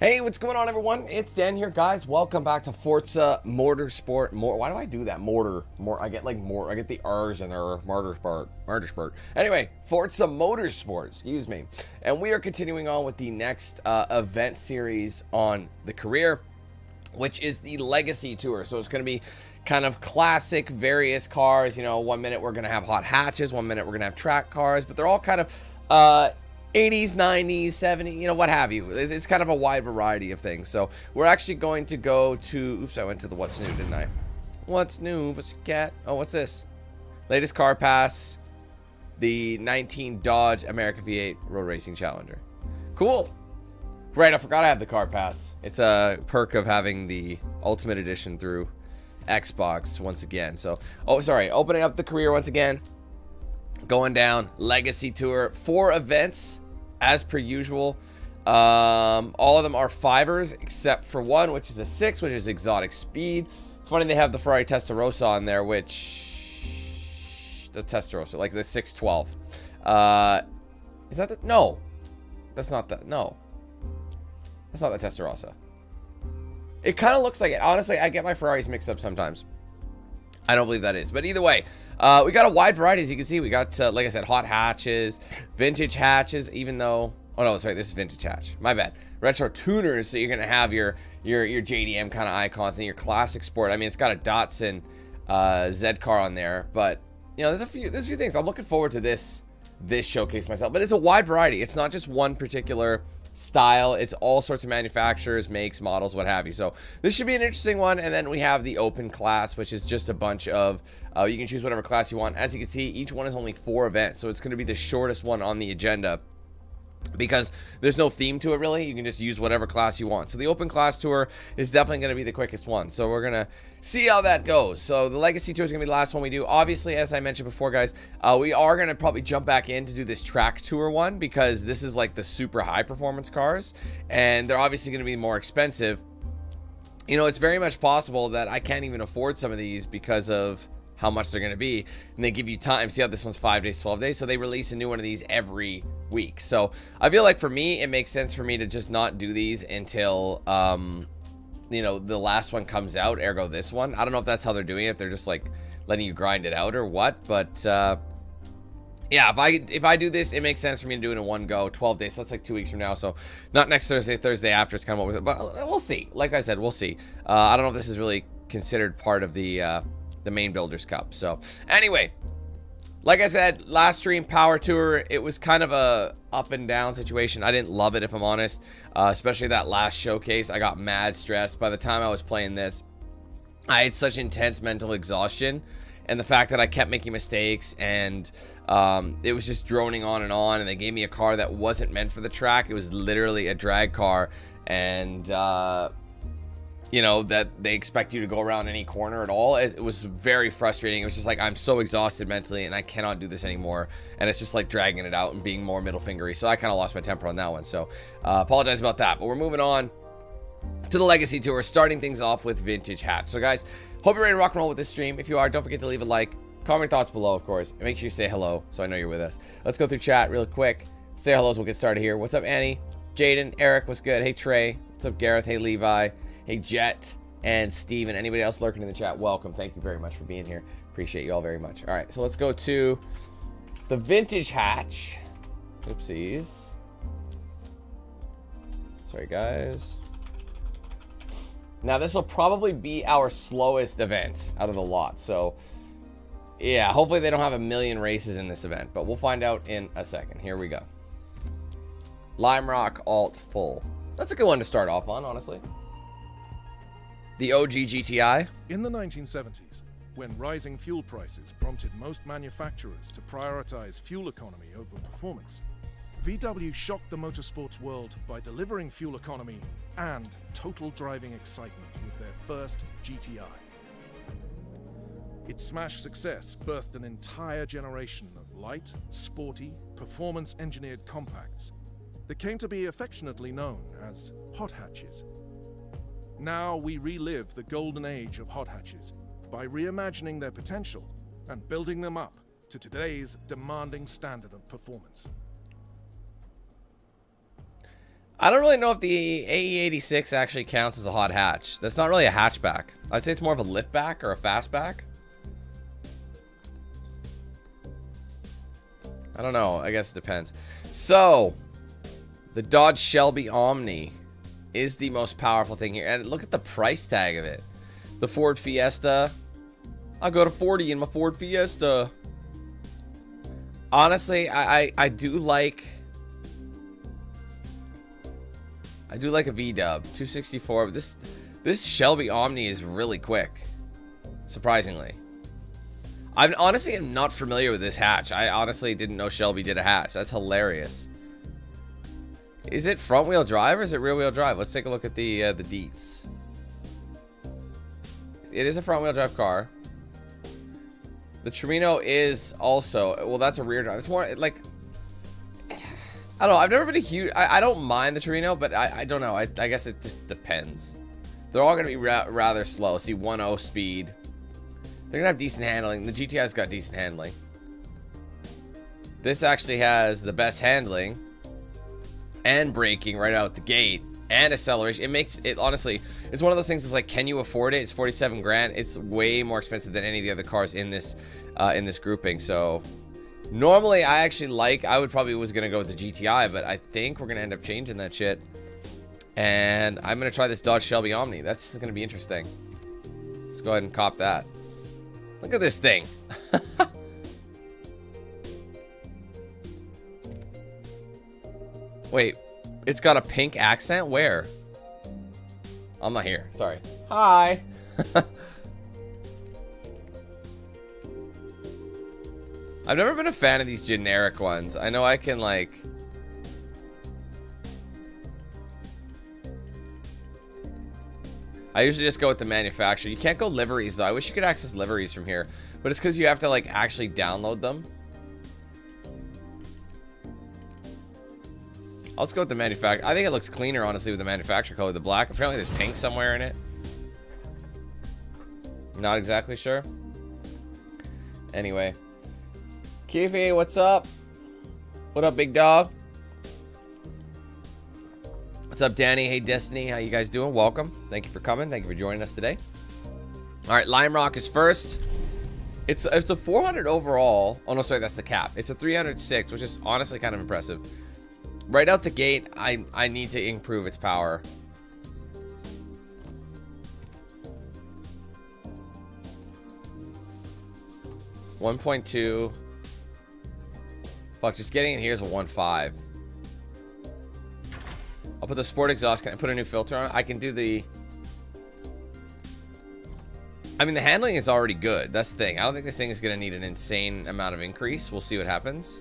Hey, what's going on, everyone? It's Dan here, guys. Welcome back to Forza Motorsport. Why do I do that? I get like more. I get the R's in there. Motorsport. Anyway, Forza Motorsport. Excuse me. And we are continuing on with the next event series on the career, which is the Legacy Tour. So it's going to be kind of classic, various cars. You know, 1 minute we're going to have hot hatches. 1 minute we're going to have track cars. But they're all kind of 80s, 90s, 70s, you know, what have you. It's kind of a wide variety of things. So we're actually going to go to, oops, I went to the what's new, didn't I? What's new, Pussycat? Oh, what's this? Latest car pass, the 19 Dodge America V8 Road Racing Challenger. Cool. Right, I forgot I had the car pass. It's a perk of having the Ultimate Edition through Xbox once again. So, oh, sorry, opening up the career once again. Going down, Legacy Tour, 4 events as per usual. All of them are 5ers except for one, which is a 6, which is Exotic Speed. It's funny they have the Ferrari Testarossa on there, which the Testarossa, like the 612. Is that the, no, that's not the, no, that's not the Testarossa. It kind of looks like it. Honestly, I get my Ferraris mixed up sometimes. I don't believe that is, but either way, we got a wide variety. As you can see, we got, like I said, hot hatches, vintage hatches, even though, oh no, sorry, this is vintage hatch, my bad. Retro tuners, so you're gonna have your JDM kind of icons and your classic sport. I mean, it's got a Datsun Z car on there, but you know, there's a few things. I'm looking forward to this showcase myself, but it's a wide variety. It's not just one particular style. It's all sorts of manufacturers, makes, models, what have you. So this should be an interesting one. And then we have the open class, which is just a bunch of you can choose whatever class you want. As you can see, each one is only 4 events, so it's going to be the shortest one on the agenda because there's no theme to it really. You can just use whatever class you want. So the open class tour is definitely going to be the quickest one, so we're gonna see how that goes. So the Legacy Tour is gonna be the last one we do. Obviously, as I mentioned before, guys, we are gonna probably jump back in to do this track tour one because this is like the super high performance cars and they're obviously gonna be more expensive. You know, it's very much possible that I can't even afford some of these because of how much they're going to be, and they give you time. See how this one's 5 days, 12 days, so they release a new one of these every week. So I feel like for me it makes sense for me to just not do these until you know, the last one comes out, ergo this one. I don't know if that's how they're doing it, they're just like letting you grind it out or what, but yeah, if I do this, it makes sense for me to do it in one go. 12 days, so that's like 2 weeks from now. So not next Thursday after. It's kind of what but we'll see. Like I said, we'll see. I don't know if this is really considered part of the main Builders Cup. So anyway, like I said, last stream Power Tour, it was kind of a up and down situation. I didn't love it, if I'm honest, especially that last showcase. I got mad stressed. By the time I was playing this, I had such intense mental exhaustion, and the fact that I kept making mistakes, and it was just droning on, and they gave me a car that wasn't meant for the track. It was literally a drag car, and you know, that they expect you to go around any corner at all. It was very frustrating. It was just like, I'm so exhausted mentally and I cannot do this anymore. And it's just like dragging it out and being more middle fingery. So I kind of lost my temper on that one. So apologize about that. But we're moving on to the Legacy Tour, starting things off with vintage hats. So guys, hope you're ready to rock and roll with this stream. If you are, don't forget to leave a like, comment thoughts below, of course, and make sure you say hello so I know you're with us. Let's go through chat real quick. Say hellos, we'll get started here. What's up, Annie? Jaden, Eric, what's good? Hey, Trey. What's up, Gareth? Hey, Levi. Hey, Jet and Steven. Anybody else lurking in the chat, welcome. Thank you very much for being here. Appreciate you all very much. All right, so let's go to the vintage hatch. Oopsies. Sorry, guys. Now, this will probably be our slowest event out of the lot. So, yeah, hopefully they don't have a million races in this event, but we'll find out in a second. Here we go. Lime Rock Alt Full. That's a good one to start off on, honestly. The OG GTI. In the 1970s, when rising fuel prices prompted most manufacturers to prioritize fuel economy over performance, VW shocked the motorsports world by delivering fuel economy and total driving excitement with their first GTI. Its smash success birthed an entire generation of light, sporty, performance-engineered compacts that came to be affectionately known as hot hatches. Now we relive the golden age of hot hatches by reimagining their potential and building them up to today's demanding standard of performance. I don't really know if the AE86 actually counts as a hot hatch. That's not really a hatchback. I'd say it's more of a liftback or a fastback. I don't know. I guess it depends. So, the Dodge Shelby Omni is the most powerful thing here. And look at the price tag of it. The Ford Fiesta. I'll go to 40 in my Ford Fiesta. Honestly, I do like... I do like a V-dub, 264, but this Shelby Omni is really quick, surprisingly. I'm honestly not familiar with this hatch. I honestly didn't know Shelby did a hatch. That's hilarious. Is it front wheel drive or is it rear wheel drive? Let's take a look at the deets. It is a front wheel drive car. The Torino is also, well, that's a rear drive. It's more like, I don't know. I've never been a huge... I don't mind the Torino, but I don't know. I guess it just depends. They're all going to be rather slow. See, 1.0 speed. They're going to have decent handling. The GTI's got decent handling. This actually has the best handling and braking right out the gate and acceleration. It makes it, honestly, it's one of those things that's like, can you afford it? It's 47 grand. It's way more expensive than any of the other cars in this grouping. So... normally, I would probably was going to go with the GTI, but I think we're going to end up changing that shit. And I'm going to try this Dodge Shelby Omni. That's going to be interesting. Let's go ahead and cop that. Look at this thing. Wait, it's got a pink accent? Where? I'm not here. Sorry. Hi. I've never been a fan of these generic ones. I know I can, like... I usually just go with the manufacturer. You can't go liveries, though. I wish you could access liveries from here. But it's because you have to, like, actually download them. I'll just go with the manufacturer. I think it looks cleaner, honestly, with the manufacturer color. The black. Apparently, there's pink somewhere in it. Not exactly sure. Anyway. Kiwi, what's up? What up, big dog? What's up, Danny? Hey, Destiny. How you guys doing? Welcome. Thank you for coming. Thank you for joining us today. All right, Lime Rock is first. It's a 400 overall. Oh, no, sorry, that's the cap. It's a 306, which is honestly kind of impressive. Right out the gate, I need to improve its power. $1.2. Fuck, just getting in here is a 1.5. I'll put the sport exhaust. Can I put a new filter on? I can do the... I mean, the handling is already good. That's the thing. I don't think this thing is going to need an insane amount of increase. We'll see what happens.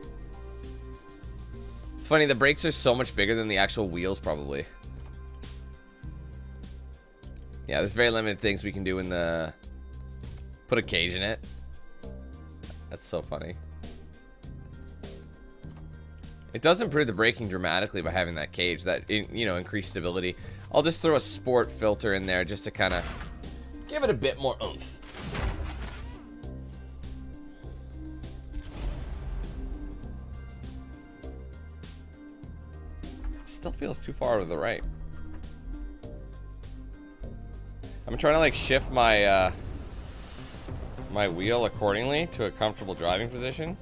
It's funny, the brakes are so much bigger than the actual wheels, probably. Yeah, there's very limited things we can do in the... Put a cage in it. That's so funny. It does improve the braking dramatically by having that cage, that, you know, increased stability. I'll just throw a sport filter in there just to kind of give it a bit more oomph. Still feels too far to the right. I'm trying to like shift my my wheel accordingly to a comfortable driving position.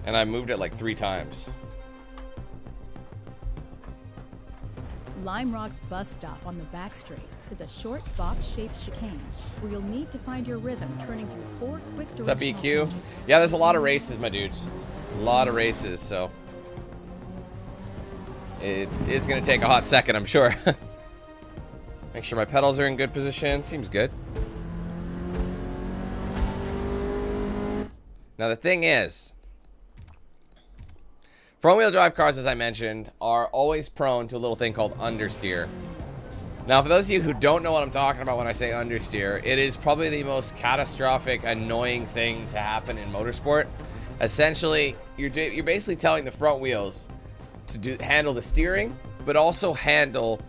And I moved it like 3 times. Lime Rock's bus stop on the back straight is a short box-shaped chicane where you'll need to find your rhythm turning through 4 quick directional What's up, BQ? changes. Yeah, there's a lot of races, my dudes. A lot of races, so it is going to take a hot second, I'm sure. Make sure my pedals are in good position. Seems good. Now the thing is, front-wheel drive cars, as I mentioned, are always prone to a little thing called understeer. Now, for those of you who don't know what I'm talking about when I say understeer, it is probably the most catastrophic, annoying thing to happen in motorsport. Essentially, you're basically telling the front wheels to handle the steering, but also handle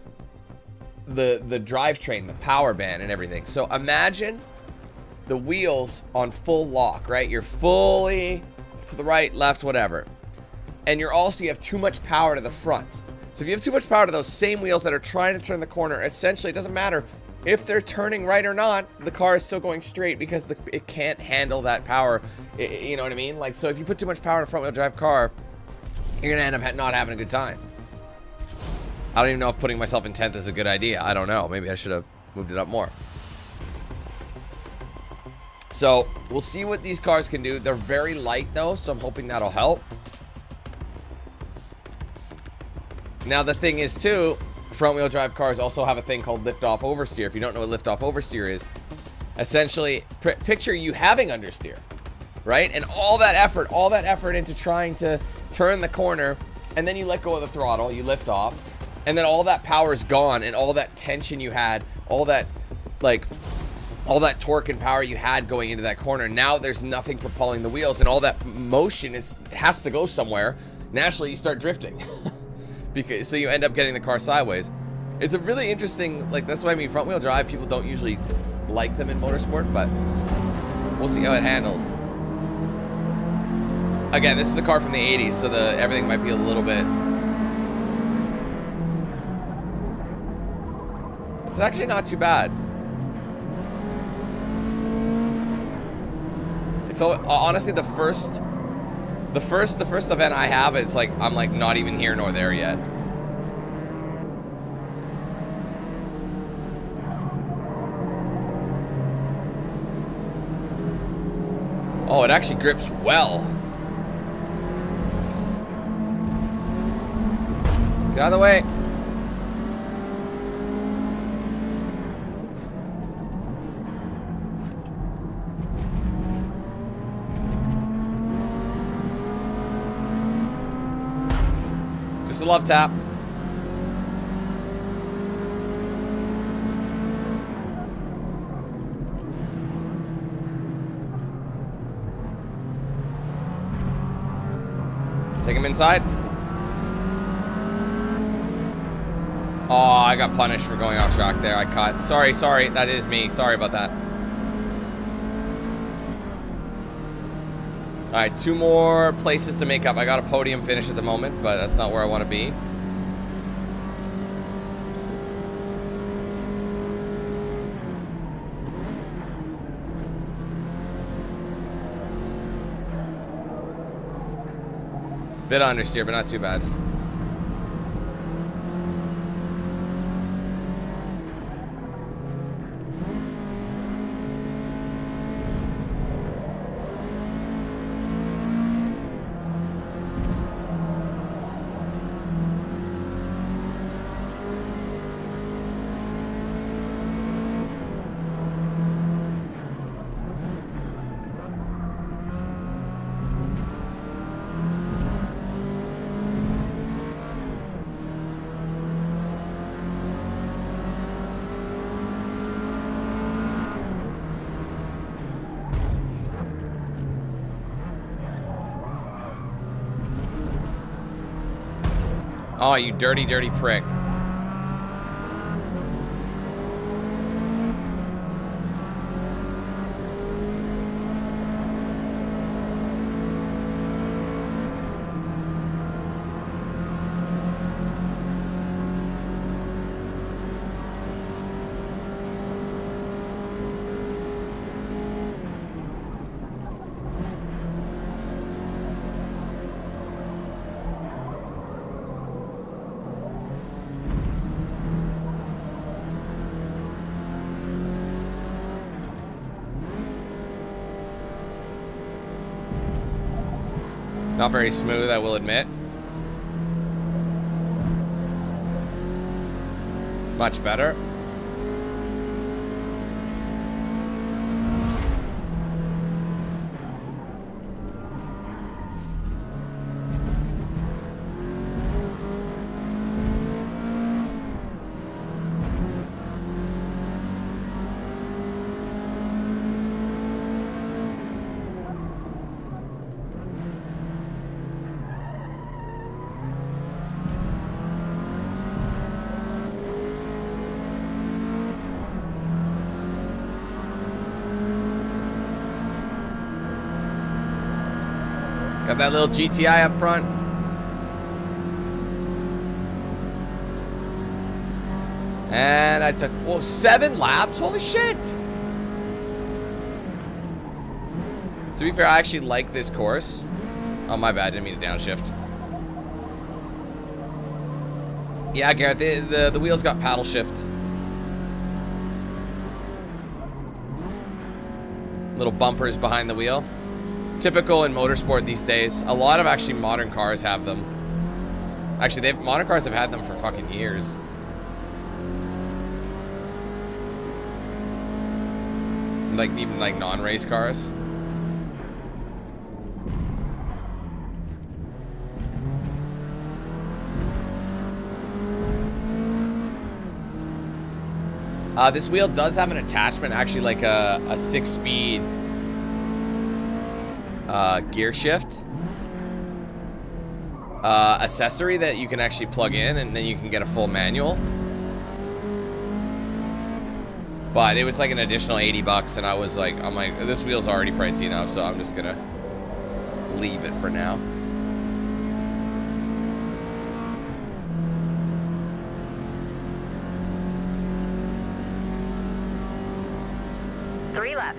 the drivetrain, the power band, and everything. So imagine the wheels on full lock, right? You're fully to the right, left, whatever. And you have too much power to the front. So if you have too much power to those same wheels that are trying to turn the corner, essentially it doesn't matter if they're turning right or not, the car is still going straight because it can't handle that power. You know what I mean? Like, so if you put too much power in a front wheel drive car, you're gonna end up not having a good time. I don't even know if putting myself in 10th is a good idea. I don't know. Maybe I should have moved it up more. So we'll see what these cars can do. They're very light though, so I'm hoping that'll help. Now the thing is too, front wheel drive cars also have a thing called lift off oversteer. If you don't know what lift off oversteer is, essentially picture you having understeer, right? And all that effort into trying to turn the corner, and then you let go of the throttle, you lift off, and then all that power is gone, and all that tension you had, all that torque and power you had going into that corner, now there's nothing propelling the wheels, and all that motion has to go somewhere. Naturally you start drifting. So you end up getting the car sideways. It's a really interesting, like, that's what I mean, front wheel drive, people don't usually like them in motorsport, but we'll see how it handles. Again, this is a car from the 80s, so everything might be a little bit. It's actually not too bad. It's honestly the first event I have, it's like I'm like not even here nor there yet. Oh, it actually grips well. Get out of the way. Just a love tap. Take him inside. Oh, I got punished for going off track there. I caught. Sorry. That is me. Sorry about that. All right, 2 more places to make up. I got a podium finish at the moment, but that's not where I want to be. Bit understeer, but not too bad. Oh, you dirty, dirty prick. Not very smooth, I will admit. Much better. Got that little GTI up front. And I took, well, 7 laps? Holy shit! To be fair, I actually like this course. Oh, my bad. I didn't mean to downshift. Yeah, Garrett, the wheels got paddle shift. Little bumpers behind the wheel. Typical in motorsport these days. A lot of actually modern cars have them. Actually, modern cars have had them for fucking years. Like, even like non-race cars. This wheel does have an attachment, actually, like a 6-speed gear shift accessory that you can actually plug in, and then you can get a full manual. But it was like an additional 80 bucks, and I was like, I'm like, this wheel's already pricey enough, so I'm just gonna leave it for now. Left.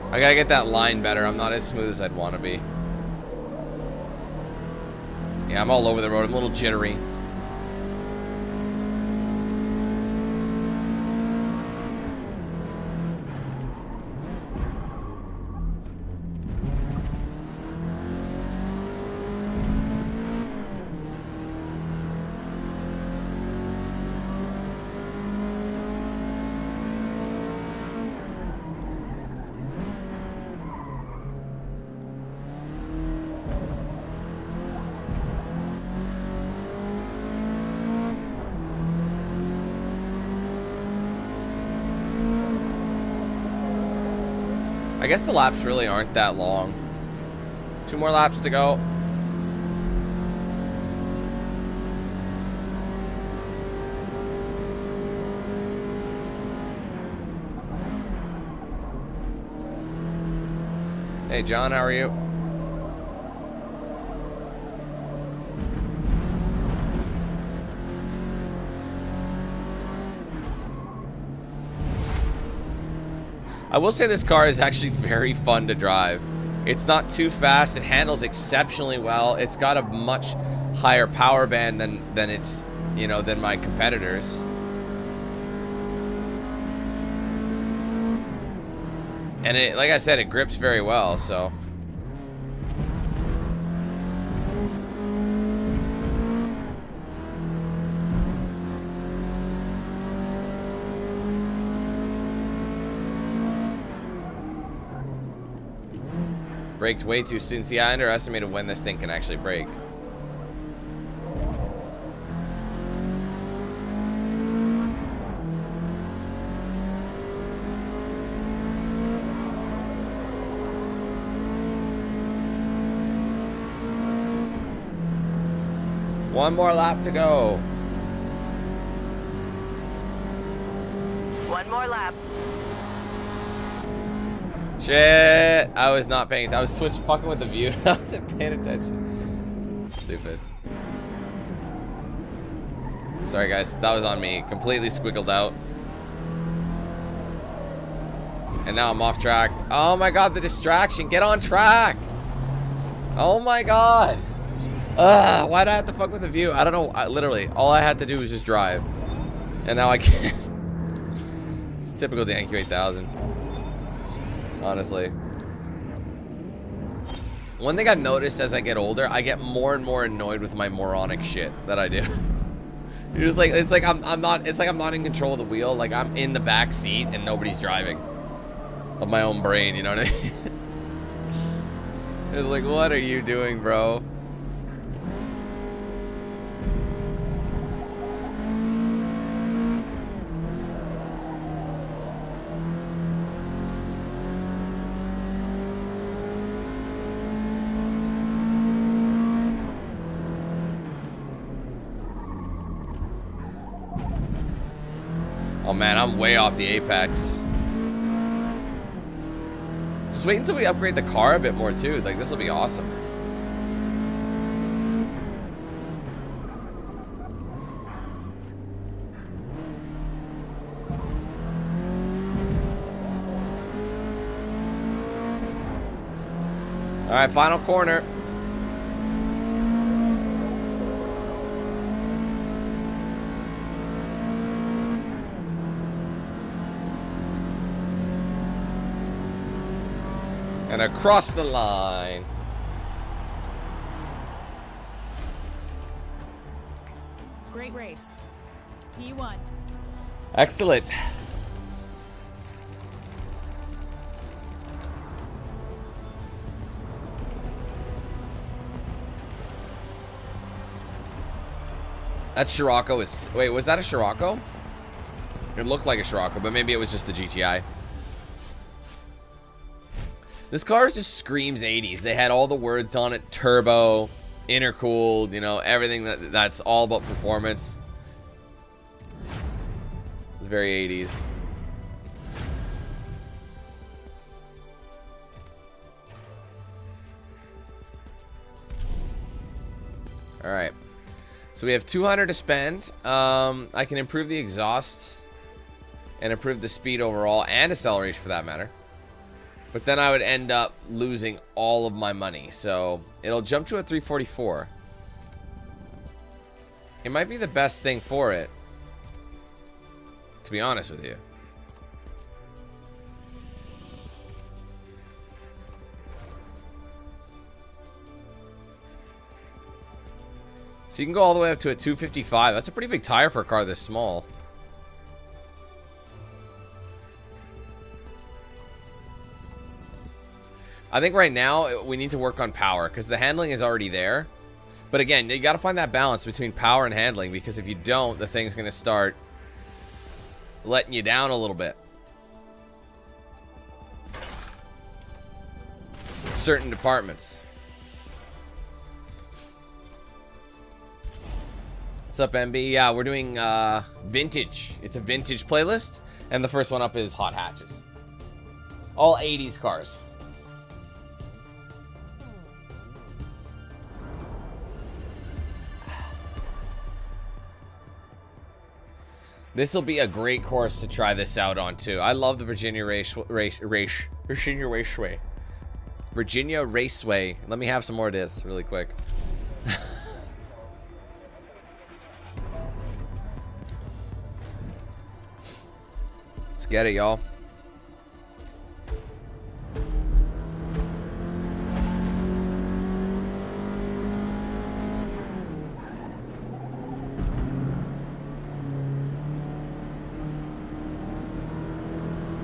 I gotta get that line better. I'm not as smooth as I'd want to be. Yeah, I'm all over the road. I'm a little jittery. I guess the laps really aren't that long. 2 more laps to go. Hey, John, how are you? I will say this car is actually very fun to drive. It's not too fast. It handles exceptionally well. It's got a much higher power band than its, you know, than my competitors. And it, like I said, it grips very well, so. Braked way too soon. See, I underestimated when this thing can actually brake. One more lap to go. One more lap. Shit, I was not paying attention. I was fucking with the view. I wasn't paying attention. Stupid. Sorry guys, that was on me. Completely squiggled out. And now I'm off track. Oh my god, the distraction. Get on track. Oh my god. Why'd I have to fuck with the view? I don't know. Literally, all I had to do was just drive. And now I can't. It's typical of the NQ8000. Honestly. One thing I've noticed as I get older, I get more and more annoyed with my moronic shit that I do. You're just like, it's like I'm not in control of the wheel. Like I'm in the back seat and nobody's driving. Of my own brain, you know what I mean? It's like, what are you doing, bro? Oh man, I'm way off the apex. Just wait until we upgrade the car a bit more too. Like, this will be awesome. All right, final corner. And across the line. Great race. He won. Excellent. That Scirocco is... Wait, was that a Scirocco? It looked like a Scirocco, but maybe it was just the GTI. This car just screams 80s. They had all the words on it. Turbo, intercooled, you know, everything that's all about performance. It's very 80s. All right. So we have 200 to spend. I can improve the exhaust and improve the speed overall and acceleration for that matter. But then I would end up losing all of my money. So it'll jump to a 344. It might be the best thing for it, to be honest with you. So you can go all the way up to a 255. That's a pretty big tire for a car this small. I think right now we need to work on power because the handling is already there. But again, you got to find that balance between power and handling, because if you don't, the thing's going to start letting you down a little bit. Certain departments. What's up, MB? Yeah, we're doing vintage. It's a vintage playlist, and the first one up is hot hatches. All 80s cars. This will be a great course to try this out on too. I love the Virginia Virginia Raceway. Virginia Raceway. Let me have some more of this really quick. Let's get it, y'all.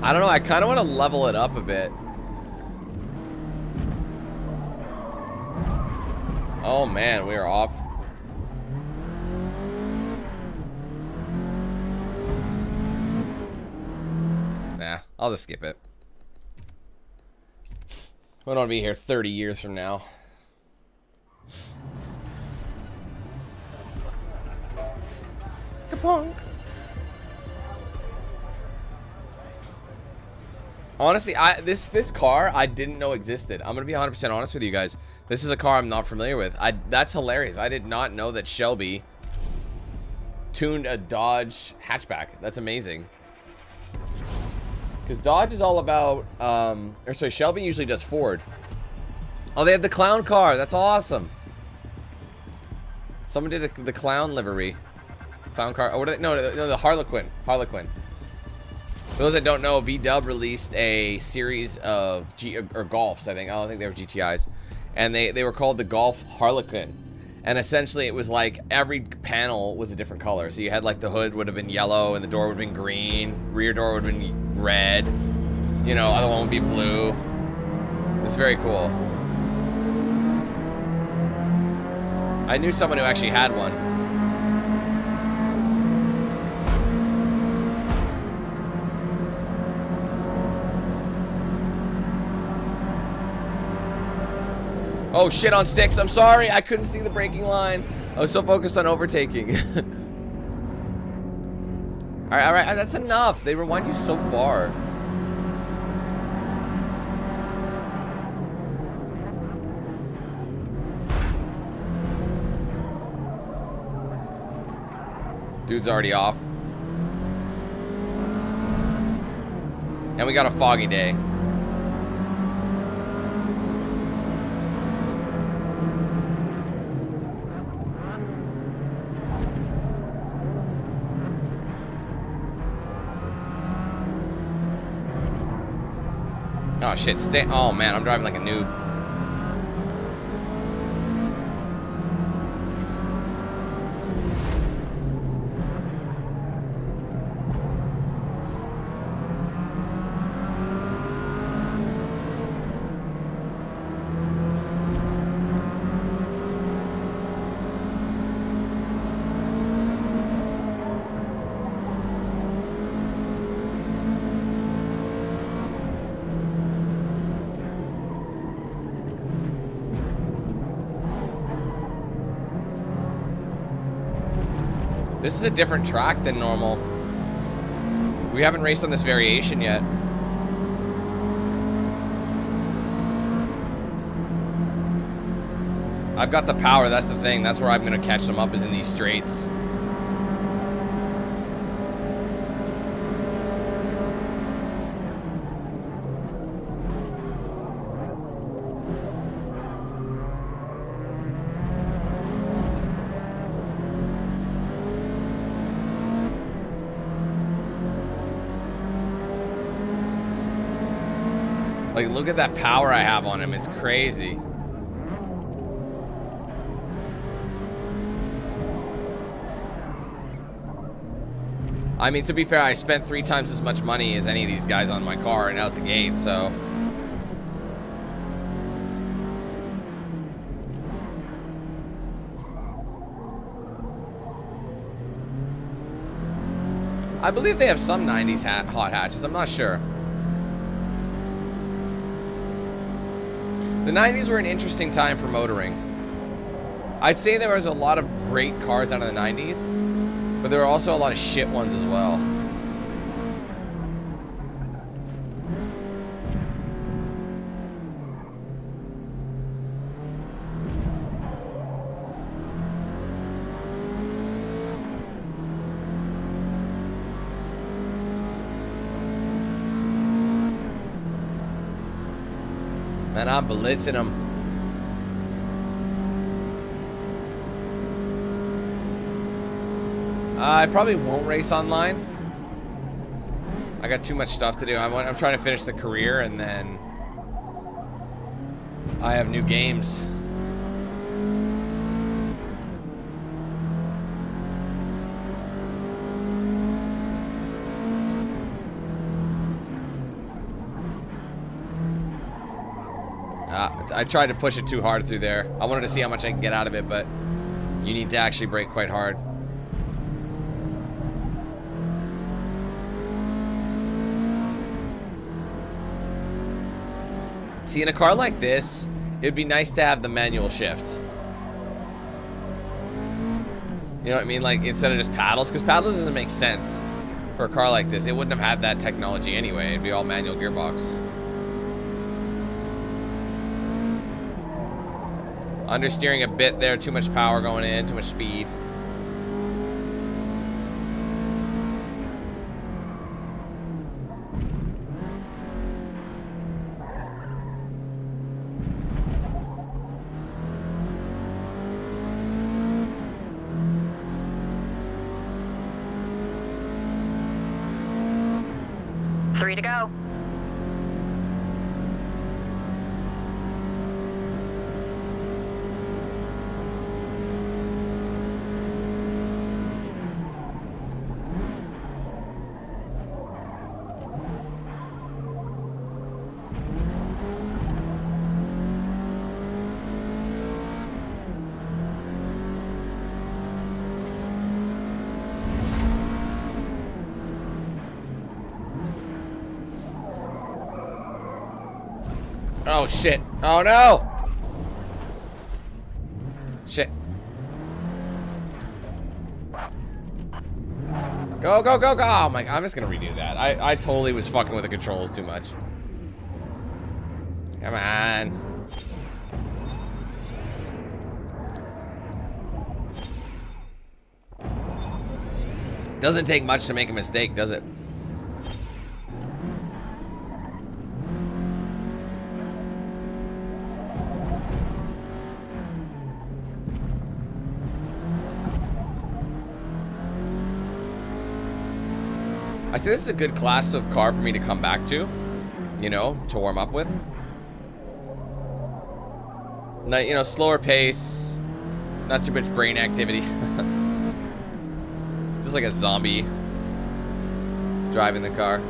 I don't know, I kind of want to level it up a bit. Oh man, we are off. Nah, I'll just skip it. We don't want to be here 30 years from now. Kapunk. Honestly, this car I didn't know existed. I'm gonna be 100% honest with you guys. This is a car I'm not familiar with. That's hilarious. I did not know that Shelby tuned a Dodge hatchback. That's amazing. Because Dodge is all about, or sorry, Shelby usually does Ford. Oh, they have the clown car. That's awesome. Someone did the clown livery. Clown car. Oh, what are they? No, the Harlequin. Harlequin. For those that don't know, V-Dub released a series of Golfs, I think. I don't think they were GTIs. And they were called the Golf Harlequin. And essentially it was like every panel was a different color. So you had like the hood would have been yellow and the door would have been green. Rear door would have been red. You know, other one would be blue. It was very cool. I knew someone who actually had one. Oh, shit on sticks. I'm sorry. I couldn't see the braking line. I was so focused on overtaking. All All right, that's enough. They rewind you so far. Dude's already off. And we got a foggy day. Oh shit, oh man, I'm driving like a noob. This is a different track than normal. We haven't raced on this variation yet. I've got the power, that's the thing. That's where I'm gonna catch them up, is in these straights. Like, look at that power I have on him. It's crazy. I mean, to be fair, I spent 3 times as much money as any of these guys on my car and out the gate, so. I believe they have some 90s hot hatches. I'm not sure. The 90s were an interesting time for motoring. I'd say there was a lot of great cars out of the 90s, but there were also a lot of shit ones as well. Man, I'm blitzing them. I probably won't race online. I got too much stuff to do. I'm trying to finish the career, and then I have new games. I tried to push it too hard through there. I wanted to see how much I can get out of it, but you need to actually brake quite hard. See, in a car like this, it'd be nice to have the manual shift. You know what I mean? Like, instead of just paddles, because paddles doesn't make sense for a car like this. It wouldn't have had that technology anyway. It'd be all manual gearbox. Understeering a bit there, too much power going in, too much speed. Three to go. Oh shit. Oh no! Shit. Go, go, go, go. Oh my, I'm just gonna redo that. I totally was fucking with the controls too much. Come on. Doesn't take much to make a mistake, does it? I say this is a good class of car for me to come back to, you know, to warm up with. Not, you know, slower pace, not too much brain activity. Just like a zombie driving the car.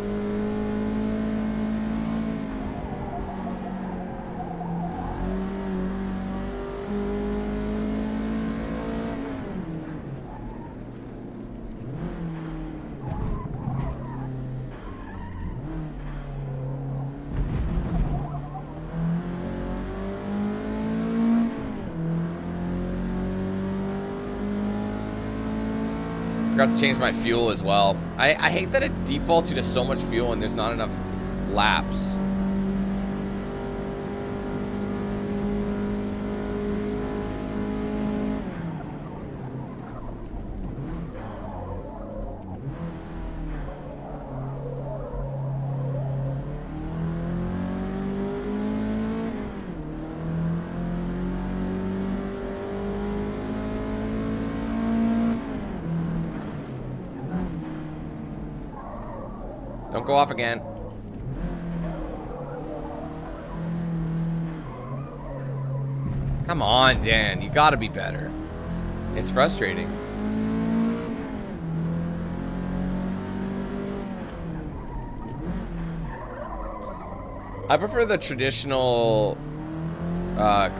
Forgot to change my fuel as well. I hate that it defaults you to so much fuel and there's not enough laps. Don't go off again. Come on, Dan. You gotta be better. It's frustrating. I prefer the traditional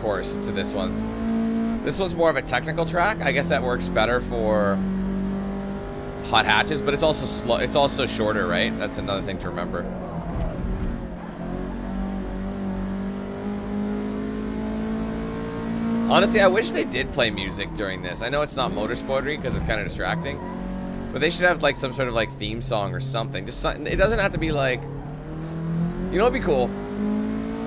course to this one. This one's more of a technical track. I guess that works better for hot hatches, but it's also slow. It's also shorter, right? That's another thing to remember. Honestly, I wish they did play music during this. I know it's not motorsporty because it's kind of distracting, but they should have like some sort of like theme song or something. Just something. It doesn't have to be like, you know, it'd be cool.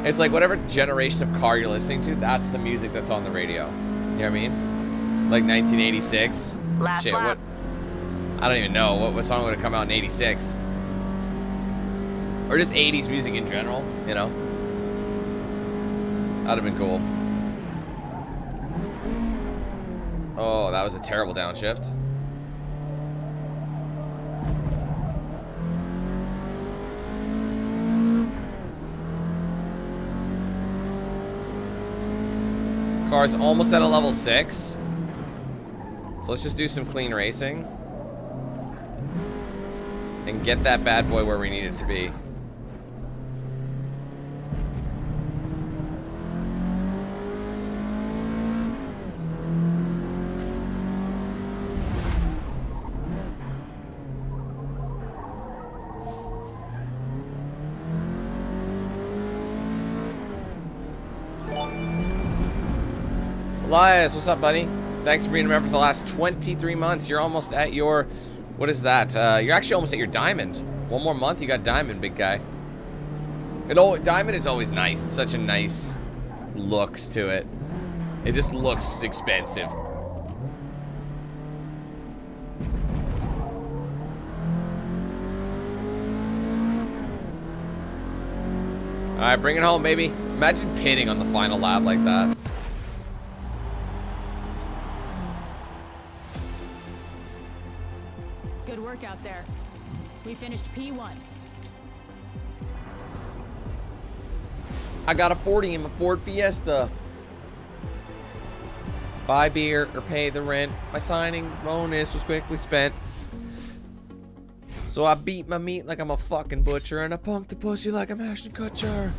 It's like whatever generation of car you're listening to, that's the music that's on the radio. You know what I mean? Like 1986. Shit, what? I don't even know what song would have come out in 86. Or just 80s music in general, you know? That'd have been cool. Oh, that was a terrible downshift. Car's almost at a level 6. So let's just do some clean racing. And get that bad boy where we need it to be. Elias, what's up, buddy? Thanks for being a member for the last 23 months. You're almost at your... What is that? You're actually almost at your diamond. One more month, you got diamond, big guy. Diamond is always nice. It's such a nice looks to it. It just looks expensive. Alright, bring it home, baby. Imagine pitting on the final lap like that. Good work out there. We finished P1. I got a 40 in my Ford Fiesta. Buy beer or pay the rent. My signing bonus was quickly spent. So I beat my meat like I'm a fucking butcher, and I punked the pussy like I'm Ashton Kutcher.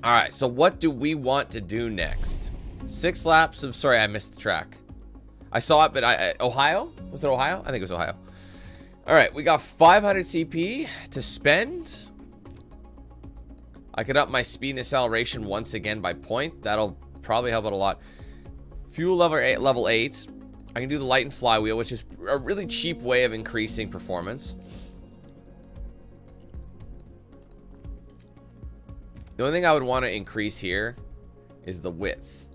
Alright, so what do we want to do next? 6 laps of... Sorry, I missed the track. I saw it, but Ohio? Was it Ohio? I think it was Ohio. Alright, we got 500 CP to spend. I could up my speed and acceleration once again by point. That'll probably help out a lot. Fuel level 8. I can do the light and flywheel, which is a really cheap way of increasing performance. The only thing I would want to increase here is the width.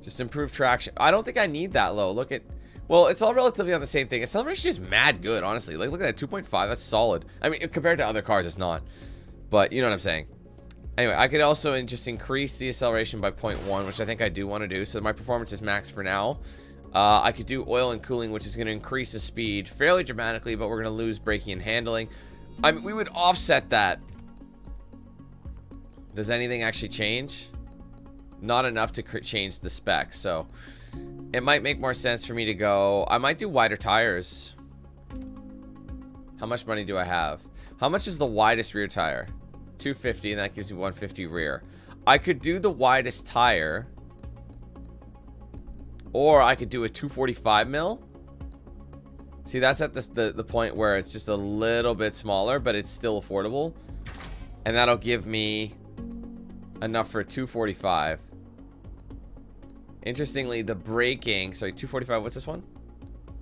Just improve traction. I don't think I need that low. Look at, well, it's all relatively on the same thing. Acceleration is mad good, honestly. Like, look at that, 2.5. That's solid. I mean, compared to other cars, it's not. But you know what I'm saying. Anyway, I could also just increase the acceleration by 0.1, which I think I do want to do. So my performance is max for now. I could do oil and cooling, which is going to increase the speed fairly dramatically, but we're going to lose braking and handling. I mean, we would offset that. Does anything actually change? Not enough to change the specs, so it might make more sense for me to go. I might do wider tires. How much money do I have? How much is the widest rear tire? 250, and that gives me 150 rear. I could do the widest tire, or I could do a 245 mil. See, that's at the point where it's just a little bit smaller, but it's still affordable, and that'll give me enough for a 245. Interestingly, the braking, sorry, 245, what's this one?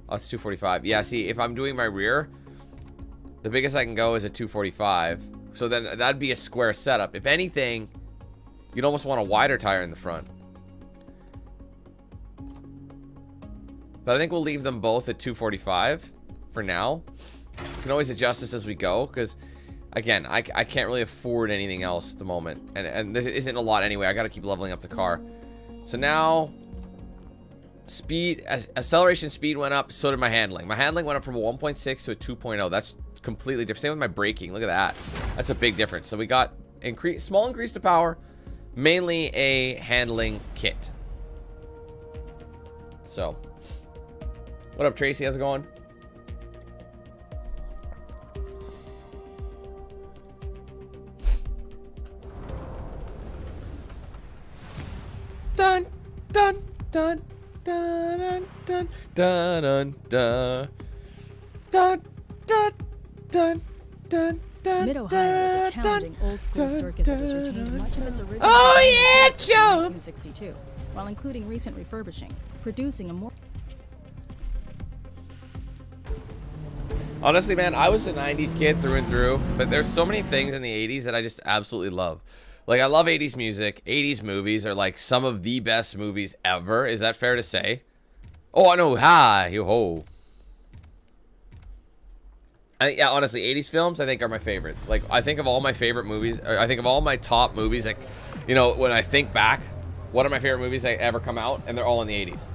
Oh, it's 245. Yeah, see, if I'm doing my rear, the biggest I can go is a 245. So then that'd be a square setup. If anything, you'd almost want a wider tire in the front. But I think we'll leave them both at 245 for now. We can always adjust this as we go, because again, I can't really afford anything else at the moment. And there isn't a lot anyway. I got to keep leveling up the car. So now, speed, acceleration speed went up, so did my handling. My handling went up from a 1.6 to a 2.0. That's completely different. Same with my braking. Look at that. That's a big difference. So we got small increase to power, mainly a handling kit. So, what up, Tracy? How's it going? Dun dun dun dun dun dun dun dun dun dun dun dun. Mid-Ohio is a challenging old-school circuit that has retained much of its original jump! 1962, while including recent refurbishing, producing a more... Honestly, man, I was a 90s kid through and through, but there's so many things in the 80s that I just absolutely love. Like, I love 80s music. 80s movies are, like, some of the best movies ever. Is that fair to say? Oh, I know. Ha! Yo-ho. Yeah, honestly, 80s films, I think, are my favorites. Like, I think of all my favorite movies, or I think of all my top movies, like, you know, when I think back, what are my favorite movies that ever come out? And they're all in the 80s.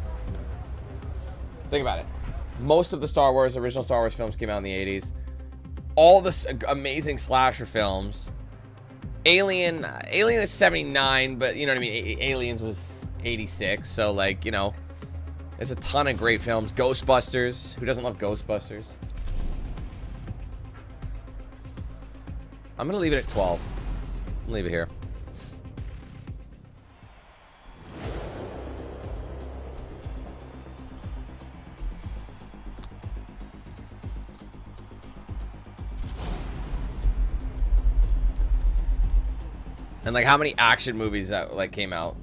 Think about it. Most of the original Star Wars films came out in the 80s. All the amazing slasher films. Alien is 79, but you know what I mean? Aliens was 86, so like, you know, there's a ton of great films. Ghostbusters. Who doesn't love Ghostbusters? I'm going to leave it at 12. I'll leave it here. And like, how many action movies that like came out?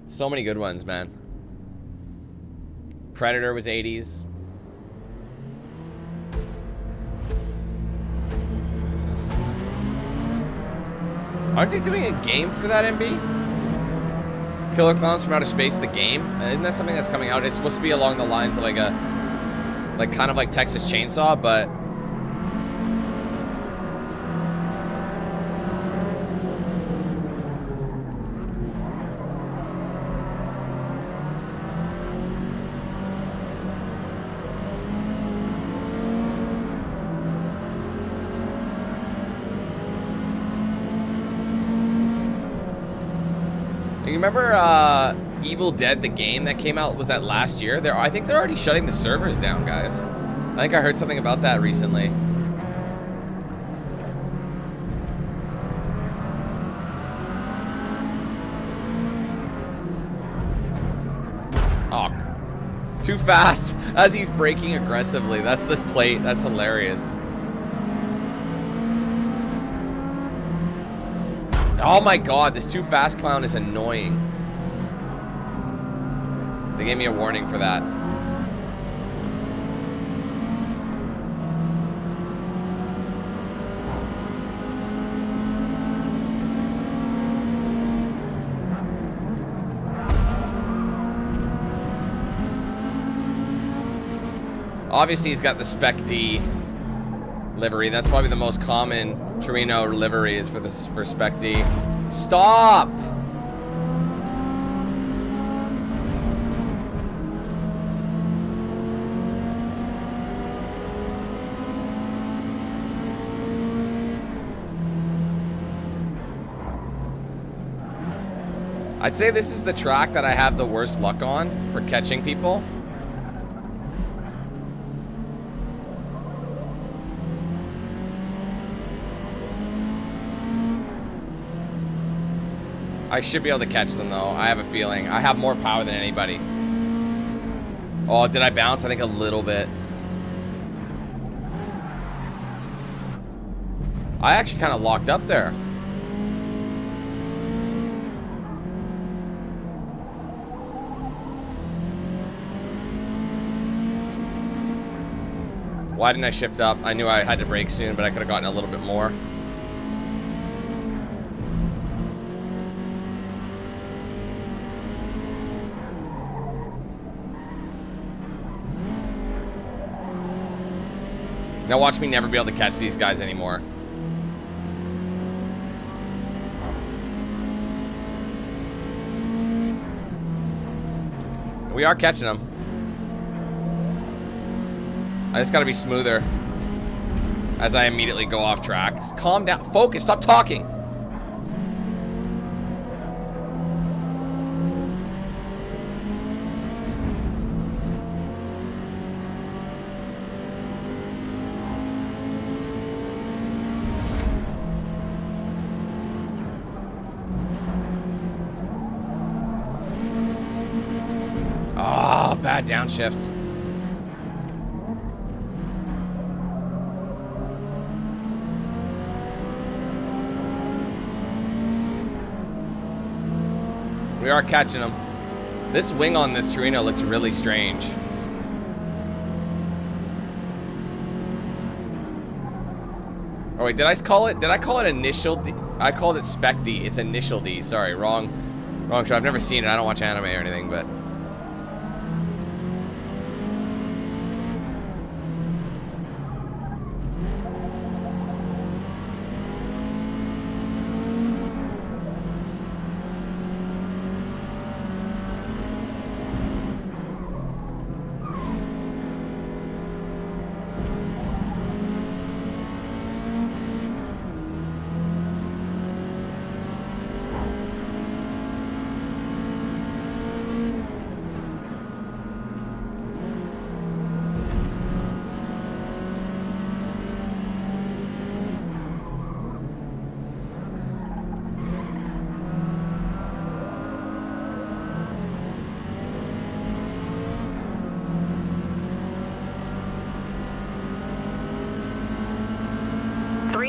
So many good ones, man. Predator was 80s. Aren't they doing a game for that, MB? Killer Clowns from Outer Space, the game? Isn't that something that's coming out? It's supposed to be along the lines of like a, like kind of like Texas Chainsaw, but you remember Evil Dead, the game that came out, was that last year? I think they're already shutting the servers down, guys. I think I heard something about that recently. Oh, too fast as he's braking aggressively. That's the plate. That's hilarious. Oh my god, this too fast clown is annoying. They gave me a warning for that. Obviously, he's got the Spec D livery. That's probably the most common Torino livery is for Spec D. Stop! I'd say this is the track that I have the worst luck on for catching people. I should be able to catch them though. I have a feeling. I have more power than anybody. Oh, did I bounce? I think a little bit. I actually kind of locked up there. Why didn't I shift up? I knew I had to brake soon, but I could have gotten a little bit more. Now watch me never be able to catch these guys anymore. We are catching them. I just gotta be smoother as I immediately go off track. Just calm down. Focus. Stop talking. Oh, bad downshift. We are catching them. This wing on this Torino looks really strange. Oh wait, did I call it initial D? I called it Spec D. It's initial D. Sorry, wrong show. I've never seen it. I don't watch anime or anything, but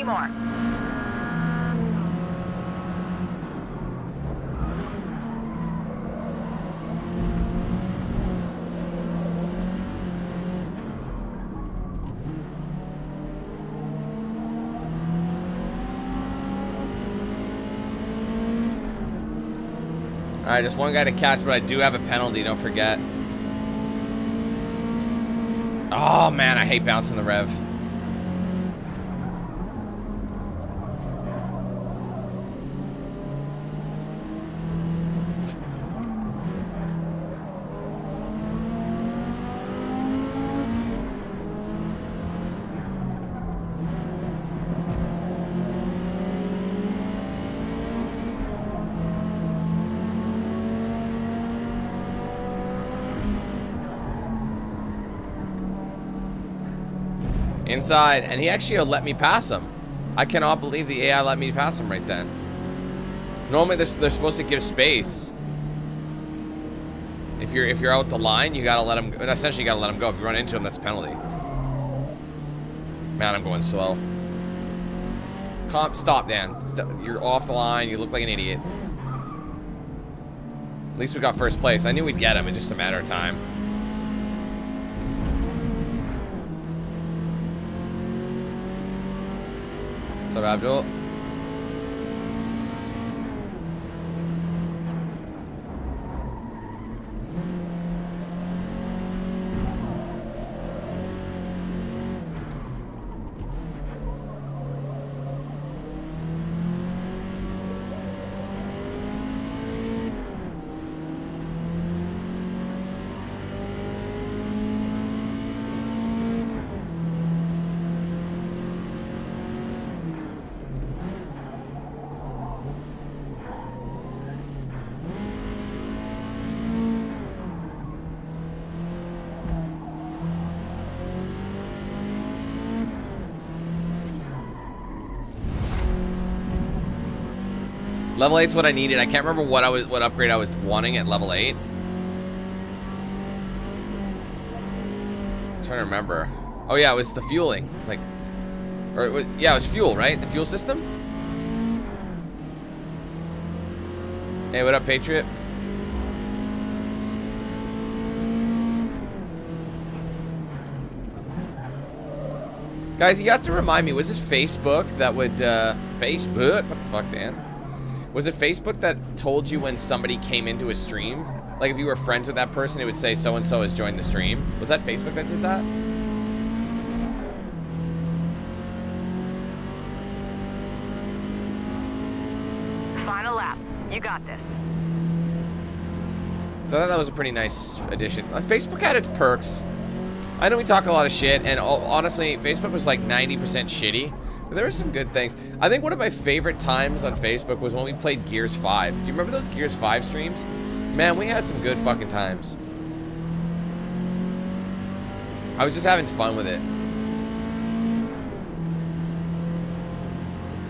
more. Alright, just one guy to catch, but I do have a penalty, don't forget. Oh man, I hate bouncing the rev. Inside, and he actually let me pass him. I cannot believe the AI let me pass him right then. Normally they're supposed to give space. If you're out the line, you gotta let him. Essentially, you gotta let him go. If you run into him, that's a penalty. Man, I'm going slow. Stop, Dan. Stop. You're off the line. You look like an idiot. At least we got first place. I knew we'd get him. It's just a matter of time. What's up, Abdul? Level 8's what I needed. I can't remember what upgrade I was wanting at level 8. I'm trying to remember. Oh yeah, it was the fueling. Like, or yeah, it was fuel, right? The fuel system. Hey, what up, Patriot? Guys, you have to remind me, was it Facebook that would, Facebook? What the fuck, Dan? Was it Facebook that told you when somebody came into a stream? Like, if you were friends with that person, it would say so-and-so has joined the stream. Was that Facebook that did that? Final lap. You got this. So I thought that was a pretty nice addition. Facebook had its perks. I know we talk a lot of shit, and honestly, Facebook was like 90% shitty. But there were some good things. I think one of my favorite times on Facebook was when we played Gears 5. Do you remember those Gears 5 streams? Man, we had some good fucking times. I was just having fun with it.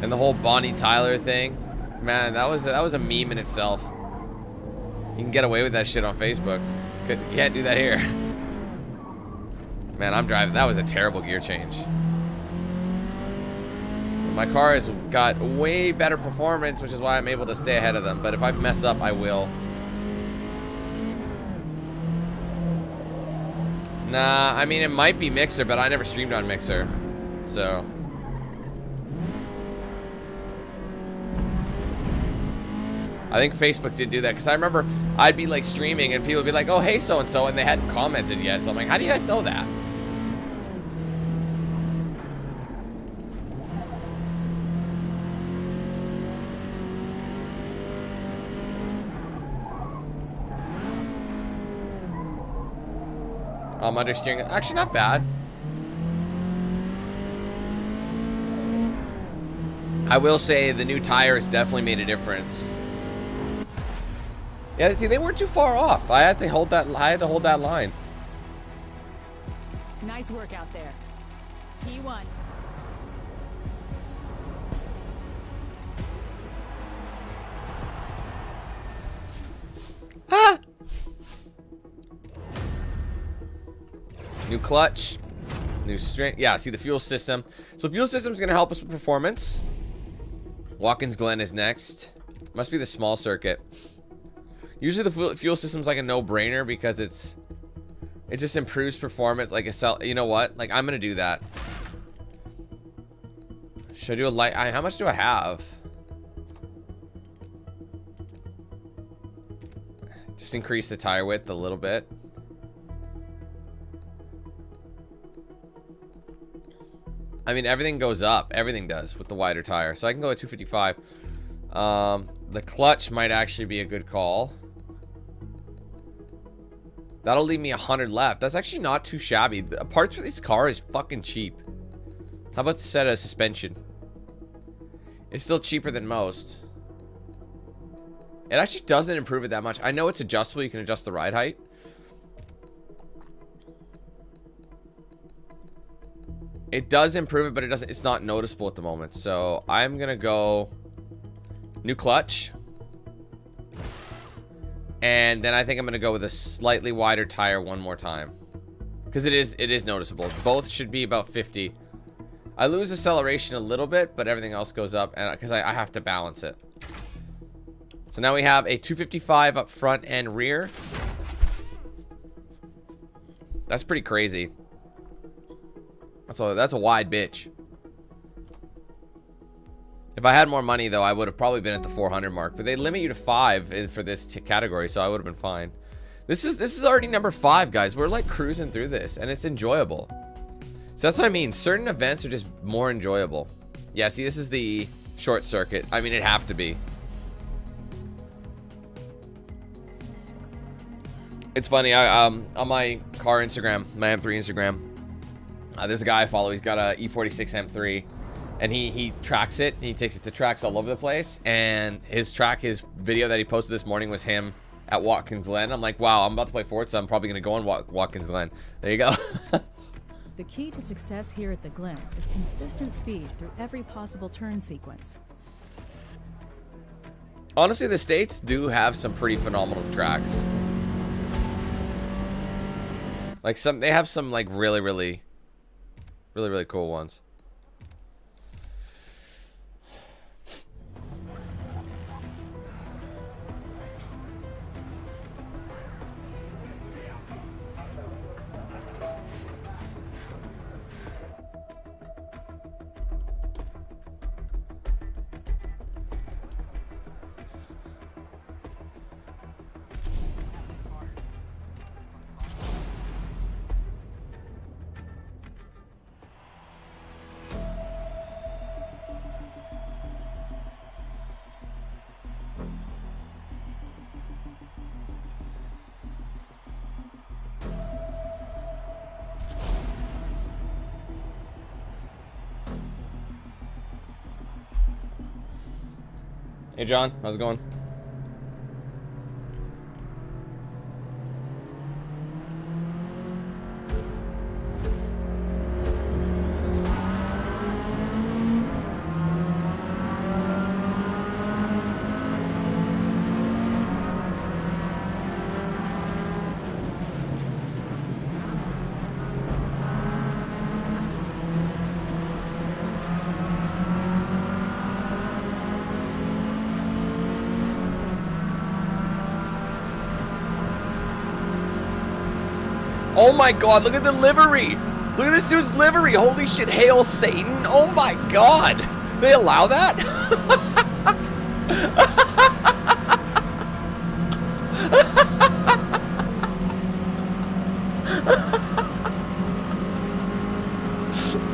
And the whole Bonnie Tyler thing. Man, that was a meme in itself. You can get away with that shit on Facebook. You can't do that here. Man, I'm driving. That was a terrible gear change. My car has got way better performance, which is why I'm able to stay ahead of them. But if I mess up, I will. Nah, I mean, it might be Mixer, but I never streamed on Mixer. So. I think Facebook did do that, because I remember I'd be like streaming and people would be like, oh, hey, so-and-so, and they hadn't commented yet. So I'm like, how do you guys know that? Understeering, actually not bad. I will say the new tires definitely made a difference. Yeah, see, they weren't too far off. I had to hold that line. Nice work out there. P1. Ah! New clutch, new strength. Yeah, see the fuel system. So fuel system is going to help us with performance. Watkins Glen is next. Must be the small circuit. Usually the fuel system's like a no-brainer because it just improves performance. Like you know what? Like, I'm going to do that. Should I do a light? How much do I have? Just increase the tire width a little bit. I mean, everything goes up. Everything does with the wider tire. So I can go at 255. The clutch might actually be a good call. That'll leave me 100 left. That's actually not too shabby. The parts for this car is fucking cheap. How about the set of suspension? It's still cheaper than most. It actually doesn't improve it that much. I know it's adjustable. You can adjust the ride height. It does improve it, but it's not noticeable at the moment. So I'm gonna go new clutch. And then I think I'm gonna go with a slightly wider tire one more time. Because it is noticeable. Both should be about 50. I lose acceleration a little bit, but everything else goes up, and because I have to balance it. So now we have a 255 up front and rear. That's pretty crazy. That's a wide bitch. If I had more money, though, I would have probably been at the 400 mark. But they limit you to 5 for this category, so I would have been fine. This is already number 5, guys. We're like cruising through this, and it's enjoyable. So that's what I mean. Certain events are just more enjoyable. Yeah, see, this is the short circuit. I mean, it'd have to be. It's funny. On my car Instagram, my M3 Instagram, there's a guy I follow. He's got a E46 M3. And he tracks it. He takes it to tracks all over the place. And his video that he posted this morning was him at Watkins Glen. I'm like, wow, I'm about to play Forza. I'm probably going to go on Watkins Glen. There you go. The key to success here at the Glen is consistent speed through every possible turn sequence. Honestly, the States do have some pretty phenomenal tracks. Like they have some like really cool ones. Hey John, how's it going? Oh my god, look at the livery! Look at this dude's livery! Holy shit, hail Satan! Oh my god! They allow that?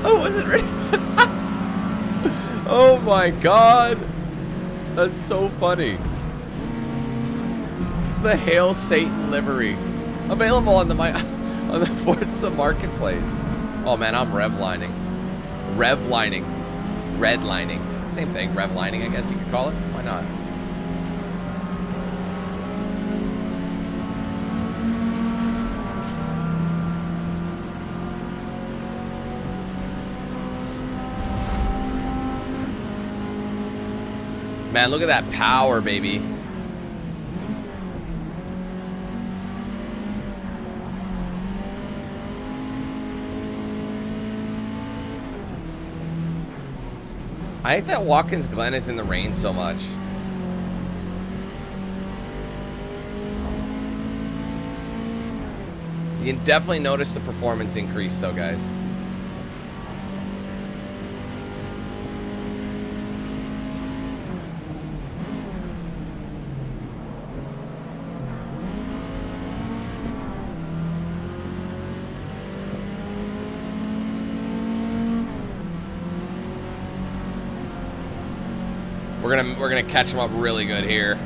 I wasn't ready. Oh my god! That's so funny. The hail Satan livery. Available on the Forza Marketplace. Oh man, I'm revlining. Redlining. Same thing, revlining, I guess you could call it. Why not? Man, look at that power, baby. I hate that Watkins Glen is in the rain so much. You can definitely notice the performance increase though, guys. We're gonna catch him up really good here.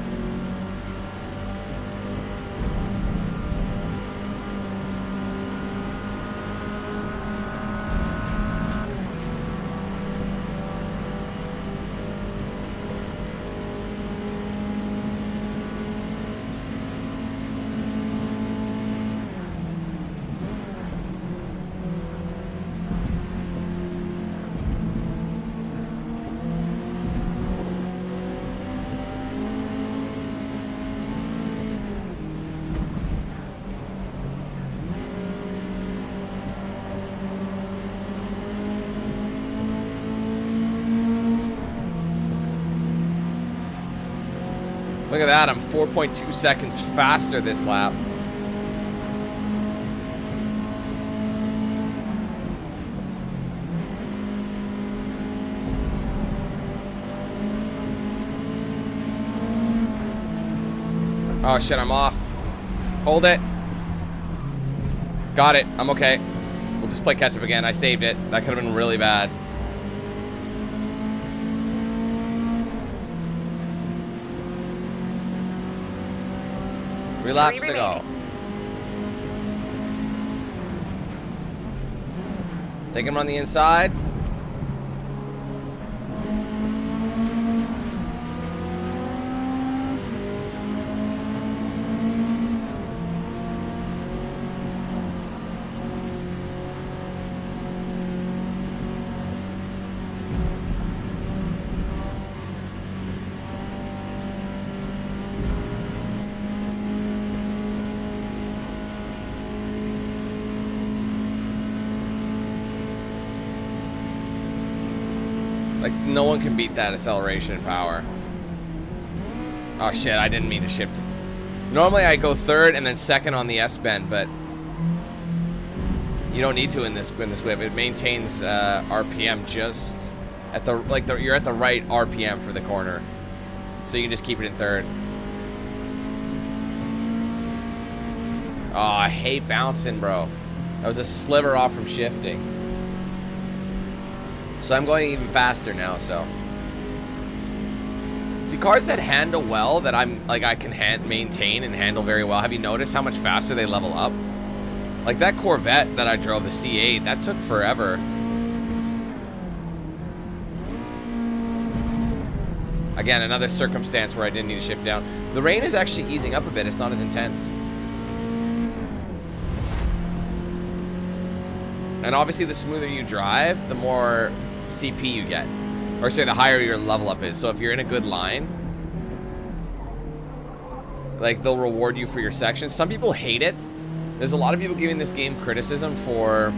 Look at that, I'm 4.2 seconds faster this lap. Oh shit, I'm off. Hold it. Got it, I'm okay. We'll just play catch up again. I saved it. That could have been really bad. Three laps to go. Take him on the inside. Like, no one can beat that acceleration power. Oh shit, I didn't mean to shift. Normally I go third and then second on the S-bend, but you don't need to in this whip. It maintains RPM just at the, like, you're at the right RPM for the corner. So you can just keep it in third. Oh, I hate bouncing, bro. That was a sliver off from shifting. So I'm going even faster now, so. See, cars that handle well, that I'm, like, I can maintain and handle very well. Have you noticed how much faster they level up? Like that Corvette that I drove, the C8, that took forever. Again, another circumstance where I didn't need to shift down. The rain is actually easing up a bit. It's not as intense. And obviously, the smoother you drive, the more CP you get. Or say the higher your level up is. So if you're in a good line, like, they'll reward you for your sections. Some people hate it. There's a lot of people giving this game criticism for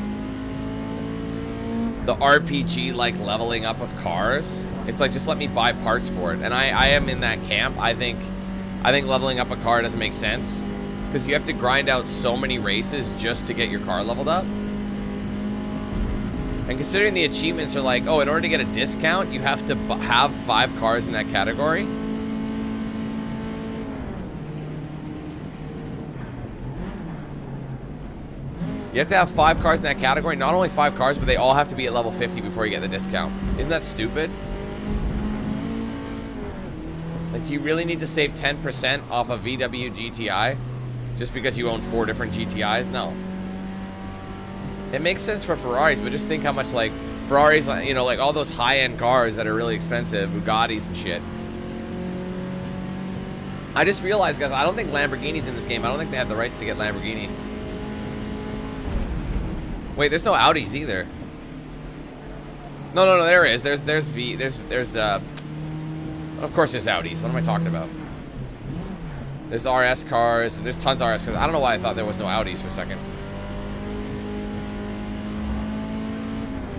the RPG-like leveling up of cars. It's like, just let me buy parts for it. And I am in that camp. I think leveling up a car doesn't make sense, because you have to grind out so many races just to get your car leveled up. And considering the achievements are like, oh, in order to get a discount, you have to have 5 cars in that category. You have to have 5 cars in that category. Not only 5 cars, but they all have to be at level 50 before you get the discount. Isn't that stupid? Like, do you really need to save 10% off a VW GTI just because you own 4 different GTIs? No. It makes sense for Ferraris, but just think how much, like, Ferraris, you know, like all those high-end cars that are really expensive, Bugattis and shit. I just realized, guys, I don't think Lamborghini's in this game. I don't think they have the rights to get Lamborghini. Wait, there's no Audis either. No, there is. There's of course there's Audis. What am I talking about? There's RS cars. There's tons of RS cars. I don't know why I thought there was no Audis for a second.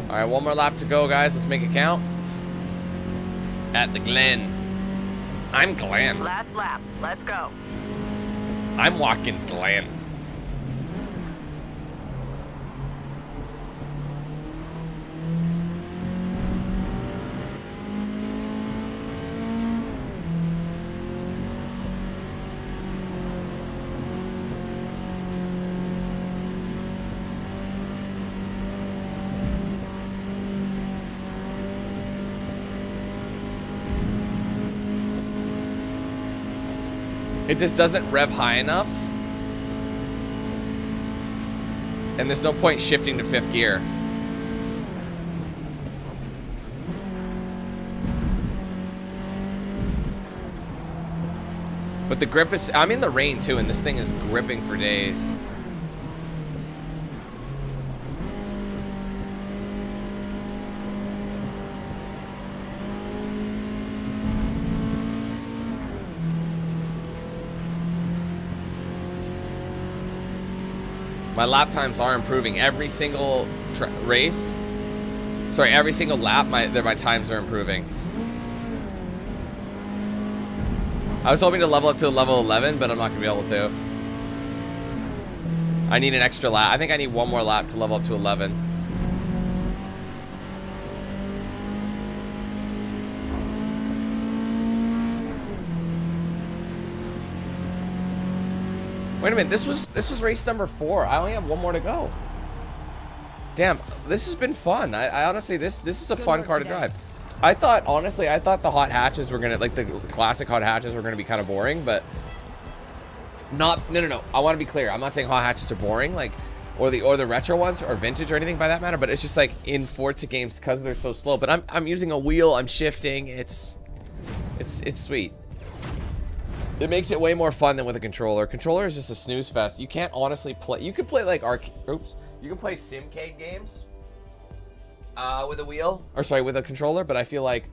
All right, one more lap to go, guys. Let's make it count. At the Glen. I'm Glen. Last lap. Let's go. I'm Watkins Glen. It just doesn't rev high enough. And there's no point shifting to 5th gear. But the grip is... I'm in the rain too, and this thing is gripping for days. My lap times are improving every single race. Sorry, every single lap, my times are improving. I was hoping to level up to a level 11, but I'm not going to be able to. I need an extra lap. I think I need one more lap to level up to 11. Wait a minute, this was race number 4. I only have one more to go. Damn, this has been fun. I honestly, this is a fun car to drive. I thought the hot hatches were gonna, like the classic hot hatches were gonna be kind of boring, but no. I want to be clear. I'm not saying hot hatches are boring, like, or the retro ones or vintage or anything by that matter. But it's just like in Forza games because they're so slow. But I'm using a wheel. I'm shifting. It's sweet. It makes it way more fun than with a controller. Controller is just a snooze fest. You can't honestly play. You could play like you can play simcade games with a wheel, or sorry, with a controller. But I feel like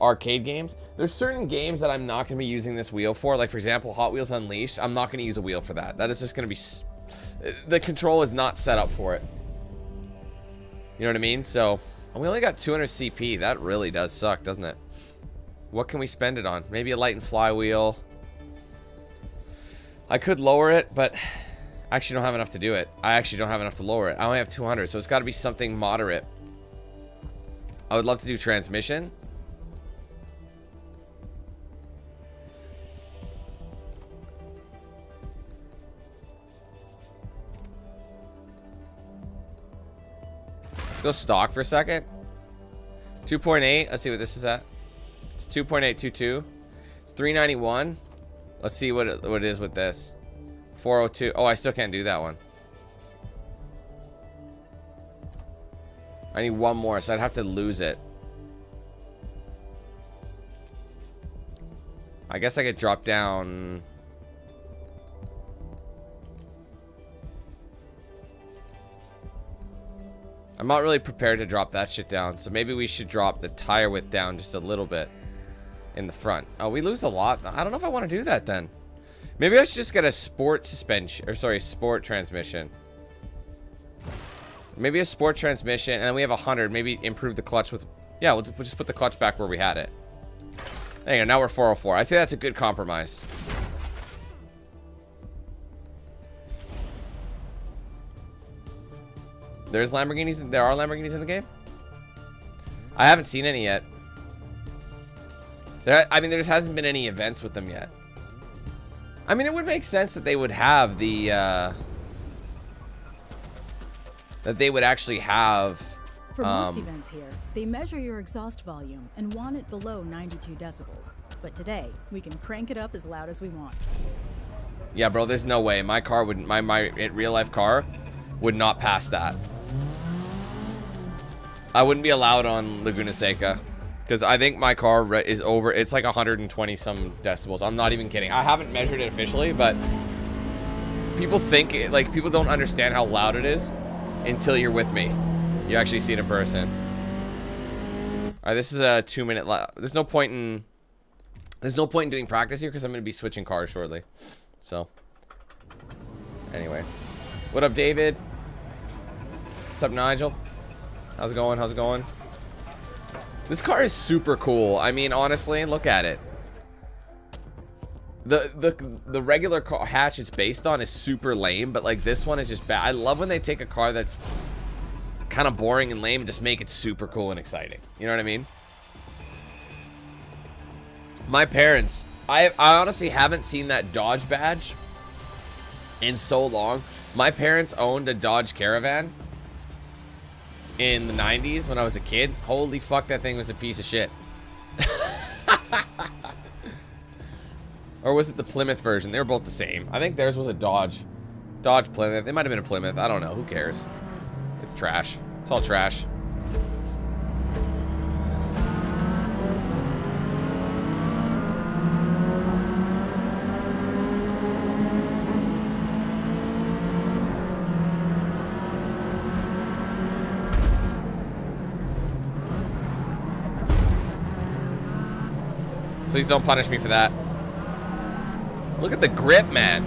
arcade games, there's certain games that I'm not going to be using this wheel for. Like for example, Hot Wheels Unleashed. I'm not going to use a wheel for that. That is just going to be. The control is not set up for it. You know what I mean? So we only got 200 CP. That really does suck, doesn't it? What can we spend it on? Maybe a light and flywheel. I could lower it, but I actually don't have enough to do it. I actually don't have enough to lower it. I only have 200, so it's got to be something moderate. I would love to do transmission. Let's go stock for a second. 2.8. Let's see what this is at. It's 2.822. It's 391. Let's see what it is with this. 402. Oh, I still can't do that one. I need one more, so I'd have to lose it. I guess I could drop down. I'm not really prepared to drop that shit down, so maybe we should drop the tire width down just a little bit in the front. Oh, we lose a lot. I don't know if I want to do that then. Maybe I should just get a sport suspension, or sorry, sport transmission. Maybe a sport transmission, and then we have 100. Maybe improve the clutch with, yeah, we'll just put the clutch back where we had it. There you go. Now we're 404. I'd say that's a good compromise. There's Lamborghinis. There are Lamborghinis in the game. I haven't seen any yet. I mean, there just hasn't been any events with them yet. I mean, it would make sense that they would have the that they would actually have. For most events here, they measure your exhaust volume and want it below 92 decibels. But today, we can crank it up as loud as we want. Yeah, bro, there's no way. My car wouldn't, my real life car would not pass that. I wouldn't be allowed on Laguna Seca. Because I think my car is over, it's like 120 some decibels. I'm not even kidding. I haven't measured it officially, but people think, like, people don't understand how loud it is until you're with me. You actually see it in person. All right, this is a 2-minute lap. There's no point in doing practice here because I'm going to be switching cars shortly. So, anyway. What up, David? What's up, Nigel? How's it going? How's it going? This car is super cool. I mean, honestly, look at it. The regular car hatch it's based on is super lame, but like this one is just bad. I love when they take a car that's kind of boring and lame and just make it super cool and exciting. You know what I mean? My parents, I honestly haven't seen that Dodge badge in so long. My parents owned a Dodge Caravan in the 90s when I was a kid. Holy fuck, that thing was a piece of shit. Or was it the Plymouth version? They were both the same. I think theirs was a Dodge Plymouth. It might have been a Plymouth. I don't know. Who cares? It's trash. It's all trash. Please don't punish me for that. Look at the grip, man.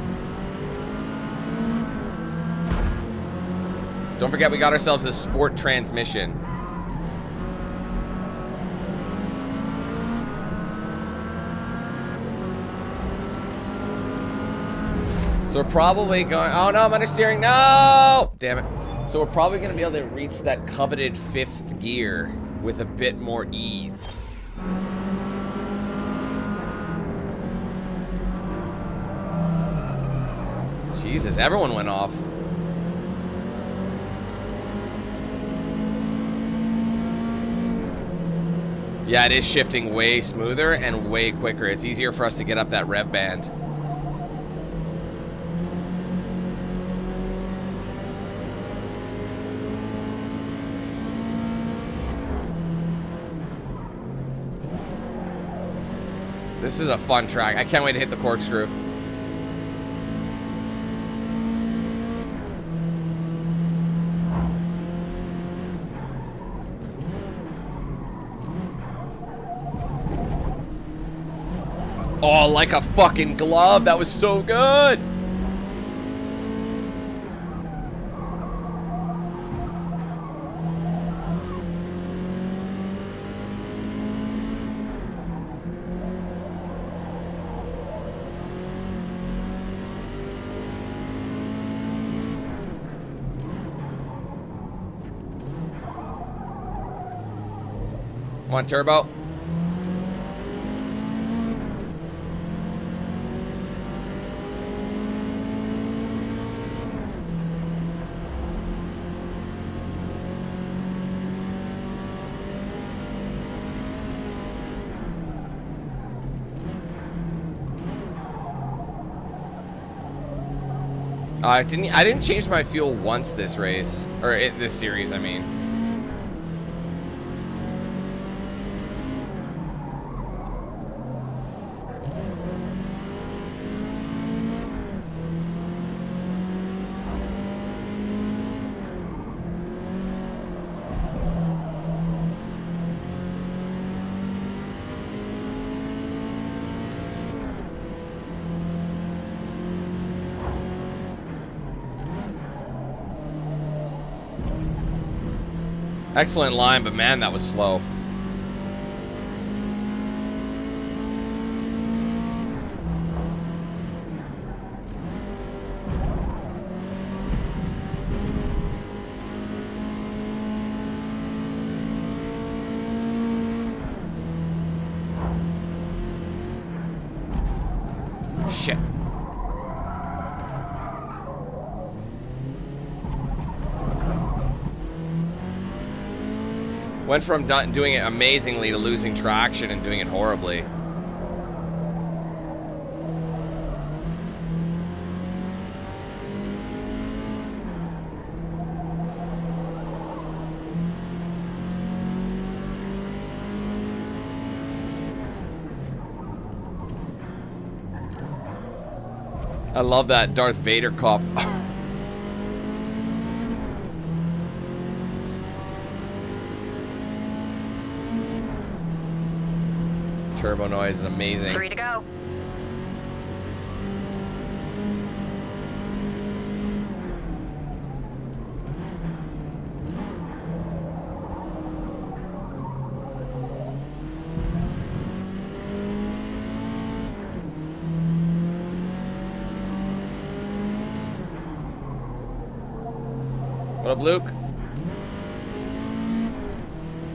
Don't forget we got ourselves a sport transmission. So we're probably going... Oh, no, I'm understeering. No! Damn it. So we're probably going to be able to reach that coveted 5th gear with a bit more ease. Jesus, everyone went off. Yeah, it is shifting way smoother and way quicker. It's easier for us to get up that rev band. This is a fun track. I can't wait to hit the corkscrew. Oh, like a fucking glove. That was so good. Want turbo? I didn't change my fuel once this race, or this series, I mean. Excellent line, but man, that was slow. Shit. Went from doing it amazingly to losing traction and doing it horribly. I love that Darth Vader cop. Turbo noise is amazing. 3 to go. What up, Luke?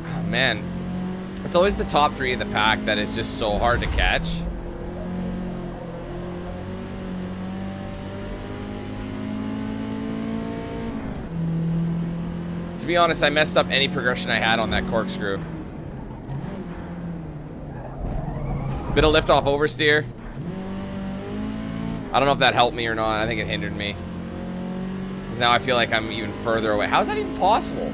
Oh, man. It's always the top 3 of the pack that is just so hard to catch. To be honest, I messed up any progression I had on that corkscrew. Bit of lift off oversteer. I don't know if that helped me or not. I think it hindered me. Because now I feel like I'm even further away. How is that even possible?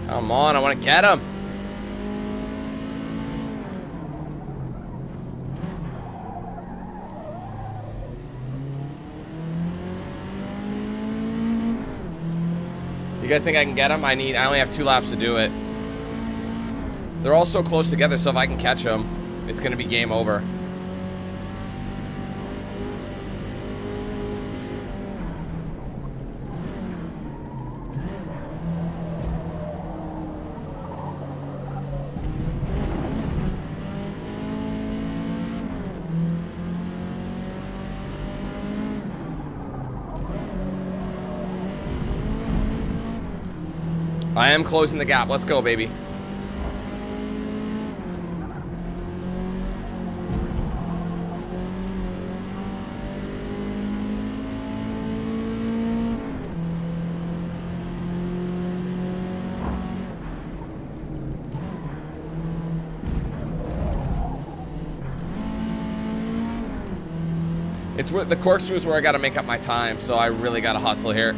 Come on, I want to get him. You guys think I can get them? I only have 2 laps to do it. They're all so close together, so if I can catch them, it's going to be game over. I am closing the gap. Let's go, baby. It's where the corkscrews where I got to make up my time, so I really got to hustle here.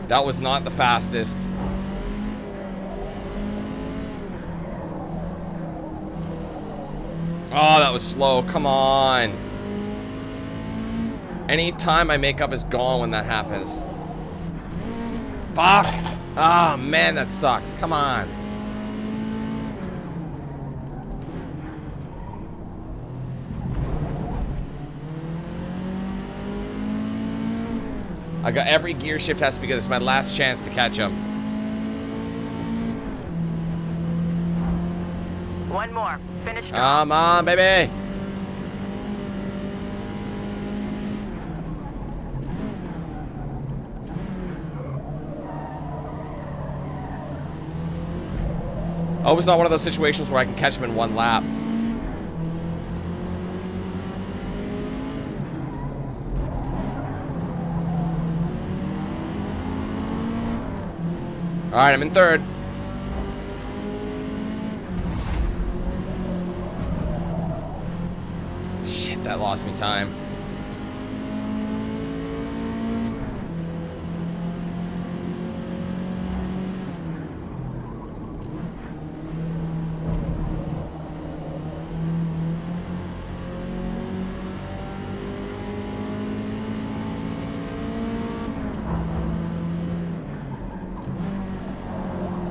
That was not the fastest. Oh, that was slow. Come on. Any time I make up is gone when that happens. Fuck. Ah, man, that sucks. Come on. I got every gear shift has to be good. It's my last chance to catch him. One more. Finish strong. Come on, baby. I hope it's not one of those situations where I can catch him in 1 lap. All right, I'm in 3rd. Shit, that lost me time.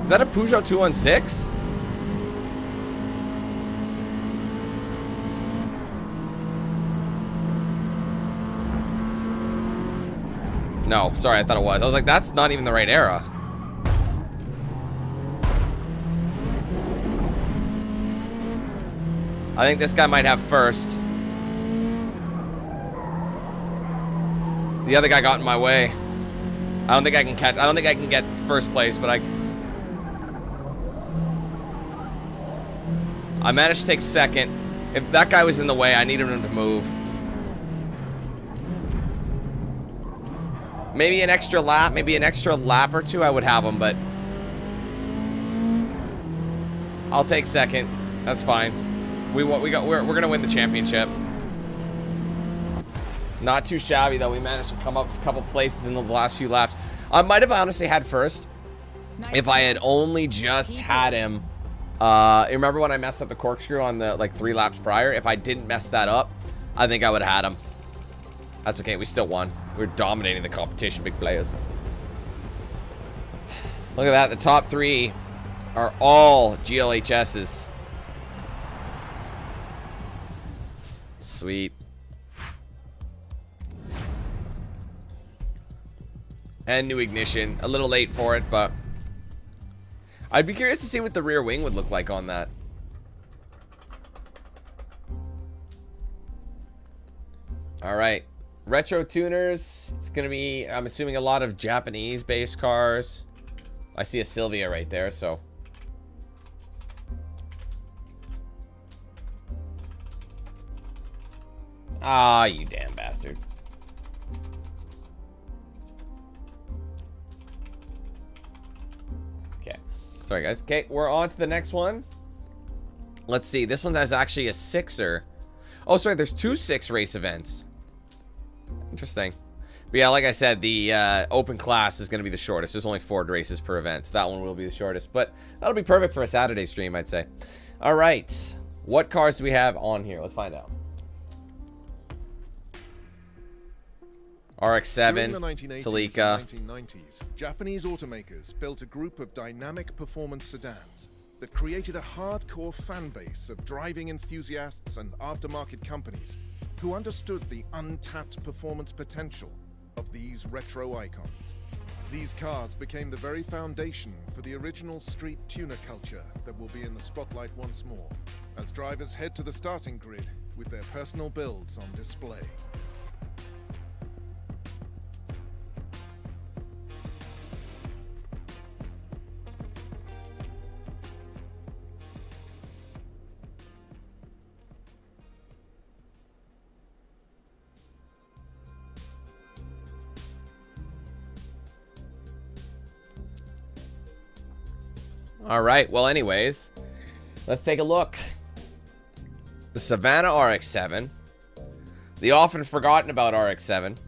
Is that a Peugeot 216? No, sorry, I thought it was. I was like, that's not even the right era. I think this guy might have first. The other guy got in my way. I don't think I can get first place, but I managed to take 2nd. If that guy was in the way, I needed him to move. Maybe an extra lap, or 2, I would have him, but I'll take 2nd. That's fine. We're gonna win the championship. Not too shabby though. We managed to come up with a couple places in the last few laps. I might have honestly had first if I had only just had him. Remember when I messed up the corkscrew on the 3 laps prior? If I didn't mess that up, I think I would have had him. That's okay. We still won. We're dominating the competition, big players. Look at that. The top 3 are all GLHSs. Sweet. And new ignition. A little late for it, but I'd be curious to see what the rear wing would look like on that. All right. Retro tuners. It's going to be, I'm assuming, a lot of Japanese-based cars. I see a Silvia right there, so. Ah, you damn bastard. Okay. Sorry, guys. Okay, we're on to the next one. Let's see. This one is actually a 6er. Oh, sorry, there's 2 6 race events. Interesting. But yeah, like I said, the open class is going to be the shortest. There's only 4 races per event. So that one will be the shortest. But that'll be perfect for a Saturday stream, I'd say. All right. What cars do we have on here? Let's find out. RX-7, During the 1980s Celica. and 1990s, Japanese automakers built a group of dynamic performance sedans that created a hardcore fan base of driving enthusiasts and aftermarket companies who understood the untapped performance potential of these retro icons. These cars became the very foundation for the original street tuner culture that will be in the spotlight once more, as drivers head to the starting grid with their personal builds on display. All right. Well, anyways, let's take a look. The Savannah RX-7, the often forgotten about RX-7,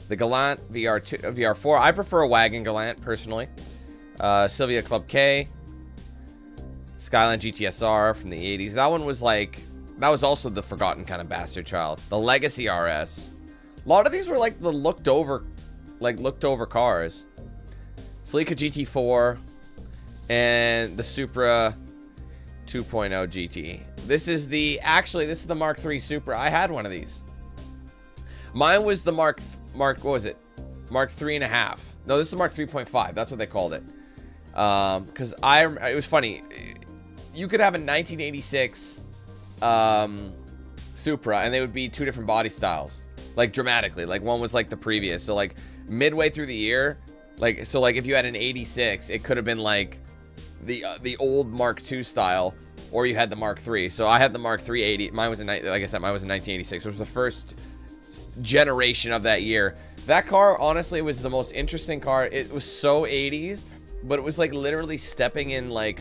the Galant VR4. I prefer a wagon Galant personally. Sylvia Club K, Skyline GTSR from the 80s. That one was like, that was also the forgotten kind of bastard child. The Legacy RS. A lot of these were like the looked over cars. Celica GT4. And the Supra 2.0 GT. This is the Mark III Supra. I had one of these. Mine was the Mark, what was it? Mark 3.5. No, this is the Mark 3.5. That's what they called it. Because it was funny. You could have a 1986 Supra, and they would be 2 different body styles, like dramatically. Like one was like the previous. So like midway through the year, like if you had an 86, it could have been like the old Mark II style, or you had the Mark III. So I had the Mark III 80. Mine was like I said, mine was in 1986. It was the first generation of that year. That car, honestly, was the most interesting car. It was so 80s, but it was like literally stepping in. Like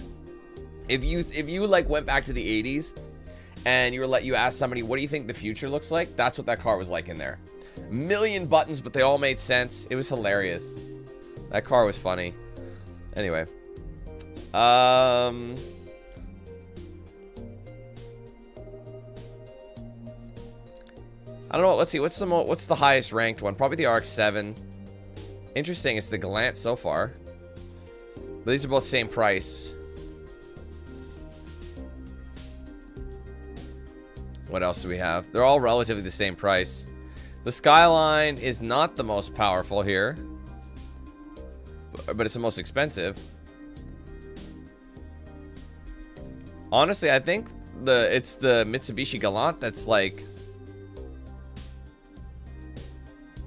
if you like went back to the 80s and you asked somebody, what do you think the future looks like? That's what that car was like in there. A million buttons, but they all made sense. It was hilarious. That car was funny. Anyway. I don't know. Let's see. What's the highest ranked one? Probably the RX-7. Interesting. It's the Galant so far. But these are both same price. What else do we have? They're all relatively the same price. The Skyline is not the most powerful here, but it's the most expensive. Honestly, I think it's the Mitsubishi Galant that's like...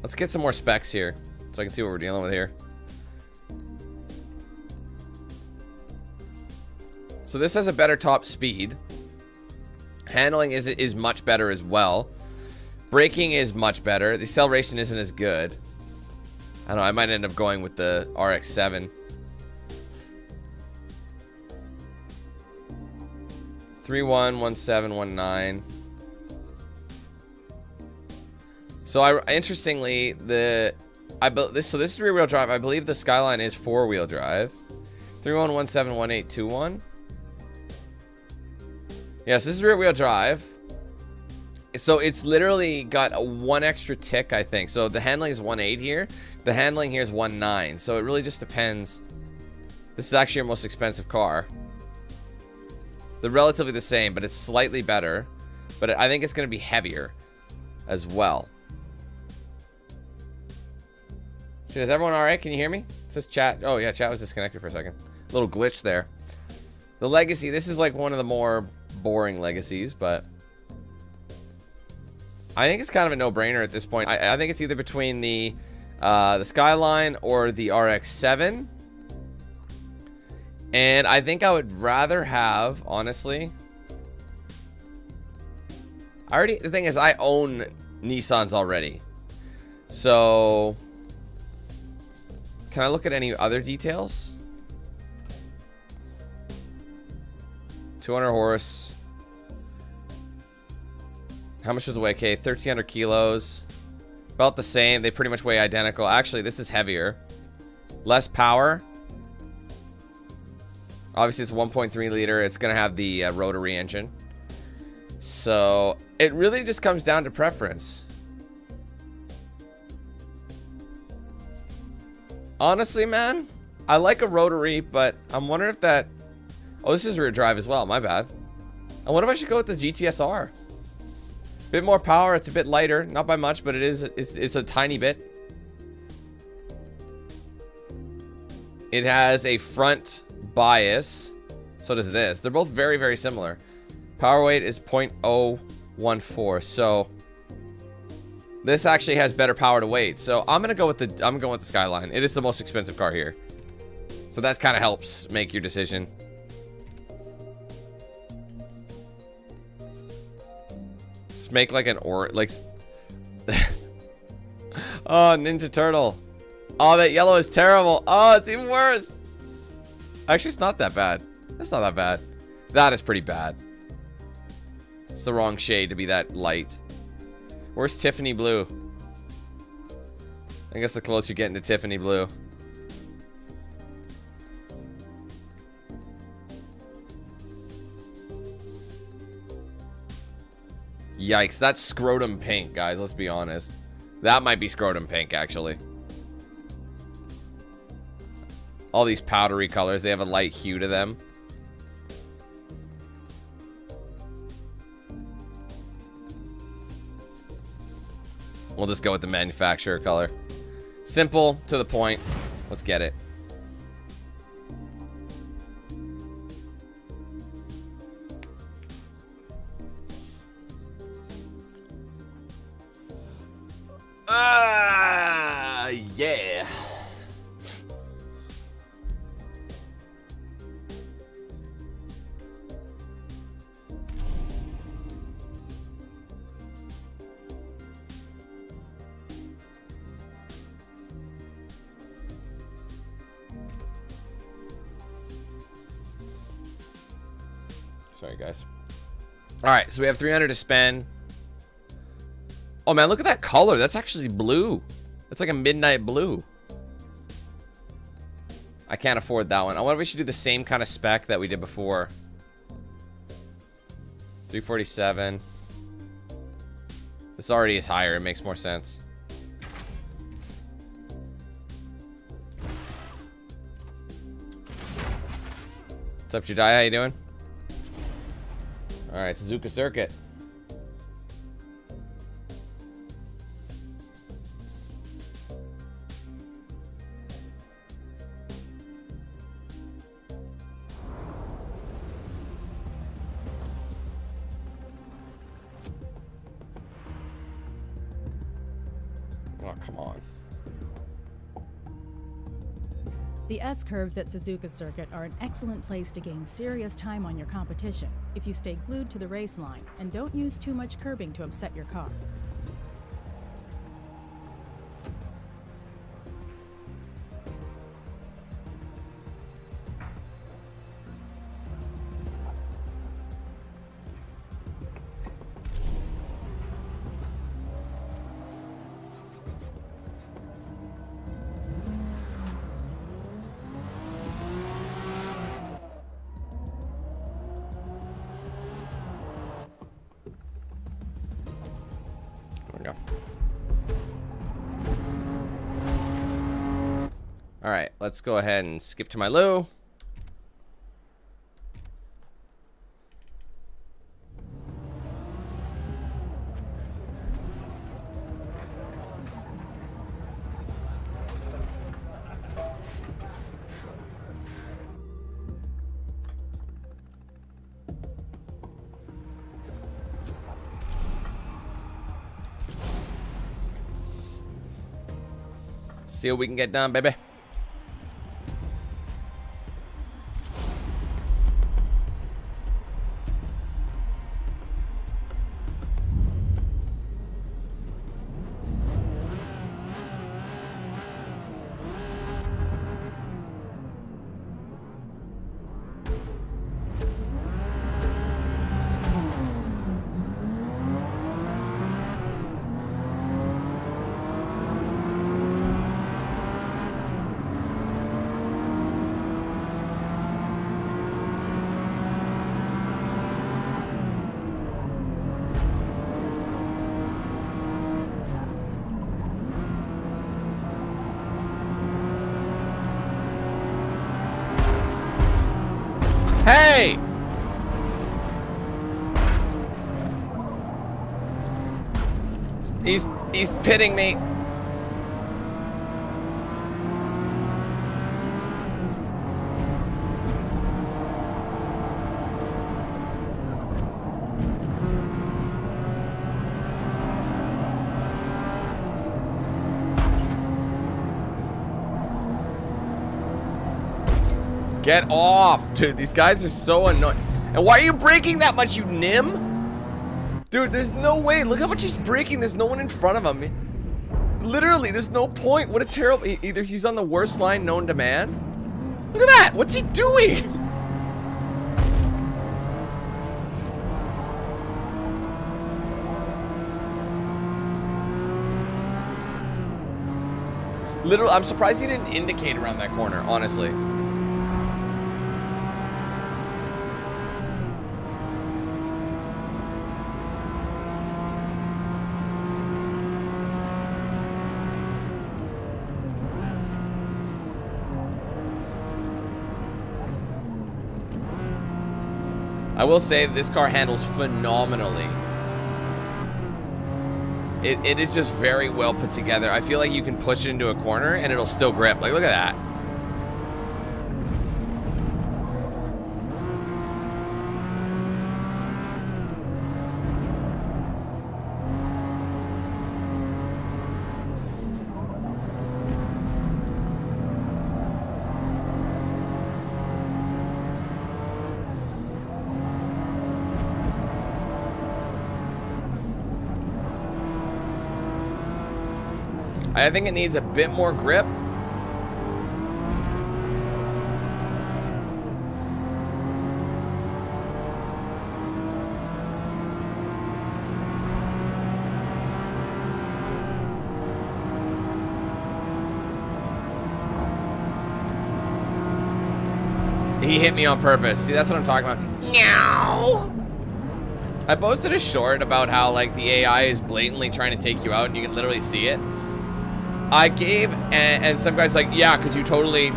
Let's get some more specs here so I can see what we're dealing with here. So this has a better top speed. Handling is much better as well. Braking is much better. The acceleration isn't as good. I don't know. I might end up going with the RX-7. 311719. So interestingly, this is rear-wheel drive. I believe the Skyline is 4-wheel drive. 31171821. Yes, this is rear-wheel drive. So it's literally got a 1 extra tick, I think. So the handling is 1.8 here. The handling here is 1.9. So it really just depends. This is actually your most expensive car. They're relatively the same, but it's slightly better. But I think it's going to be heavier as well. Is everyone all right? Can you hear me? It says chat. Oh, yeah, chat was disconnected for a second. A little glitch there. The Legacy. This is like one of the more boring Legacies, but I think it's kind of a no-brainer at this point. I think it's either between the Skyline or the RX-7. And I think I would rather have, honestly... The thing is, I own Nissans already. So... Can I look at any other details? 200 horse. How much does it weigh? Okay, 1,300 kilos. About the same. They pretty much weigh identical. Actually, this is heavier. Less power. Obviously, it's 1.3 liter. It's going to have the rotary engine. So, it really just comes down to preference. Honestly, man, I like a rotary, but I'm wondering if that... Oh, this is rear drive as well. My bad. I wonder if I should go with the GTSR. Bit more power. It's a bit lighter. Not by much, but it's a tiny bit. It has a front bias. So does this. They're both very, very similar. Power weight is 0.014. So this actually has better power to weight. So I'm going with the Skyline. It is the most expensive car here. So that kind of helps make your decision. Just make like an oh, Ninja Turtle. Oh, that yellow is terrible. Oh, it's even worse. Actually, it's not that bad. That's not that bad. That is pretty bad. It's the wrong shade to be that light. Where's Tiffany blue? I guess the closer you're getting to Tiffany blue. Yikes, that's scrotum pink, guys. Let's be honest. That might be scrotum pink, actually. All these powdery colors, they have a light hue to them. We'll just go with the manufacturer color. Simple, to the point. Let's get it. Yeah. Sorry, guys. All right, so we have 300 to spend. Oh man, look at that color. That's actually blue. That's like a midnight blue. I can't afford that one. I wonder if we should do the same kind of spec that we did before. 347. This already is higher. It makes more sense. What's up, Jedi? How you doing? All right, Suzuka Circuit. Oh, come on. The S-curves at Suzuka Circuit are an excellent place to gain serious time on your competition if you stay glued to the race line and don't use too much curbing to upset your car. All right, let's go ahead and skip to my low. See what we can get done, baby. Hey! He's pitting me. Get off, dude. These guys are so annoying. And why are you braking that much, you nim? Dude, there's no way. Look how much he's braking. There's no one in front of him. Literally, there's no point. What a terrible... Either he's on the worst line known to man. Look at that. What's he doing? Literally, I'm surprised he didn't indicate around that corner, honestly. I will say this car handles phenomenally. It is just very well put together. I feel like you can push it into a corner and it'll still grip. Like, look at that. I think it needs a bit more grip. He hit me on purpose. See, that's what I'm talking about. Meow. I posted a short about how, like, the AI is blatantly trying to take you out and you can literally see it. I gave, and some guy's like, yeah, because you totally,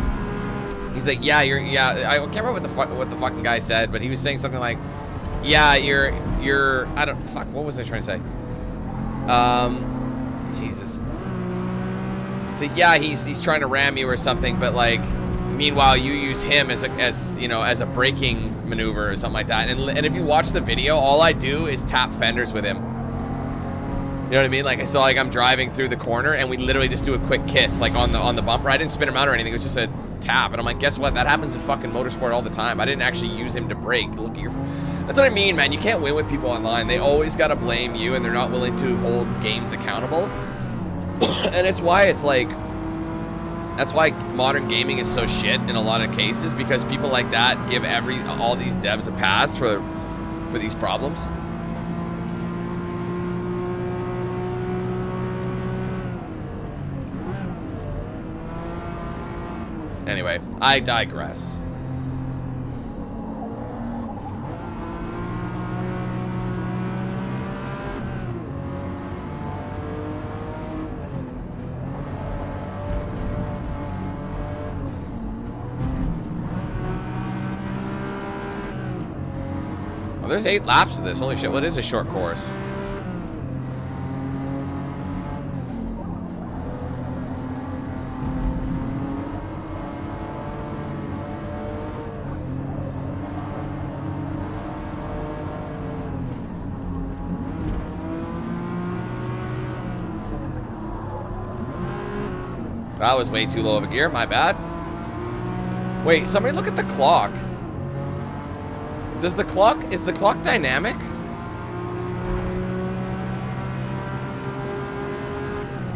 he's like, yeah, I can't remember what the fucking guy said, but he was saying something like, yeah, I don't, fuck, what was I trying to say? Jesus. It's like, yeah, he's trying to ram you or something, but like, meanwhile, you use him as a braking maneuver or something like that. And if you watch the video, all I do is tap fenders with him. You know what I mean? Like, so like I'm driving through the corner and we literally just do a quick kiss, like on the bumper. I didn't spin him out or anything. It was just a tap. And I'm like, guess what? That happens in fucking motorsport all the time. I didn't actually use him to brake. Look at your... That's what I mean, man. You can't win with people online. They always got to blame you and they're not willing to hold games accountable. And it's why it's like... That's why modern gaming is so shit in a lot of cases, because people like that give all these devs a pass for these problems. Anyway, I digress. Oh, there's 8 laps of this. Holy shit, what is a short course? That was way too low of a gear, my bad. Wait, somebody look at the clock. Is the clock dynamic?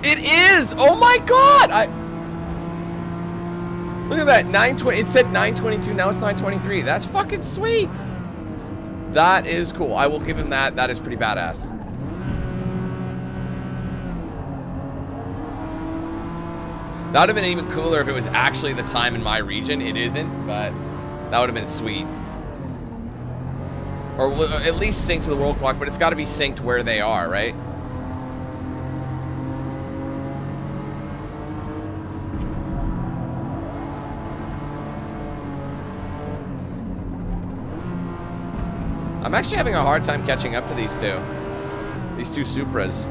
It is! Oh my god! Look at that, 920, it said 922, now it's 923. That's fucking sweet. That is cool. I will give him that. That is pretty badass. That would have been even cooler if it was actually the time in my region. It isn't, but that would have been sweet. Or at least sync to the world clock, but it's got to be synced where they are, right? I'm actually having a hard time catching up to these two. These two Supras.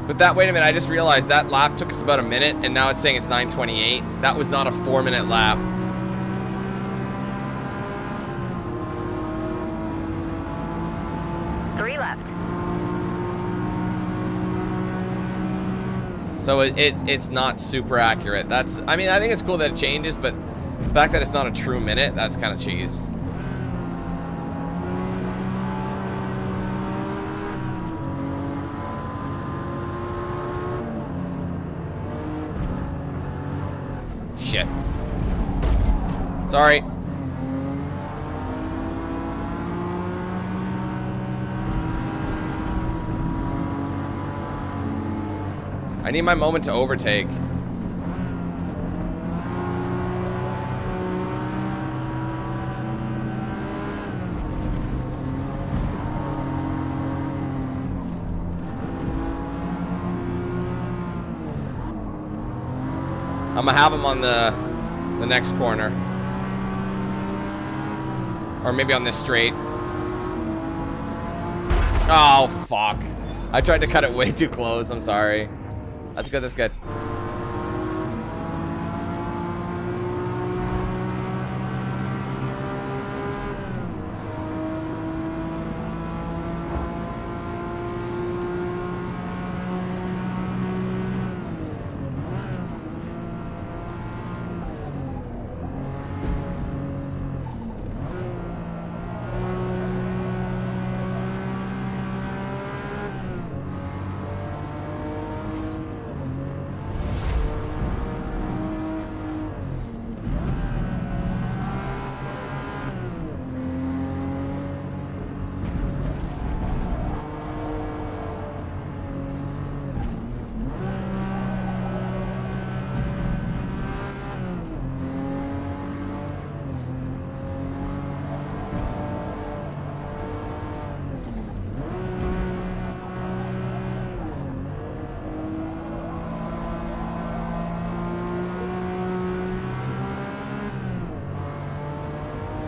But that, wait a minute, I just realized that lap took us about a minute, and now it's saying it's 9:28. That was not a 4-minute lap. So it's not super accurate. That's, I mean, I think it's cool that it changes, but the fact that it's not a true minute, that's kind of cheese. Shit. Sorry. I need my moment to overtake. I'm gonna have him on the next corner. Or maybe on this straight. Oh, fuck. I tried to cut it way too close. I'm sorry. That's good, that's good.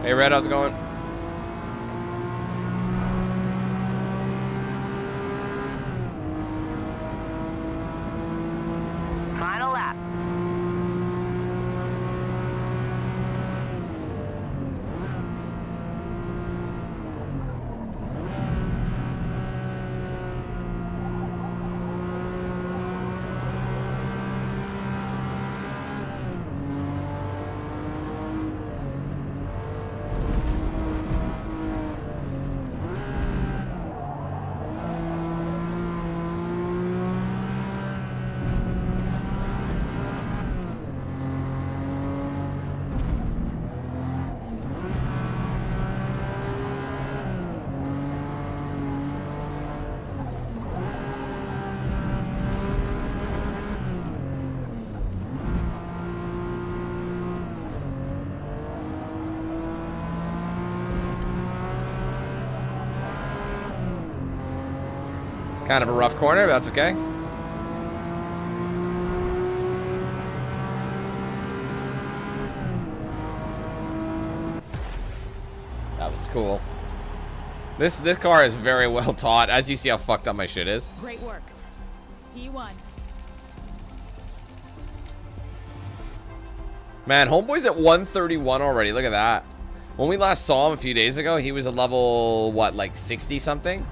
Hey, Red, how's it going? Final lap. Kind of a rough corner, but that's okay. That was cool. This car is very well taught. As you see how fucked up my shit is. Great work. P1. Man, homeboy's at 131 already. Look at that. When we last saw him a few days ago, he was a level, what, like 60 something?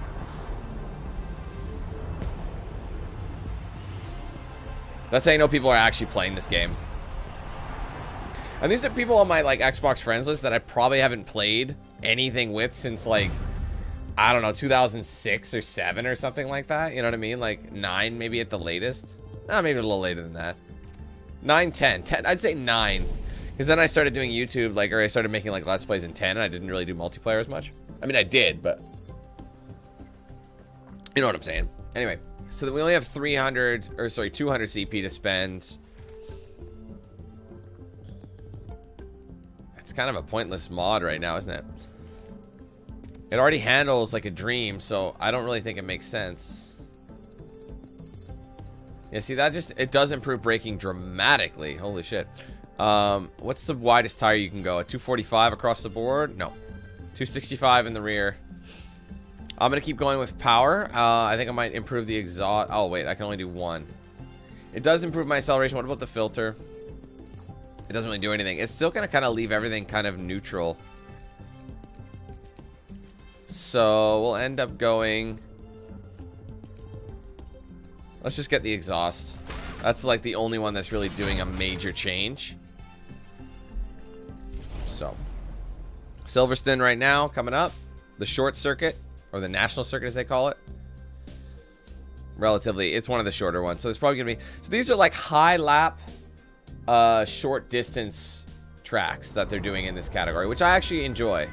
That's how you know people are actually playing this game. And these are people on my like Xbox friends list that I probably haven't played anything with since like, I don't know, 2006 or 7 or something like that. You know what I mean? Like 9 maybe at the latest. Maybe a little later than that. 9, 10. I'd say 9. Because then I started doing YouTube, like, or I started making like Let's Plays in 10 and I didn't really do multiplayer as much. I mean, I did, but you know what I'm saying. Anyway. So we only have 200 CP to spend. It's kind of a pointless mod right now, isn't it? It already handles like a dream, so I don't really think it makes sense. Yeah, see, that just, it does improve braking dramatically. Holy shit. What's the widest tire you can go? A 245 across the board? No. 265 in the rear. I'm going to keep going with power. I think I might improve the exhaust. Oh, wait, I can only do one. It does improve my acceleration. What about the filter? It doesn't really do anything. It's still going to kind of leave everything kind of neutral. So we'll end up going... Let's just get the exhaust. That's like the only one that's really doing a major change. So, Silverstone right now coming up. The short circuit, or the national circuit as they call it. Relatively, it's one of the shorter ones. So it's probably gonna be. So these are like high lap, short distance tracks that they're doing in this category, which I actually enjoy,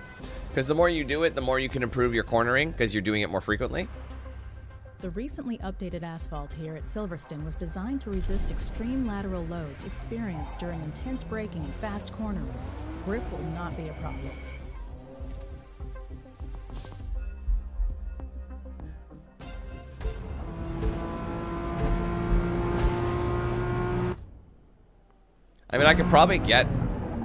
because the more you do it, the more you can improve your cornering because you're doing it more frequently. The recently updated asphalt here at Silverstone was designed to resist extreme lateral loads experienced during intense braking and fast cornering. Grip will not be a problem. I mean, I could probably get,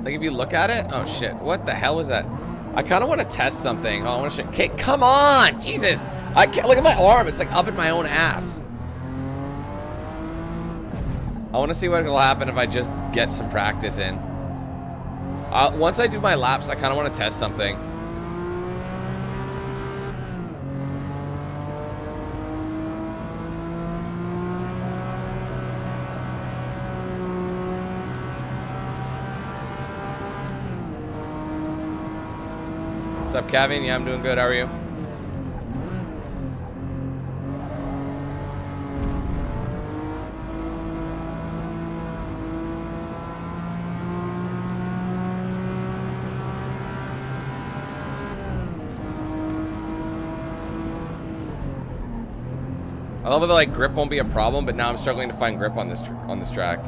like, if you look at it. Oh shit, what the hell was that? I kind of want to test something. Oh, I want to. Okay, come on, Jesus! I can't look at my arm. It's like up in my own ass. I want to see what will happen if I just get some practice in. Once I do my laps, I kind of want to test something. What's up, Kevin? Yeah, I'm doing good. How are you? I love how the like grip won't be a problem, but now I'm struggling to find grip on this track.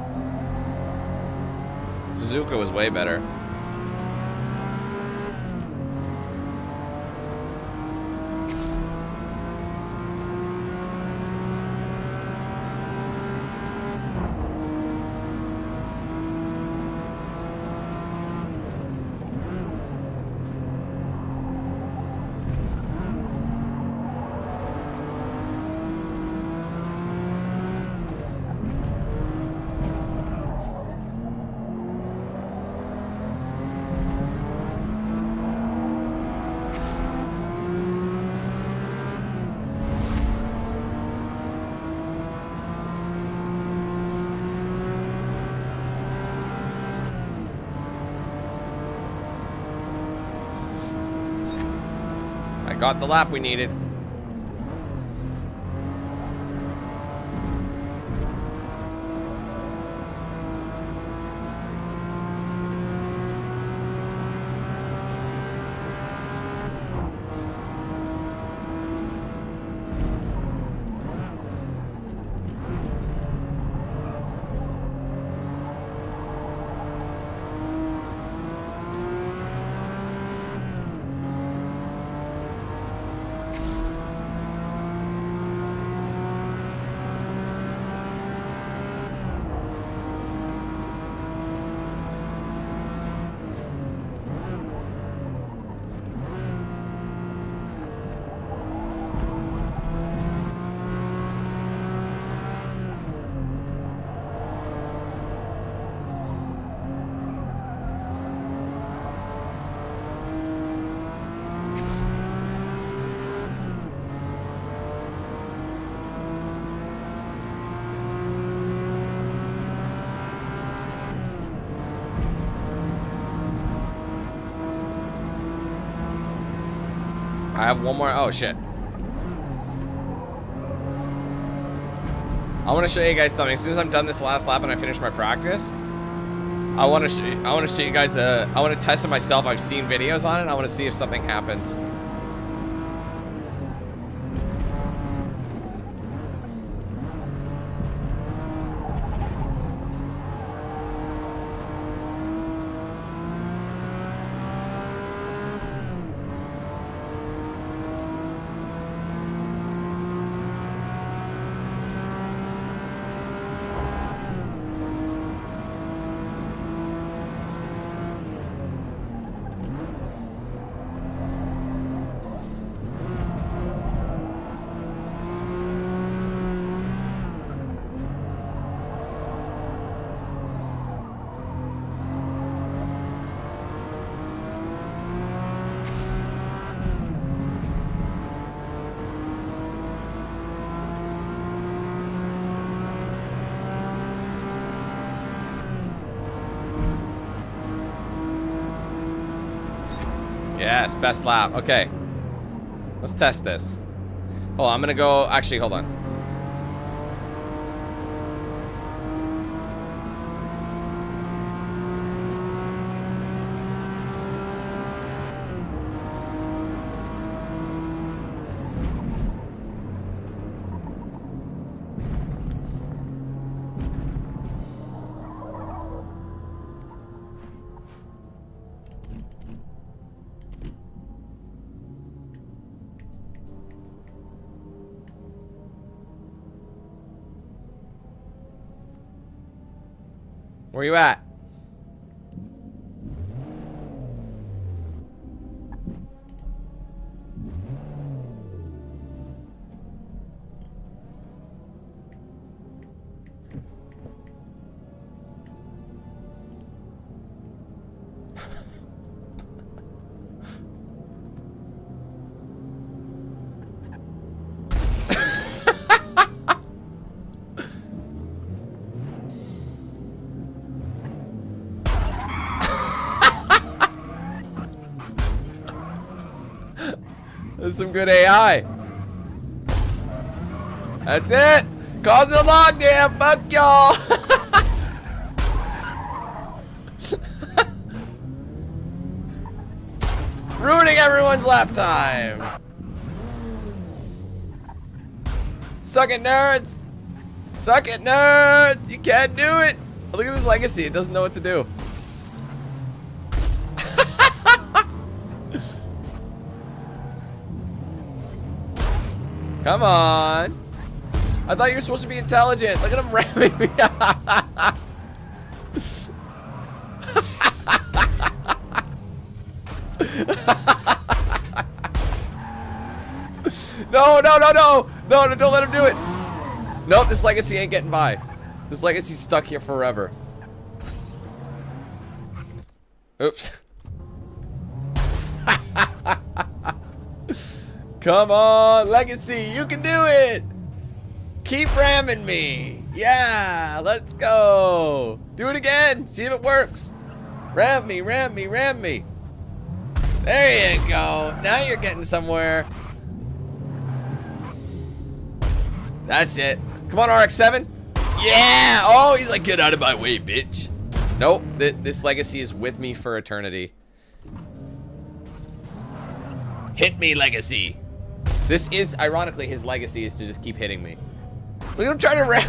Suzuka was way better. Got the lap we needed. I have one more. Oh shit. I want to show you guys something. As soon as I'm done this last lap and I finish my practice, I want to show you guys. I want to test it myself. I've seen videos on it. I want to see if something happens. Yes, best lap. Okay. Let's test this. Hold on, I'm gonna go. Actually, hold on. Where you at? There's some good AI. That's it. Cause the logjam. Fuck y'all. Ruining everyone's lap time. Suck it, nerds. Suck it, nerds. You can't do it. Look at this legacy. It doesn't know what to do. Come on. I thought you were supposed to be intelligent. Look at him ramming me. No, no, no, no. No, don't let him do it. Nope, this legacy ain't getting by. This legacy's stuck here forever. Oops. Come on, legacy, you can do it. Keep ramming me. Yeah, let's go. Do it again. See if it works. Ram me, ram me, ram me. There you go. Now you're getting somewhere. That's it. Come on, RX-7. Yeah. Oh, he's like, get out of my way, bitch. Nope. This legacy is with me for eternity. Hit me, legacy. This is, ironically, his legacy is to just keep hitting me. Look at him trying to ram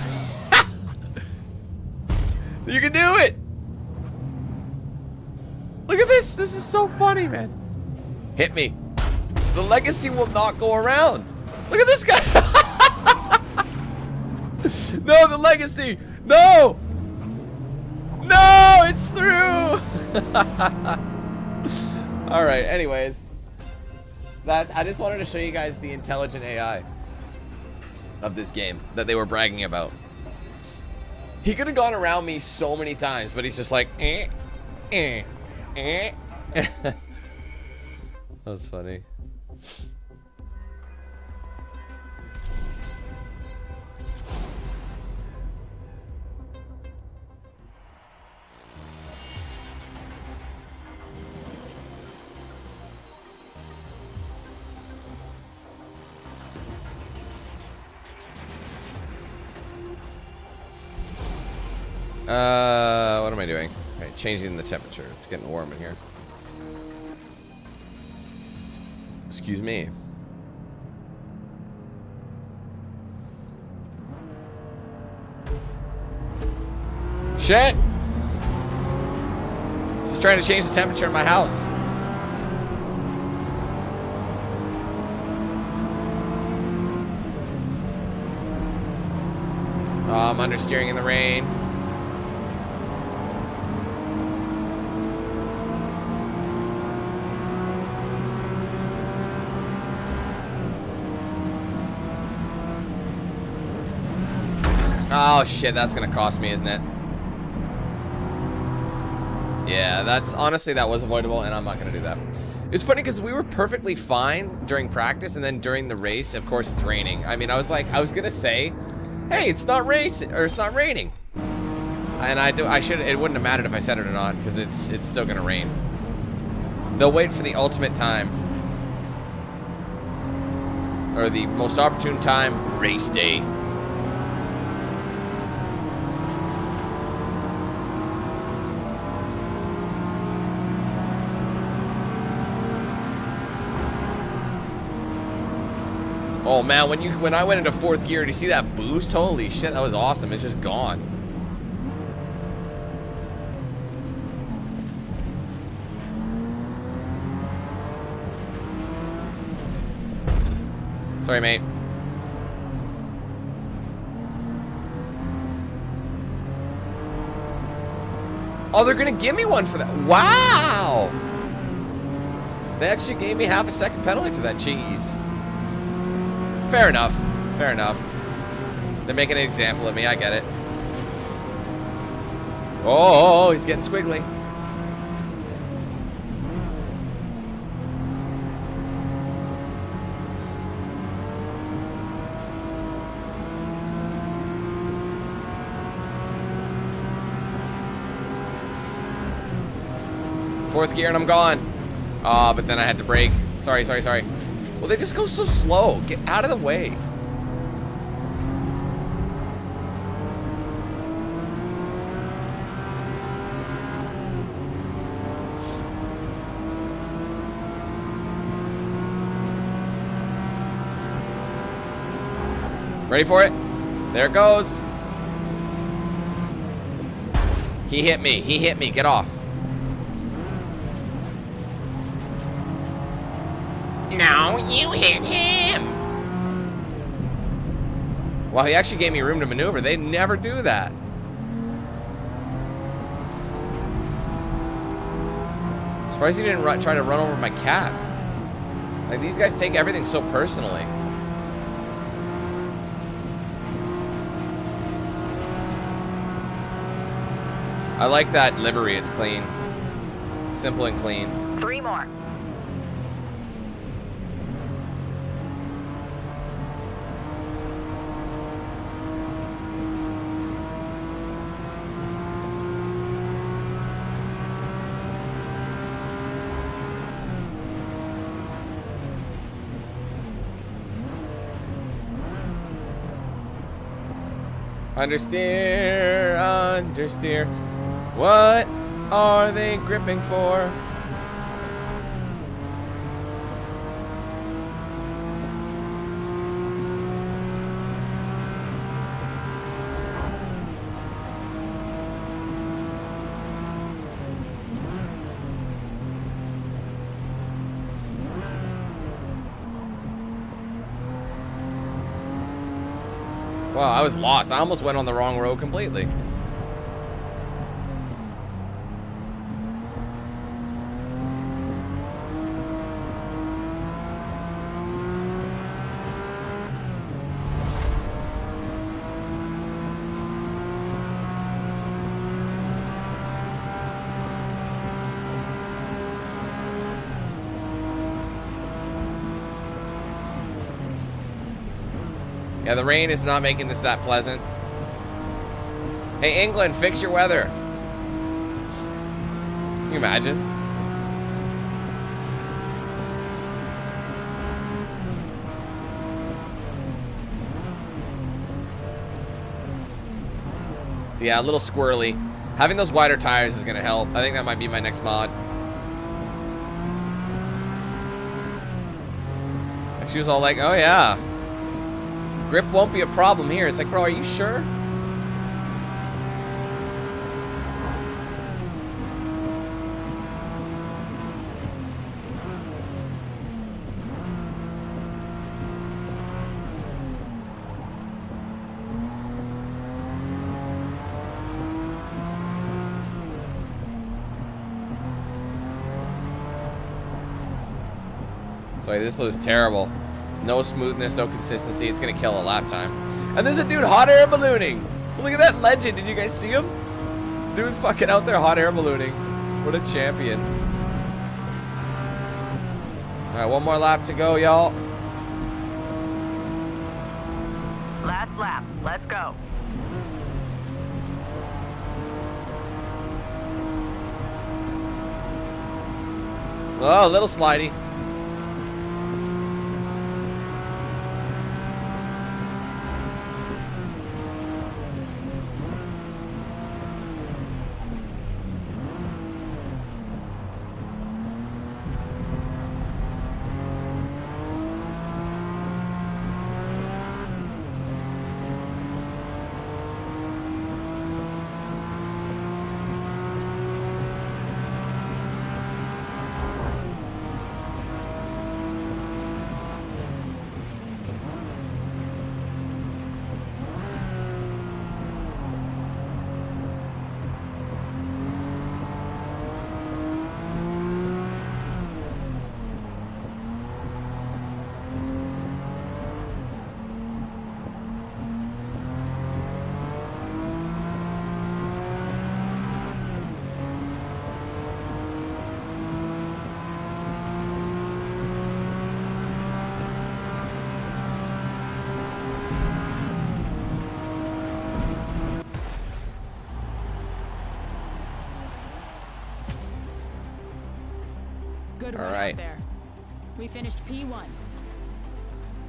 me. You can do it. Look at this. This is so funny, man. Hit me. The legacy will not go around. Look at this guy. No, the legacy. No. No, it's through. All right, anyways. I just wanted to show you guys the intelligent AI of this game that they were bragging about. He could have gone around me so many times, but he's just like, That was funny. What am I doing? Okay, changing the temperature. It's getting warm in here. Excuse me. Shit! Just trying to change the temperature in my house. Oh, I'm understeering in the rain. Oh shit, that's gonna cost me, isn't it? Yeah, that's honestly, that was avoidable, and I'm not gonna do that. It's funny because we were perfectly fine during practice, and then during the race, of course, it's raining. I mean, I was gonna say, hey, it's not racing, or it's not raining, and it wouldn't have mattered if I said it or not, because it's still gonna rain. They'll wait for the ultimate time. Or the most opportune time, race day. Oh man, when I went into 4th gear, do you see that boost? Holy shit, that was awesome. It's just gone. Sorry, mate. Oh, they're gonna give me one for that. Wow! They actually gave me half a second penalty for that cheese. Fair enough. Fair enough. They're making an example of me. I get it. Oh, he's getting squiggly. Fourth gear and I'm gone. Ah, but then I had to brake. Sorry. Well, they just go so slow. Get out of the way. Ready for it? There it goes. He hit me. Get off. No, you hit him. Well, he actually gave me room to maneuver. They never do that. Surprised he didn't try to run over my cat. Like, these guys take everything so personally. I like that livery. It's clean. Simple and clean. 3 more. Understeer. What are they gripping for? Wow, I was lost. I almost went on the wrong road completely. Yeah, the rain is not making this that pleasant. Hey, England, fix your weather. Can you imagine? So yeah, a little squirrely. Having those wider tires is gonna help. I think that might be my next mod. She was all like, oh yeah. Grip won't be a problem here. It's like, bro, are you sure? Sorry, this looks terrible. No smoothness, no consistency. It's gonna kill a lap time. And there's a dude hot air ballooning. Look at that legend. Did you guys see him? Dude's fucking out there hot air ballooning. What a champion. All right, one more lap to go, y'all. Last lap. Let's go. Oh, a little slidey. Good All run right. out there. We finished P1.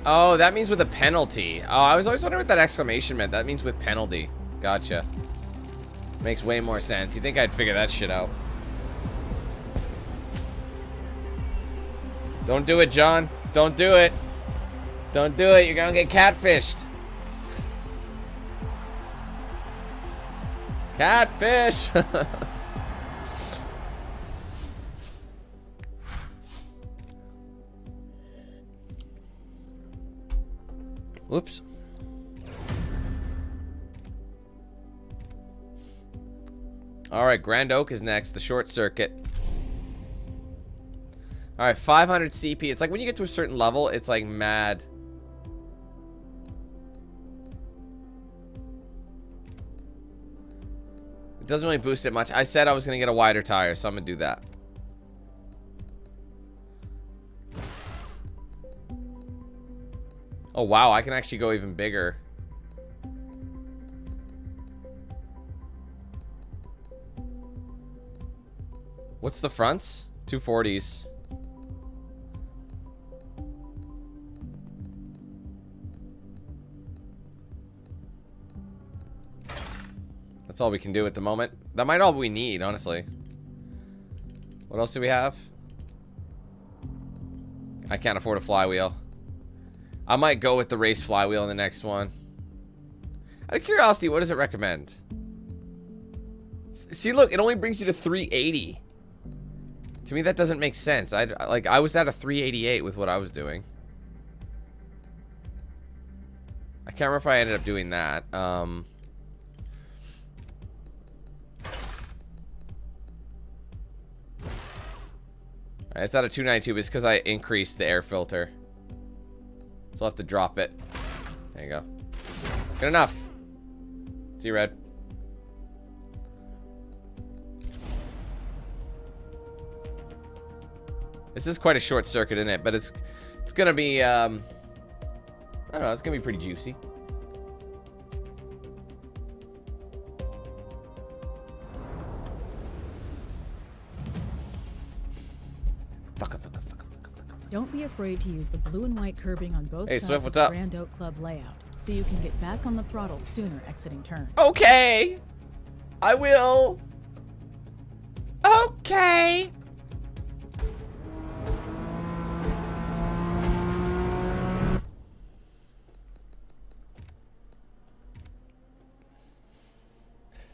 Oh, that means with a penalty. Oh, I was always wondering what that exclamation meant. That means with penalty. Gotcha. Makes way more sense. You think I'd figure that shit out. Don't do it, John. Don't do it. Don't do it. You're gonna get catfished. Catfish. Whoops. All right, Grand Oak is next, the short circuit. All right, 500 CP. It's like when you get to a certain level, it's like mad. It doesn't really boost it much. I said I was going to get a wider tire, so I'm going to do that. Oh, wow, I can actually go even bigger. What's the fronts? 240s. That's all we can do at the moment. That might all we need, honestly. What else do we have? I can't afford a flywheel. I might go with the race flywheel in the next one. Out of curiosity, what does it recommend? See, look, it only brings you to 380. To me, that doesn't make sense. I was at a 388 with what I was doing. I can't remember if I ended up doing that. It's at a 292, but it's because I increased the air filter. So I'll have to drop it. There you go. Good enough. See you, Red. This is quite a short circuit, isn't it? But it's gonna be I don't know, it's gonna be pretty juicy. Don't be afraid to use the blue and white curbing on both sides Swift, of what's the up? Grand Oak Club layout, so you can get back on the throttle sooner exiting turns. Okay. I will. Okay.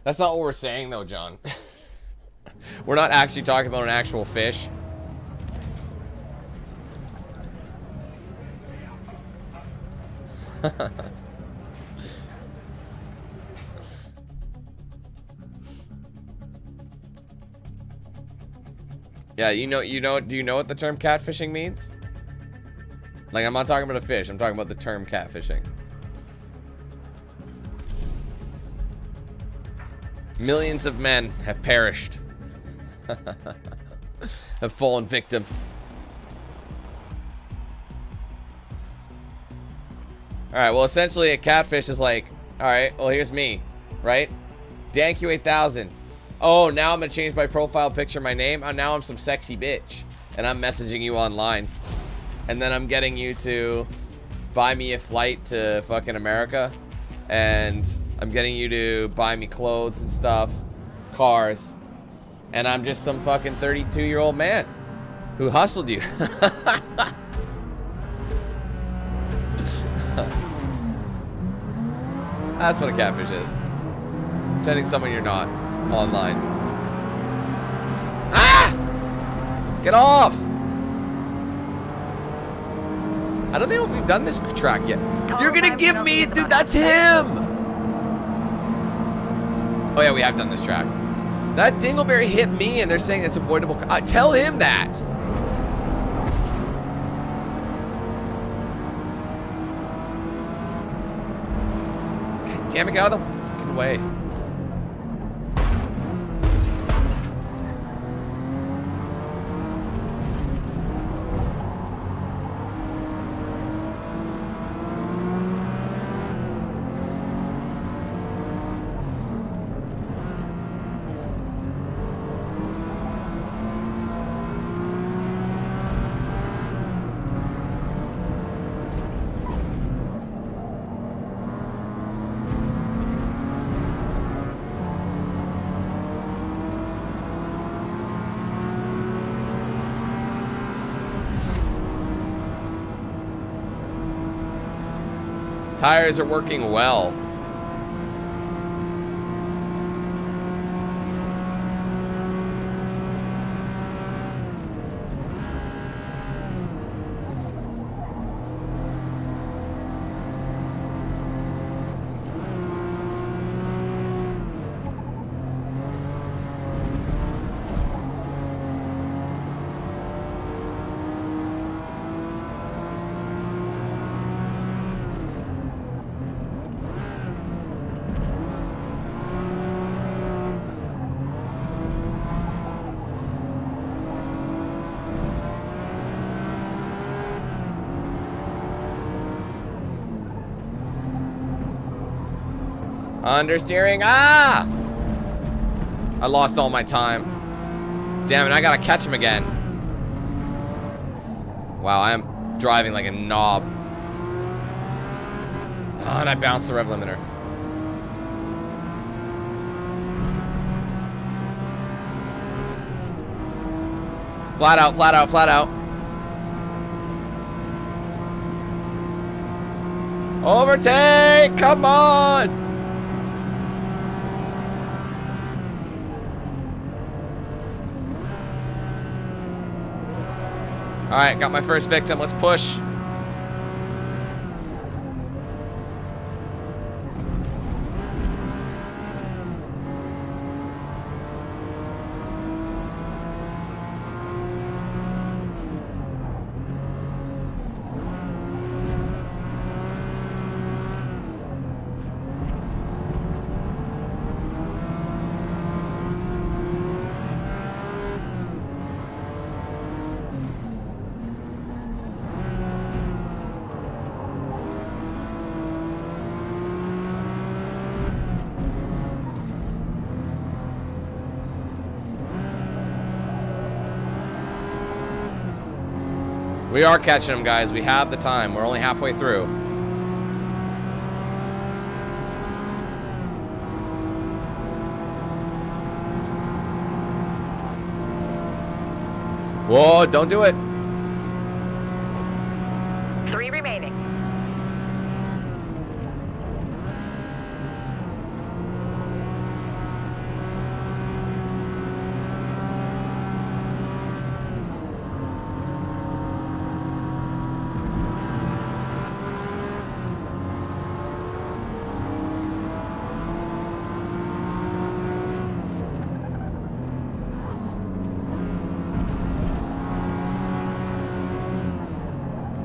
That's not what we're saying, though, John. We're not actually talking about an actual fish. Yeah, do you know what the term catfishing means? Like, I'm not talking about a fish, I'm talking about the term catfishing. Millions of men have perished. Have fallen victim. Alright, well, essentially a catfish is like, alright, well, here's me, right? DanQ8000. Oh, now I'm gonna change my profile picture, my name. Oh, now I'm some sexy bitch. and I'm messaging you online, and then I'm getting you to buy me a flight to fucking America, and I'm getting you to buy me clothes and stuff, cars, and I'm just some fucking 32-year-old man who hustled you. That's what a catfish is. Pretending someone you're not online. Ah! Get off! I don't know if we've done this track yet. You're gonna give me, dude, that's him! Oh yeah, we have done this track. That dingleberry hit me and they're saying it's avoidable. Tell him that! God damn it, get out of the fucking way. Tires are working well. Understeering. Ah! I lost all my time. Damn it, I gotta catch him again. Wow, I am driving like a knob. Oh, and I bounced the rev limiter. Flat out, flat out, flat out. Overtake! Come on! Alright, got my first victim. Let's push. We are catching them, guys. We have the time. We're only halfway through. Whoa, don't do it. 3 remaining.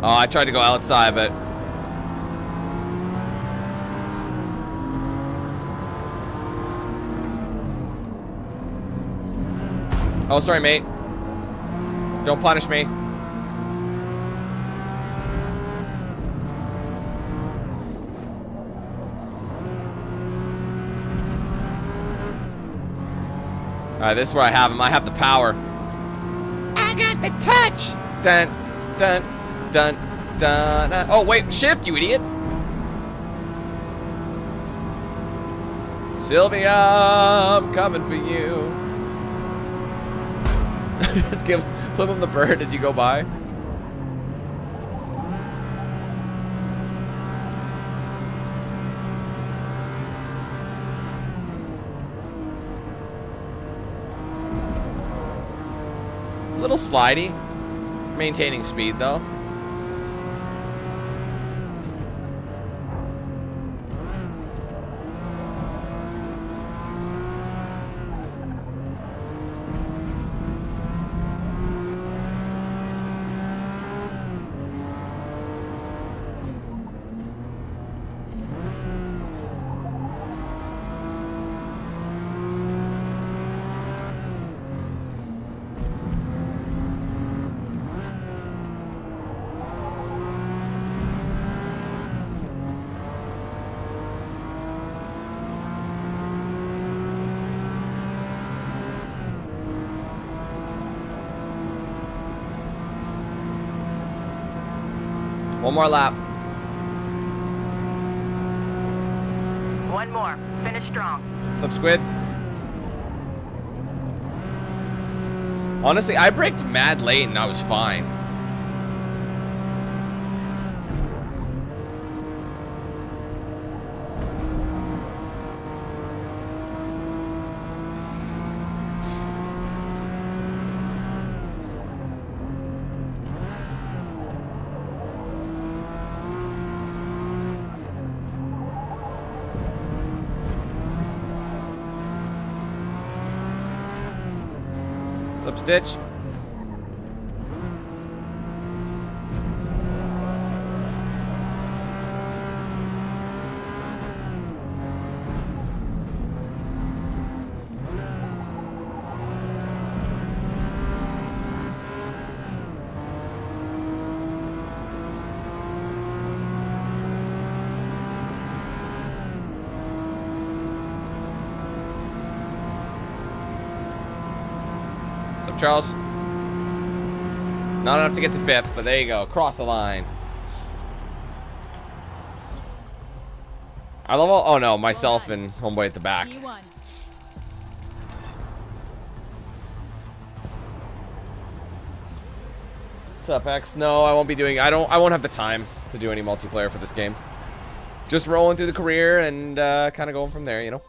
Oh, I tried to go outside, but... Oh, sorry, mate. Don't punish me. Alright, this is where I have him. I have the power. I got the touch. Dun, dun, dun, dun, dun. Oh, wait, shift, you idiot. Sylvia, I'm coming for you. Just flip him the bird as you go by. A little slidey. Maintaining speed though. One more lap. One more. Finish strong. What's up, Squid? Honestly, I braked mad late and I was fine. What's up, Stitch? Charles. Not enough to get to 5th, but there you go. Cross the line. I love all, oh no, myself and homeboy at the back. What's up, X? No, I won't be doing, I won't have the time to do any multiplayer for this game. Just rolling through the career and kind of going from there, you know.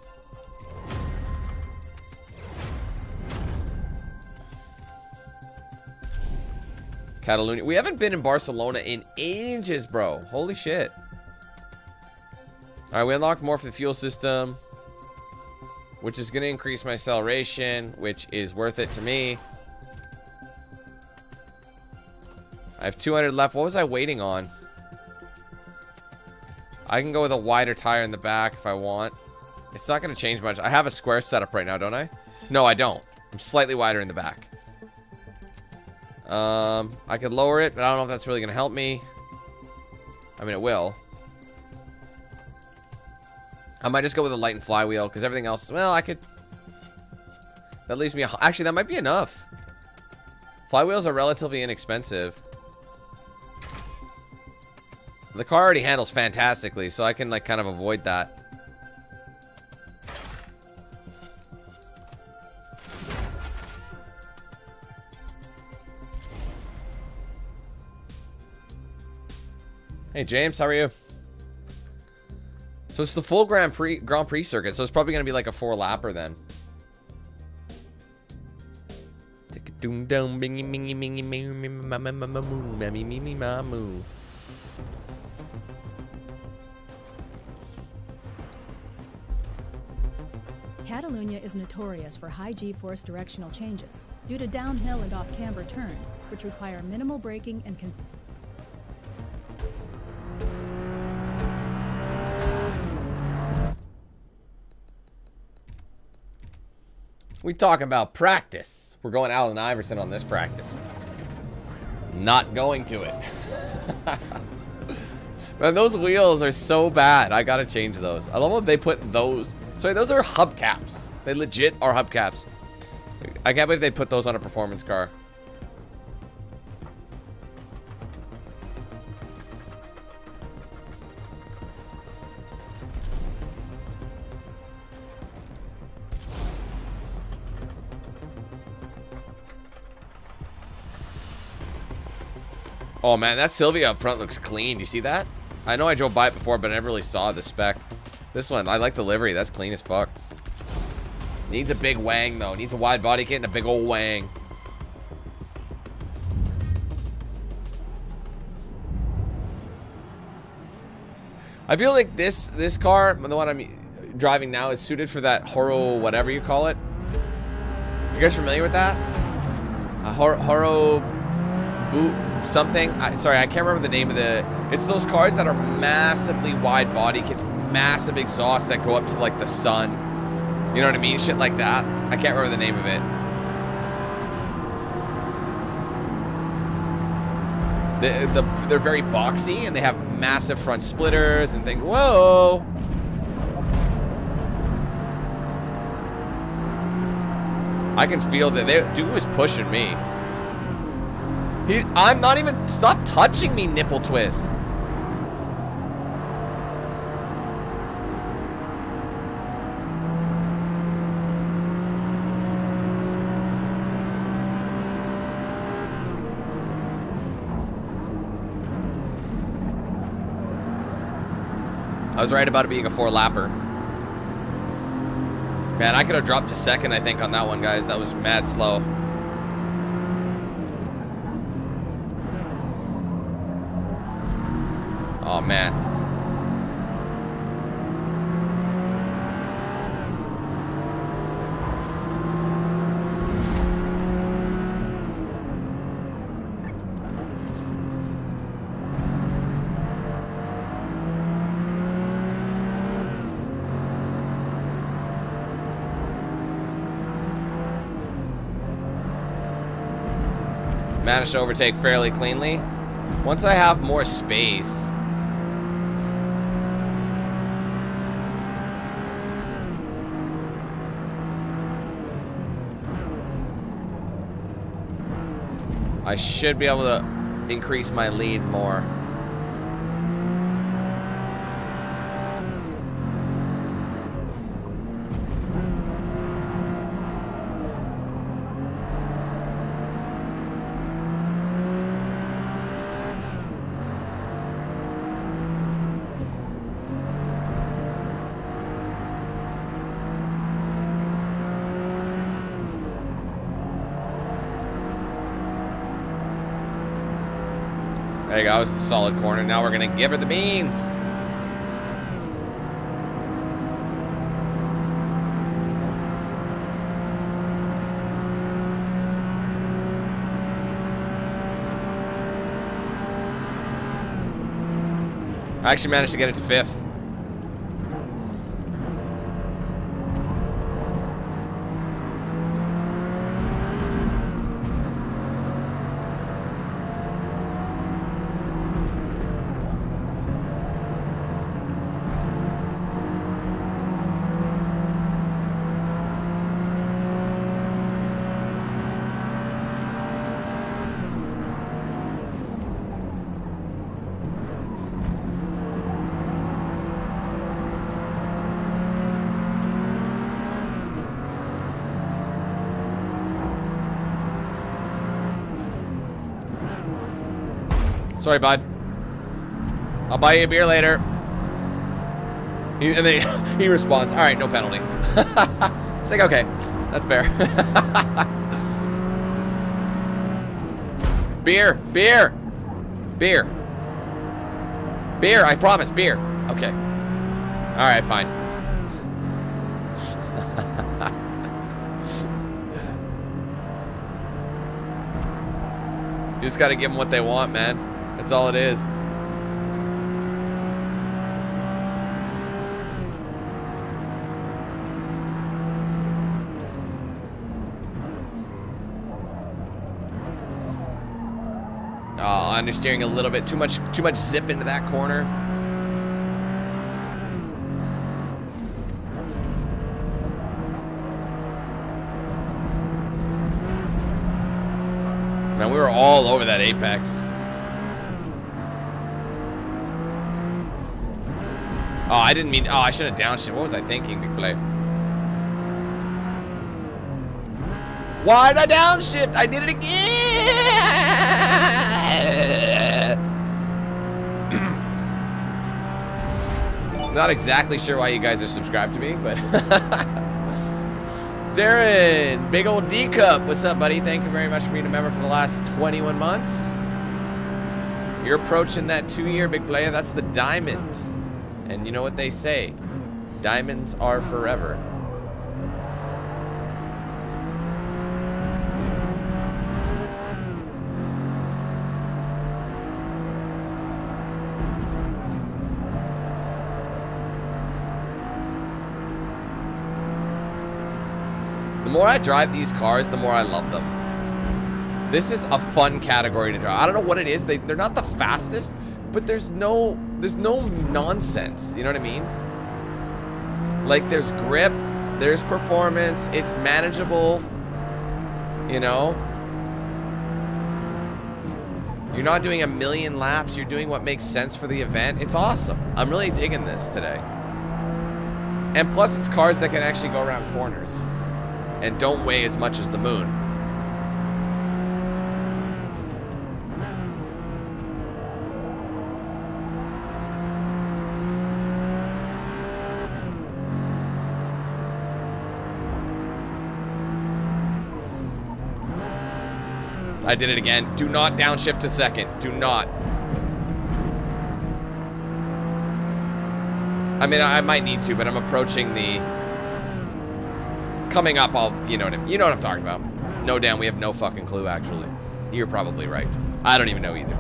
Catalonia. We haven't been in Barcelona in ages, bro. Holy shit. Alright, we unlocked more for the fuel system, which is going to increase my acceleration, which is worth it to me. I have 200 left. What was I waiting on? I can go with a wider tire in the back if I want. It's not going to change much. I have a square setup right now, don't I? No, I don't. I'm slightly wider in the back. I could lower it, but I don't know if that's really going to help me. I mean, it will. I might just go with a light and flywheel, because everything else, well, I could... That leaves me... Actually, that might be enough. Flywheels are relatively inexpensive. The car already handles fantastically, so I can, like, kind of avoid that. Hey James, how are you? So it's the full Grand Prix circuit, so it's probably going to be like a 4-lapper then. Catalonia is notorious for high G-force directional changes due to downhill and off-camber turns, which require minimal braking and We talking about practice. We're going Allen Iverson on this practice. Not going to it. Man, those wheels are so bad. I gotta change those. I love when they put those. Sorry, those are hubcaps. They legit are hubcaps. I can't believe they put those on a performance car. Oh man, that Sylvia up front looks clean. Do you see that? I know I drove by it before, but I never really saw the spec. This one, I like the livery. That's clean as fuck. Needs a big wang though. Needs a wide body kit and a big old wang. I feel like this car, the one I'm driving now, is suited for that Horo whatever you call it. You guys familiar with that? Horo boot something. Sorry, I can't remember the name of the. It's those cars that are massively wide body kits, massive exhausts that go up to like the sun. You know what I mean? Shit like that. I can't remember the name of it. They're very boxy and they have massive front splitters and things. Whoa! I can feel that dude was pushing me. I'm not even. Stop touching me, nipple twist. I was right about it being a 4-lapper. Man, I could have dropped to second, I think, on that one, guys. That was mad slow. Oh, man. Managed to overtake fairly cleanly. Once I have more space. I should be able to increase my lead more. There you go, that was a solid corner. Now we're gonna give her the beans. I actually managed to get it to 5th. Sorry, bud. I'll buy you a beer later. And then he responds, all right, no penalty. It's like, okay, that's fair. Beer, beer, beer. Beer, I promise, beer. Okay. All right, fine. You just got to give them what they want, man. That's all it is. Oh, understeering a little bit. Too much zip into that corner. Man, we were all over that apex. Oh, I didn't mean. Oh, I should have downshift. What was I thinking, big play? Why did I downshift? I did it again. Not exactly sure why you guys are subscribed to me, but Darren, big old D cup. What's up, buddy? Thank you very much for being a member for the last 21 months. You're approaching that 2-year, big player. That's the diamond. And you know what they say? Diamonds are forever. The more I drive these cars, the more I love them. This is a fun category to drive. I don't know what it is. They're not the fastest, but there's no nonsense. You know what I mean? Like, there's grip, there's performance, it's manageable. You know? You're not doing a million laps, you're doing what makes sense for the event. It's awesome. I'm really digging this today. And plus, it's cars that can actually go around corners and don't weigh as much as the moon. I did it again. Do not downshift to second. Do not. I mean, I might need to, but I'm approaching the... Coming up, you know what I'm talking about. No, Dan, we have no fucking clue, actually. You're probably right. I don't even know either.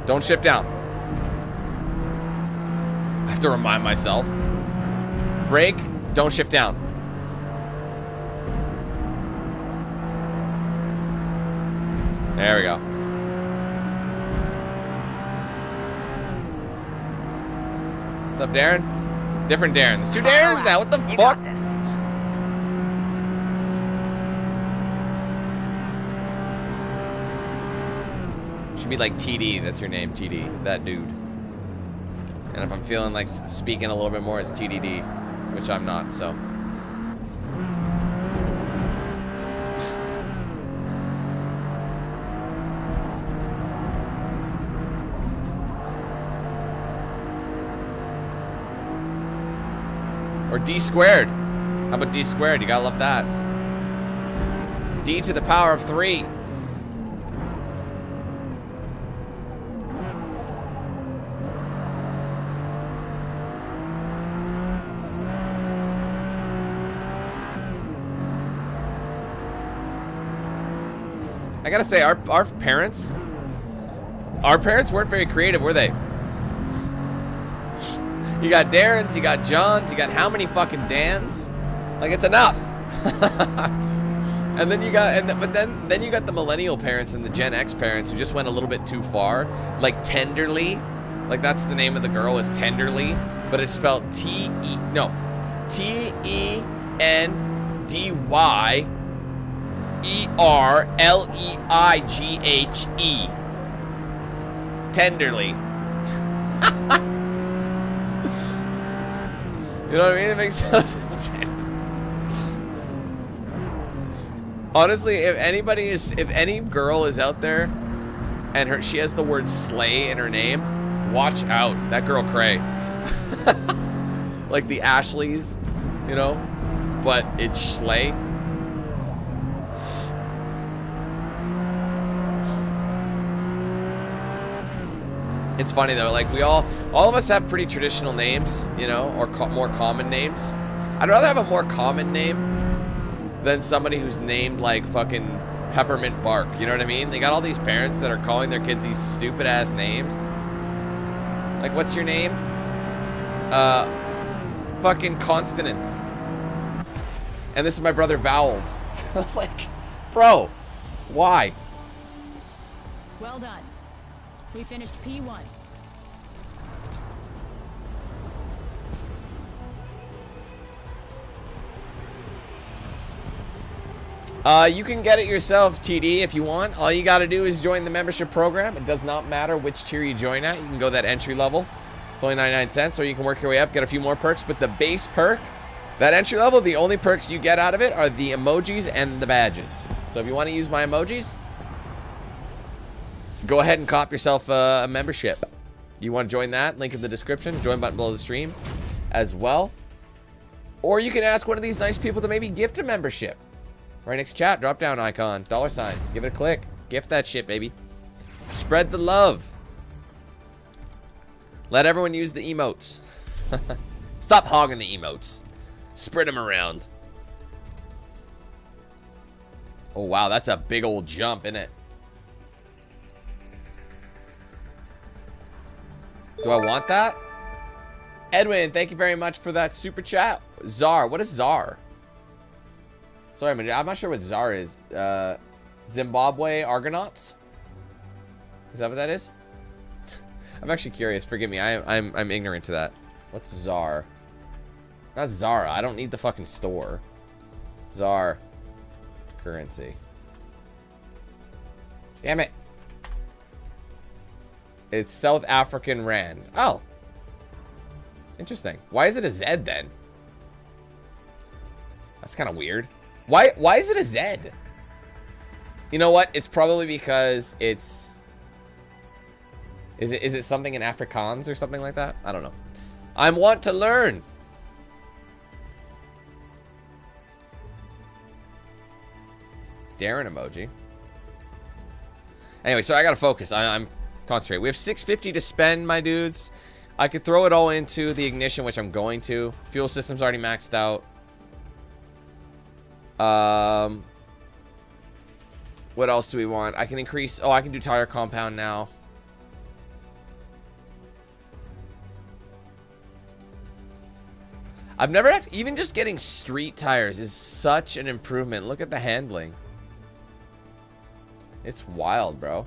Don't shift down. I have to remind myself. Brake, don't shift down. There we go. What's up, Darren? Different Darren. There's two Darrens now. What the fuck? Should be like TD. That's your name, TD. That dude. And if I'm feeling like speaking a little bit more, it's TDD, which I'm not, so. Or D squared. How about D squared? You gotta love that. D to the power of 3. I gotta say, our parents weren't very creative, were they? You got Darrens, you got Johns, you got how many fucking Dans? Like, it's enough. And then you got, then you got the millennial parents and the Gen X parents who just went a little bit too far. Like Tenderly, like that's the name of the girl, is Tenderly, but it's spelled T-E-N-D-Y-E-R-L-E-I-G-H-E. Tenderly. You know what I mean? It makes sense. Honestly, if any girl is out there and she has the word slay in her name, watch out. That girl cray. Like the Ashleys, you know, but it's slay. It's funny though, like all of us have pretty traditional names, you know, or more common names. I'd rather have a more common name than somebody who's named like fucking Peppermint Bark, you know what I mean? They got all these parents that are calling their kids these stupid ass names. Like, what's your name? Fucking Consonants. And this is my brother Vowels. Like, bro, why? Well done. We finished P1. You can get it yourself, TD, if you want. All you got to do is join the membership program. It does not matter which tier you join at. You can go that entry level. It's only 99 cents, or you can work your way up, get a few more perks. But the base perk, that entry level, the only perks you get out of it are the emojis and the badges. So if you want to use my emojis, go ahead and cop yourself a membership. You want to join that? Link in the description. Join button below the stream as well. Or you can ask one of these nice people to maybe gift a membership. Right next to chat, drop down icon, $. Give it a click. Gift that shit, baby. Spread the love. Let everyone use the emotes. Stop hogging the emotes. Spread them around. Oh, wow, that's a big old jump, isn't it? Do I want that? Edwin, thank you very much for that super chat. Czar, what is Czar? Sorry, I'm not sure what Czar is. Zimbabwe Argonauts? Is that what that is? I'm actually curious. Forgive me. I'm ignorant to that. What's Czar? Not Zara. I don't need the fucking store. Czar. Currency. Damn it. It's South African Rand. Oh. Interesting. Why is it a Z then? That's kind of weird. Why is it a Z? You know what? It's probably because it's... Is it something in Afrikaans or something like that? I don't know. I want to learn. Darren emoji. Anyway, so I gotta focus. I'm concentrating. We have 650 to spend, my dudes. I could throw it all into the ignition, which I'm going to. Fuel system's already maxed out. What else do we want? I can increase... Oh, I can do tire compound now. I've never had... Even just getting street tires is such an improvement. Look at the handling. It's wild, bro.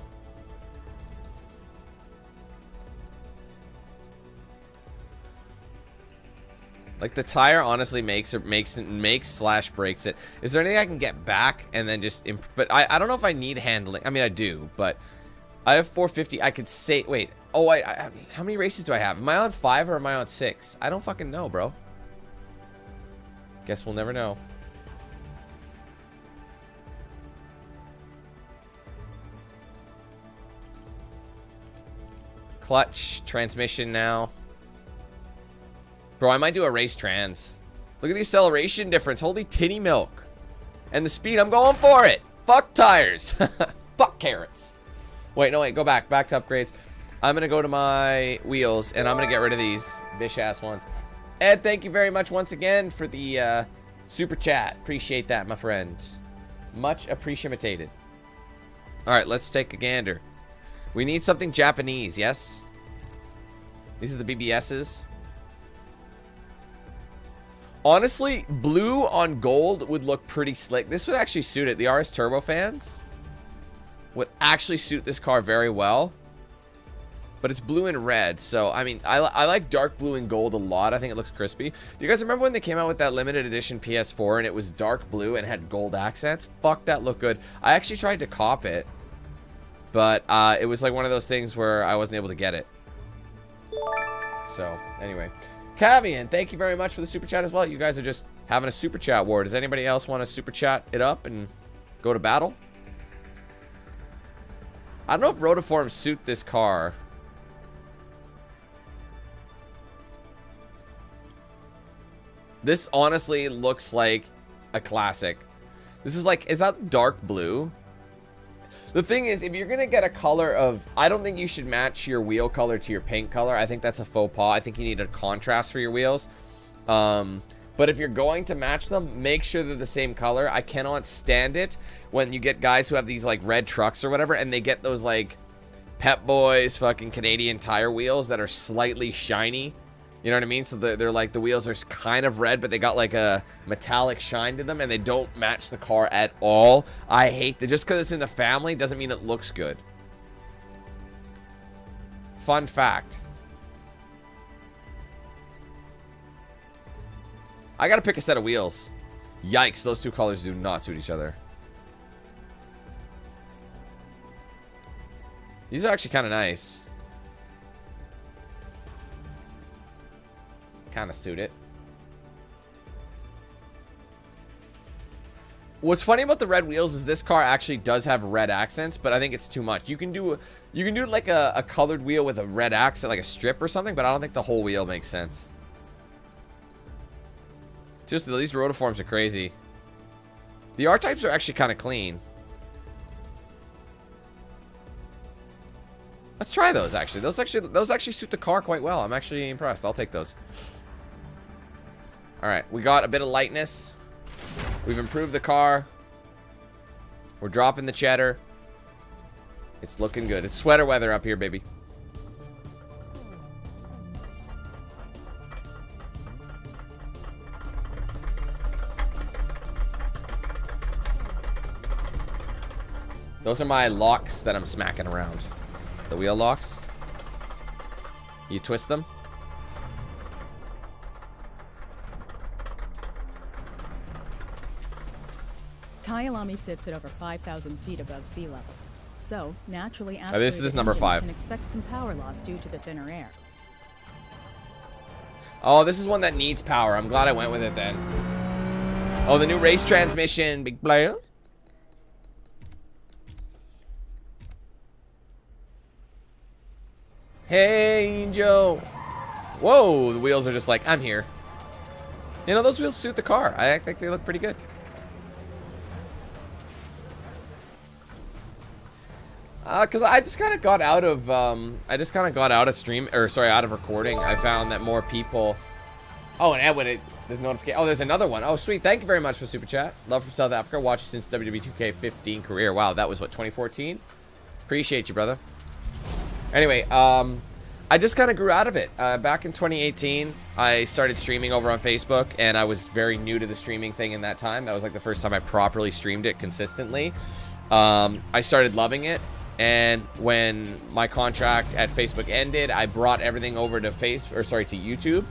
Like, the tire honestly makes slash breaks it. Is there anything I can get back and then just... But I don't know if I need handling. I mean, I do, but... I have 450. I could say... Wait. Oh, how many races do I have? Am I on 5 or am I on 6? I don't fucking know, bro. Guess we'll never know. Clutch. Transmission now. Bro, I might do a race trans. Look at the acceleration difference. Holy titty milk. And the speed, I'm going for it. Fuck tires. Fuck carrots. Wait, no, wait. Go back. Back to upgrades. I'm going to go to my wheels, and I'm going to get rid of these bish-ass ones. Ed, thank you very much once again for the super chat. Appreciate that, my friend. Much appreciated. All right, let's take a gander. We need something Japanese, yes? These are the BBSs. Honestly, blue on gold would look pretty slick. This would actually suit it. The RS Turbo fans would actually suit this car very well. But it's blue and red. So, I mean, I like dark blue and gold a lot. I think it looks crispy. Do you guys remember when they came out with that limited edition PS4 and it was dark blue and had gold accents? Fuck, that looked good. I actually tried to cop it. But it was like one of those things where I wasn't able to get it. So, anyway. Cavian, thank you very much for the super chat as well. You guys are just having a super chat war. Does anybody else want to super chat it up and go to battle? I don't know if rotiforms suit this car. This honestly looks like a classic. This is like, is that dark blue? The thing is, if you're going to get a color of... I don't think you should match your wheel color to your paint color. I think that's a faux pas. I think you need a contrast for your wheels. But if you're going to match them, make sure they're the same color. I cannot stand it when you get guys who have these, like, red trucks or whatever, and they get those, like, Pep Boys fucking Canadian Tire wheels that are slightly shiny. You know what I mean? So they're like, the wheels are kind of red, but they got like a metallic shine to them, and they don't match the car at all. I hate that. Just because it's in the family doesn't mean it looks good. Fun fact. I gotta pick a set of wheels. Yikes, those two colors do not suit each other. These are actually kind of nice. Kind of suit it. What's funny about the red wheels is this car actually does have red accents, but I think it's too much. You can do like a colored wheel with a red accent, like a strip or something, but I don't think the whole wheel makes sense. Seriously, these rotiforms are crazy. The R-types are actually kind of clean. Let's try those actually. Those actually suit the car quite well. I'm actually impressed. I'll take those. All right, we got a bit of lightness. We've improved the car. We're dropping the cheddar. It's looking good. It's sweater weather up here, baby. Those are my locks that I'm smacking around. The wheel locks. You twist them. Kyalami sits at over 5,000 feet above sea level. So, naturally, this is number 5. Can expect some power loss due to the thinner air. Oh, this is one that needs power. I'm glad I went with it then. Oh, the new race transmission, big player. Hey, Joe. Whoa, the wheels are just like, I'm here. You know, those wheels suit the car. I think they look pretty good. Because I just kind of got out of, out of recording. I found that more people... Oh, and Edwin, there's notification. Oh, there's another one. Oh, sweet. Thank you very much for Super Chat. Love from South Africa. Watched since WWE 2K15 career. Wow, that was, what, 2014? Appreciate you, brother. Anyway, I just kind of grew out of it. Back in 2018, I started streaming over on Facebook, and I was very new to the streaming thing in that time. That was like the first time I properly streamed it consistently. I started loving it, and when my contract at Facebook ended, I brought everything over to YouTube,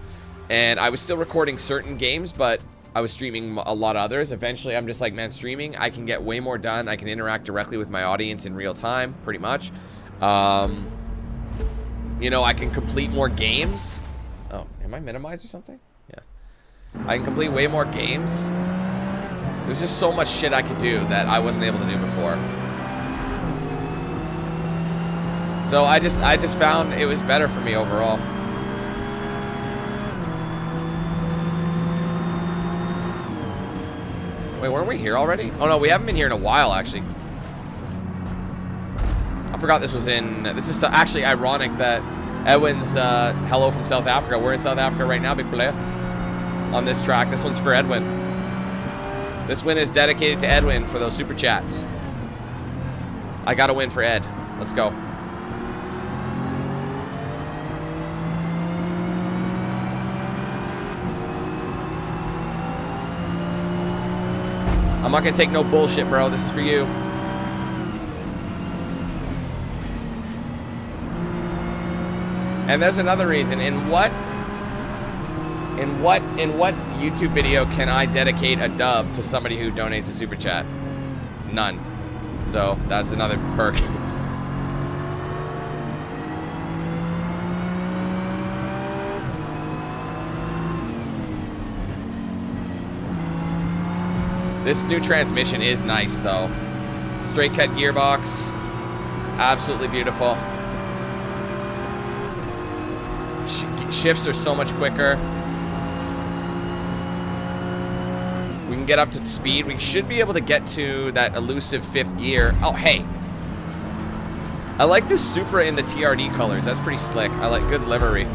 and I was still recording certain games, but I was streaming a lot of others. Eventually, I'm just like, man, streaming, I can get way more done. I can interact directly with my audience in real time, pretty much. You know, I can complete more games. Oh, am I minimized or something? Yeah. I can complete way more games. There's just so much shit I could do that I wasn't able to do before. So I just found it was better for me overall. Wait, weren't we here already? Oh no, we haven't been here in a while, actually. I forgot this was in... This is actually ironic that Edwin's hello from South Africa. We're in South Africa right now, big player. On this track. This one's for Edwin. This win is dedicated to Edwin for those super chats. I got a win for Ed. Let's go. I'm not going to take no bullshit, bro. This is for you. And there's another reason. In what YouTube video can I dedicate a dub to somebody who donates a super chat? None. So that's another perk. This new transmission is nice though. Straight cut gearbox. Absolutely beautiful. Shifts are so much quicker. We can get up to speed. We should be able to get to that elusive 5th gear. Oh, hey. I like this Supra in the TRD colors. That's pretty slick. I like good livery.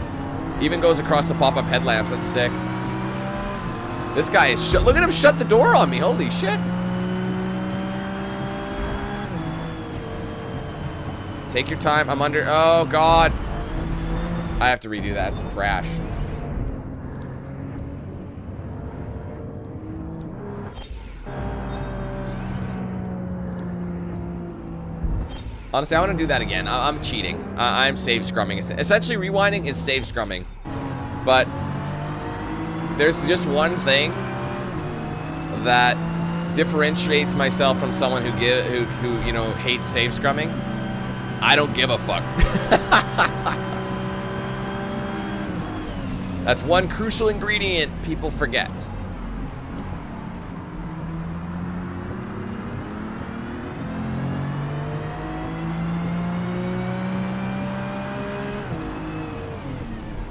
Even goes across the pop-up headlamps. That's sick. This guy is look at him shut the door on me. Holy shit. Take your time. I'm under. Oh, God. I have to redo that. It's some trash. Honestly, I want to do that again. I'm cheating. I'm save scrumming. Essentially, rewinding is save scrumming. But there's just one thing that differentiates myself from someone who you know, hates save scrumming. I don't give a fuck. That's one crucial ingredient people forget.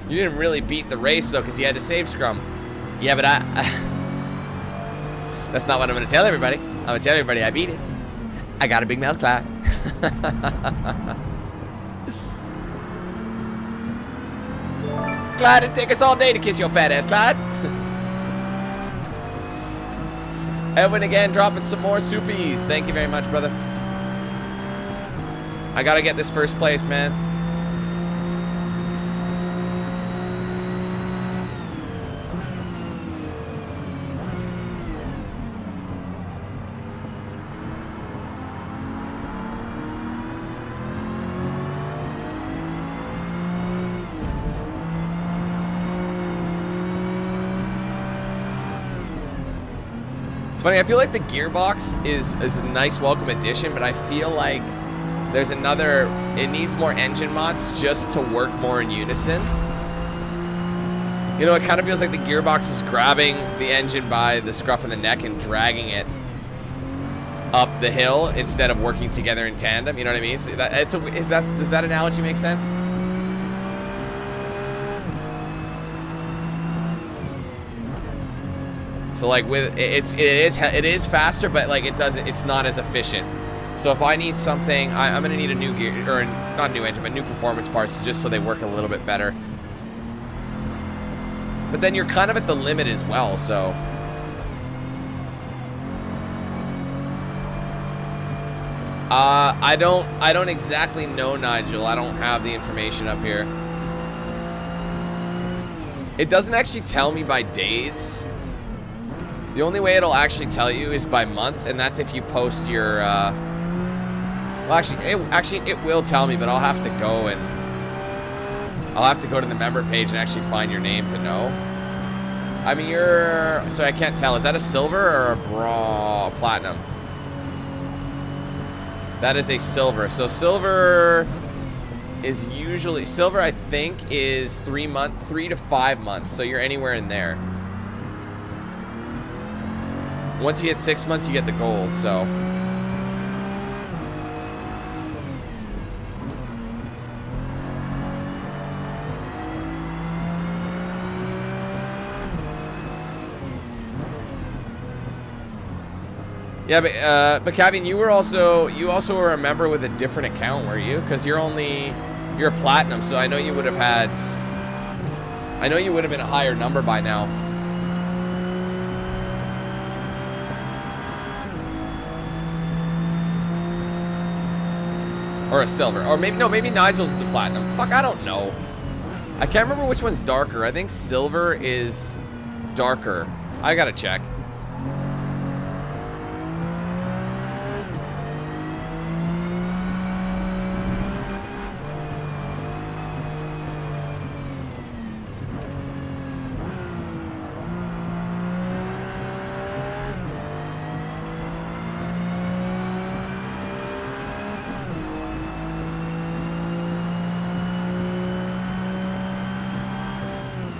You didn't really beat the race, though, because you had to save scrum. Yeah, but that's not what I'm going to tell everybody. I'm going to tell everybody I beat it. I got a big mouth, Clyde. Clyde, it'd take us all day to kiss your fat ass, Clyde. Edwin again, dropping some more soupies. Thank you very much, brother. I got to get this first place, man. It's funny, I feel like the gearbox is a nice welcome addition, but I feel like there's another, it needs more engine mods just to work more in unison. You know, it kind of feels like the gearbox is grabbing the engine by the scruff of the neck and dragging it up the hill instead of working together in tandem. You know what I mean? So does that analogy make sense? So like with it is faster, but like it's not as efficient. So if I need something, I'm gonna need a new gear, or not a new engine, but new performance parts, just so they work a little bit better. But then you're kind of at the limit as well, so. I don't exactly know, Nigel. I don't have the information up here. It doesn't actually tell me by days. The only way it'll actually tell you is by months, and that's if you post your, well, actually, it will tell me, but I'll have to go to the member page and actually find your name to know. I mean, so I can't tell. Is that a silver or a platinum? That is a silver. So silver is usually, I think, is 3 to 5 months. So you're anywhere in there. Once you hit 6 months, you get the gold, so. Yeah, but Kevin, you also were a member with a different account, were you? Because you're a platinum, so I know you would have been a higher number by now. Or a silver. Or maybe Nigel's the platinum. Fuck, I don't know. I can't remember which one's darker. I think silver is darker. I gotta check.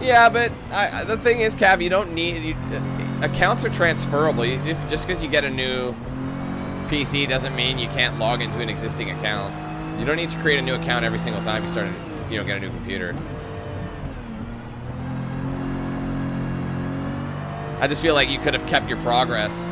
Yeah, but the thing is, Cav, you don't need... accounts are transferable. Just because you get a new PC doesn't mean you can't log into an existing account. You don't need to create a new account every single time you start, get a new computer. I just feel like you could have kept your progress.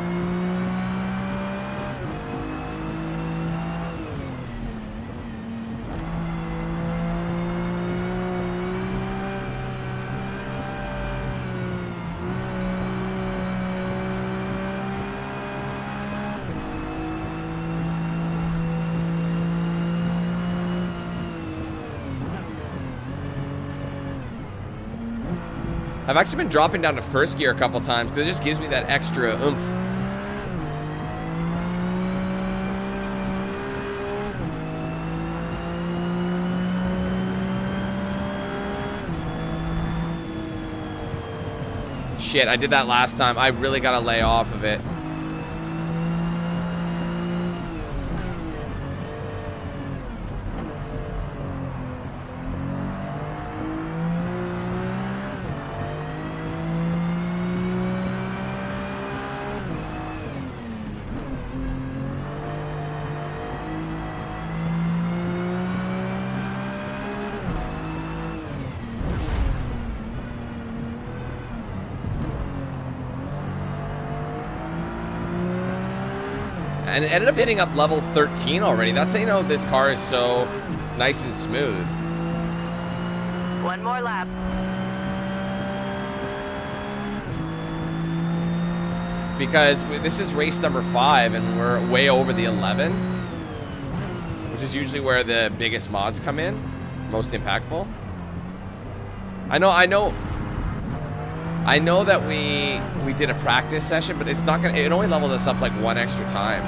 I've actually been dropping down to first gear a couple times because it just gives me that extra oomph. Shit, I did that last time. I really gotta lay off of it. And it ended up hitting up level 13 already. That's how you know this car is so nice and smooth. One more lap. Because this is race number 5 and we're way over the 11, which is usually where the biggest mods come in, most impactful. I know that we did a practice session, but it's not gonna, it only leveled us up like 1 extra time.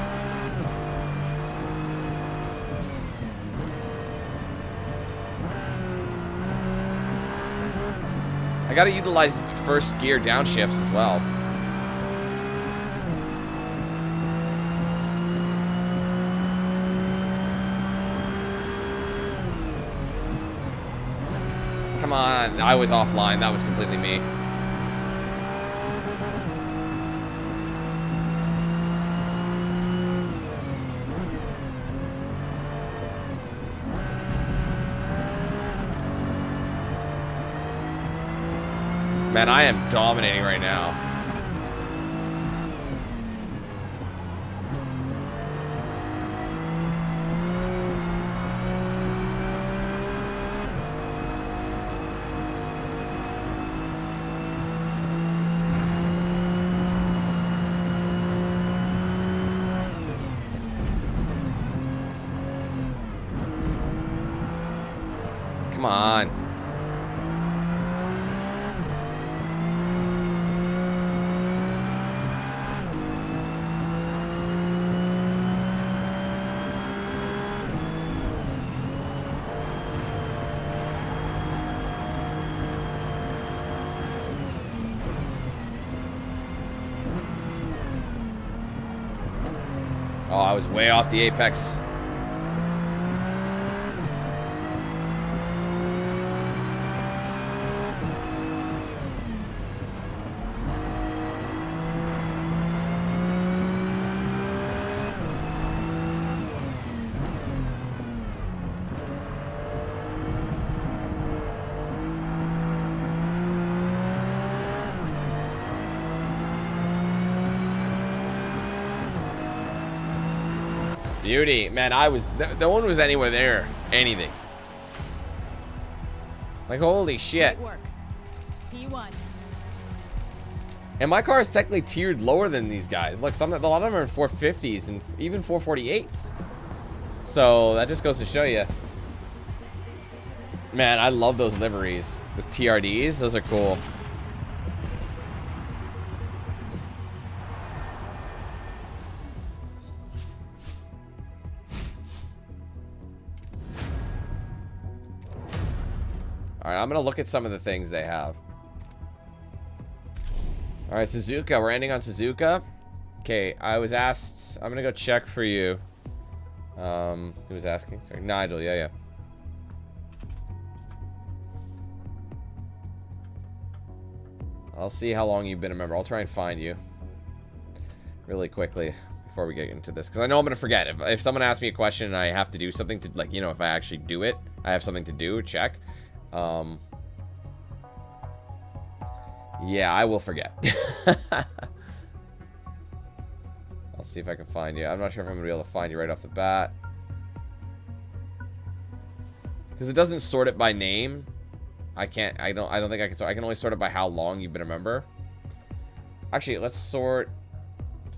I gotta utilize first gear downshifts as well. Come on, I was offline. That was completely me. Man, I am dominating right now. Come on. Oh, I was way off the apex. Beauty. Man, I was... No one was anywhere there. Anything. Like, holy shit. Great work. P1. And my car is technically tiered lower than these guys. Look, a lot of them are in 450s and even 448s. So, that just goes to show you. Man, I love those liveries. The TRDs, those are cool. Alright, I'm gonna look at some of the things they have. Alright, Suzuka. We're ending on Suzuka. Okay, I was asked... I'm gonna go check for you. Who was asking? Sorry, Nigel. Yeah. I'll see how long you've been a member. I'll try and find you really quickly before we get into this. Because I know I'm gonna forget. If someone asks me a question and I have to do something to... Like, you know, if I actually do it, I have something to do, check. Yeah, I will forget. I'll see if I can find you. I'm not sure if I'm gonna be able to find you right off the bat. Because it doesn't sort it by name. I don't think I can sort. I can only sort it by how long you've been a member. Actually, let's sort.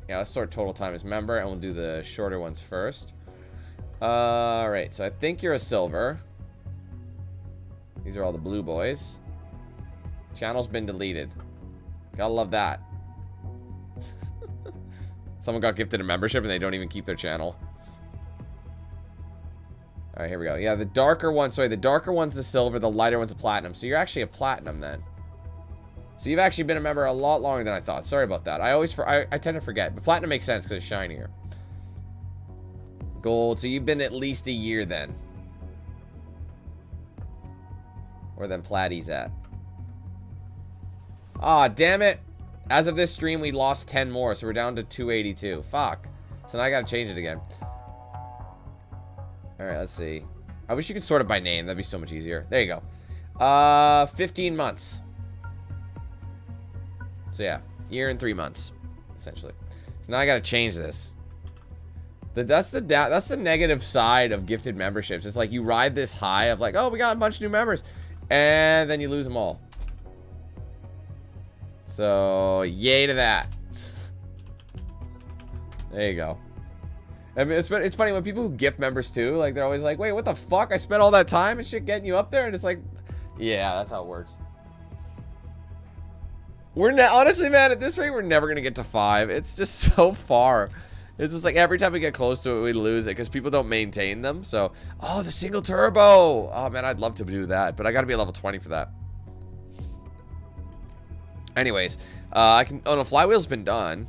Yeah, let's sort total time as member, and we'll do the shorter ones first. Alright, so I think you're a silver. These are all the blue boys. Channel's been deleted. Gotta love that. Someone got gifted a membership and they don't even keep their channel. Alright, here we go. Yeah, the darker one, sorry, the darker one's the silver, the lighter one's a platinum. So you're actually a platinum then. So you've actually been a member a lot longer than I thought. Sorry about that. I tend to forget. But platinum makes sense because it's shinier. Gold, so you've been at least a year then. Where then Platty's at. Ah, damn it. As of this stream, we lost 10 more, so we're down to 282. Fuck. So now I gotta change it again. Alright, let's see. I wish you could sort it by name. That'd be so much easier. There you go. 15 months. So yeah, year and 3 months, essentially. So now I gotta change this. That's the negative side of gifted memberships. It's like you ride this high of like, oh, we got a bunch of new members, and then you lose them all. So yay to that. There you go. I mean, it's funny when people who gift members too, like they're always like, wait, what the fuck? I spent all that time and shit getting you up there, and it's like, yeah, that's how it works. Honestly, man, at this rate, we're never gonna get to 5. It's just so far. It's just like every time we get close to it, we lose it because people don't maintain them. So, oh, the single turbo. Oh man, I'd love to do that, but I gotta be a level 20 for that. Anyways, I can. Oh no, flywheel's been done.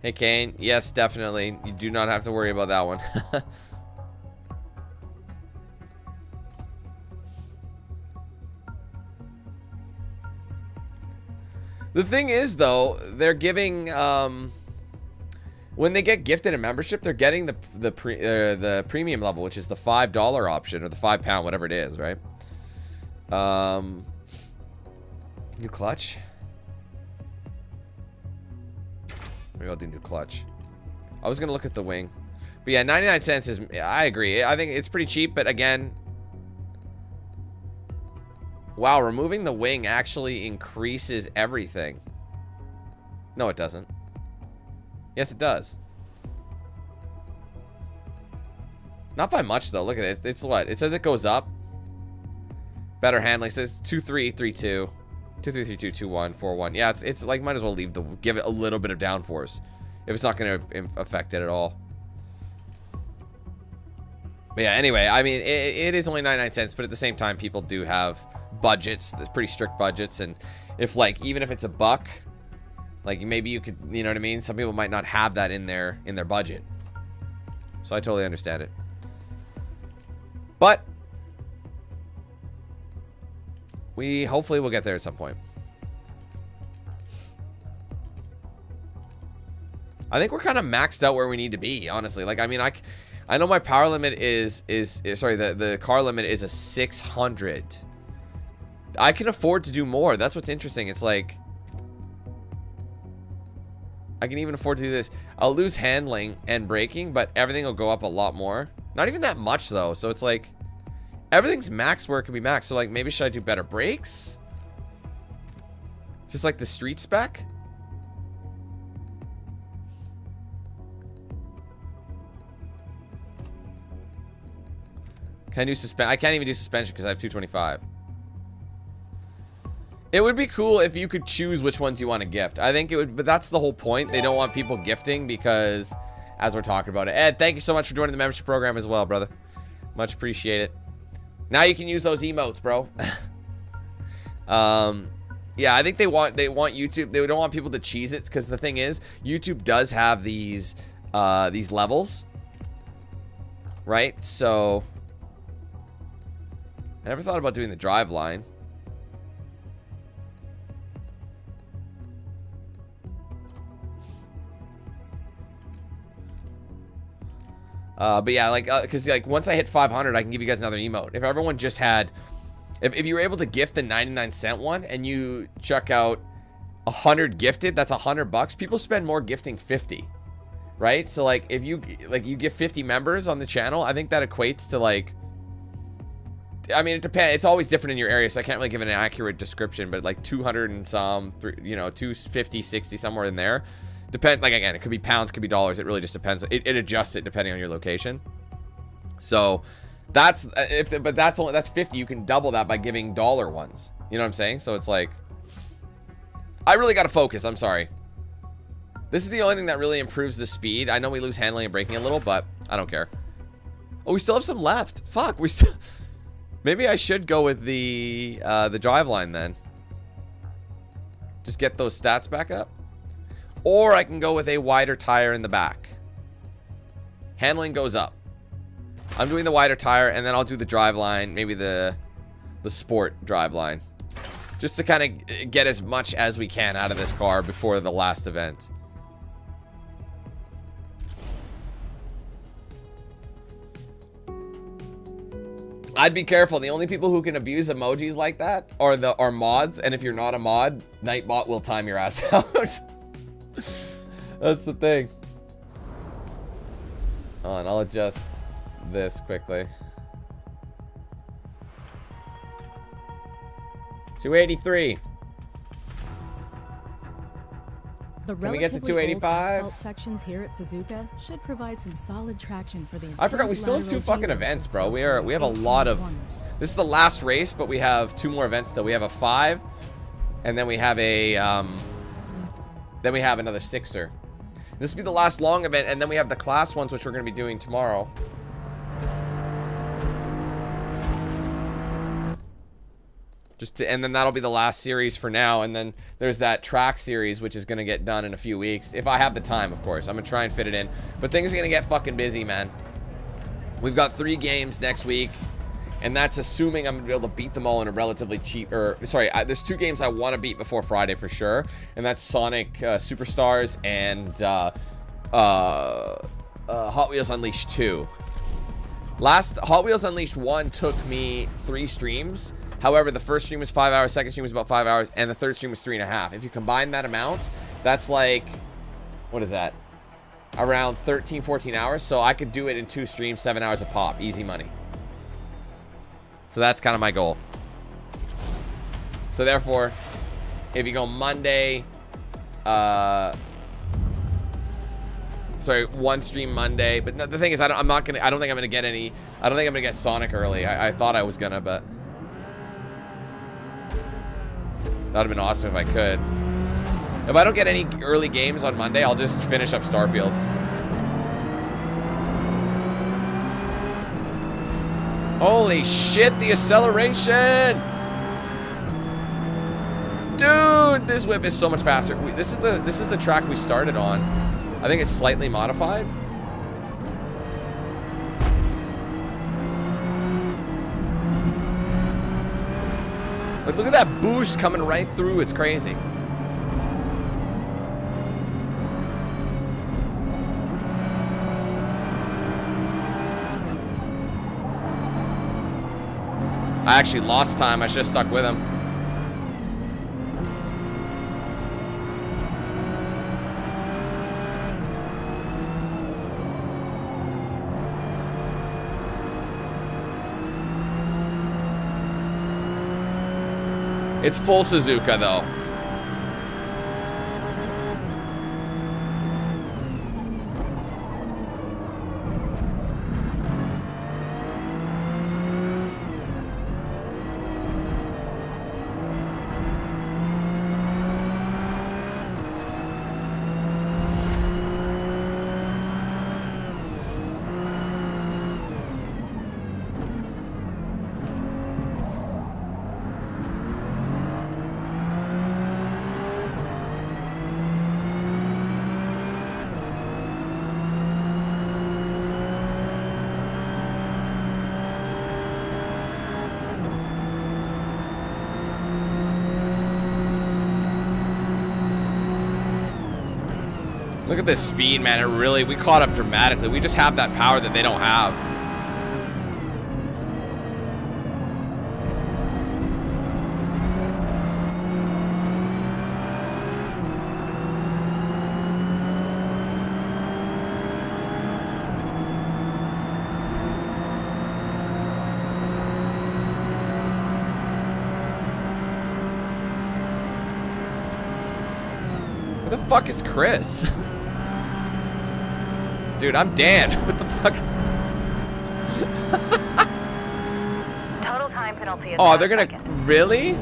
Hey Kane, yes, definitely. You do not have to worry about that one. The thing is, though, they're giving when they get gifted a membership, they're getting the premium level, which is the $5 option or the £5, whatever it is, right? New clutch. Maybe I'll do new clutch. I was gonna look at the wing, but yeah, 99 cents is. I agree. I think it's pretty cheap, but again, wow, removing the wing actually increases everything. No, it doesn't. Yes, it does. Not by much though. Look at it. It's what it says. It goes up. Better handling. It says 2332. 2332 21 41. Yeah, it's like might as well give it a little bit of downforce if it's not going to affect it at all. But yeah, anyway, I mean it is only 99 cents, but at the same time people do have budgets. There's pretty strict budgets, and if like even if it's $1, like maybe you could, you know what I mean, some people might not have that in their budget, so I totally understand it. But we hopefully will get there at some point. I think we're kind of maxed out where we need to be, honestly. Like, I mean, I know my power limit is sorry, the car limit is a 600. I can afford to do more. That's what's interesting. It's like I can even afford to do this. I'll lose handling and braking, but everything will go up a lot more. Not even that much though. So it's like everything's maxed where it can be maxed. So like maybe should I do better brakes? Just like the street spec? Can I do suspension? I can't even do suspension because I have 225. It would be cool if you could choose which ones you want to gift. I think it would, but that's the whole point. They don't want people gifting because, as we're talking about it. Ed, thank you so much for joining the membership program as well, brother. Much appreciated. Now you can use those emotes, bro. Yeah, I think they want YouTube. They don't want people to cheese it because the thing is, YouTube does have these levels, right? So I never thought about doing the drive line. But yeah, like, cause like once I hit 500, I can give you guys another emote. If everyone just had, if you were able to gift the 99-cent one and you chuck out 100 gifted, that's $100. People spend more gifting 50, right? So like, if you give 50 members on the channel, I think that equates to like, I mean, it depends. It's always different in your area, so I can't really give an accurate description, but like 200 and some, you know, 250, 60, somewhere in there. Depend, like, again, it could be pounds, could be dollars. It really just depends. It adjusts it depending on your location. So that's but that's 50. You can double that by giving dollar ones. You know what I'm saying? So it's like, I really got to focus. I'm sorry. This is the only thing that really improves the speed. I know we lose handling and braking a little, but I don't care. Oh, we still have some left. Fuck, we still. Maybe I should go with the drive line then. Just get those stats back up. Or I can go with a wider tire in the back. Handling goes up. I'm doing the wider tire, and then I'll do the drive line, maybe the sport drive line. Just to kind of get as much as we can out of this car before the last event. I'd be careful. The only people who can abuse emojis like that are mods, and if you're not a mod, Nightbot will time your ass out. That's the thing. And I'll adjust this quickly. 283. The Can we get to relatively old 285? asphalt sections here at Suzuka should provide some solid traction for the I forgot we intense still have 2 lateral fucking G-loads events, of bro. We have a 18 lot of. corners. This is the last race, but we have 2 more events still. We have a 5, and then we have a another 6er. This will be the last long event, and then we have the class ones, which we're going to be doing tomorrow. And then that'll be the last series for now, and then there's that track series, which is going to get done in a few weeks. If I have the time, of course. I'm going to try and fit it in. But things are going to get fucking busy, man. We've got 3 games next week, and that's assuming I'm going to be able to beat them all in a relatively cheap... there's 2 games I want to beat before Friday for sure, and that's Sonic Superstars and Hot Wheels Unleashed 2. Last Hot Wheels Unleashed 1 took me 3 streams. However, the first stream was 5 hours, second stream was about 5 hours, and the third stream was 3.5. If you combine that amount, that's like, what is that? Around 13, 14 hours. So I could do it in 2 streams, 7 hours a pop. Easy money. So that's kind of my goal. So therefore, if you go Monday, sorry, 1 stream Monday. But no, the thing is, I don't think I'm gonna get any. I don't think I'm gonna get Sonic early. I thought I was gonna, but. That would have been awesome if I could. If I don't get any early games on Monday, I'll just finish up Starfield. Holy shit, the acceleration! Dude, this whip is so much faster. This is the track we started on. I think it's slightly modified. Like, look at that boost coming right through. It's crazy. I actually lost time. I should have stuck with him. It's full Suzuka, though. Look at this speed, man. We caught up dramatically. We just have that power that they don't have. Where the fuck is Chris? Dude, I'm Dan. What the fuck? Total time penalty is Oh, they're 5 gonna... seconds. Really?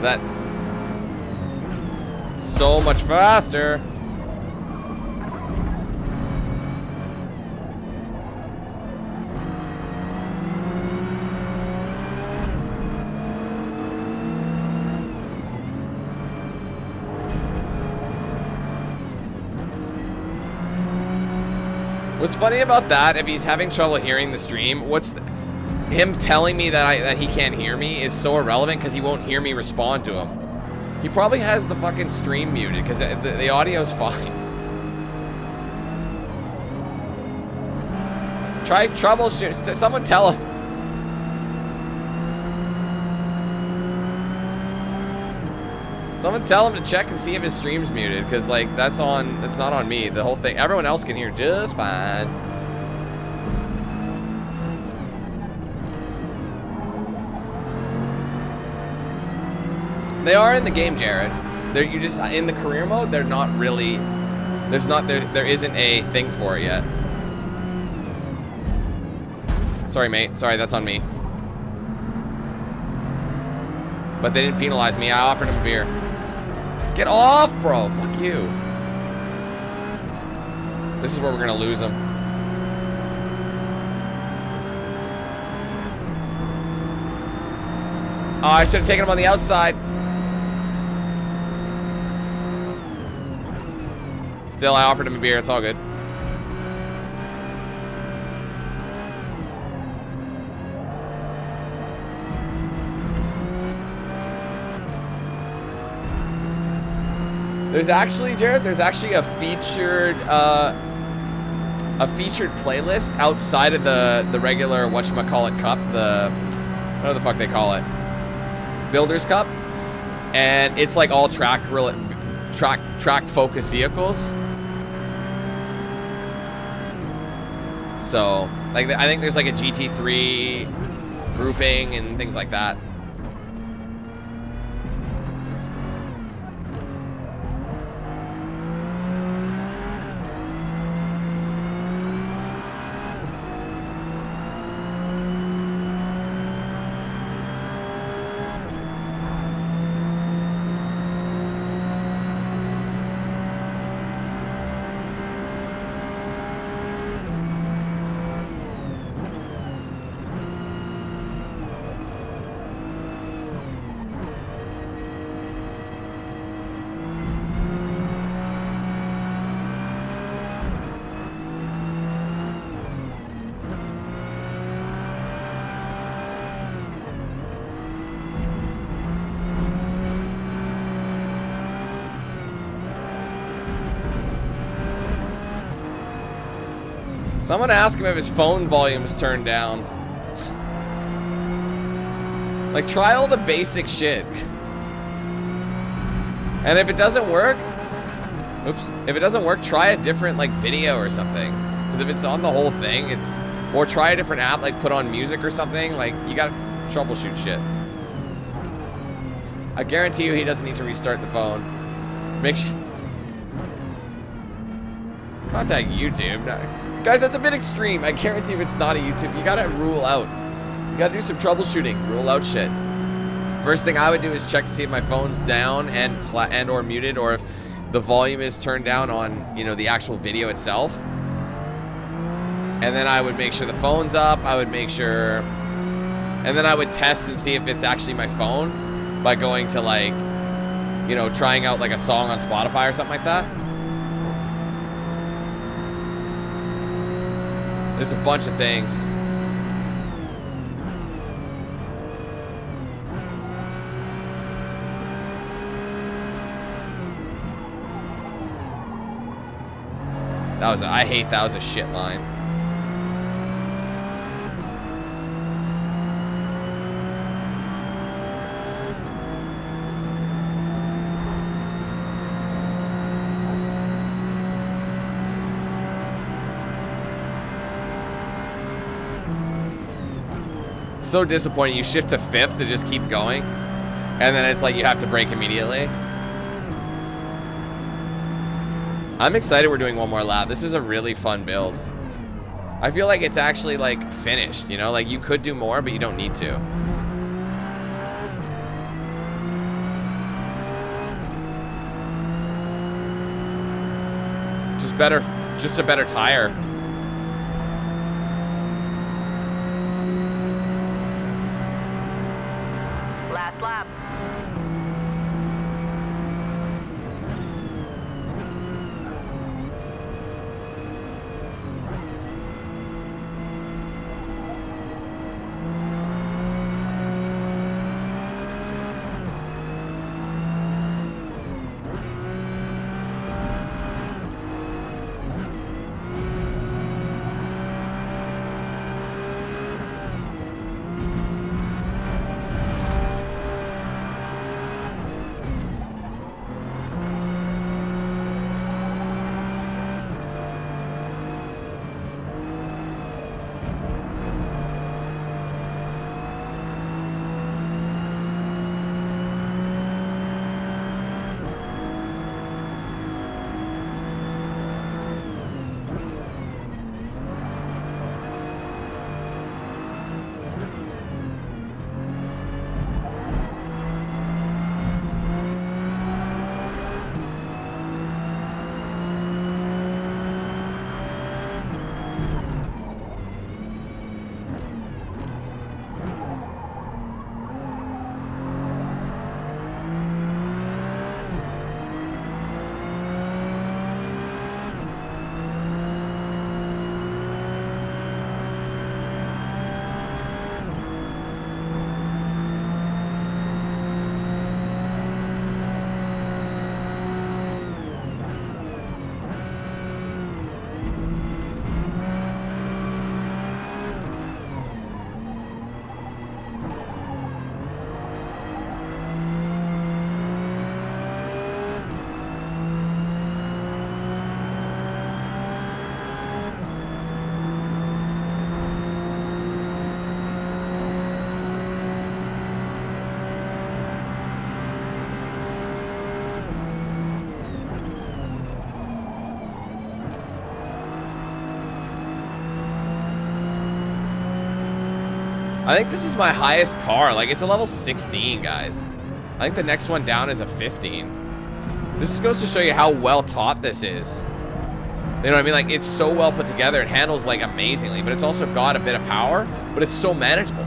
That so much faster. What's funny about that, if he's having trouble hearing the stream, him telling me that he can't hear me is so irrelevant because he won't hear me respond to him. He probably has the fucking stream muted because the audio's fine. Try troubleshoot. Someone tell him. Someone tell him to check and see if his stream's muted, because like that's not on me. The whole thing, everyone else can hear just fine. They are in the game, Jared. You just in the career mode. They're not really. There isn't a thing for it yet. Sorry, mate. Sorry, that's on me. But they didn't penalize me. I offered him a beer. Get off, bro. Fuck you. This is where we're gonna lose him. Oh, I should have taken him on the outside. Still, I offered him a beer. It's all good. There's actually, Jared, there's actually a featured playlist outside of the regular whatchamacallit cup, whatever the fuck they call it, Builders Cup, and it's like all track focused vehicles. So, like, I think there's like a GT3 grouping and things like that. Someone ask him if his phone volume's turned down. Like, try all the basic shit. And if it doesn't work, if it doesn't work, try a different, like, video or something. Because if it's on the whole thing, or try a different app, like put on music or something. Like, you gotta troubleshoot shit. I guarantee you he doesn't need to restart the phone. Make sure. Contact YouTube. Guys, that's a bit extreme. I guarantee you it's not a YouTube. You gotta rule out. You gotta do some troubleshooting. Rule out shit. First thing I would do is check to see if my phone's down and or muted, or if the volume is turned down on, you know, the actual video itself. And then I would make sure the phone's up. I would make sure, and then I would test and see if it's actually my phone by going to, like, you know, trying out like a song on Spotify or something like that. There's a bunch of things. I hate that was a shit line. So disappointing. You shift to fifth to just keep going, and then it's like you have to brake immediately. I'm excited we're doing one more lap. This is a really fun build. I feel like it's actually like finished, you know, like you could do more, but you don't need to. Just a better tire. Last lap. I think this is my highest car. Like, it's a level 16, guys. I think the next one down is a 15. This goes to show you how well taught this is. You know what I mean? Like, it's so well put together. It handles, like, amazingly. But it's also got a bit of power. But it's so manageable.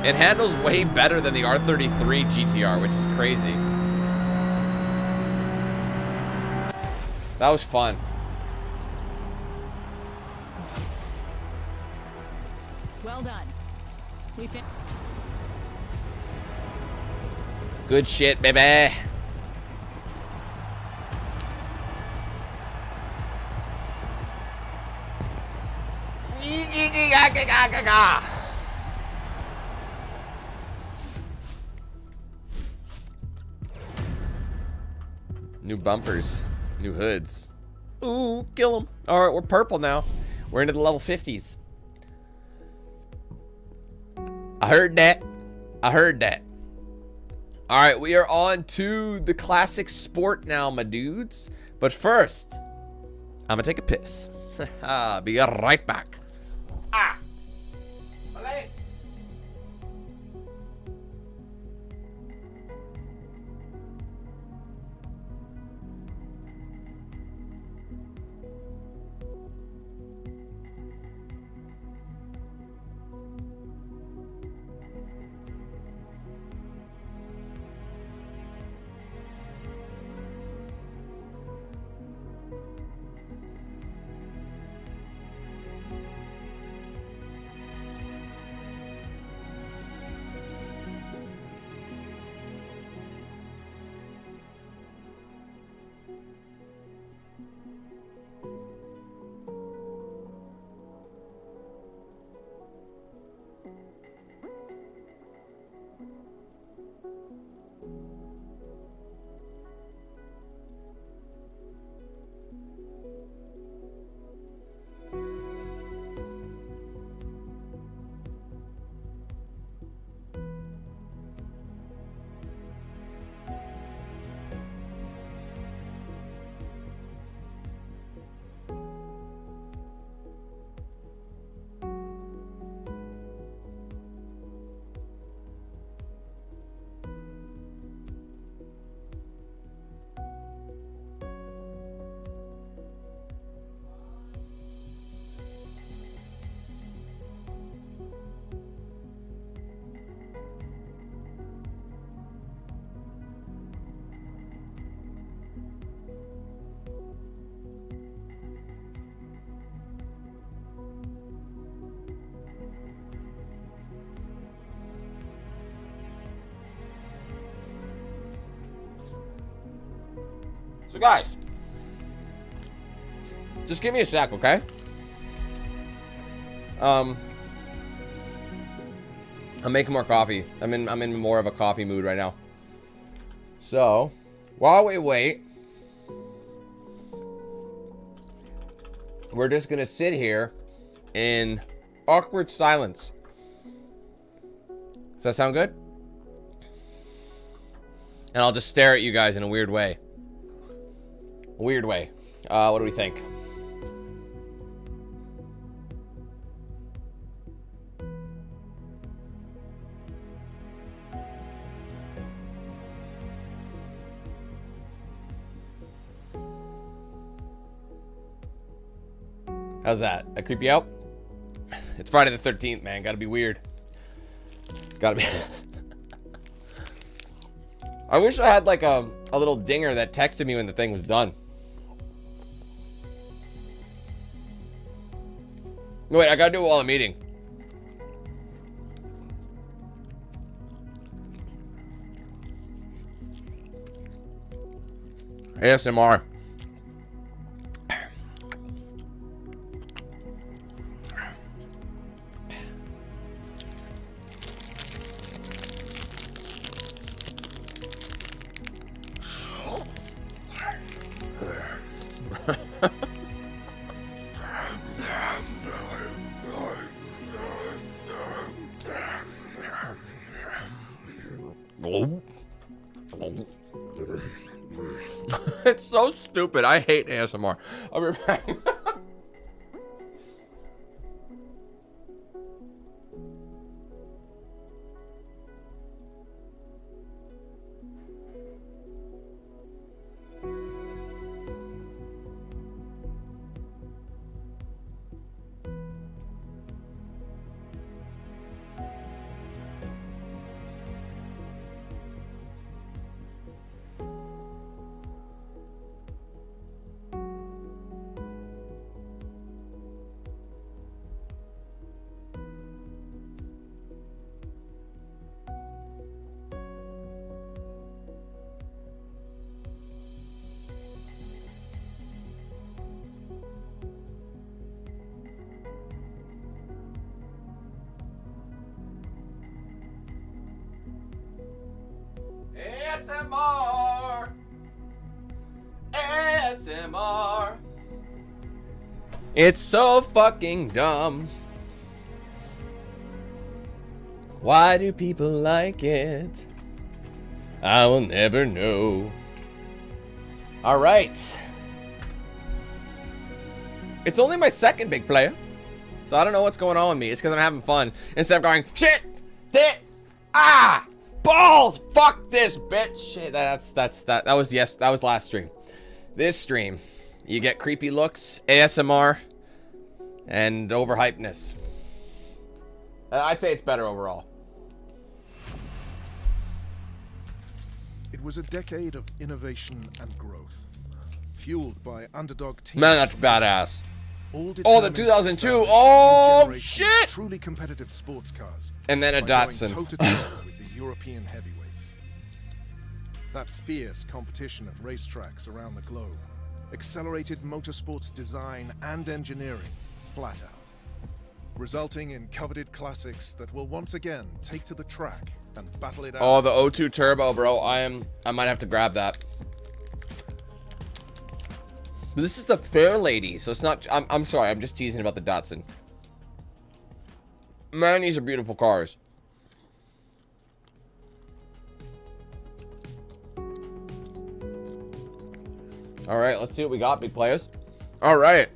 It handles way better than the R33 GTR, which is crazy. That was fun. Well done. Good shit, baby. New bumpers, new hoods. Ooh, kill them. All right, we're purple now. We're into the level 50s. I heard that. I heard that. All right, we are on to the classic sport now, my dudes. But first, I'm gonna take a piss. Be right back. Ah, my leg. So guys, just give me a sec, okay? I'm making more coffee. I'm in more of a coffee mood right now. So, while we wait, we're just gonna sit here in awkward silence. Does that sound good? And I'll just stare at you guys in a weird way. Weird way. What do we think? How's that? I creep you out? It's Friday the 13th, man. Gotta be weird. Gotta be. I wish I had like a little dinger that texted me when the thing was done. Wait, I gotta do it while I'm eating. ASMR. It's so stupid. I hate ASMR. I'll be back. ASMR. It's so fucking dumb. Why do people like it? I will never know. All right. It's only my second big player, so I don't know what's going on with me. It's because I'm having fun instead of going shit, tits, balls, fuck this bitch. Shit, that was last stream. This stream, you get creepy looks, ASMR, and overhypeness. I'd say it's better overall. It was a decade of innovation and growth, fueled by underdog teams. Man, that's badass. All the 2002. Oh shit! Truly competitive sports cars. And then a Datsun. Toe to toe with the European heavyweights. That fierce competition at racetracks around the globe accelerated motorsports design and engineering flat out, resulting in coveted classics that will once again take to the track and battle it out. Oh, the O2 Turbo, bro. I might have to grab that. But this is the Fair Lady, so it's not. I'm sorry. I'm just teasing about the Datsun. Man, these are beautiful cars. All right, let's see what we got, big players. All right.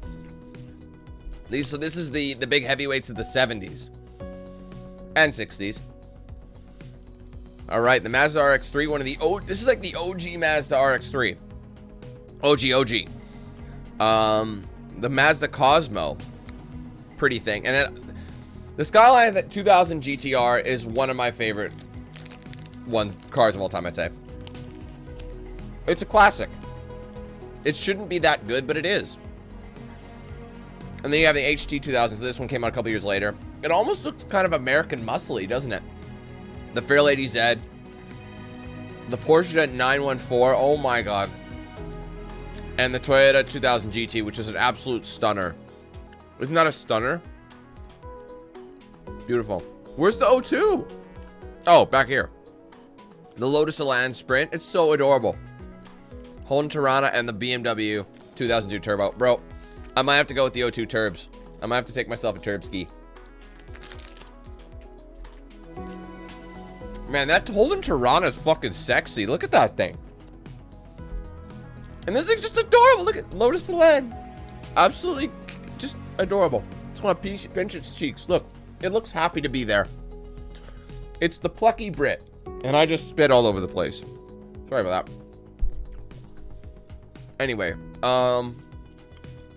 So this is the big heavyweights of the 70s and 60s. All right, the Mazda RX-3, one of the this is like the OG Mazda RX-3. OG. The Mazda Cosmo, pretty thing. And then the Skyline that 2000 GTR is one of my favorite cars of all time, I'd say. It's a classic. It shouldn't be that good, but it is. And then you have the HT 2000. So this one came out a couple years later. It almost looks kind of American muscly, doesn't it? The Fairlady Z. The Porsche 914. Oh my god. And the Toyota 2000 GT, which is an absolute stunner. Isn't that a stunner? Beautiful. Where's the O2? Oh, back here. The Lotus Elan Sprint. It's so adorable. Holden Tirana and the BMW 2002 Turbo. Bro, I might have to go with the O2 Turbs. I might have to take myself a Turb ski. Man, that Holden Tirana is fucking sexy. Look at that thing. And this thing's just adorable. Look at Lotus Elan. Absolutely just adorable. Just want to pinch its cheeks. Look, it looks happy to be there. It's the plucky Brit. And I just spit all over the place. Sorry about that. Anyway,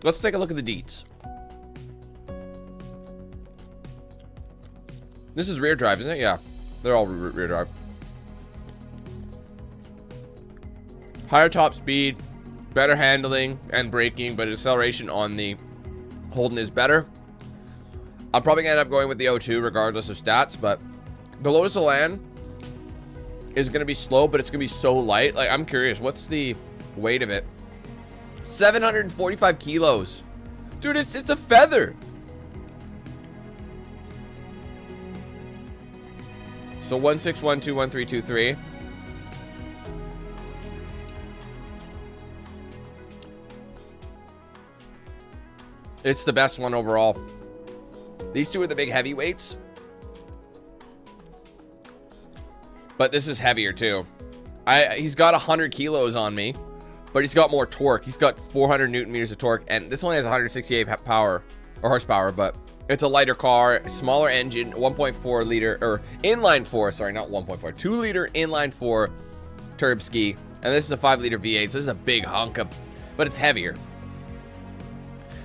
let's take a look at the deets. This is rear drive, isn't it? Yeah, they're all rear drive. Higher top speed, better handling and braking, but acceleration on the Holden is better. I'm probably gonna end up going with the O2 regardless of stats, but the Lotus Elan is gonna be slow, but it's gonna be so light. Like, I'm curious, what's the weight of it? 745 kilos. Dude, it's a feather. So 16121323. It's the best one overall. These two are the big heavyweights. But this is heavier too. He's got 100 kilos on me. But he's got more torque. He's got 400 Newton meters of torque. And this only has 168 power or horsepower. But it's a lighter car. Smaller engine. 1.4 liter. Or inline 4. Sorry, not 1.4. 2 liter inline 4 turb ski. And this is a 5 liter V8. So this is a big hunk of. But it's heavier.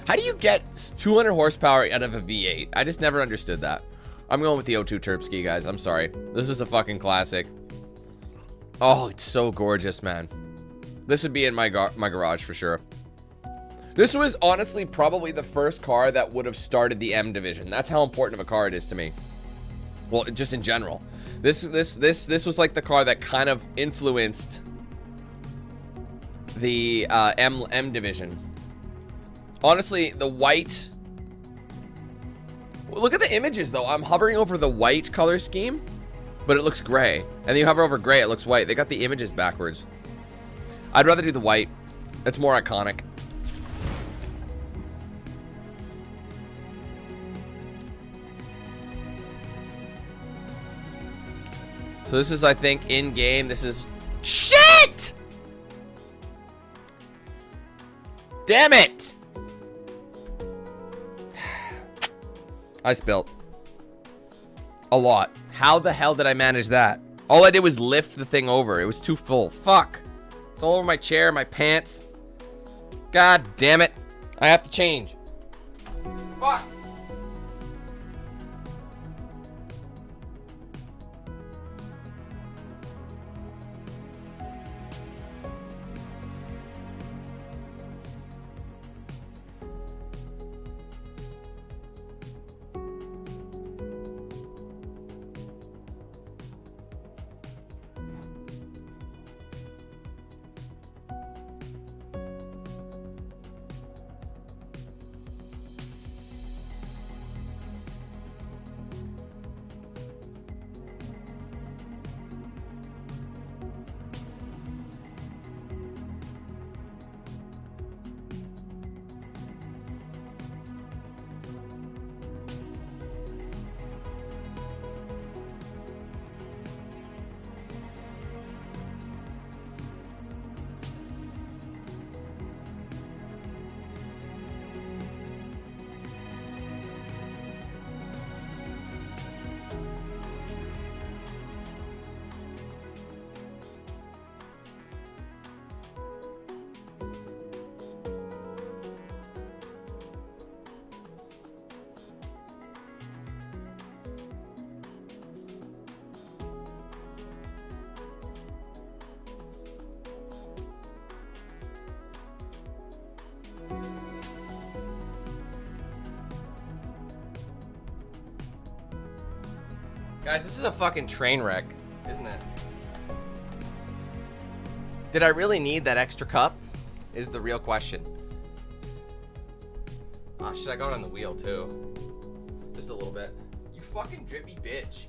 How do you get 200 horsepower out of a V8? I just never understood that. I'm going with the O2 turb ski, guys. I'm sorry. This is a fucking classic. Oh, it's so gorgeous, man. This would be in my garage for sure. This was honestly probably the first car that would have started the M division. That's how important of a car it is to me. Well, just in general. This was like the car that kind of influenced the M division. Honestly, the white. Look at the images though. I'm hovering over the white color scheme, but it looks gray. And then you hover over gray, it looks white. They got the images backwards. I'd rather do the white. It's more iconic. So this is, I think, in-game. This is... Shit! Damn it! I spilled. A lot. How the hell did I manage that? All I did was lift the thing over. It was too full. Fuck. It's all over my chair, my pants. God damn it. I have to change. Fuck. Guys, this is a fucking train wreck, isn't it? Did I really need that extra cup? Is the real question. Oh, shit, I got it on the wheel, too. Just a little bit. You fucking drippy bitch.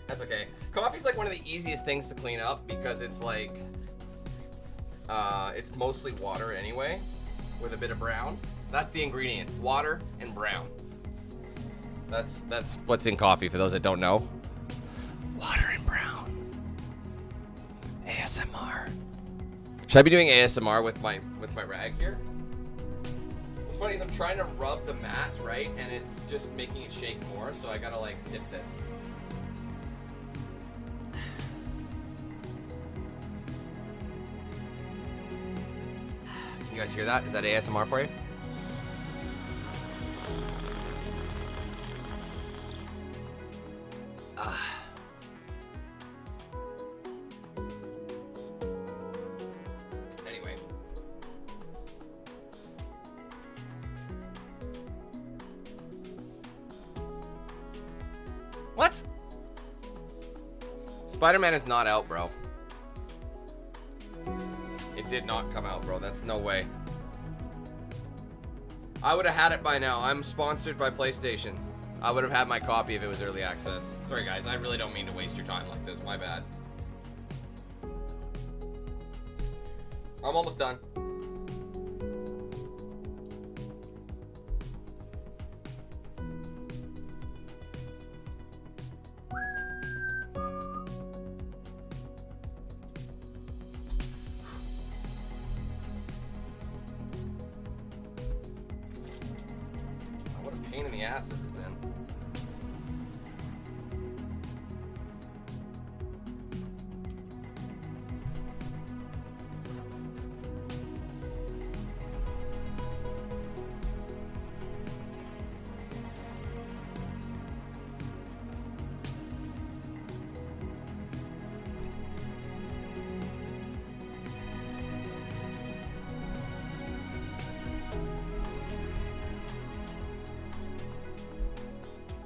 That's okay. Coffee's like one of the easiest things to clean up because it's like... it's mostly water anyway, with a bit of brown. That's the ingredient. Water and brown. That's what's in coffee for those that don't know. Water and brown. ASMR. Should I be doing ASMR with my rag here? What's funny is I'm trying to rub the mat, right? And it's just making it shake more, so I gotta like sip this. Can you guys hear that? Is that ASMR for you? Anyway. What? Spider-Man is not out, bro. It did not come out, bro. That's no way. I would have had it by now. I'm sponsored by PlayStation. I would have had my copy if it was early access. Sorry, guys. I really don't mean to waste your time like this. My bad. I'm almost done. What a pain in the ass this has been.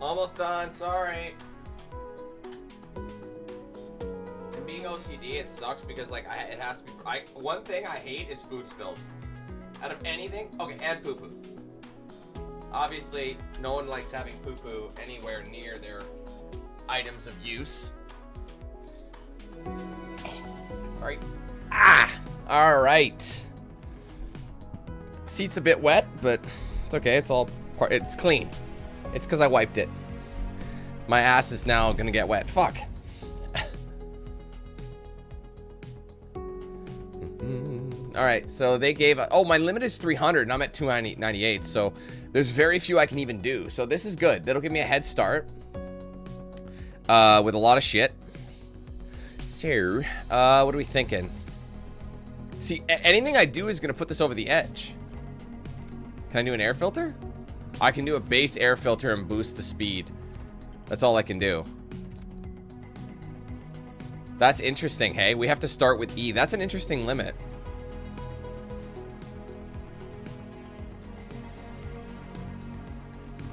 Almost done, sorry. And being OCD, it sucks because like it has to be. One thing I hate is food spills. Out of anything, okay, and poo poo. Obviously, no one likes having poo poo anywhere near their items of use. Sorry. Ah! All right. Seat's a bit wet, but it's okay. It's all part. It's clean. It's because I wiped it. My ass is now gonna get wet. Fuck. All right, so they gave. Oh, my limit is 300, and I'm at 298. So there's very few I can even do. So this is good. That'll give me a head start with a lot of shit. So, what are we thinking? See, anything I do is gonna put this over the edge. Can I do an air filter? I can do a base air filter and boost the speed. That's all I can do. That's interesting, hey? We have to start with E. That's an interesting limit.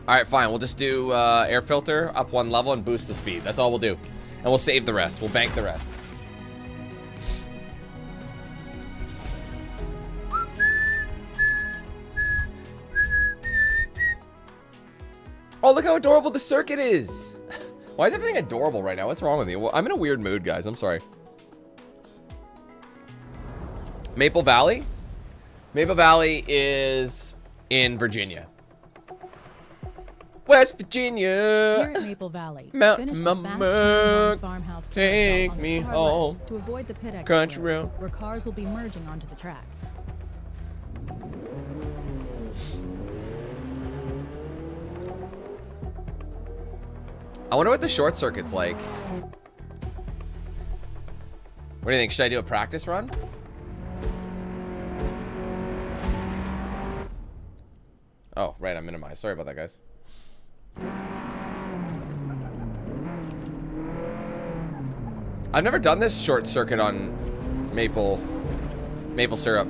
Alright, fine. We'll just do air filter up one level and boost the speed. That's all we'll do. And we'll save the rest. We'll bank the rest. Oh, look how adorable the circuit is. Why is everything adorable right now? What's wrong with me? Well, I'm in a weird mood, guys. I'm sorry. Maple Valley? Maple Valley is in Virginia. West Virginia. Here at Maple Valley, Mountain finish the fast Mama, turn-on farmhouse take carousel on me the far home. left to avoid the pit exit Country road, road. where cars will be merging onto the track. I wonder what the short circuit's like. What do you think? Should I do a practice run? Oh, right, I'm minimized. Sorry about that, guys. I've never done this short circuit on maple syrup.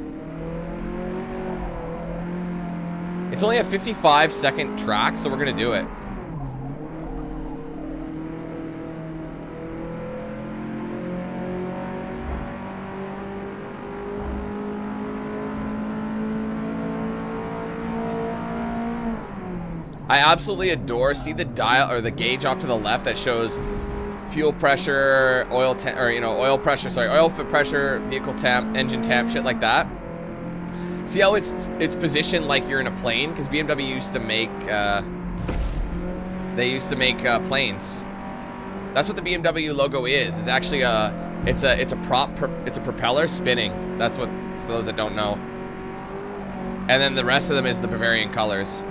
It's only a 55-second track, so we're gonna do it. I absolutely adore. See the dial or the gauge off to the left that shows fuel pressure, oil pressure, vehicle temp, engine temp, shit like that. See how it's positioned like you're in a plane, because BMW used to make planes. That's what the BMW logo is. It's actually it's a propeller spinning. That's what, for those that don't know. And then the rest of them is the Bavarian colors.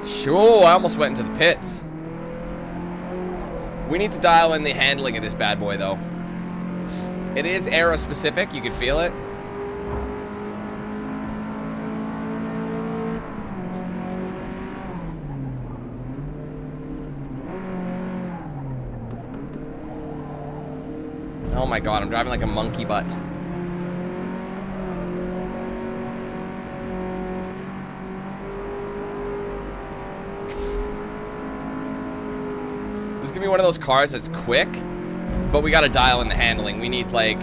Sure, I almost went into the pits. We need to dial in the handling of this bad boy, though. It is aero specific. You can feel it. Oh my god, I'm driving like a monkey butt. This is gonna be one of those cars that's quick, but we gotta dial in the handling. We need like...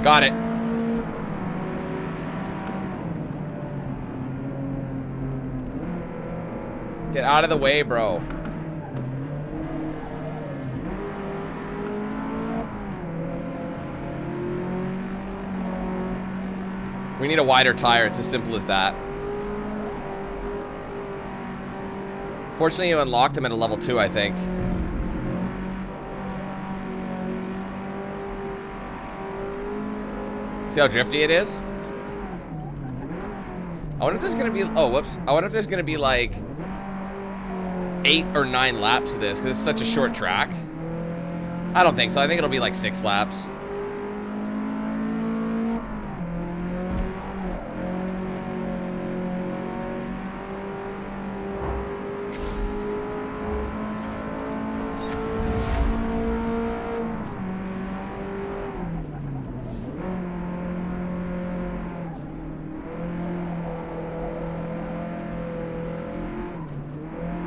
Got it. Get out of the way, bro. We need a wider tire. It's as simple as that. Fortunately, you unlocked them at a level 2, I think. See how drifty it is? I wonder if there's gonna be, oh, whoops. I wonder if there's gonna be like 8 or 9 laps of this, because it's such a short track. I don't think so. I think it'll be like 6 laps.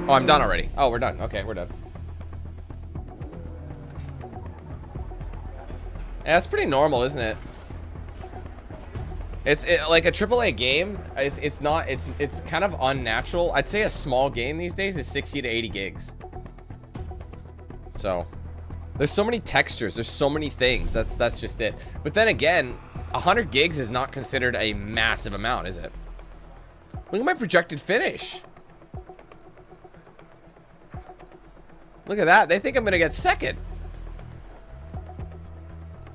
Oh, I'm done already. Oh, we're done. Okay, we're done. Yeah, that's pretty normal, isn't it? It's like a AAA game. It's kind of unnatural. I'd say a small game these days is 60 to 80 gigs. So there's so many textures. There's so many things. That's just it. But then again, 100 gigs is not considered a massive amount, is it? Look at my projected finish. Look at that. They think I'm gonna get second.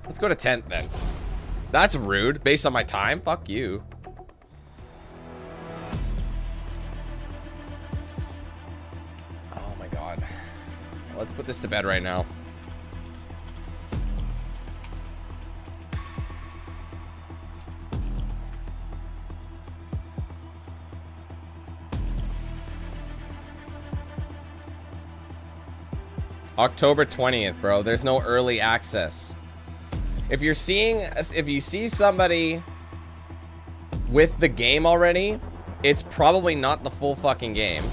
Let's go to 10th then. That's rude. Based on my time? Fuck you. Oh my god. Let's put this to bed right now. October 20th, bro. There's no early access. If you see somebody with the game already, it's probably not the full fucking game.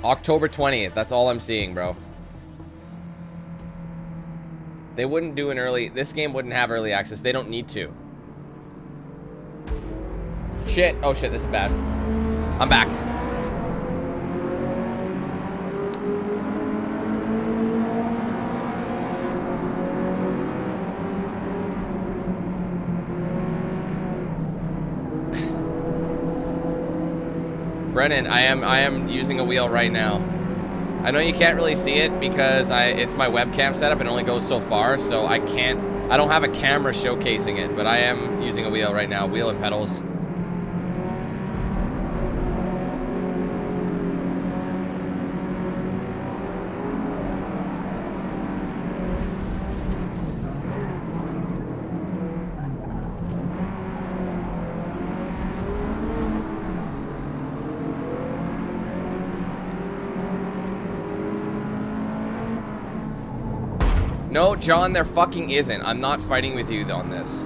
October 20th, that's all I'm seeing, bro. They wouldn't do an early, this game wouldn't have early access. They don't need to. Shit. Oh shit, this is bad. I'm back. Brennan, I am using a wheel right now. I know you can't really see it because it's my webcam setup. It only goes so far, so I don't have a camera showcasing it, but I am using a wheel right now, wheel and pedals. No, John, there fucking isn't. I'm not fighting with you on this.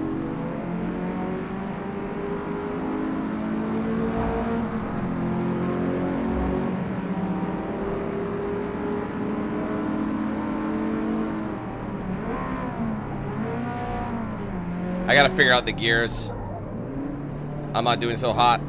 I gotta figure out the gears. I'm not doing so hot.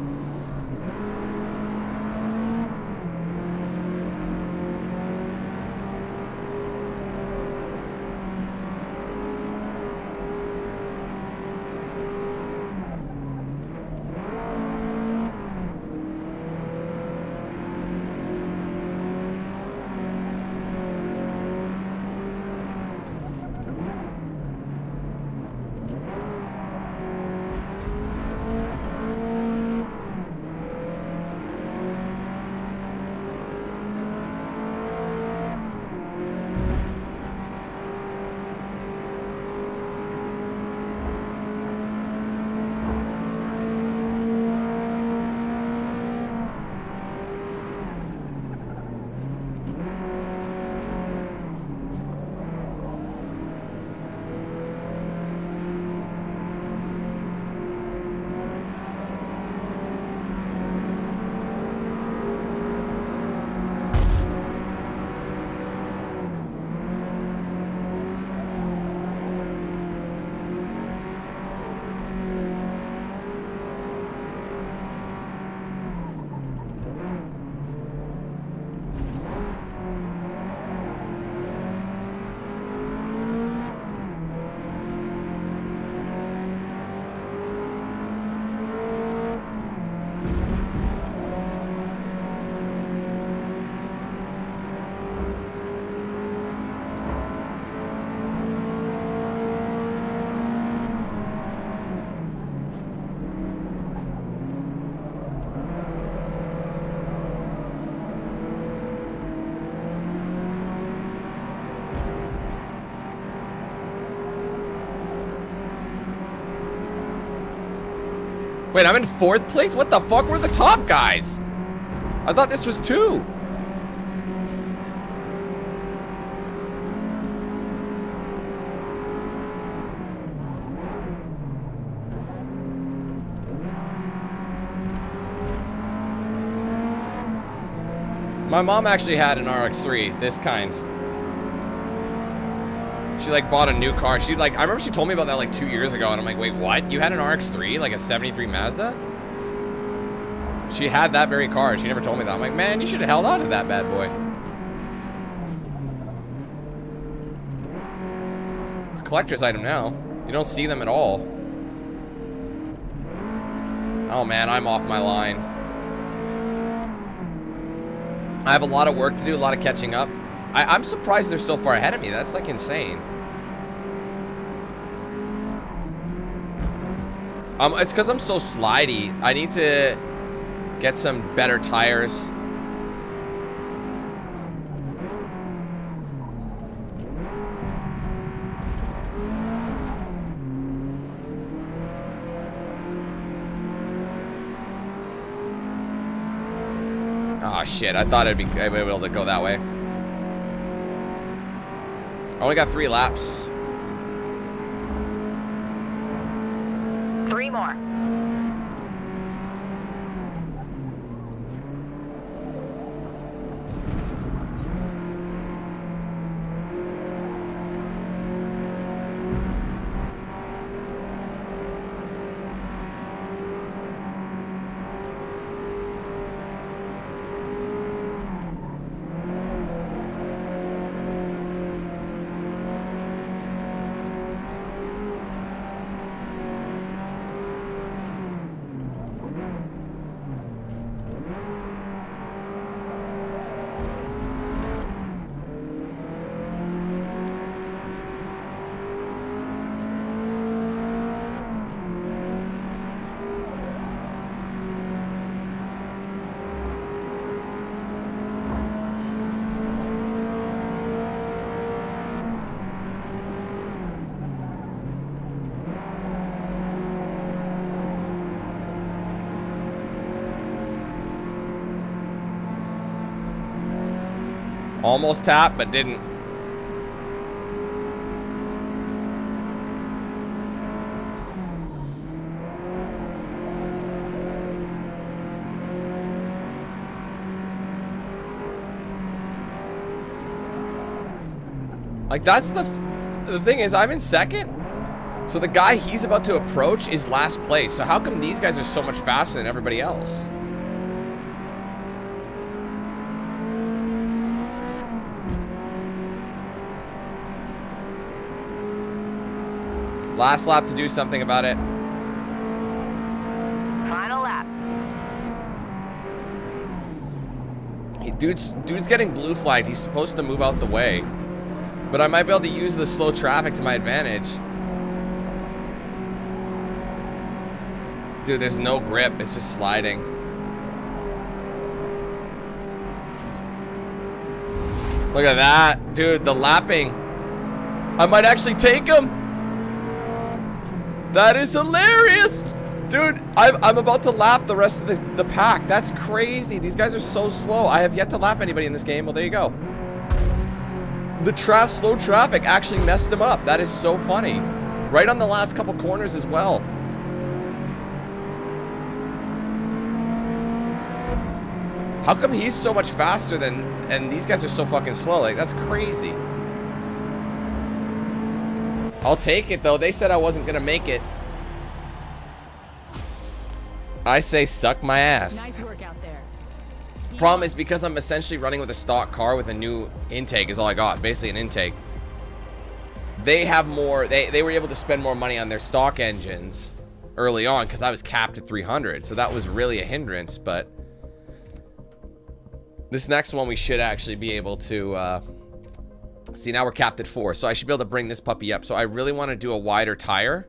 Wait, I'm in 4th place? What the fuck? We're the top guys. I thought this was 2. My mom actually had an RX-3, this kind. She like bought a new car. She like, I remember she told me about that like 2 years ago, and I'm like, wait, what? You had an RX-3, like a '73 Mazda? She had that very car. She never told me that. I'm like, man, you should have held on to that bad boy. It's a collector's item now. You don't see them at all. Oh man, I'm off my line. I have a lot of work to do, a lot of catching up. I'm surprised they're so far ahead of me. That's like insane. It's because I'm so slidey. I need to get some better tires. Oh shit, I thought I'd be able to go that way. I only got 3 laps. 3 more. Almost tapped, but didn't. Like, that's the thing is, I'm in second. So the guy he's about to approach is last place. So how come these guys are so much faster than everybody else? Last lap to do something about it. Final lap. Hey, dude's getting blue flagged. He's supposed to move out the way. But I might be able to use the slow traffic to my advantage. Dude, there's no grip. It's just sliding. Look at that. Dude, the lapping. I might actually take him. That is hilarious. Dude, I'm about to lap the rest of the pack. That's crazy. These guys are so slow. I have yet to lap anybody in this game. Well, there you go. The slow traffic actually messed them up. That is so funny. Right on the last couple corners as well. How come he's so much faster than, and these guys are so fucking slow? Like, that's crazy. I'll take it, though. They said I wasn't going to make it. I say suck my ass. Nice work out there. Problem is, because I'm essentially running with a stock car with a new intake is all I got. Basically an intake. They have more, they were able to spend more money on their stock engines early on because I was capped at 300. So that was really a hindrance, but this next one we should actually be able to, see, now we're capped at 4. So I should be able to bring this puppy up. So I really want to do a wider tire.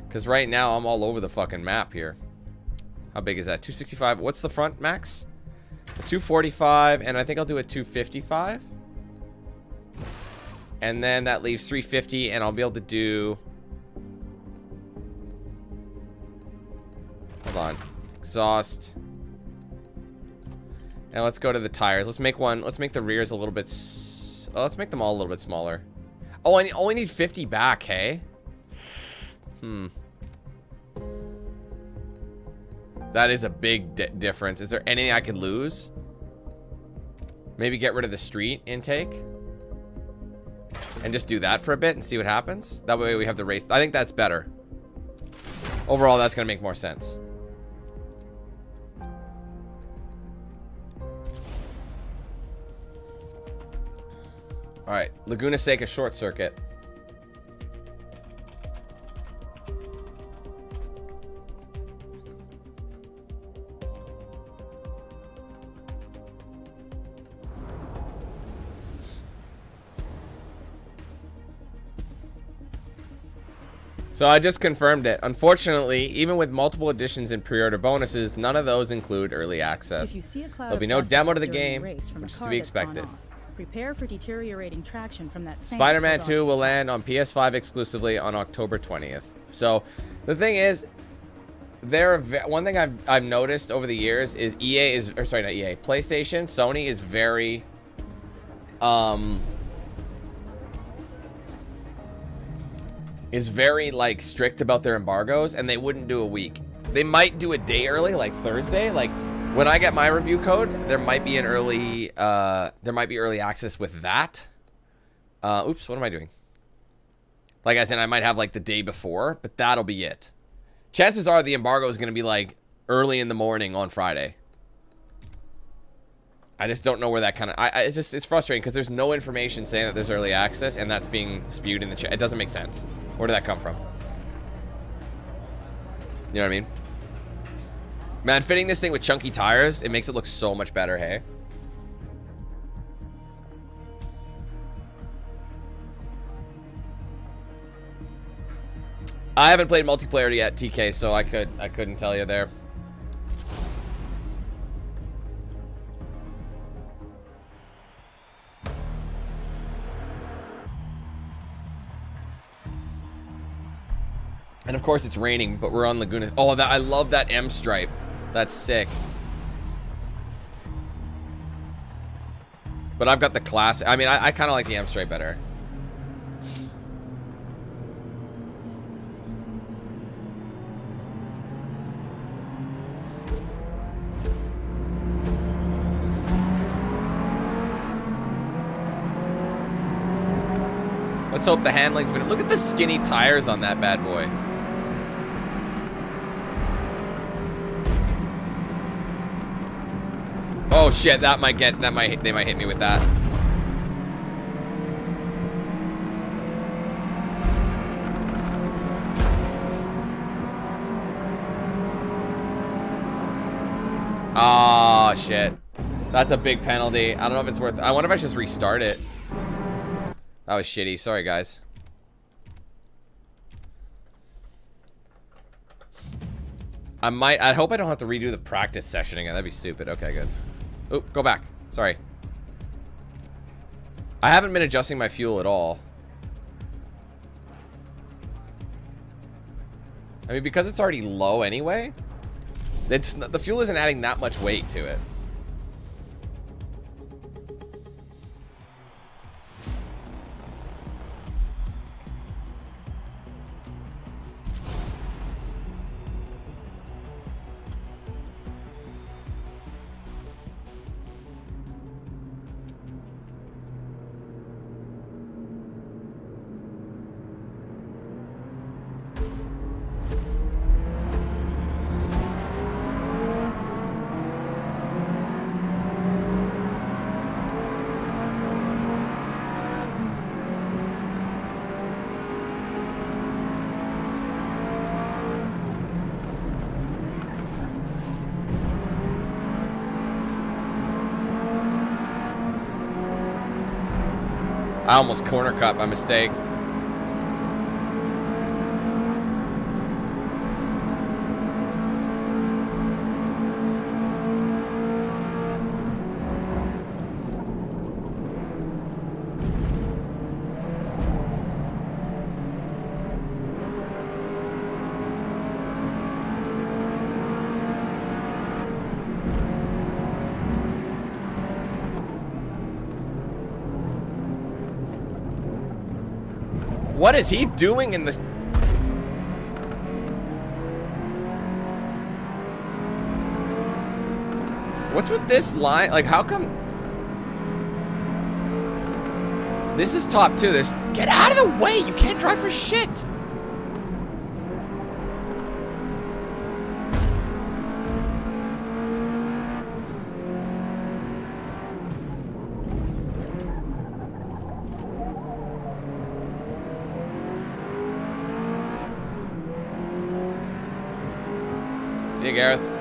Because right now I'm all over the fucking map here. How big is that? 265. What's the front max? 245. And I think I'll do a 255. And then that leaves 350. And I'll be able to do... Hold on. Exhaust. And let's go to the tires. Let's make one. Let's make the rears a little bit... let's make them all a little bit smaller. Oh, I only need 50 back, hey? That is a big difference. Is there anything I could lose? Maybe get rid of the street intake and just do that for a bit and see what happens. That way we have the race. I think that's better. Overall, that's going to make more sense. All right, Laguna Seca short circuit. So I just confirmed it. Unfortunately, even with multiple additions and pre-order bonuses, none of those include early access. If you see a cloud There'll be of no dust demo to the during a game, race from a which is to car be that's gone expected. off, prepare for deteriorating traction from that same Spider-Man hold on 2 will to land on PS5 exclusively on October 20th. So the thing is, one thing I've noticed over the years is EA is, or sorry, not EA, PlayStation, Sony is very like strict about their embargoes, and they wouldn't do a week. They might do a day early, like Thursday. Like when I get my review code, there might be early access with that. Oops, what am I doing? Like I said, I might have like the day before, but that'll be it. Chances are the embargo is going to be like early in the morning on Friday. I just don't know where that kind of... it's frustrating because there's no information saying that there's early access, and that's being spewed in the chat. It doesn't make sense. Where did that come from? You know what I mean? Man, fitting this thing with chunky tires, it makes it look so much better, hey? I haven't played multiplayer yet, TK, so I couldn't tell you there. And of course it's raining, but we're on Laguna. Oh, I love that M stripe. That's sick. But I've got the classic. I mean, I kind of like the M stripe better. Let's hope the handling's been... Look at the skinny tires on that bad boy. Oh shit, they might hit me with that. Oh shit. That's a big penalty. I don't know if it's worth... I wonder if I should just restart it. That was shitty. Sorry, guys. I hope I don't have to redo the practice session again. That'd be stupid. Okay, good. Oop, go back. Sorry. I haven't been adjusting my fuel at all. I mean, because it's already low anyway, the fuel isn't adding that much weight to it. I almost corner cut by mistake. What is he doing in the... What's with this line? Like, how come? This is top 2. There's... Get out of the way! You can't drive for shit! See you, Gareth.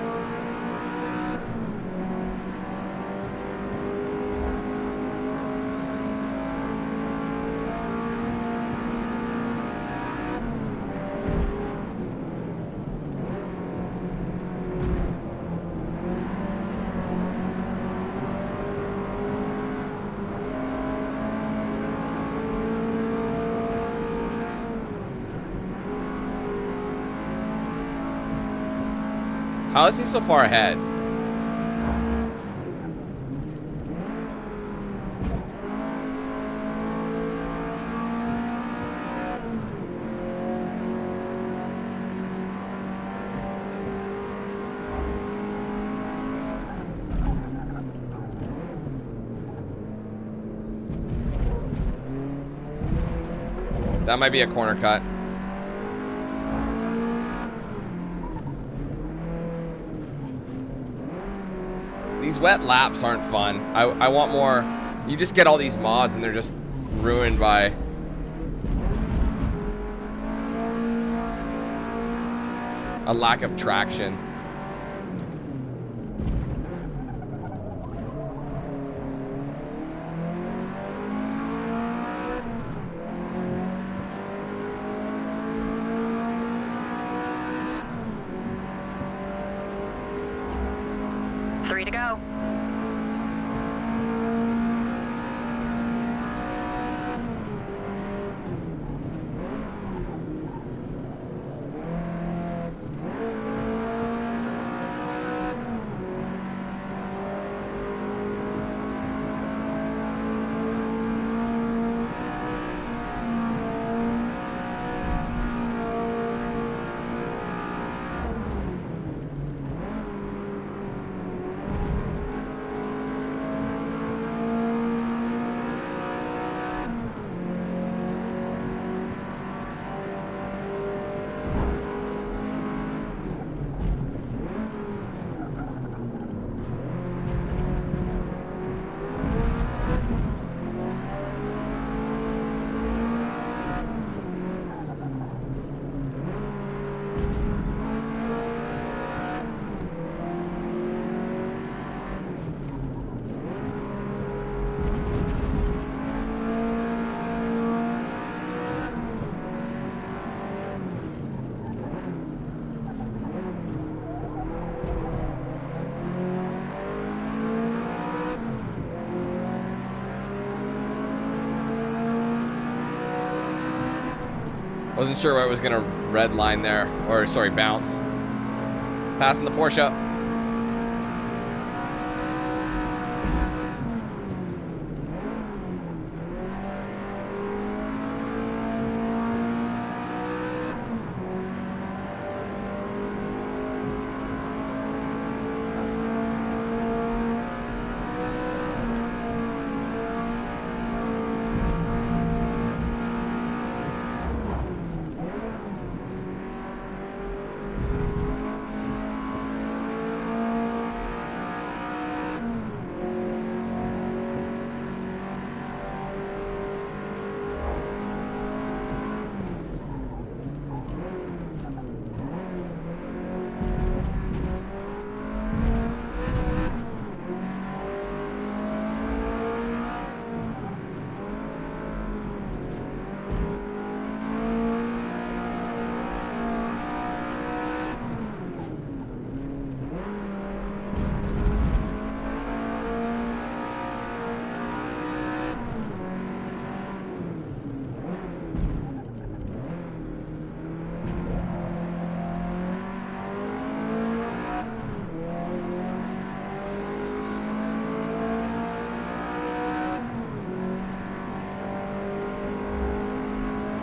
How is he so far ahead? That might be a corner cut. These wet laps aren't fun. I want more. You just get all these mods and they're just ruined by a lack of traction. Three to go. Wasn't sure where I was gonna red line there, or sorry, bounce. Passing the Porsche.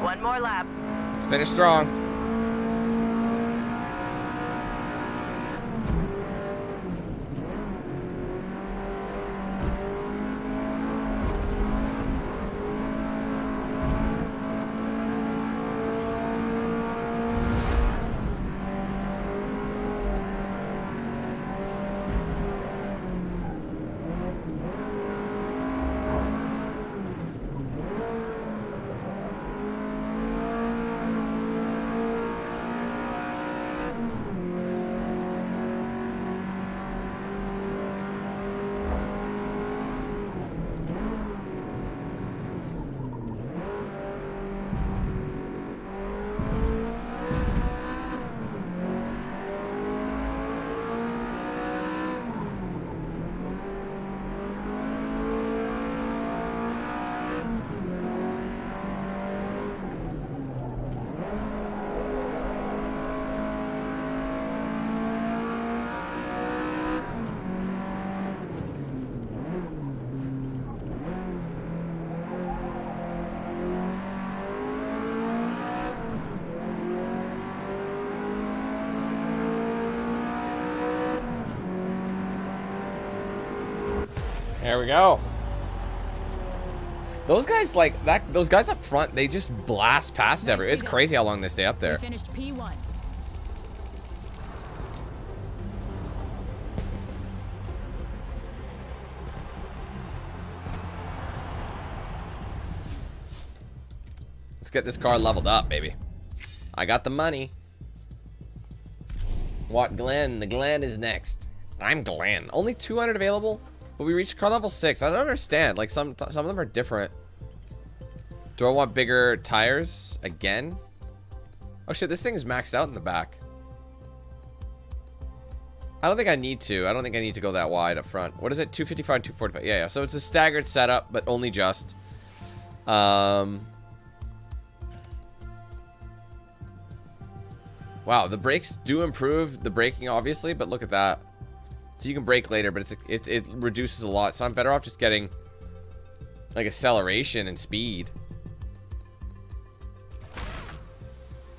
One more lap. Let's finish strong. There we go. Those guys like that. Those guys up front, they just blast past everyone. It's crazy how long they stay up there. We finished P1. Let's get this car leveled up, baby. I got the money. What Glenn? The Glenn is next. I'm Glenn. Only 200 available, but we reached car level 6. I don't understand. Like some of them are different. Do I want bigger tires again? Oh shit, this thing's maxed out in the back. I don't think I need to. I don't think I need to go that wide up front. What is it? 255, 245. Yeah. So it's a staggered setup, but only just. Wow, the brakes do improve the braking, obviously, but look at that. So you can brake later, but it reduces a lot. So I'm better off just getting like acceleration and speed.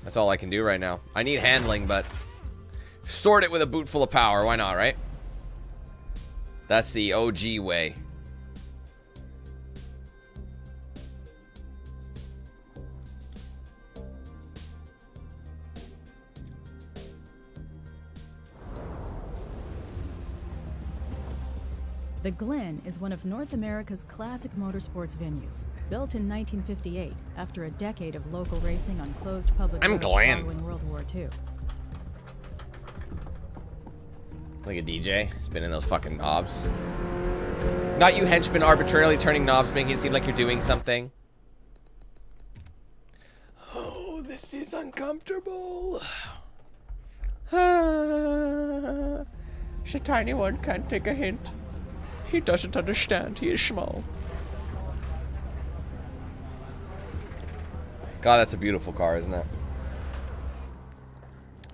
That's all I can do right now. I need handling, but sort it with a boot full of power. Why not, right? That's the OG way. The Glen is one of North America's classic motorsports venues. Built in 1958 after a decade of local racing on closed public roads following World War II. Like a DJ spinning those fucking knobs. Not you henchmen arbitrarily turning knobs, making it seem like you're doing something. Oh, this is uncomfortable. The tiny one can't take a hint. He doesn't understand. He is small. God, that's a beautiful car, isn't it?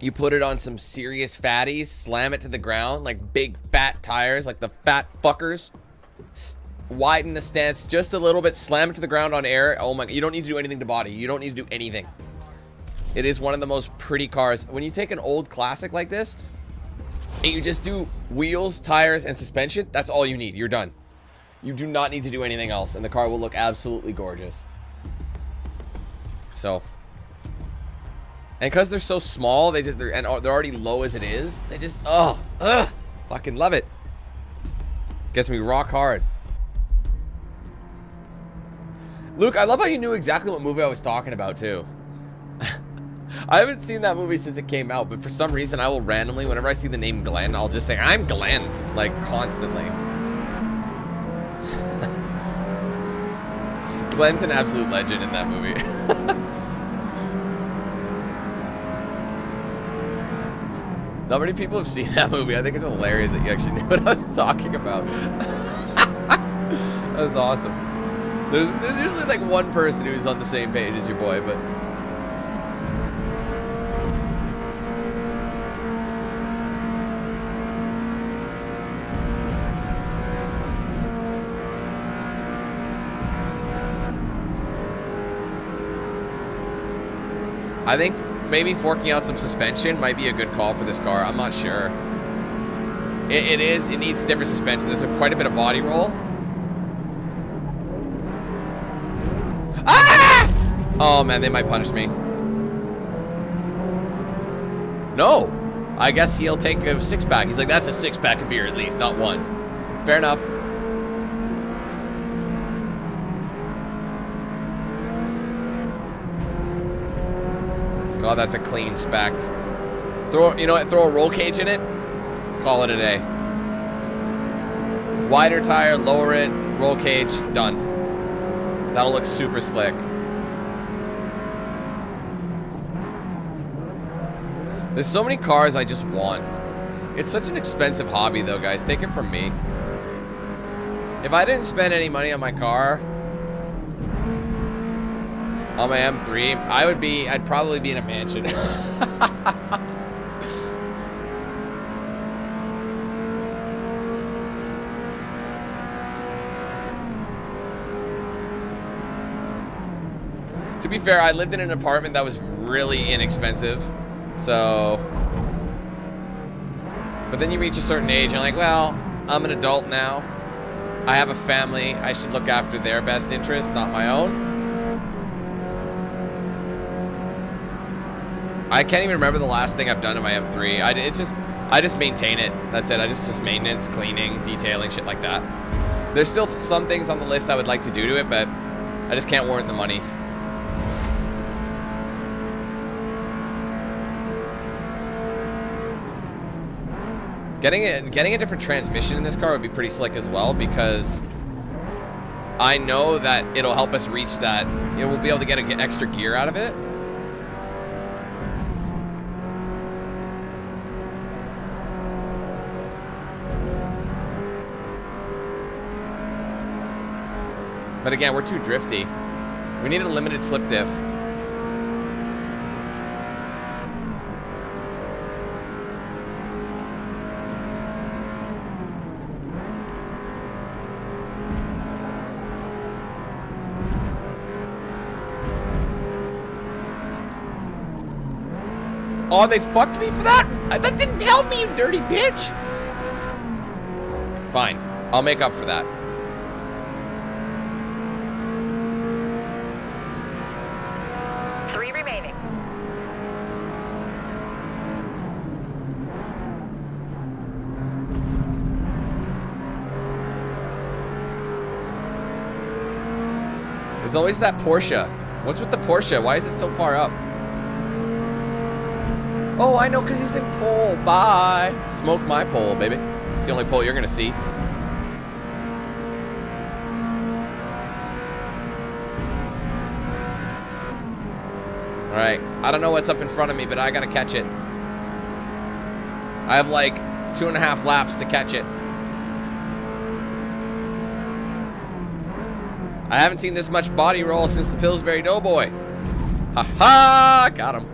You put it on some serious fatties, slam it to the ground, like big fat tires, like the fat fuckers. Widen the stance just a little bit, slam it to the ground on air. Oh my, you don't need to do anything to body. You don't need to do anything. It is one of the most pretty cars. When you take an old classic like this, and you just do wheels, tires, and suspension, that's all you need. You're done. You do not need to do anything else, and the car will look absolutely gorgeous. So, and because they're so small, they're already low as it is. They just fucking love it. Gets me rock hard. Luke, I love how you knew exactly what movie I was talking about too. I haven't seen that movie since it came out, but for some reason I will randomly, whenever I see the name Glenn, I'll just say, I'm Glenn, like constantly. Glenn's an absolute legend in that movie. Not many people have seen that movie. I think it's hilarious that you actually knew what I was talking about. That was awesome. There's usually like one person who's on the same page as your boy, but... I think maybe forking out some suspension might be a good call for this car. I'm not sure. It needs stiffer suspension. There's quite a bit of body roll. Ah! Oh man, they might punish me. No. I guess he'll take a 6-pack. He's like, that's a 6-pack of beer at least, not one. Fair enough. Oh, that's a clean spec. You know what? Throw a roll cage in it. Call it a day. Wider tire, lower it, roll cage, done. That'll look super slick. There's so many cars I just want. It's such an expensive hobby though, guys. Take it from me. If I didn't spend any money on my car, on my M3, I'd probably be in a mansion. To be fair, I lived in an apartment that was really inexpensive. So, but then you reach a certain age and you're like, well, I'm an adult now. I have a family. I should look after their best interest, not my own. I can't even remember the last thing I've done in my M3. I just maintain it. That's it. I just maintenance, cleaning, detailing, shit like that. There's still some things on the list I would like to do to it, but I just can't warrant the money. Getting a different transmission in this car would be pretty slick as well, because I know that it'll help us reach that. You know, we'll be able to get an extra gear out of it. But again, we're too drifty. We need a limited slip diff. Oh, they fucked me for that? That didn't help me, you dirty bitch. Fine. I'll make up for that. There's always that Porsche. What's with the Porsche? Why is it so far up? Oh, I know, because he's in pole. Bye. Smoke my pole, baby. It's the only pole you're going to see. All right. I don't know what's up in front of me, but I got to catch it. I have like 2.5 laps to catch it. I haven't seen this much body roll since the Pillsbury Doughboy. Ha ha! Got him.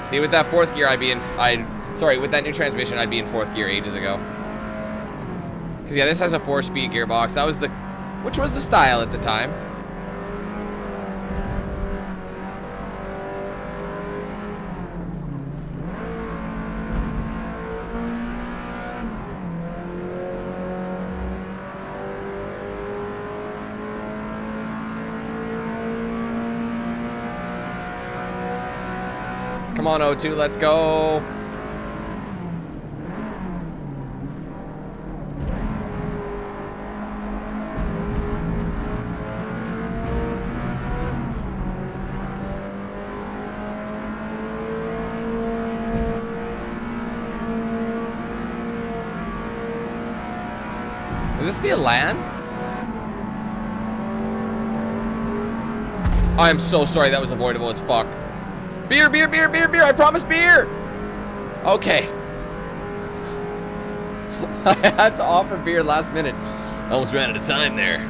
See, with that fourth gear, with that new transmission, I'd be in fourth gear ages ago. Because, yeah, this has a 4-speed gearbox. That was which was the style at the time. Come on, O2, let's go. Is this the Elan? I am so sorry, that was avoidable as fuck. Beer, beer, beer, beer, beer, I promise beer! Okay. I had to offer beer last minute. I almost ran out of time there.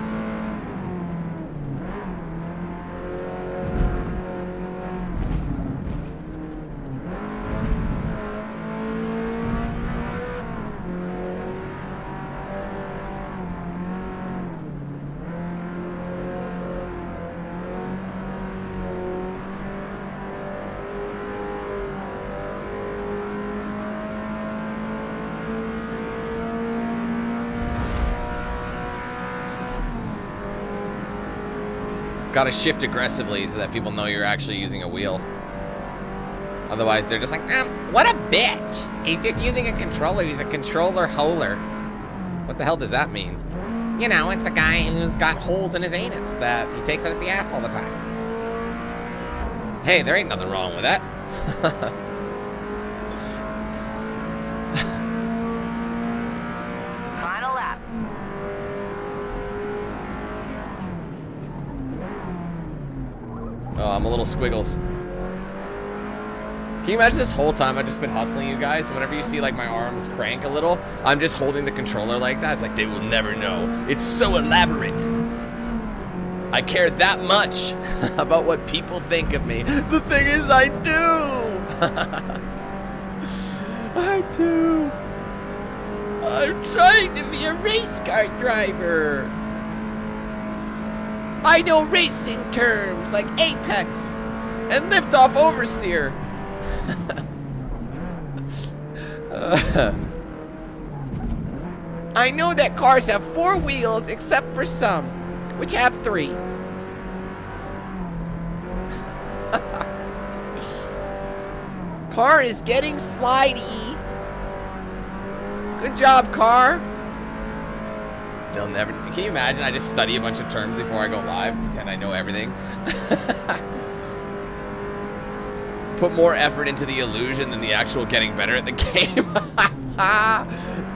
Gotta shift aggressively so that people know you're actually using a wheel. Otherwise, they're just like, what a bitch. He's just using a controller. He's a controller holer. What the hell does that mean? You know, it's a guy who's got holes in his anus that he takes out at the ass all the time. Hey, there ain't nothing wrong with that. Final lap. Oh, I'm a little squiggles. Can you imagine this whole time I've just been hustling you guys? So whenever you see like my arms crank a little, I'm just holding the controller like that. It's like they will never know. It's so elaborate. I care that much about what people think of me. The thing is, I do. I do. I'm trying to be a race car driver. I know racing terms like apex and lift-off oversteer. I know that cars have 4 wheels except for some, which have 3. Car is getting slidey. Good job, car. They'll never. Can you imagine? I just study a bunch of terms before I go live, pretend I know everything. Put more effort into the illusion than the actual getting better at the game.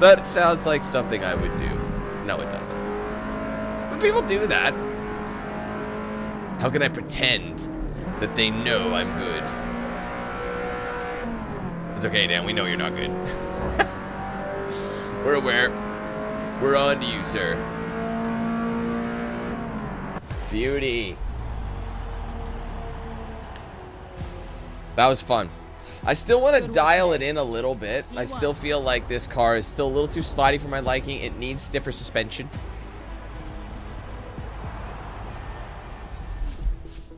That sounds like something I would do. No, it doesn't. But people do that. How can I pretend that they know I'm good? It's okay, Dan. We know you're not good. We're aware. We're on to you, sir. Beauty. That was fun. I still want to dial it in a little bit. I still feel like this car is still a little too slidey for my liking. It needs stiffer suspension.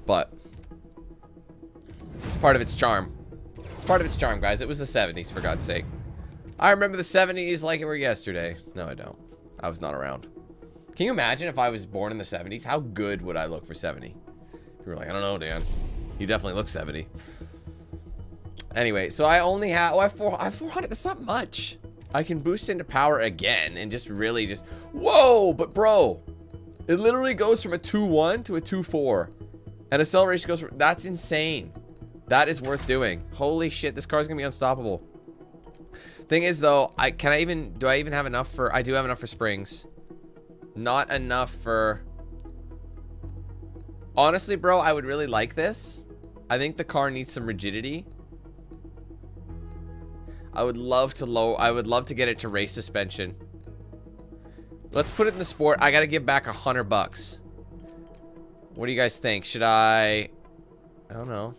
But it's part of its charm. It's part of its charm, guys. It was the 70s, for God's sake. I remember the 70s like it were yesterday. No, I don't. I was not around. Can you imagine if I was born in the 70s? How good would I look for 70? You were like, I don't know, Dan. You definitely look 70. Anyway, so I only have, I have 400. That's not much. I can boost into power again and just really just, whoa, but bro, it literally goes from a 2.1 to a 2.4. And acceleration goes from, that's insane. That is worth doing. Holy shit, this car's gonna be unstoppable. Thing is though, do I even have enough for, I do have enough for springs. Not enough for, honestly, bro, I would really like this. I think the car needs some rigidity. I would love to get it to race suspension. Let's put it in the sport. I gotta give back $100. What do you guys think? Should I don't know.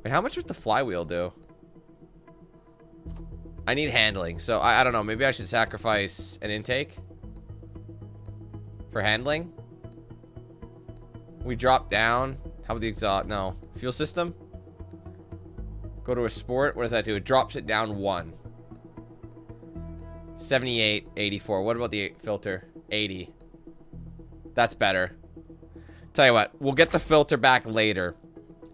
Wait, how much would the flywheel do? I need handling, so I don't know. Maybe I should sacrifice an intake for handling. We drop down. How about the exhaust? No. Fuel system? Go to a sport. What does that do? It drops it down 1. 78, 84. What about the filter? 80. That's better. Tell you what, we'll get the filter back later.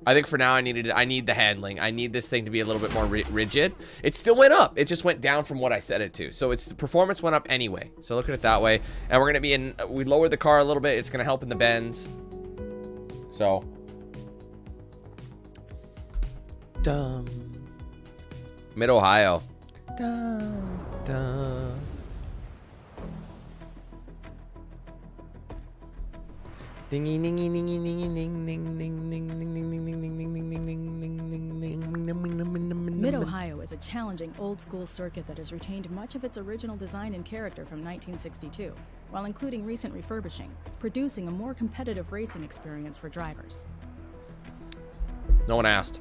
I think for now I need the handling. I need this thing to be a little bit more rigid. It still went up. It just went down from what I set it to. So the performance went up anyway. So look at it that way. And we're gonna be in. We lowered the car a little bit. It's gonna help in the bends. So. Dum. Mid Ohio. Dum, dum. Dingy dingy dingy dingy ding ding ding ding ding ding ding ding ding ding ding. Mid-Ohio is a challenging old-school circuit that has retained much of its original design and character from 1962, while including recent refurbishing, producing a more competitive racing experience for drivers. No one asked.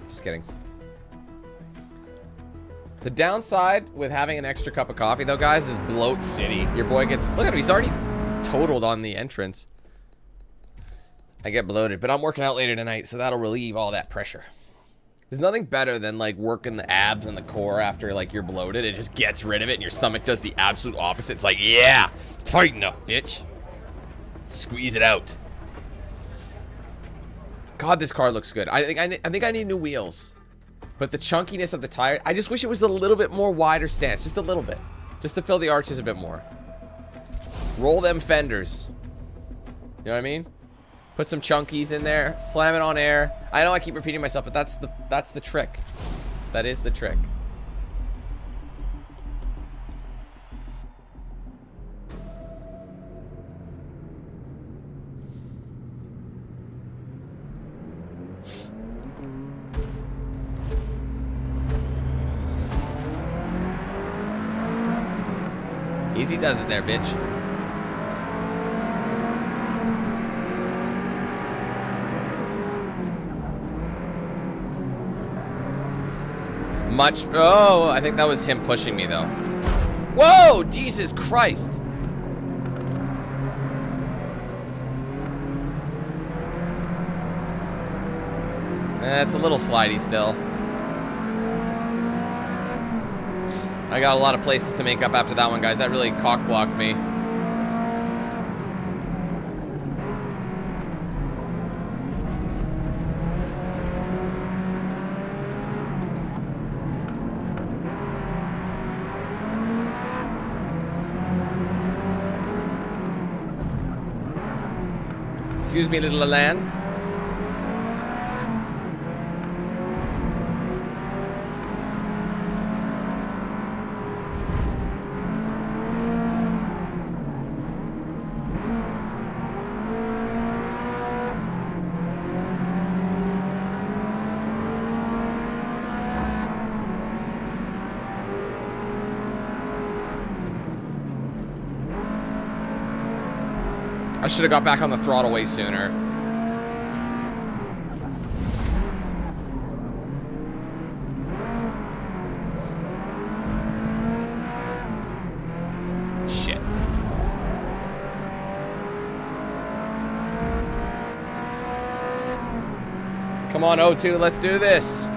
Just kidding. The downside with having an extra cup of coffee, though, guys, is bloat city. Your boy gets... Look at him. He's already totaled on the entrance. I get bloated, but I'm working out later tonight, so that'll relieve all that pressure. There's nothing better than, like, working the abs and the core after, like, you're bloated. It just gets rid of it, and your stomach does the absolute opposite. It's like, yeah, tighten up, bitch. Squeeze it out. God, this car looks good. I think I need new wheels. But the chunkiness of the tire, I just wish it was a little bit more wider stance. Just a little bit. Just to fill the arches a bit more. Roll them fenders. You know what I mean? Put some chunkies in there. Slam it on air. I know I keep repeating myself, but that's the trick. That is the trick. Easy does it there, bitch. much. Oh, I think that was him pushing me though. Whoa, Jesus Christ. It's a little slidey still. I got a lot of places to make up after that one, guys. That really cock-blocked me. Excuse me, little Alan. I should have got back on the throttle way sooner. Shit. Come on, O2, let's do this.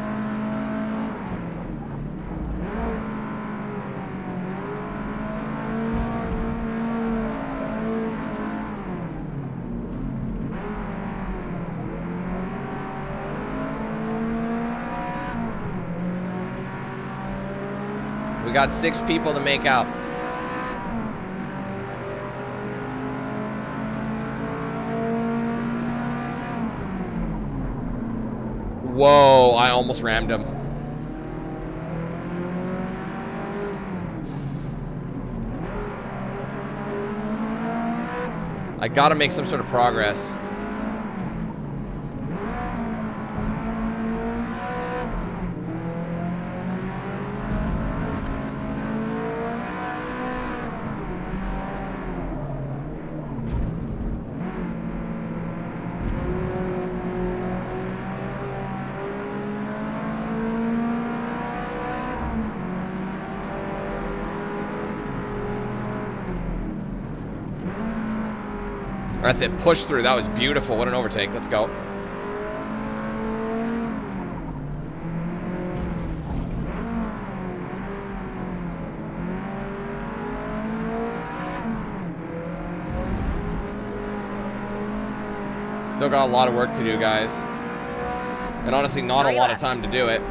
We got 6 people to make out. Whoa, I almost rammed him. I gotta make some sort of progress. That's it. Push through. That was beautiful. What an overtake. Let's go. Still got a lot of work to do, guys. And honestly, not a lot of time to do it.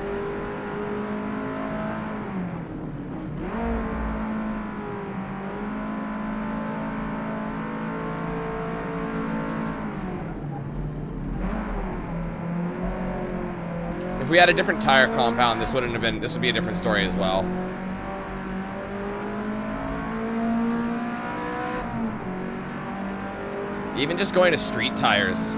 If we had a different tire compound, this wouldn't have been, this would be a different story as well. Even just going to street tires.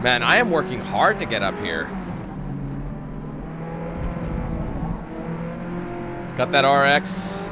Man, I am working hard to get up here. Got that RX.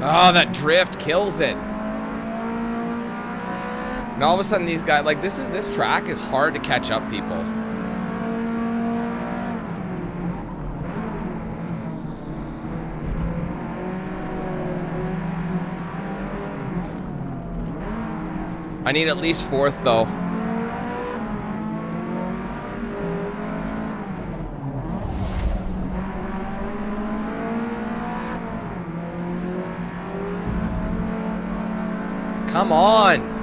Oh, that drift kills it. And all of a sudden these guys, like, this track is hard to catch up people. I need at least 4th, though. Come on.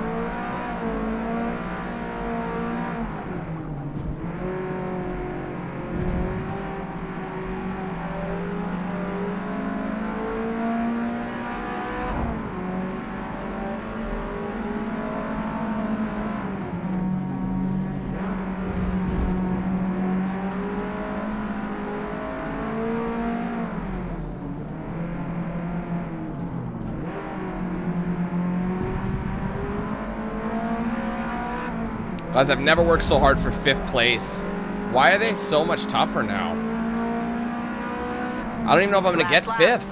Guys, I've never worked so hard for 5th place. Why are they so much tougher now? I don't even know if I'm gonna get 5th.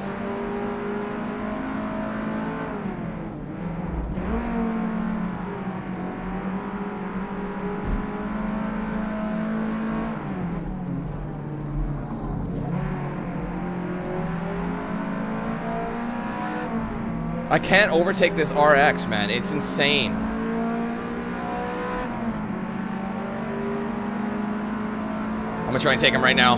I can't overtake this RX, man. It's insane. I'm gonna try and take him right now.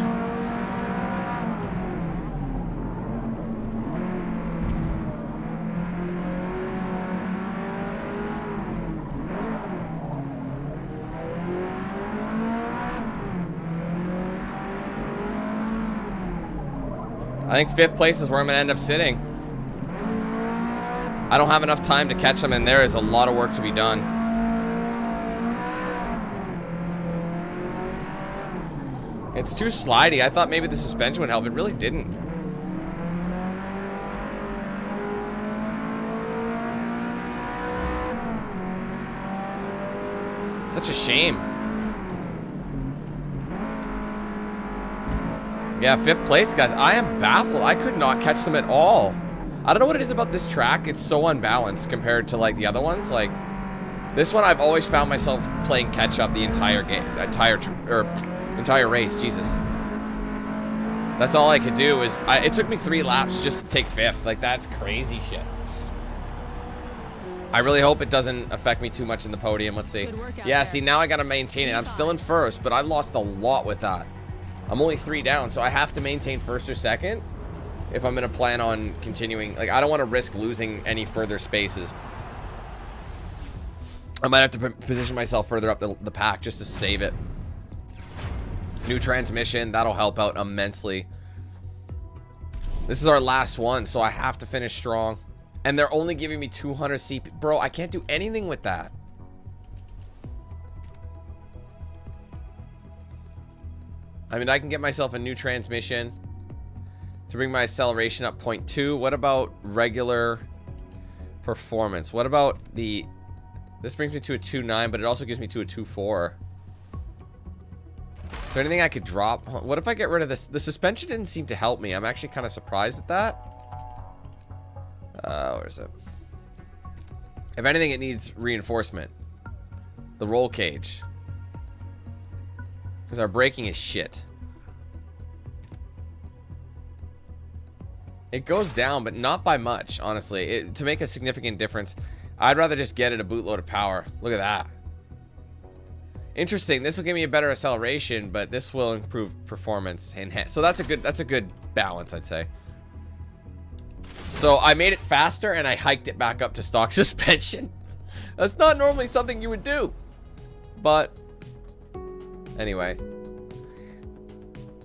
I think 5th place is where I'm gonna end up sitting. I don't have enough time to catch them, and there is a lot of work to be done. It's too slidey. I thought maybe the suspension would help. It really didn't. Such a shame. Yeah, 5th place, guys. I am baffled. I could not catch them at all. I don't know what it is about this track. It's so unbalanced compared to like the other ones. Like this one, I've always found myself playing catch up the entire game, entire race. Jesus, that's all I could do. Is it took me 3 laps just to take 5th. Like that's crazy shit. I really hope it doesn't affect me too much in the podium. Let's see. Yeah, see now I gotta maintain it. I'm still in 1st, but I lost a lot with that. I'm only 3 down, so I have to maintain 1st or 2nd if I'm gonna plan on continuing. Like I don't want to risk losing any further spaces. I might have to position myself further up the pack just to save it. New transmission, that'll help out immensely. This is our last one, so I have to finish strong. And they're only giving me 200 CP. Bro, I can't do anything with that. I mean, I can get myself a new transmission to bring my acceleration up 0.2. What about regular performance? What about the... This brings me to a 2.9, but it also gives me to a 2.4. Is there anything I could drop? What if I get rid of this? The suspension didn't seem to help me. I'm actually kind of surprised at that. Where is it? If anything, it needs reinforcement. The roll cage. Because our braking is shit. It goes down, but not by much, honestly. To make a significant difference, I'd rather just get it a bootload of power. Look at that. Interesting. This will give me a better acceleration, but this will improve performance. So that's a good balance, I'd say. So I made it faster and I hiked it back up to stock suspension. That's not normally something you would do. But anyway.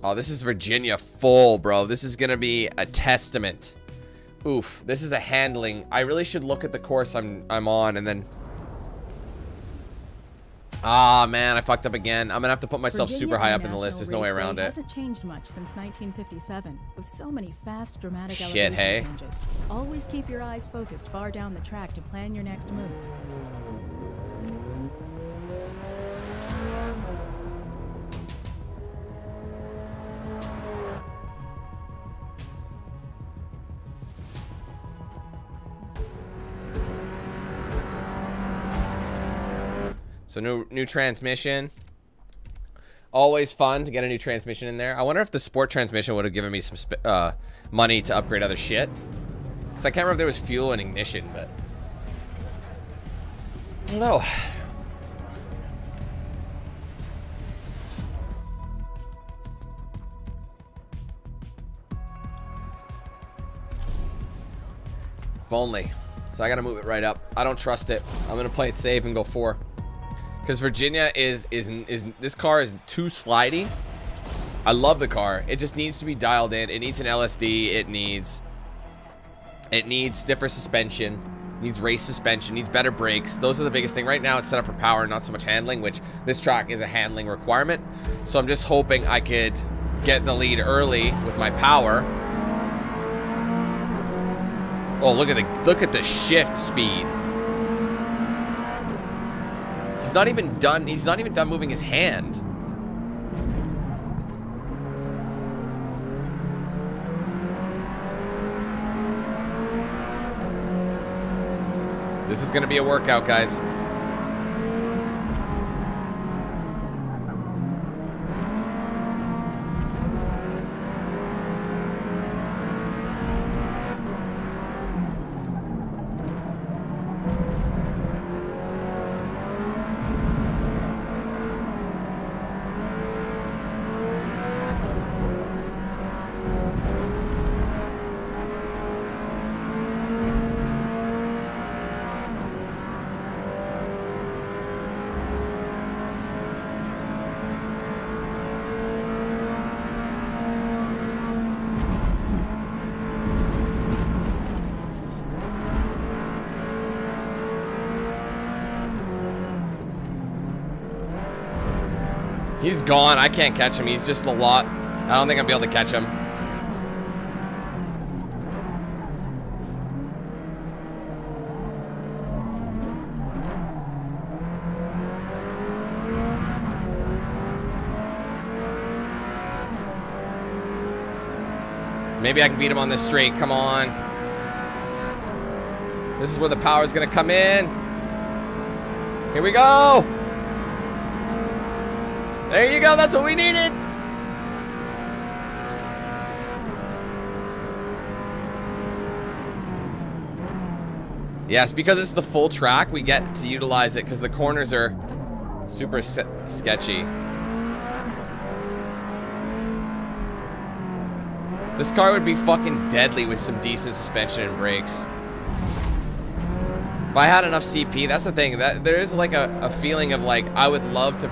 Oh, this is Virginia full, bro. This is gonna be a testament. Oof, this is a handling. I really should look at the course I'm on and then... Ah, man, I fucked up again. I'm gonna have to put myself super high up in the list. There's no way around it. Hasn't changed much since 1957, with so many fast, dramatic elevation changes. Always keep your eyes focused far down the track to plan your next move. So new transmission. Always fun to get a new transmission in there. I wonder if the sport transmission would have given me some money to upgrade other shit. Because I can't remember if there was fuel and ignition, but... I don't know. If only. So I gotta move it right up. I don't trust it. I'm gonna play it safe and go 4. Because Virginia is this car is too slidey. I love the car. It just needs to be dialed in. It needs an LSD. It needs stiffer suspension. Needs race suspension. Needs better brakes. Those are the biggest thing. Right now it's set up for power, not so much handling, which this track is a handling requirement. So I'm just hoping I could get in the lead early with my power. Oh, look at the shift speed. He's not even done moving his hand. This is gonna be a workout, guys. He's gone. I can't catch him. He's just a lot. I don't think I'll be able to catch him. Maybe I can beat him on this straight. Come on. This is where the power is going to come in. Here we go. There you go. That's what we needed. Yes, because it's the full track, we get to utilize it because the corners are super sketchy. This car would be fucking deadly with some decent suspension and brakes. If I had enough CP, that's the thing. That there is like a feeling of like I would love to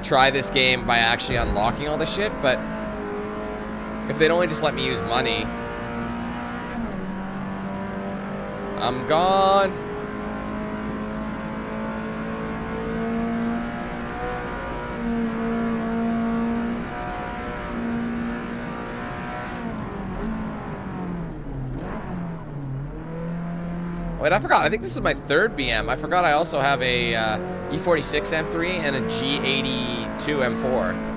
try this game by actually unlocking all the shit, but if they'd only just let me use money. I'm gone. Wait, I forgot. I think this is my third BM. I forgot I also have a E46 M3 and a G82 M4.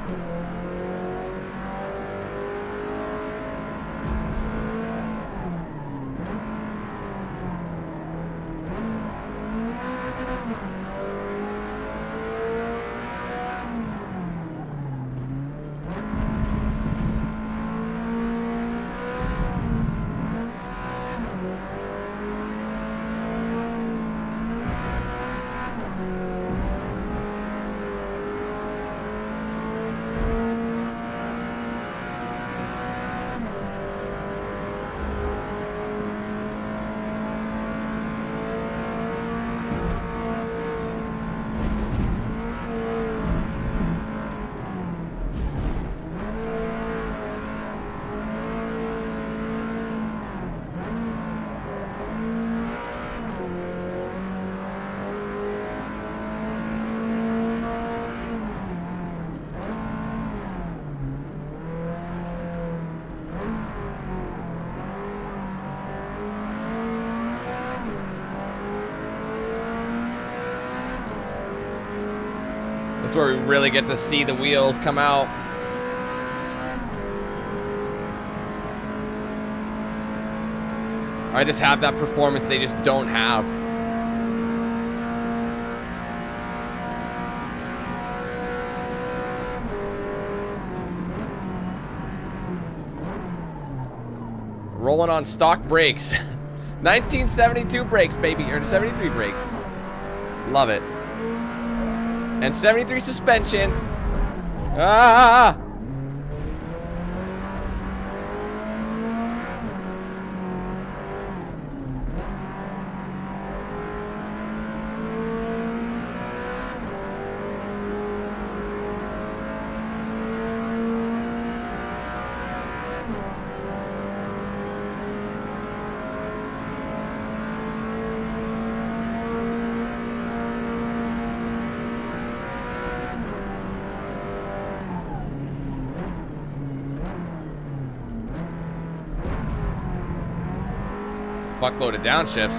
This is where we really get to see the wheels come out. I just have that performance they just don't have. Rolling on stock brakes. 1972 brakes, baby, or 73 brakes. Love it. And 73 suspension. Ah! Fuckload of downshifts.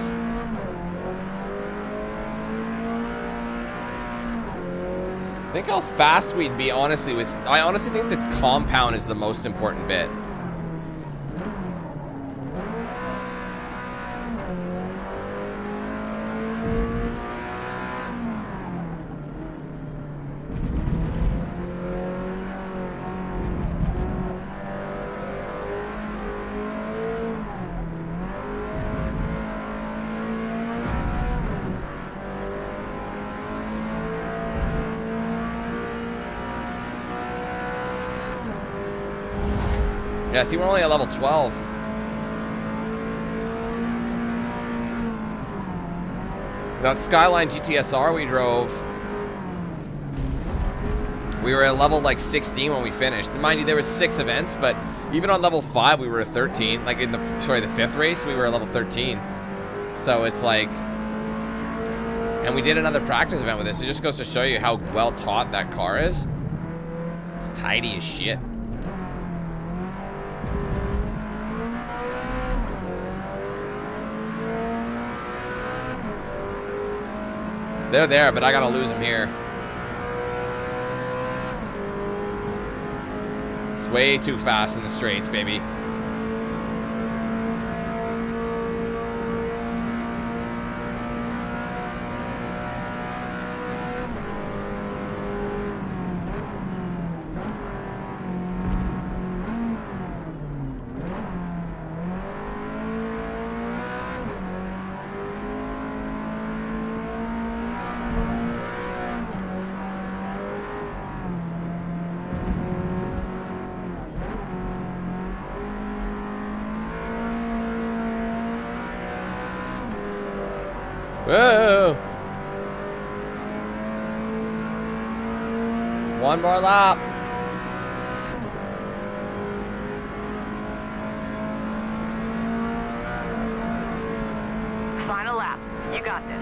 Think how fast we'd be, honestly. I honestly think the compound is the most important bit. Yeah, see, we're only at level 12. That Skyline GTSR we drove, we were at level like 16 when we finished. Mind you, there was 6 events, but even on level 5, we were at 13. Like in the 5th race, we were at level 13. So it's like, and we did another practice event with this. It just goes to show you how well taught that car is. It's tidy as shit. They're there, but I gotta lose them here. It's way too fast in the straights, baby. Whoa! One more lap. Final lap. You got this.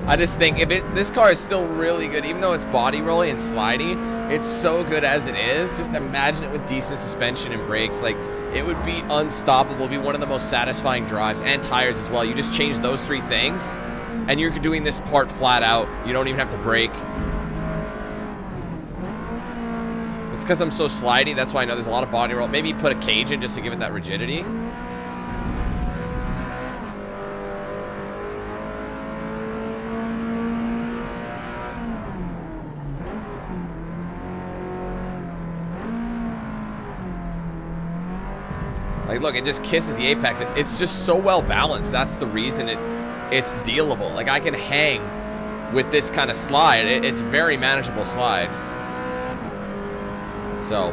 I just think this car is still really good, even though it's body rolly and slidey. It's so good as it is. Just imagine it with decent suspension and brakes. Like, it would be unstoppable. Be one of the most satisfying drives, and tires as well. You just change those 3 things, and you're doing this part flat out. You don't even have to brake. It's because I'm so slidey. That's why I know there's a lot of body roll. Maybe put a cage in just to give it that rigidity. Like, look, it just kisses the apex. It's just so well balanced. That's the reason it's dealable. Like, I can hang with this kind of slide. It's very manageable slide. So,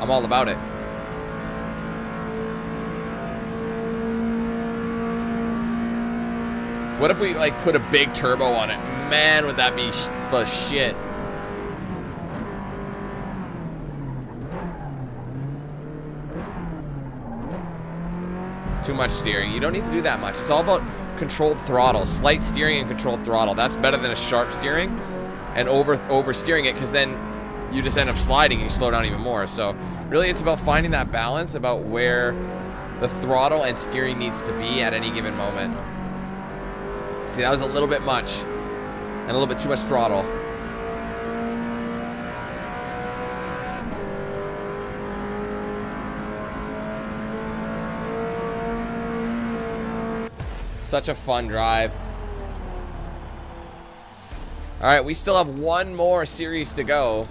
I'm all about it. What if we, like, put a big turbo on it? Man, would that be the shit. Too much steering. You don't need to do that much. It's all about controlled throttle. Slight steering and controlled throttle. That's better than a sharp steering and oversteering it, because then you just end up sliding and you slow down even more. So really it's about finding that balance about where the throttle and steering needs to be at any given moment. See, that was a little bit much and a little bit too much throttle. Such a fun drive. All right, we still have one more series to go.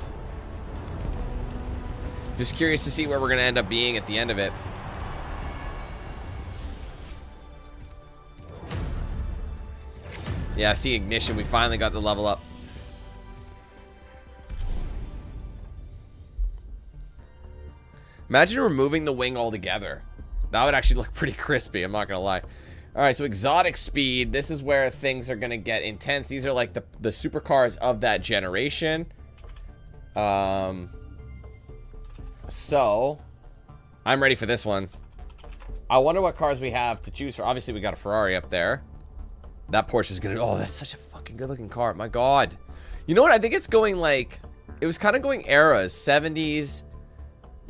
Just curious to see where we're gonna end up being at the end of it. Yeah, see, ignition, we finally got the level up. Imagine removing the wing altogether. That would actually look pretty crispy, I'm not gonna lie. All right, so exotic speed. This is where things are gonna get intense. These are like the supercars of that generation. So I'm ready for this one. I wonder what cars we have to choose for. Obviously, we got a Ferrari up there. That Porsche is gonna. Oh, that's such a fucking good-looking car. My God. You know what? I think it's going like. It was kind of going eras, 70s.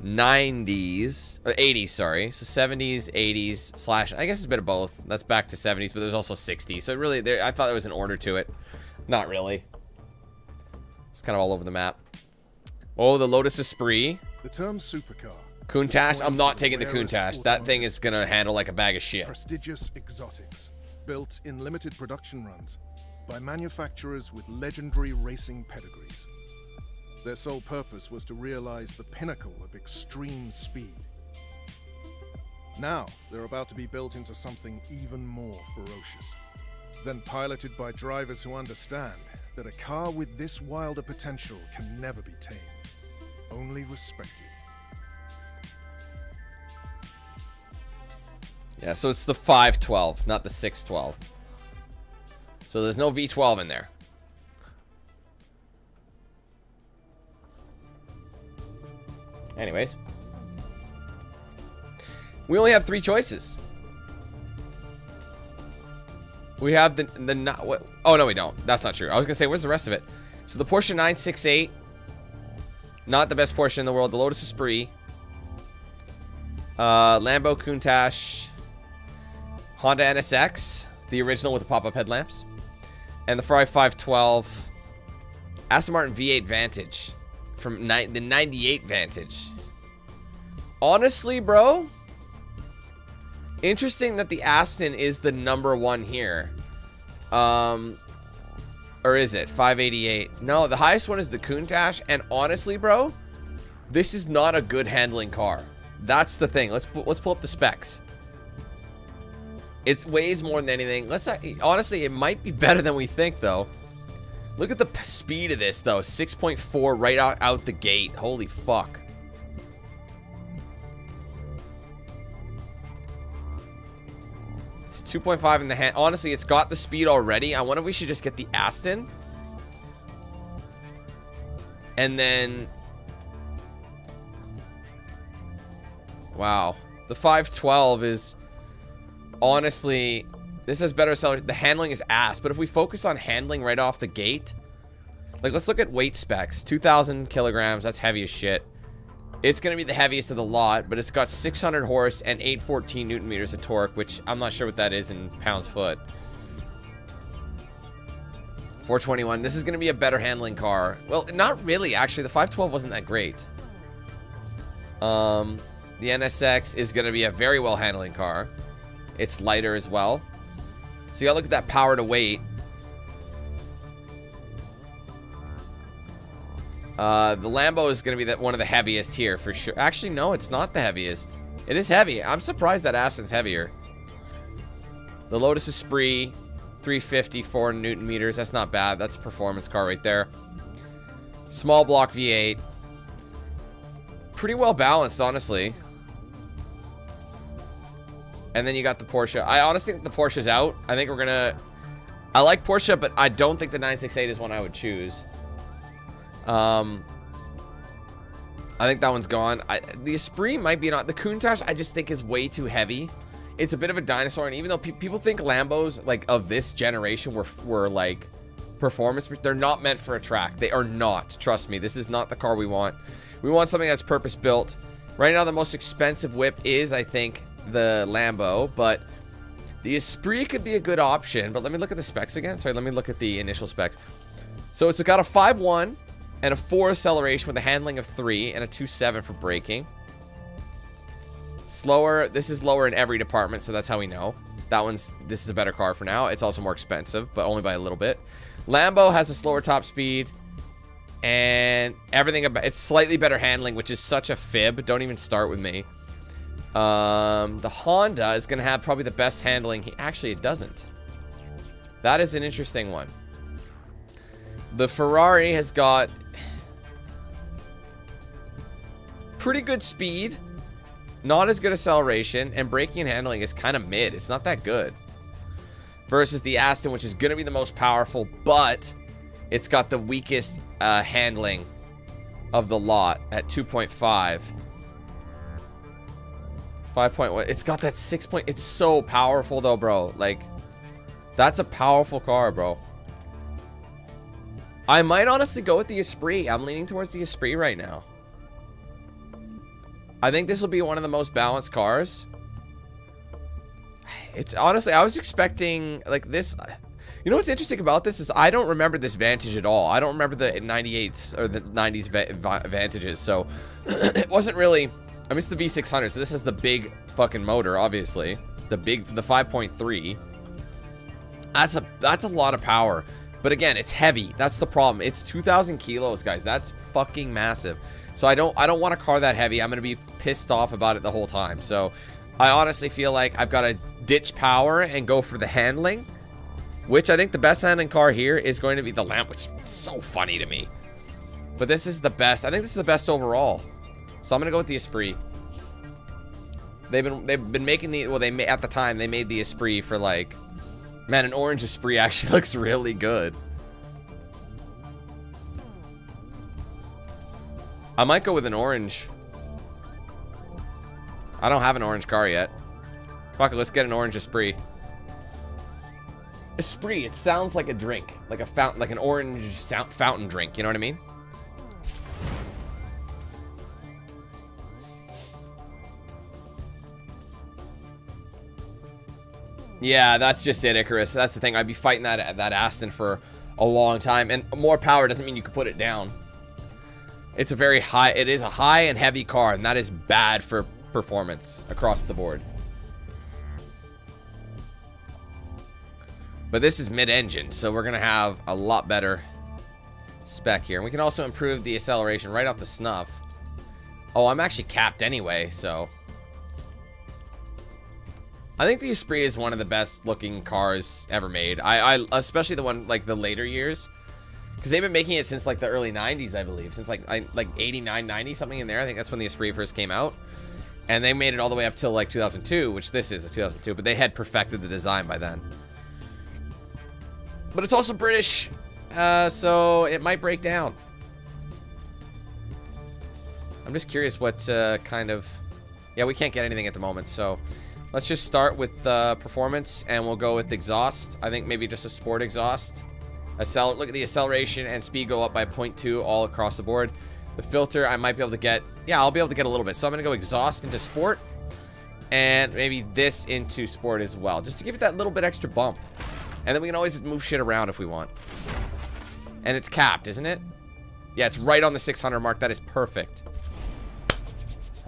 90s or 80s, sorry. So 70s, 80s slash, I guess it's a bit of both. That's back to 70s, but there's also 60s. So really, I thought there was an order to it. Not really. It's kind of all over the map. Oh, the Lotus Esprit. The term supercar. Countach. I'm not taking the Countach. That thing is gonna handle like a bag of shit. Prestigious exotics, built in limited production runs by manufacturers with legendary racing pedigrees. Their sole purpose was to realize the pinnacle of extreme speed. Now, they're about to be built into something even more ferocious. Then piloted by drivers who understand that a car with this wilder potential can never be tamed, only respected. Yeah, so it's the 512, not the 612. So there's no V12 in there. Anyways, we only have 3 choices. We have the not what? Oh no, we don't. That's not true. I was gonna say, where's the rest of it? So the Porsche 968, not the best Porsche in the world. The Lotus Esprit, Lambo Countach, Honda NSX, the original with the pop-up headlamps, and the Ferrari 512, Aston Martin V8 Vantage. From the 98 Vantage. Honestly, bro, interesting that the Aston is the #1 here. Or is it 588? No, the highest one is the Countach. And honestly, bro, this is not a good handling car. That's the thing. Let's pull up the specs. It weighs more than anything. Honestly, it might be better than we think, though. Look at the speed of this, though. 6.4 right out the gate. Holy fuck. It's 2.5 in the hand. Honestly, it's got the speed already. I wonder if we should just get the Aston. And then... Wow. The 512 is... Honestly... This has better acceleration. The handling is ass, but if we focus on handling right off the gate, like let's look at weight specs. 2,000 kilograms. That's heavy as shit. It's going to be the heaviest of the lot, but it's got 600 horse and 814 Newton meters of torque, which I'm not sure what that is in pounds foot. 421. This is going to be a better handling car. Well, not really, actually. The 512 wasn't that great. The NSX is going to be a very well handling car. It's lighter as well. So you gotta look at that power to weight. The Lambo is gonna be one of the heaviest here for sure. Actually, no, it's not the heaviest. It is heavy. I'm surprised that Aston's heavier. The Lotus Esprit, 354 Newton meters. That's not bad. That's a performance car right there. Small block V8. Pretty well balanced, honestly. And then you got the Porsche. I honestly think the Porsche's out. I think we're gonna... I like Porsche, but I don't think the 968 is one I would choose. I think that one's gone. The Esprit might be not. The Countach, I just think is way too heavy. It's a bit of a dinosaur, and even though people think Lambos, like, of this generation were like performance. They're not meant for a track. They are not. Trust me, this is not the car we want. We want something that's purpose-built. Right now, the most expensive whip is, I think, the Lambo, but the Esprit could be a good option. But let me look at the specs again. Sorry, let me look at the initial specs. So it's got a 5.1 and a 4 acceleration with a handling of 3 and a 2.7 for braking. Slower. This is lower in every department, so that's how we know. This is a better car for now. It's also more expensive, but only by a little bit. Lambo has a slower top speed and everything about it's slightly better handling, which is such a fib. Don't even start with me. The Honda is going to have probably the best handling. Actually, it doesn't. That is an interesting one. The Ferrari has got pretty good speed, not as good acceleration, and braking and handling is kind of mid. It's not that good. Versus the Aston, which is going to be the most powerful, but it's got the weakest handling of the lot at 2.5. 5.1. It's got that 6 point. It's so powerful though, bro. Like, that's a powerful car, bro. I might honestly go with the Esprit. I'm leaning towards the Esprit right now. I think this will be one of the most balanced cars. It's honestly, I was expecting like this. You know what's interesting about this is I don't remember this Vantage at all. I don't remember the 98s or the 90s Vantages. So it wasn't really. I mean, it's the V600, so this is the big fucking motor, obviously. The 5.3. That's a lot of power. But again, it's heavy. That's the problem. It's 2,000 kilos, guys. That's fucking massive. So I don't want a car that heavy. I'm gonna be pissed off about it the whole time. So I honestly feel like I've got to ditch power and go for the handling, which I think the best handling car here is going to be the Lamp, which is so funny to me. But this is the best. I think this is the best overall. So I'm gonna go with the Esprit. They've been making the at the time they made the Esprit for like, man, an orange Esprit actually looks really good. I might go with an orange. I don't have an orange car yet. Fuck it, let's get an orange Esprit. Esprit, it sounds like a drink, like a fountain, like an orange fountain drink. You know what I mean? Yeah, that's just it, Icarus. That's the thing. I'd be fighting that Aston for a long time, and more power doesn't mean you can put it down. It's a very high. It is a high and heavy car, and that is bad for performance across the board. But this is mid-engine, so we're gonna have a lot better spec here, and we can also improve the acceleration right off the snuff. Oh, I'm actually capped anyway, so I think the Esprit is one of the best looking cars ever made. I especially the one like the later years, because they've been making it since like the early 90s, I believe, since like 89, 90, something in there. I think that's when the Esprit first came out, and they made it all the way up till like 2002, which this is a 2002, but they had perfected the design by then. But it's also British, so it might break down. I'm just curious what kind of... Yeah, we can't get anything at the moment, so let's just start with performance, and we'll go with exhaust. I think maybe just a sport exhaust. Look at the acceleration and speed go up by 0.2 all across the board. The filter, I might be able to get... Yeah, I'll be able to get a little bit. So I'm going to go exhaust into sport, and maybe this into sport as well, just to give it that little bit extra bump. And then we can always move shit around if we want. And it's capped, isn't it? Yeah, it's right on the 600 mark. That is perfect.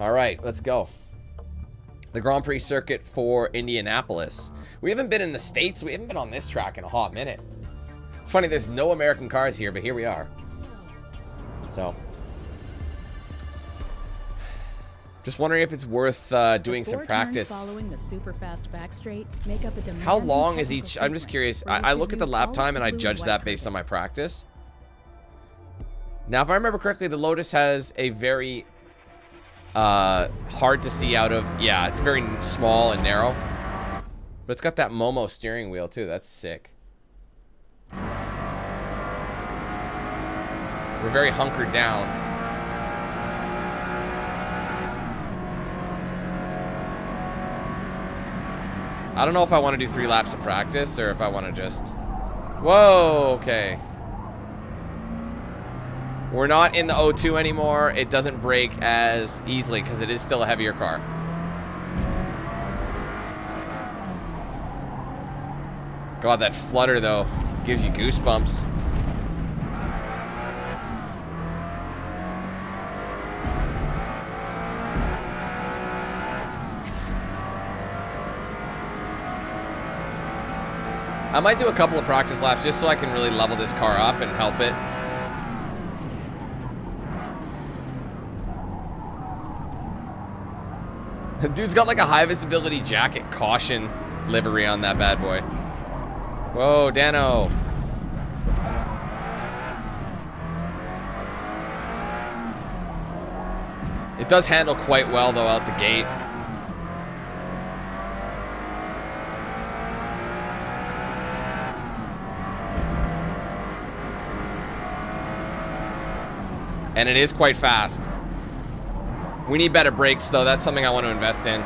All right, let's go. The Grand Prix circuit for Indianapolis. We haven't been in the States. We haven't been on this track in a hot minute. It's funny, there's no American cars here, but here we are. So, just wondering if it's worth doing some practice. Following the super fast back straight make up a How long is each? I'm just curious. I look at the lap time and I judge that based on my practice. Now, if I remember correctly, the Lotus has a very hard to see out of. Yeah, it's very small and narrow, but it's got that Momo steering wheel too. That's sick. We're very hunkered down. I don't know if I want to do 3 laps of practice or if I want to just Whoa, okay. We're not in the O2 anymore. It doesn't brake as easily because it is still a heavier car. God, that flutter, though, gives you goosebumps. I might do a couple of practice laps just so I can really level this car up and help it. The dude's got like a high visibility jacket caution livery on that bad boy. Whoa, Dano. It does handle quite well though out the gate. And it is quite fast. We need better brakes, though. That's something I want to invest in.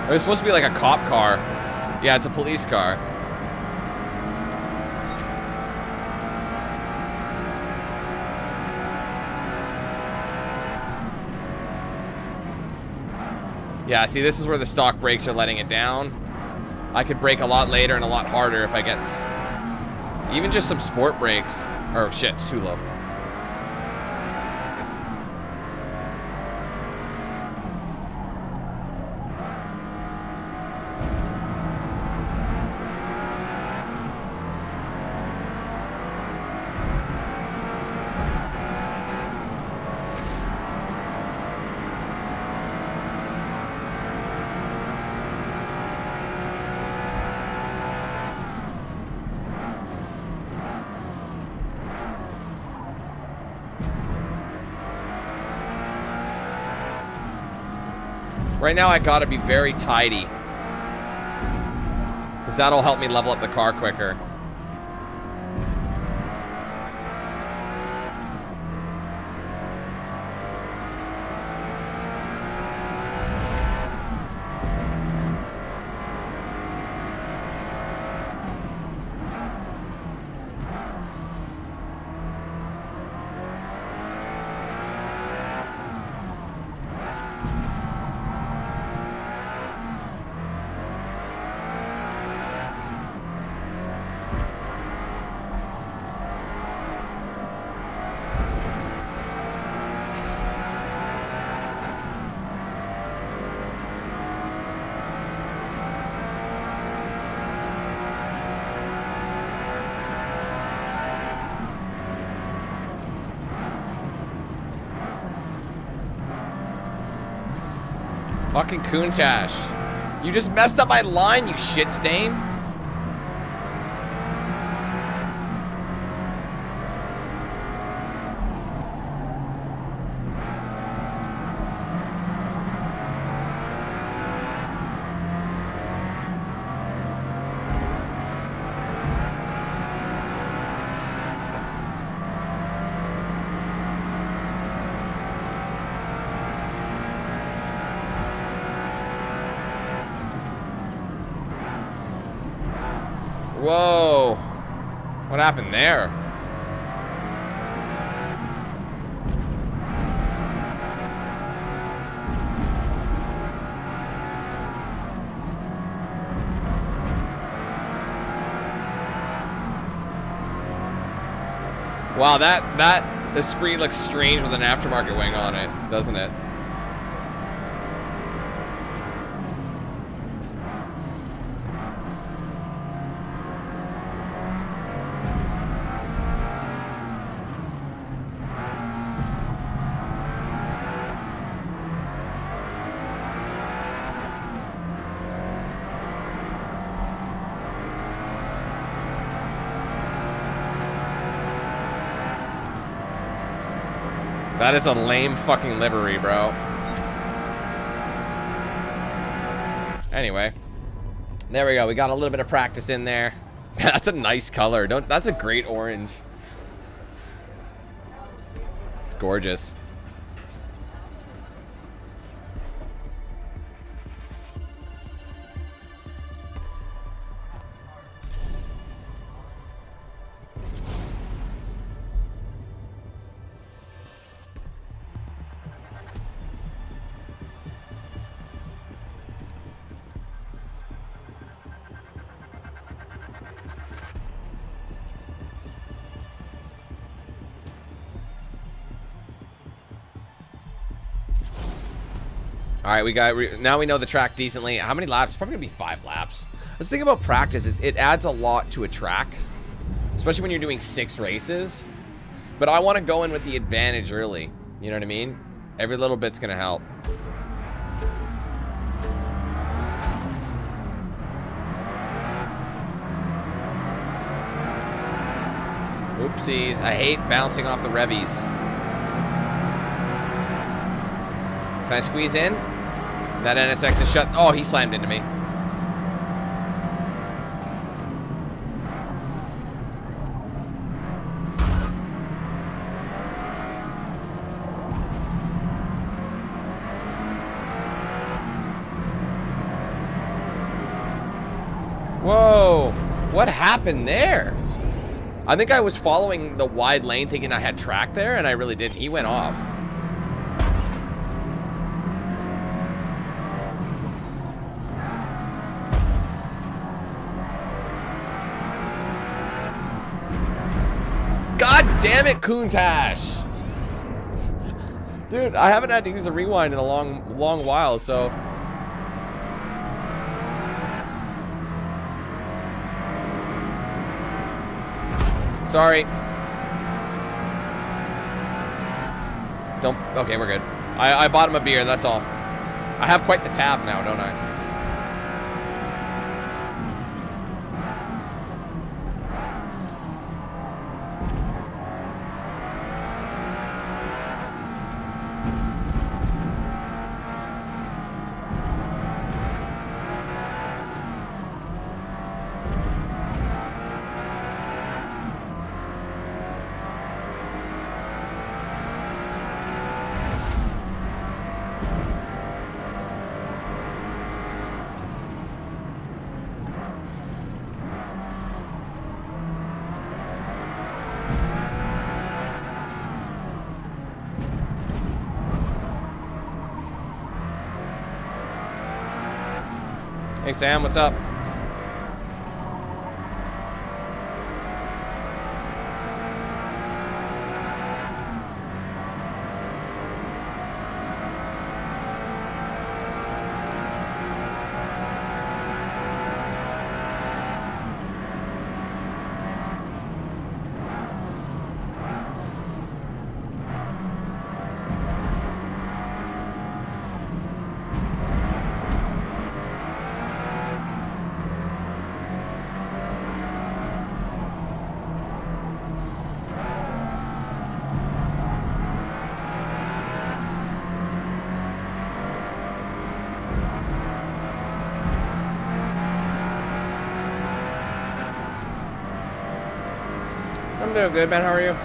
It was supposed to be like a cop car. Yeah, it's a police car. Yeah, see, this is where the stock brakes are letting it down. I could brake a lot later and a lot harder if I get even just some sport brakes. Oh, shit, it's too low. Right now, I gotta be very tidy, because that'll help me level up the car quicker. Fucking Countach. You just messed up my line, you shit stain. Whoa. What happened there? Wow, that Esprit looks strange with an aftermarket wing on it, doesn't it? That is a lame fucking livery, bro. Anyway. There we go. We got a little bit of practice in there. That's a nice color. That's a great orange. It's gorgeous. All right, now we know the track decently. How many laps? Probably gonna be 5 laps. Let's think about practice. It adds a lot to a track, especially when you're doing 6 races. But I want to go in with the advantage early. You know what I mean? Every little bit's gonna help. Oopsies! I hate bouncing off the revies. Can I squeeze in? That NSX is shut. Oh, he slammed into me. Whoa. What happened there? I think I was following the wide lane thinking I had track there, and I really didn't. He went off. God damn it, Countach! Dude, I haven't had to use a rewind in a long while, so... Sorry. Okay, we're good. I bought him a beer, that's all. I have quite the tab now, don't I? Hey Sam, what's up? I'm doing good, man. How are you?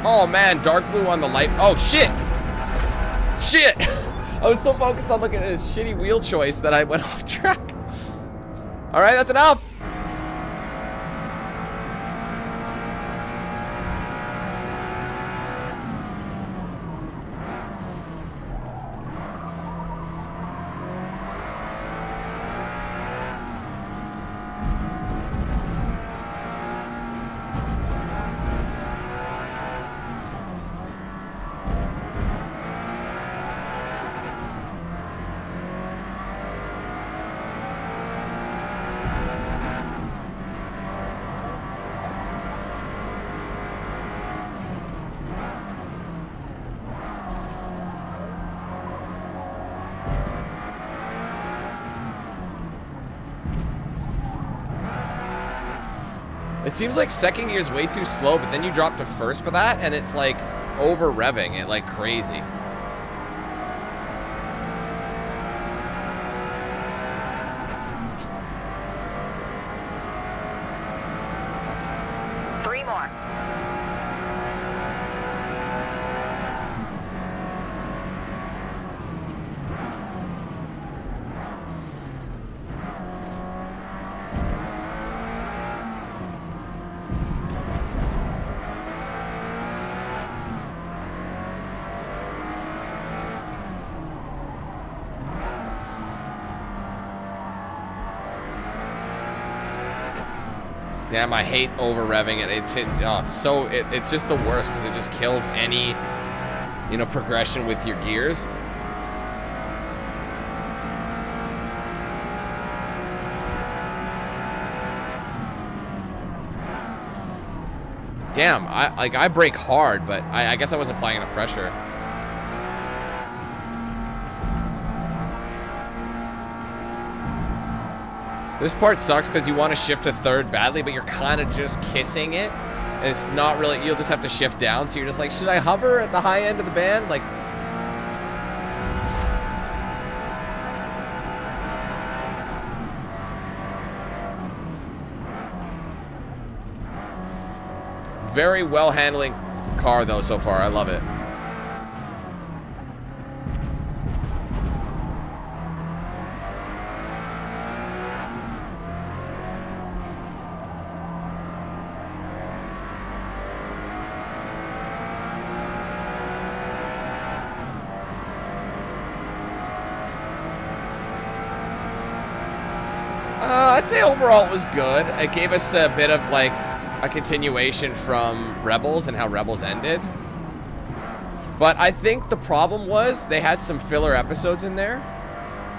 Oh, man. Dark blue on the light. Oh, shit. Shit. I was so focused on looking at his shitty wheel choice that I went off track. All right, that's enough. It seems like second gear is way too slow, but then you drop to first for that, and it's like over revving it like crazy. Damn, I hate over revving it. It's just the worst because it just kills any, you know, progression with your gears. Damn, I brake hard, but I guess I wasn't applying enough pressure. This part sucks because you want to shift to third badly, but you're kind of just kissing it. And it's not really, you'll just have to shift down. So you're just like, should I hover at the high end of the band? Like, very well handling car though so far. I love it. I'd say overall it was good. It gave us a bit of like a continuation from Rebels and how Rebels ended. But I think the problem was they had some filler episodes in there.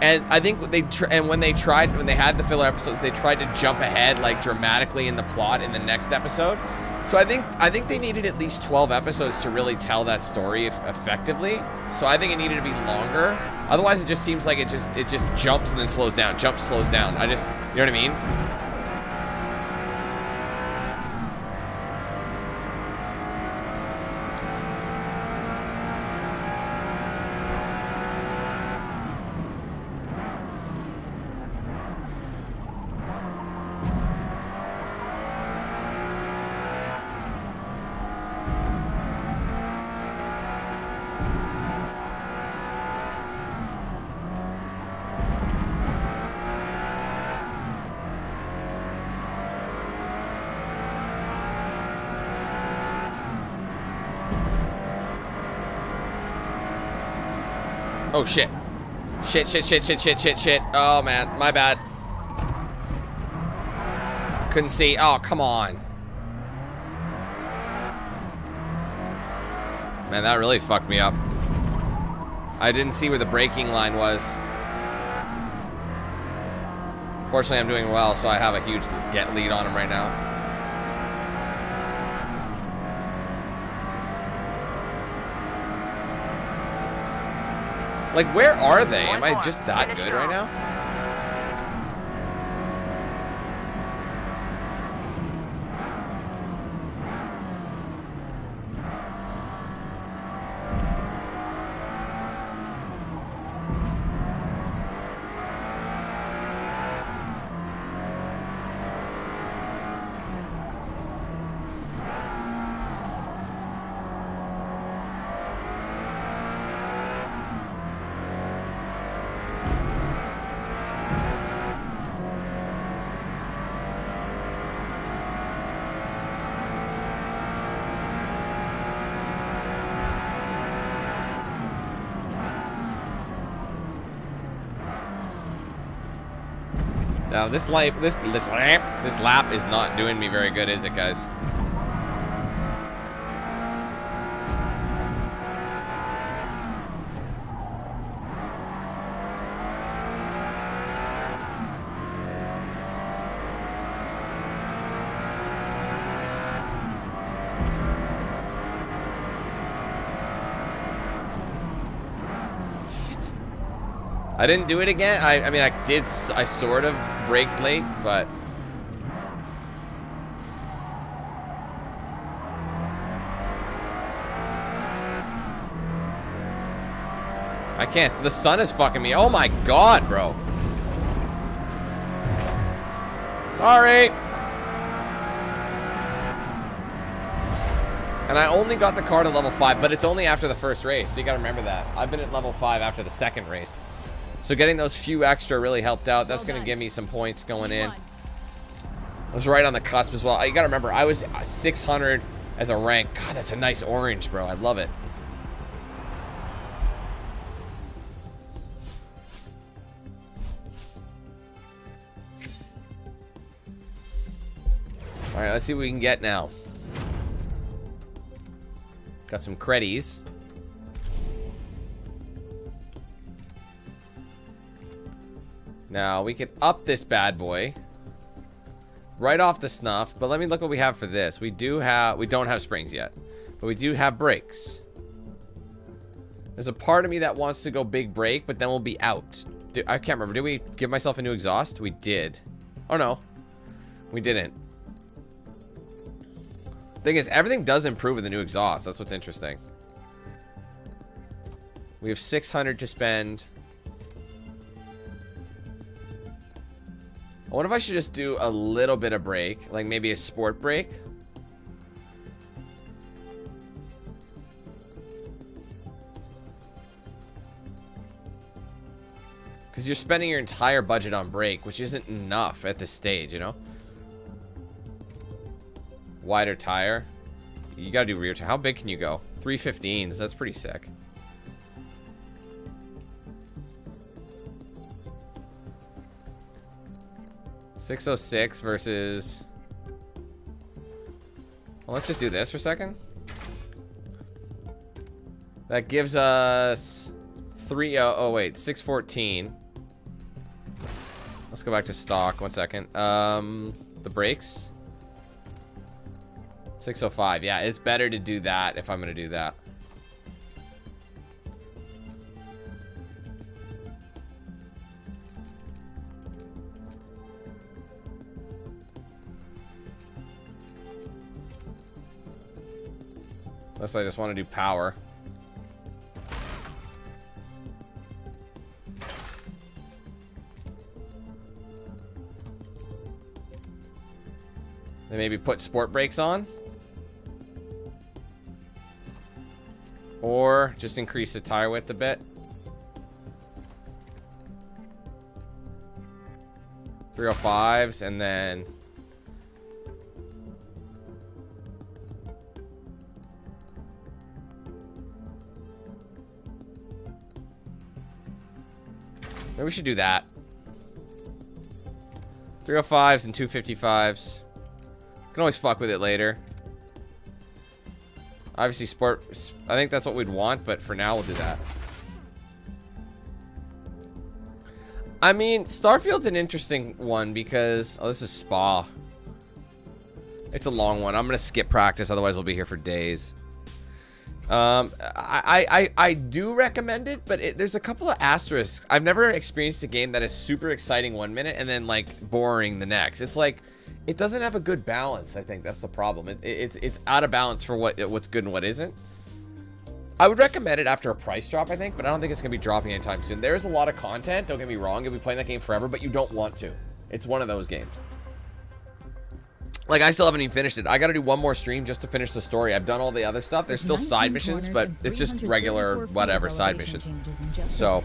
And I think when they had the filler episodes, they tried to jump ahead like dramatically in the plot in the next episode. So I think they needed at least 12 episodes to really tell that story effectively. So I think it needed to be longer. Otherwise, it just seems like it just jumps and then slows down, jumps, slows down. You know what I mean? Oh, shit. Shit. Oh, man. My bad. Couldn't see. Oh, come on. Man, that really fucked me up. I didn't see where the braking line was. Fortunately, I'm doing well, so I have a huge lead on him right now. Like, where are they? Am I just that good right now? Now this lap is not doing me very good, is it, guys? I didn't do it again. I mean, I sort of braked late, but I can't. The sun is fucking me. Oh my god, bro. Sorry. And I only got the car to level 5, but it's only after the first race, so you gotta remember that. I've been at level 5 after the second race. So getting those few extra really helped out. That's going to give me some points going in. I was right on the cusp as well. You got to remember, I was 600 as a rank. God, that's a nice orange, bro. I love it. Alright, let's see what we can get now. Got some creddies. Now, we can up this bad boy. Right off the snuff. But let me look what we have for this. We don't have springs yet. But we do have brakes. There's a part of me that wants to go big brake, but then we'll be out. I can't remember. Did we give myself a new exhaust? We did. Oh, no. We didn't. Thing is, everything does improve with the new exhaust. That's what's interesting. We have 600 to spend. I wonder if I should just do a little bit of brake. Like maybe a sport brake. Because you're spending your entire budget on brake, which isn't enough at this stage, you know? Wider tire. You gotta do rear tire. How big can you go? 315s. That's pretty sick. .606 versus... Well, let's just do this for a second. That gives us 614. Let's go back to stock. 1 second. The brakes. 605. Yeah, it's better to do that if I'm gonna do that. Unless I just want to do power. Then maybe put sport brakes on. Or just increase the tire width a bit. 305s and then... Maybe we should do that. 305s and 255s. Can always fuck with it later. Obviously, sport. I think that's what we'd want, but for now, we'll do that. I mean, Starfield's an interesting one because... Oh, this is Spa. It's a long one. I'm going to skip practice, otherwise we'll be here for days. I do recommend it, but there's a couple of asterisks. I've never experienced a game that is super exciting 1 minute and then, like, boring the next. It's like... It doesn't have a good balance. I think that's the problem. It's out of balance for what's good and what isn't. I would recommend it after a price drop, I think, but I don't think it's going to be dropping anytime soon. There's a lot of content. Don't get me wrong. You'll be playing that game forever, but you don't want to. It's one of those games. Like, I still haven't even finished it. I got to do one more stream just to finish the story. I've done all the other stuff. There's still side missions, but it's just regular, whatever, side missions. So,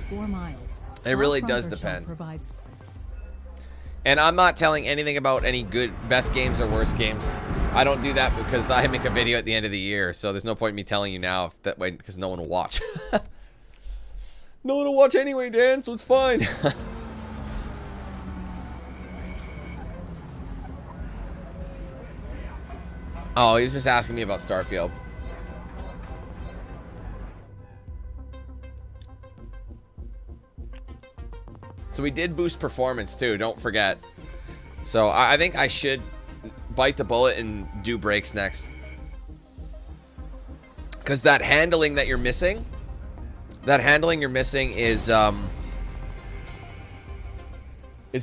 it really does depend. And I'm not telling anything about any good, best games or worst games. I don't do that because I make a video at the end of the year. So there's no point in me telling you now that way because no one will watch. No one will watch anyway, Dan, so it's fine. Oh, he was just asking me about Starfield. So we did boost performance too, don't forget. So I think I should bite the bullet and do brakes next. Because that handling that you're missing, is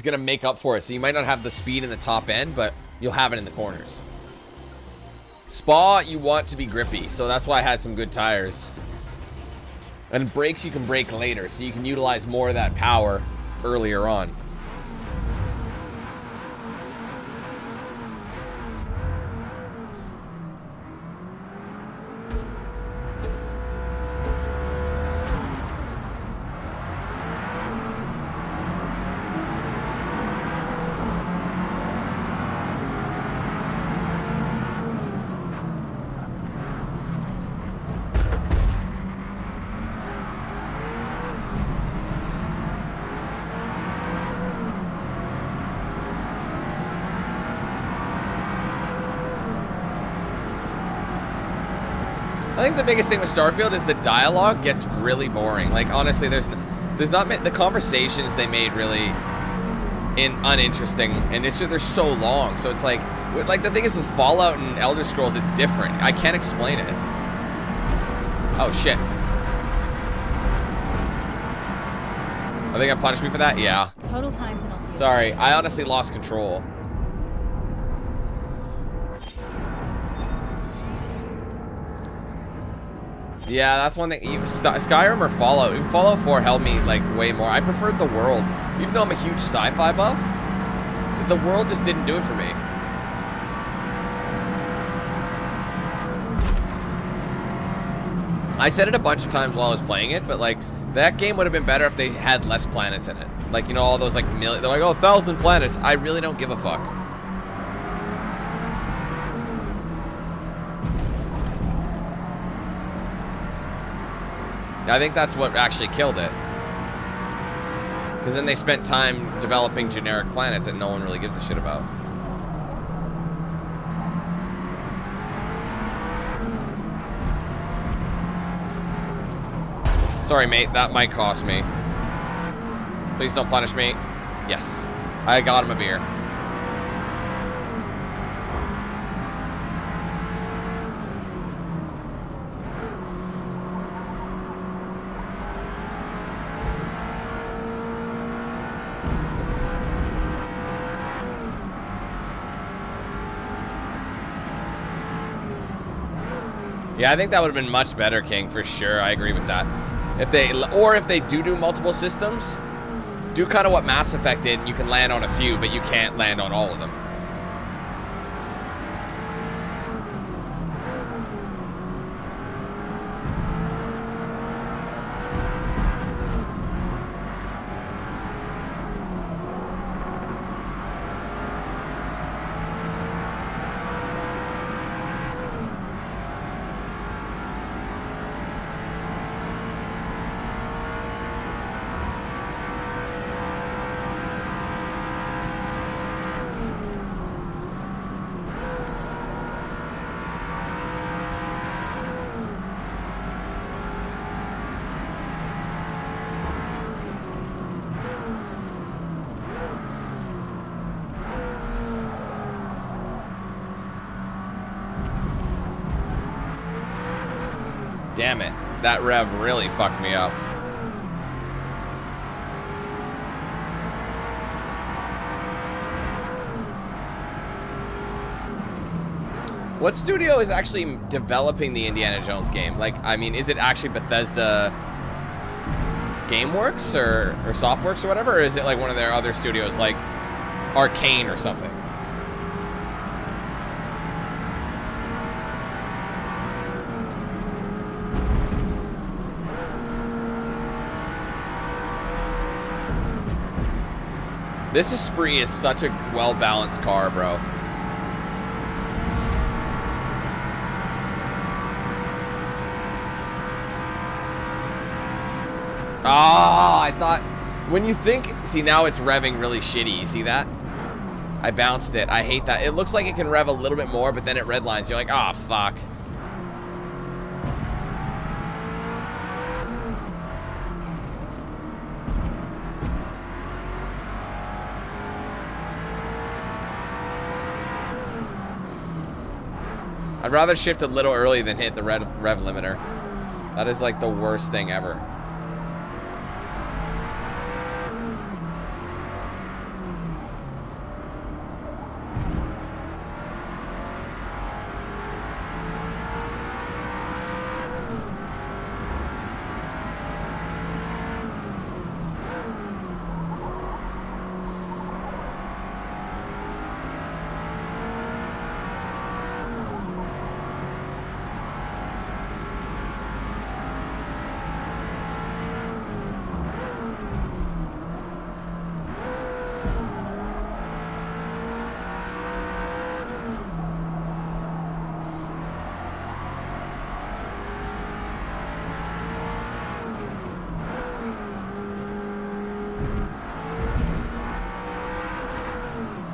gonna make up for it. So you might not have the speed in the top end, but you'll have it in the corners. Spa, you want to be grippy, so that's why I had some good tires. And brakes you can brake later, so you can utilize more of that power earlier on. think the biggest thing with Starfield is the dialogue gets really boring. Like, honestly, there's not the conversations they made really uninteresting, and they're so long. So it's like the thing is with Fallout and Elder Scrolls, it's different. I can't explain it. Oh shit! Are they gonna punish me for that? Yeah. Total time penalty. Sorry, I honestly lost control. Yeah, that's one thing. Skyrim or Fallout. Even Fallout 4 held me like way more. I preferred the world, even though I'm a huge sci-fi buff. The world just didn't do it for me. I said it a bunch of times while I was playing it, but like that game would have been better if they had less planets in it. Like, you know, all those like they're like, oh, 1,000 planets. I really don't give a fuck. I think that's what actually killed it. Because then they spent time developing generic planets that no one really gives a shit about. Sorry, mate. That might cost me. Please don't punish me. Yes. I got him a beer. Yeah, I think that would have been much better, King, for sure. I agree with that. If they do multiple systems, do kind of what Mass Effect did, and you can land on a few, but you can't land on all of them. Damn it. That rev really fucked me up. What studio is actually developing the Indiana Jones game? Like, I mean, is it actually Bethesda GameWorks or Softworks or whatever? Or is it like one of their other studios like Arcane or something? This Esprit is such a well-balanced car, bro. Ah, I thought, when you think, see now it's revving really shitty, you see that? I bounced it, I hate that. It looks like it can rev a little bit more, but then it redlines, you're like, ah, fuck. I'd rather shift a little early than hit the rev limiter. That is like the worst thing ever.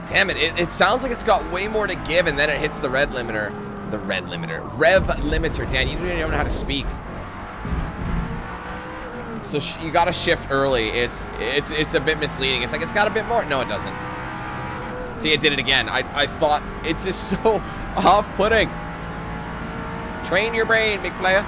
Damn it, it sounds like it's got way more to give and then it hits the red limiter. The red limiter. Rev limiter. Dan, you don't even know how to speak. So you got to shift early. It's a bit misleading. It's like it's got a bit more. No, it doesn't. See, it did it again. I thought it's just so off-putting. Train your brain, big player.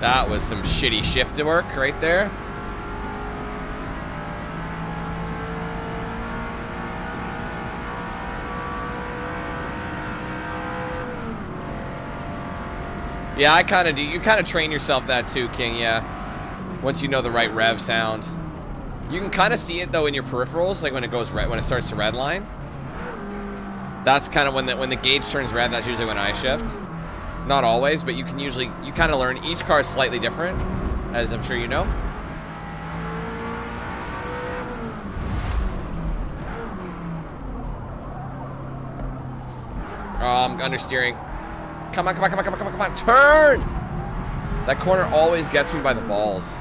That was some shitty shift work right there. Yeah, I kind of do. You kind of train yourself that too, King, yeah. Once you know the right rev sound. You can kind of see it though in your peripherals, like when it goes red, when it starts to redline. That's kind of when the gauge turns red, that's usually when I shift. Not always, but you can usually, you kind of learn. Each car is slightly different, as I'm sure you know. Oh, I'm understeering. Come on, come on, come on, come on, come on, come on. Turn! That corner always gets me by the balls.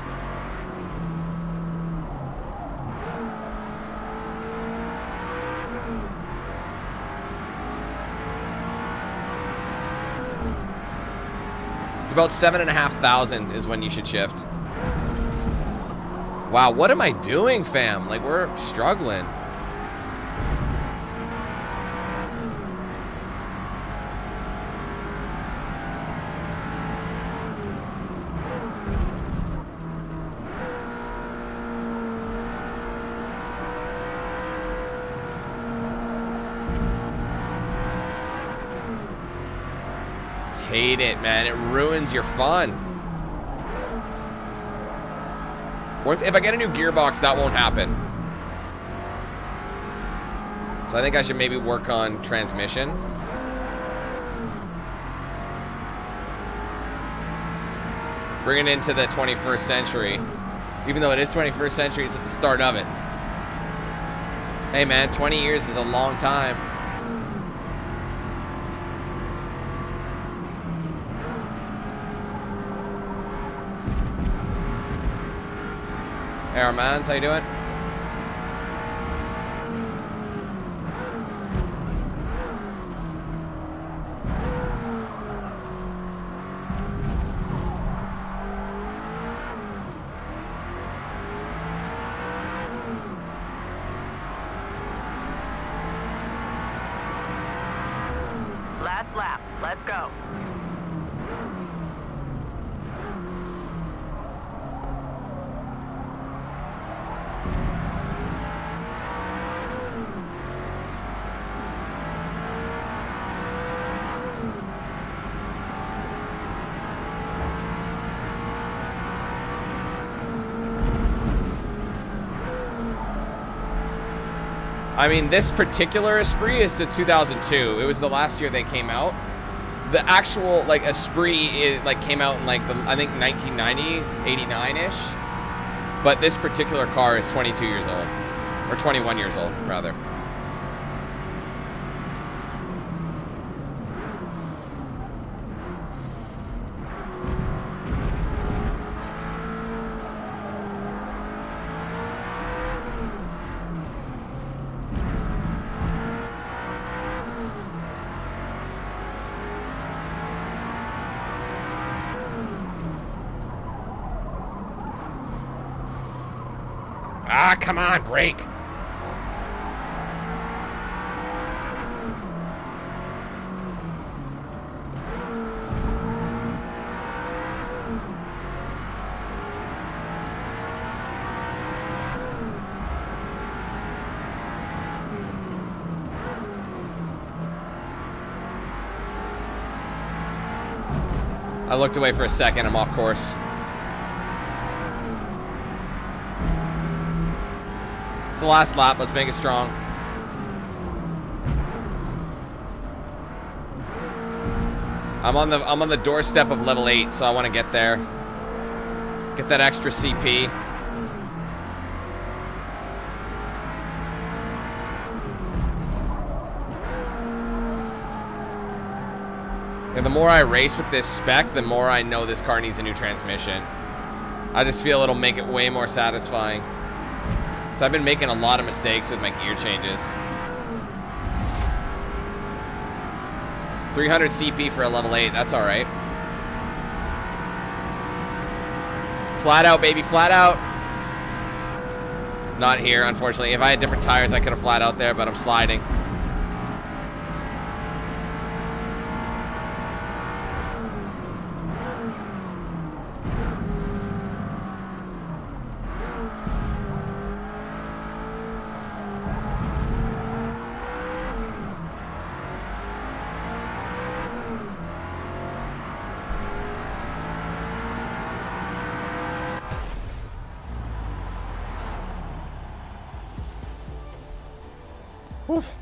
About 7,500 is when you should shift. Wow, what am I doing, fam? Like, we're struggling. Hate it, man. It ruins your fun. If I get a new gearbox, that won't happen. So I think I should maybe work on transmission. Bring it into the 21st century. Even though it is 21st century, it's at the start of it. Hey, man, 20 years is a long time. Hey, Armands, how you doing? Last lap. Let's go. I mean, this particular Esprit is to 2002. It was the last year they came out. The actual, like, Esprit, came out in, like, I think 1990, 89-ish. But this particular car is 22 years old. Or 21 years old, rather. Ah, come on, brake. I looked away for a second. I'm off course. It's the last lap. Let's make it strong. I'm on the doorstep of level 8, so I want to get there. Get that extra CP. And the more I race with this spec, the more I know this car needs a new transmission. I just feel it'll make it way more satisfying. So I've been making a lot of mistakes with my gear changes. 300 CP for a level 8, that's alright. Flat out, baby, flat out. Not here, unfortunately. If I had different tires, I could have flat out there, but I'm sliding.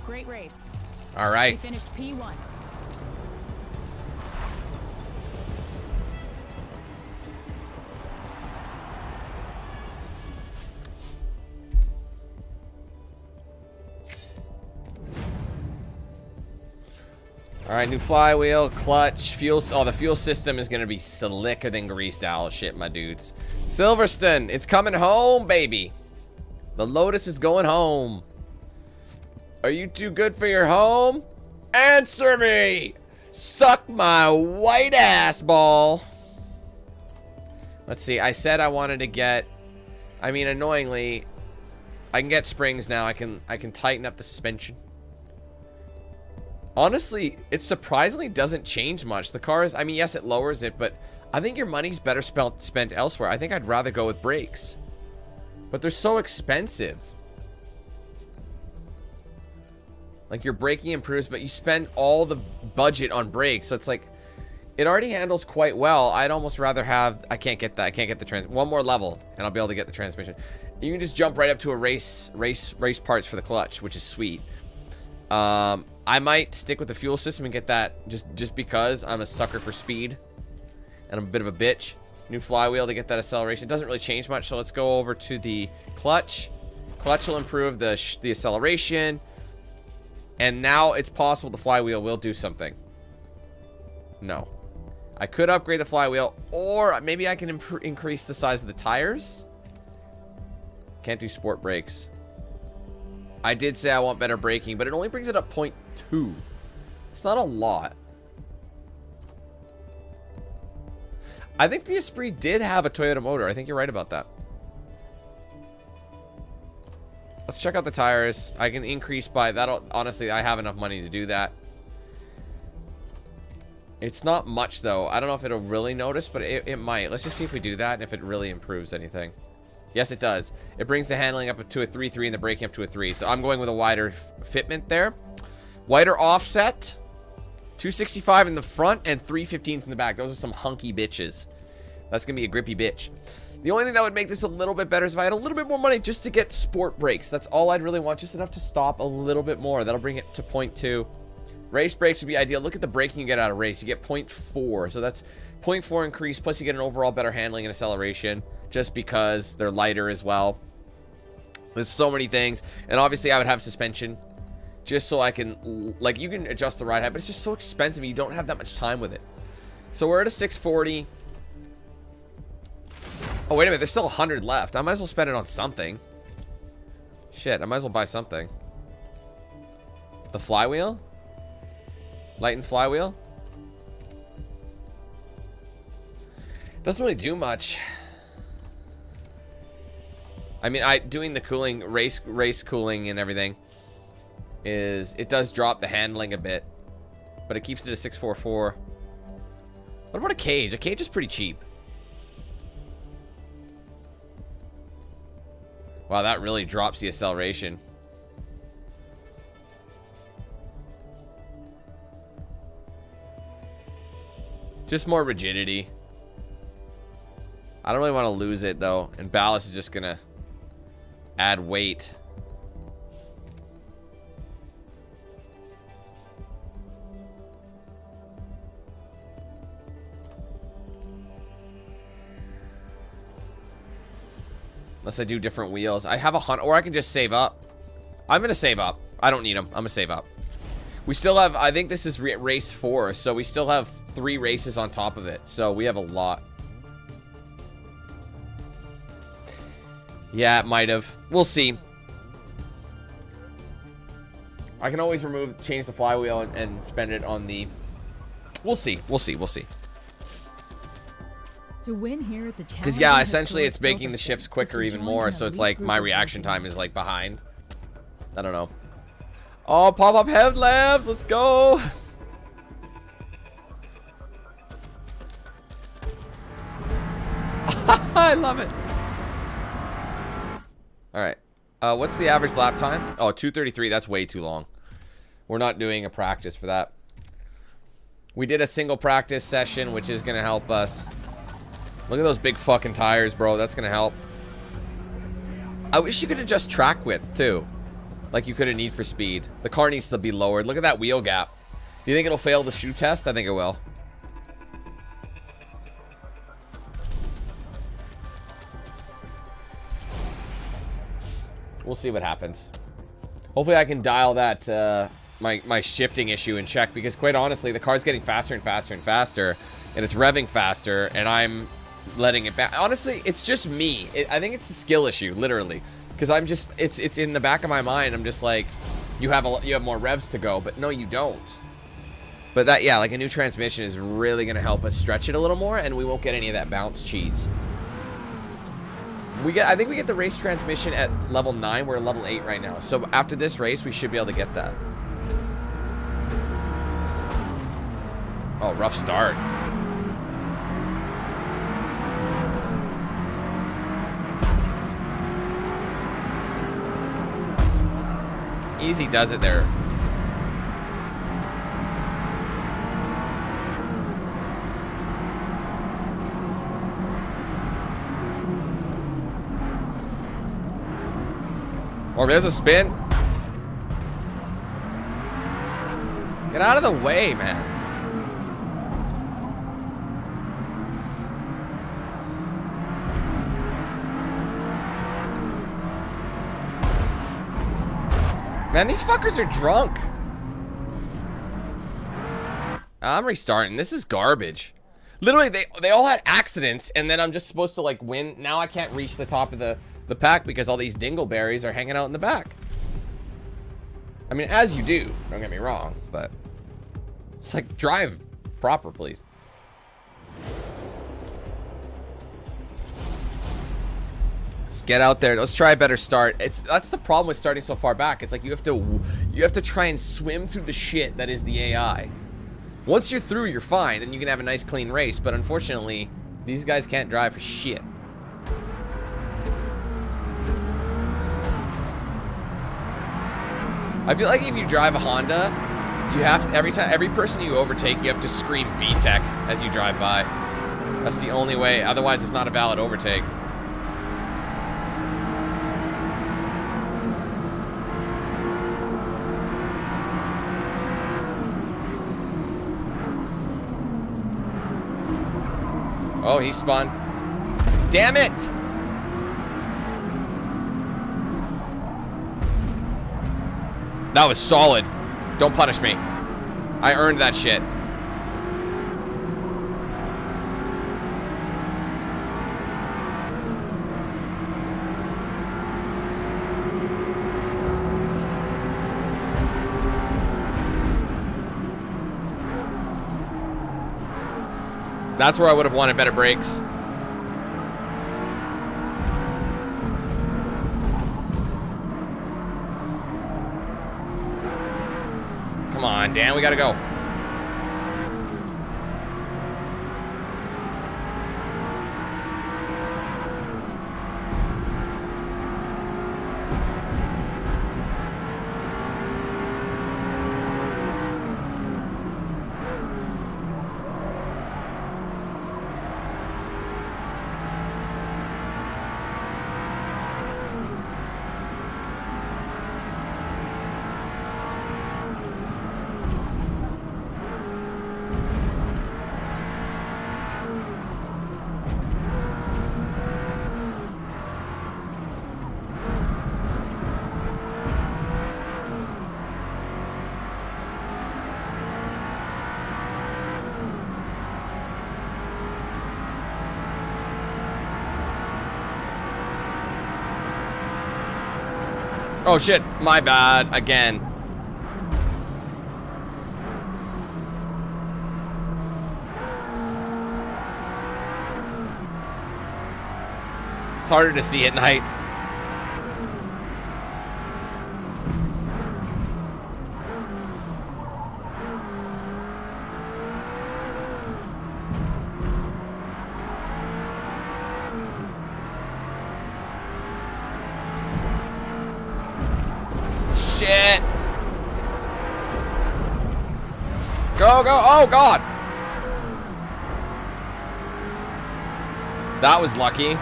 Great race. All We right. finished P1. All right, new flywheel, clutch, fuel. Oh, the fuel system is going to be slicker than greased owl shit, my dudes. Silverstone, it's coming home, baby. The Lotus is going home. Are you too good for your home? Answer me! Suck my white ass ball. Let's see. I said I wanted to get... I mean, annoyingly, I can get springs now. I can tighten up the suspension. Honestly, it surprisingly doesn't change much. The car is... I mean, yes, it lowers it, but I think your money's better spent elsewhere. I think I'd rather go with brakes. But they're so expensive. Like, your braking improves, but you spend all the budget on brakes. So it's like, it already handles quite well. I'd almost rather have... I can't get that. I can't get the one more level, and I'll be able to get the transmission. You can just jump right up to a race parts for the clutch, which is sweet. I might stick with the fuel system and get that just because I'm a sucker for speed. And I'm a bit of a bitch. New flywheel to get that acceleration. It doesn't really change much, so let's go over to the clutch. Clutch will improve the acceleration. And now it's possible the flywheel will do something. No. I could upgrade the flywheel, or maybe I can increase the size of the tires. Can't do sport brakes. I did say I want better braking, but it only brings it up 0.2. It's not a lot. I think the Esprit did have a Toyota motor. I think you're right about that. Let's check out the tires. I can increase by that. Honestly, I have enough money to do that. It's not much, though. I don't know if it'll really notice, but it might. Let's just see if we do that and if it really improves anything. Yes, it does. It brings the handling up to a 3.3 and the braking up to a 3. So I'm going with a wider fitment there. Wider offset. 265 in the front and 315s in the back. Those are some hunky bitches. That's going to be a grippy bitch. The only thing that would make this a little bit better is if I had a little bit more money just to get sport brakes. That's all I'd really want. Just enough to stop a little bit more. That'll bring it to 0.2. Race brakes would be ideal. Look at the braking you get out of race. You get 0.4. So that's 0.4 increase. Plus you get an overall better handling and acceleration. Just because they're lighter as well. There's so many things. And obviously I would have suspension. Just so I can... Like, you can adjust the ride height. But it's just so expensive. You don't have that much time with it. So we're at a 640. Oh, wait a minute. There's still 100 left. I might as well spend it on something. Shit, I might as well buy something. The flywheel? Lighten flywheel? Doesn't really do much. I mean, doing the cooling, race cooling and everything is... It does drop the handling a bit. But it keeps it at 644. What about a cage? A cage is pretty cheap. Wow, that really drops the acceleration. Just more rigidity. I don't really want to lose it, though. And ballast is just going to add weight. Unless I do different wheels. I have a hunt, or I can just save up. I'm going to save up. I don't need them. I'm going to save up. We still have, I think this is race 4, so we still have 3 races on top of it. So we have a lot. Yeah, it might have. We'll see. I can always change the flywheel and spend it on the... We'll see. We'll see. We'll see. To win here at the challenge, because yeah, essentially it's making the shifts quicker even more, so it's like my reaction time is like behind. I don't know. Oh, pop-up headlamps, let's go. I love it. All right, what's the average lap time? Oh, 2:33. That's way too long. We're not doing a practice for that. We did a single practice session, which is gonna help us. Look at those big fucking tires, bro. That's gonna help. I wish you could adjust track width, too. Like you could have Need for Speed. The car needs to be lowered. Look at that wheel gap. Do you think it'll fail the shoe test? I think it will. We'll see what happens. Hopefully I can dial that, my shifting issue in check. Because quite honestly, the car's getting faster and faster and faster. And it's revving faster. And I'm... letting it back. Honestly, it's just me. I think it's a skill issue, literally, because I'm just it's in the back of my mind. I'm just like, you have more revs to go, but no, you don't. But that, yeah, like a new transmission is really gonna help us stretch it a little more, and we won't get any of that bounce cheese. I think we get the race transmission at level 9. We're at level 8 right now, so after this race, we should be able to get that. Oh, rough start. Easy does it there. Oh, there's a spin. Get out of the way, man. Man, these fuckers are drunk. I'm restarting. This is garbage. Literally, they all had accidents, and then I'm just supposed to, like, win. Now I can't reach the top of the pack because all these dingleberries are hanging out in the back. I mean, as you do. Don't get me wrong, but... it's like, drive proper, please. Let's get out there. Let's try a better start. That's the problem with starting so far back. It's like you have to try and swim through the shit that is the AI. Once you're through, you're fine, and you can have a nice clean race. But unfortunately, these guys can't drive for shit. I feel like if you drive a Honda, you have to, every person you overtake, you have to scream VTEC as you drive by. That's the only way. Otherwise, it's not a valid overtake. Oh, he spun. Damn it! That was solid. Don't punish me. I earned that shit. That's where I would have wanted better brakes. Come on, Dan, we gotta go. Oh shit, my bad, again. It's harder to see at night. Shit. Go, go. Oh, God. That was lucky.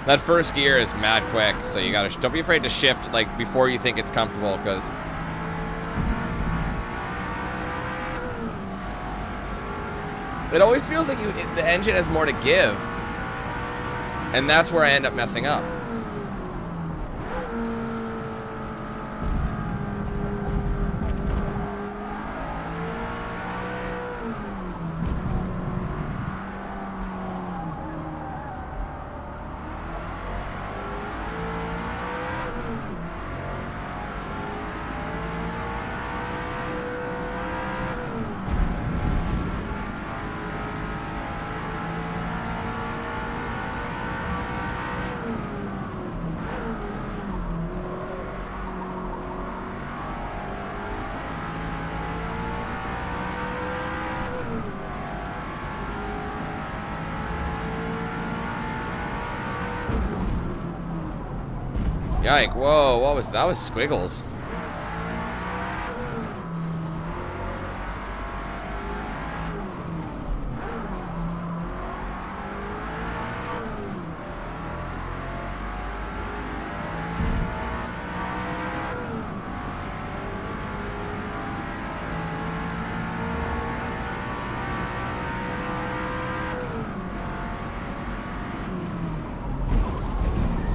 That first gear is mad quick, so you gotta, don't be afraid to shift like before you think it's comfortable, because it always feels like the engine has more to give, and that's where I end up messing up. Yike, whoa, what was that? Was squiggles.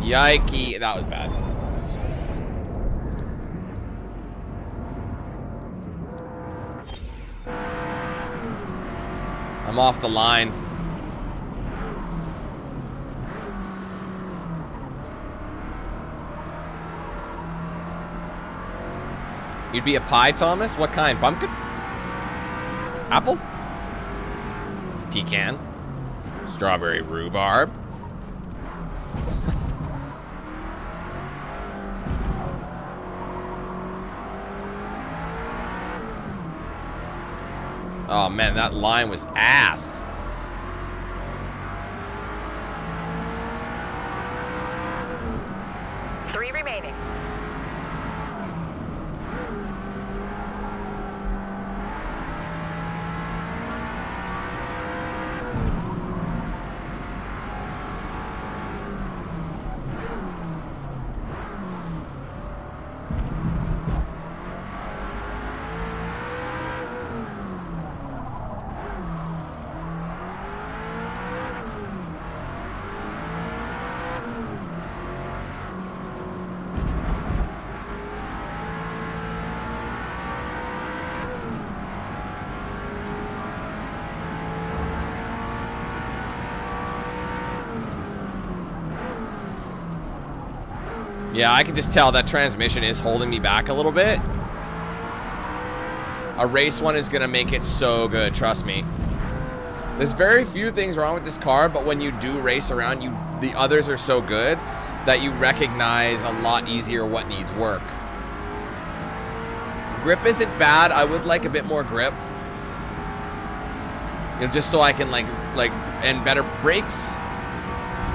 Yikey, that was bad. I'm off the line. You'd be a pie, Thomas? What kind? Pumpkin? Apple? Pecan? Strawberry rhubarb? Oh man, that line was ass. Three remaining. Yeah, I can just tell that transmission is holding me back a little bit. A race one is gonna make it so good, trust me. There's very few things wrong with this car, but when you do race around, the others are so good that you recognize a lot easier what needs work. Grip isn't bad. I would like a bit more grip. You know, just so I can and better brakes,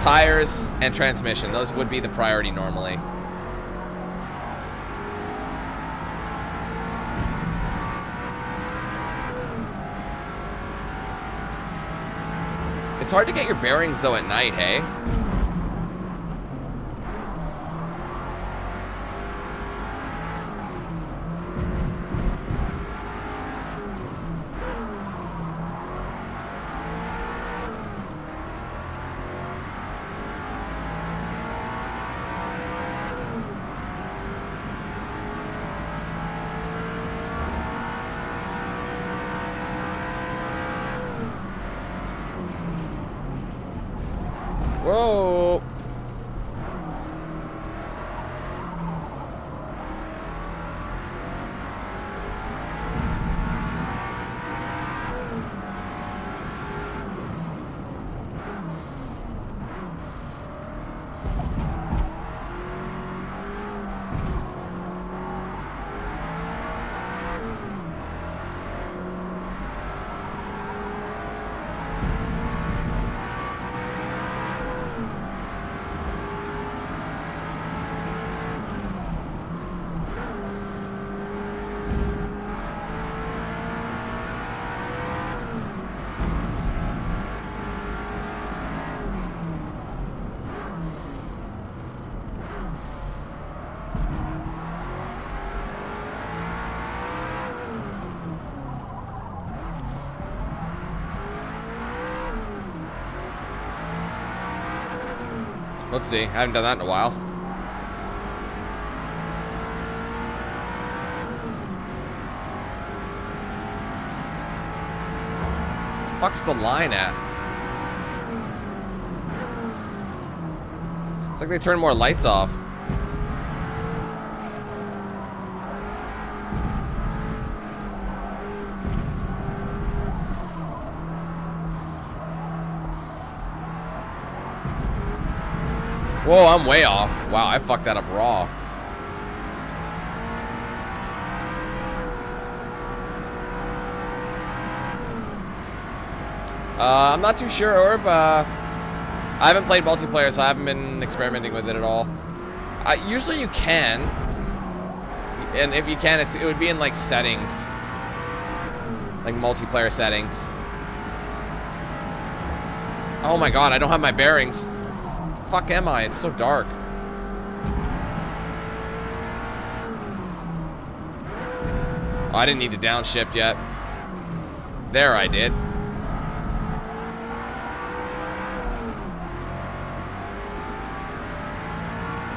tires, and transmission. Those would be the priority normally. It's hard to get your bearings though at night, hey? Whoopsie, I haven't done that in a while. Fuck's the line at? It's like they turned more lights off. Whoa, I'm way off. Wow, I fucked that up raw. I'm not too sure, Orb. I haven't played multiplayer, so I haven't been experimenting with it at all. Usually you can. And if you can, it would be in, like, settings. Like, multiplayer settings. Oh my god, I don't have my bearings. What the fuck am I? It's so dark. Oh, I didn't need to downshift yet. There I did.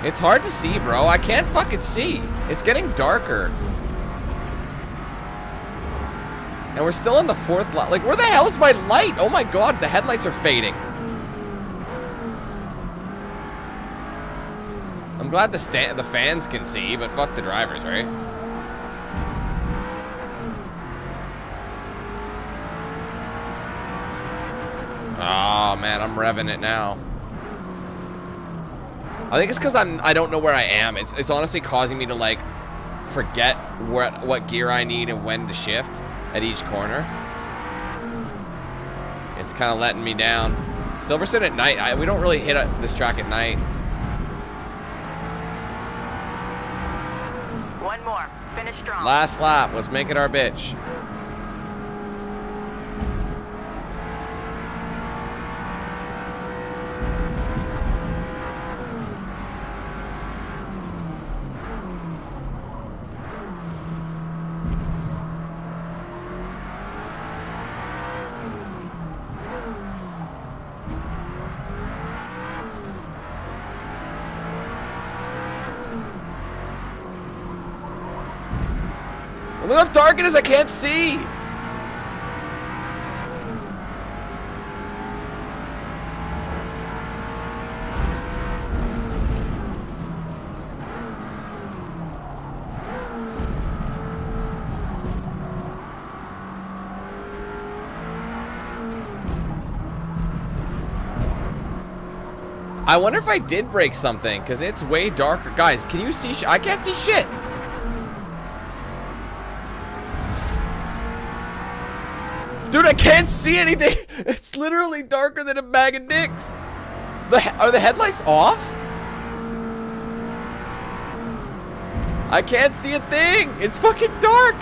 It's hard to see, bro. I can't fucking see. It's getting darker. And we're still in the 4th light. Like, where the hell is my light? Oh my god, the headlights are fading. I'm glad the fans can see, but fuck the drivers, right? Oh man, I'm revving it now. I think it's because I don't know where I am. It's honestly causing me to, like, forget what gear I need and when to shift at each corner. It's kind of letting me down. Silverstone at night, we don't really hit this track at night. One more. Finish strong. Last lap. Let's make it our bitch. Look how dark it is, I can't see! I wonder if I did break something, because it's way darker. Guys, can you see I can't see shit! Dude, I can't see anything. It's literally darker than a bag of dicks. Are the headlights off? I can't see a thing. It's fucking dark.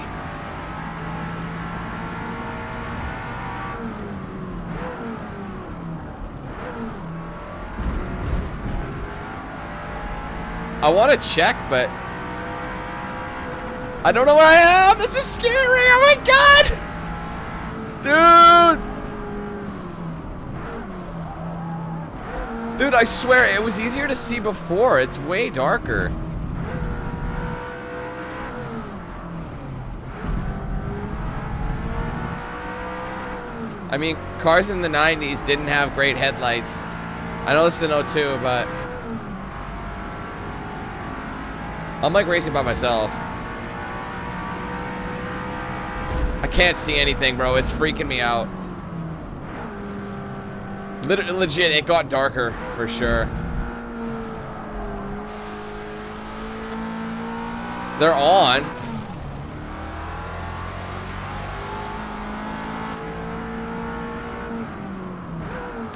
I want to check, but I don't know where I am. This is scary. Oh my god. Dude, I swear it was easier to see before. It's way darker. I mean, cars in the 90s didn't have great headlights. I know this is an 02, but I'm like racing by myself. I can't see anything, bro. It's freaking me out. Legit, it got darker for sure. They're on.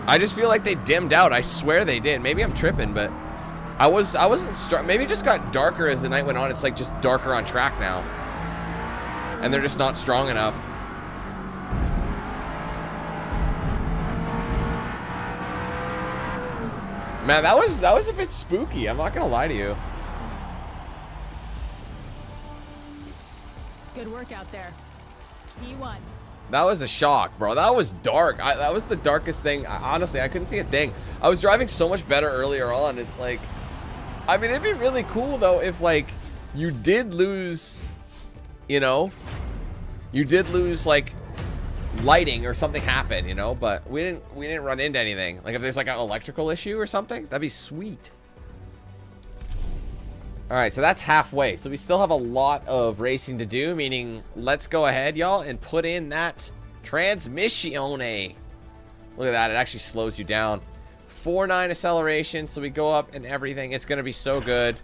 I just feel like they dimmed out. I swear they did. Maybe I'm tripping, but I wasn't strong. Maybe it just got darker as the night went on. It's like just darker on track now. And they're just not strong enough. Man, that was a bit spooky. I'm not gonna lie to you. Good work out there. P1. That was a shock, bro. That was dark. That was the darkest thing. Honestly, I couldn't see a thing. I was driving so much better earlier on. It's like, I mean, it'd be really cool though if like you did lose, you know, you did lose like lighting or something happened, you know, but we didn't run into anything. Like if there's like an electrical issue or something, that'd be sweet. All right, so that's halfway. So we still have a lot of racing to do, meaning let's go ahead, y'all, and put in that transmissione. Look at that. It actually slows you down. 4.9 acceleration, so we go up and everything. It's going to be so good.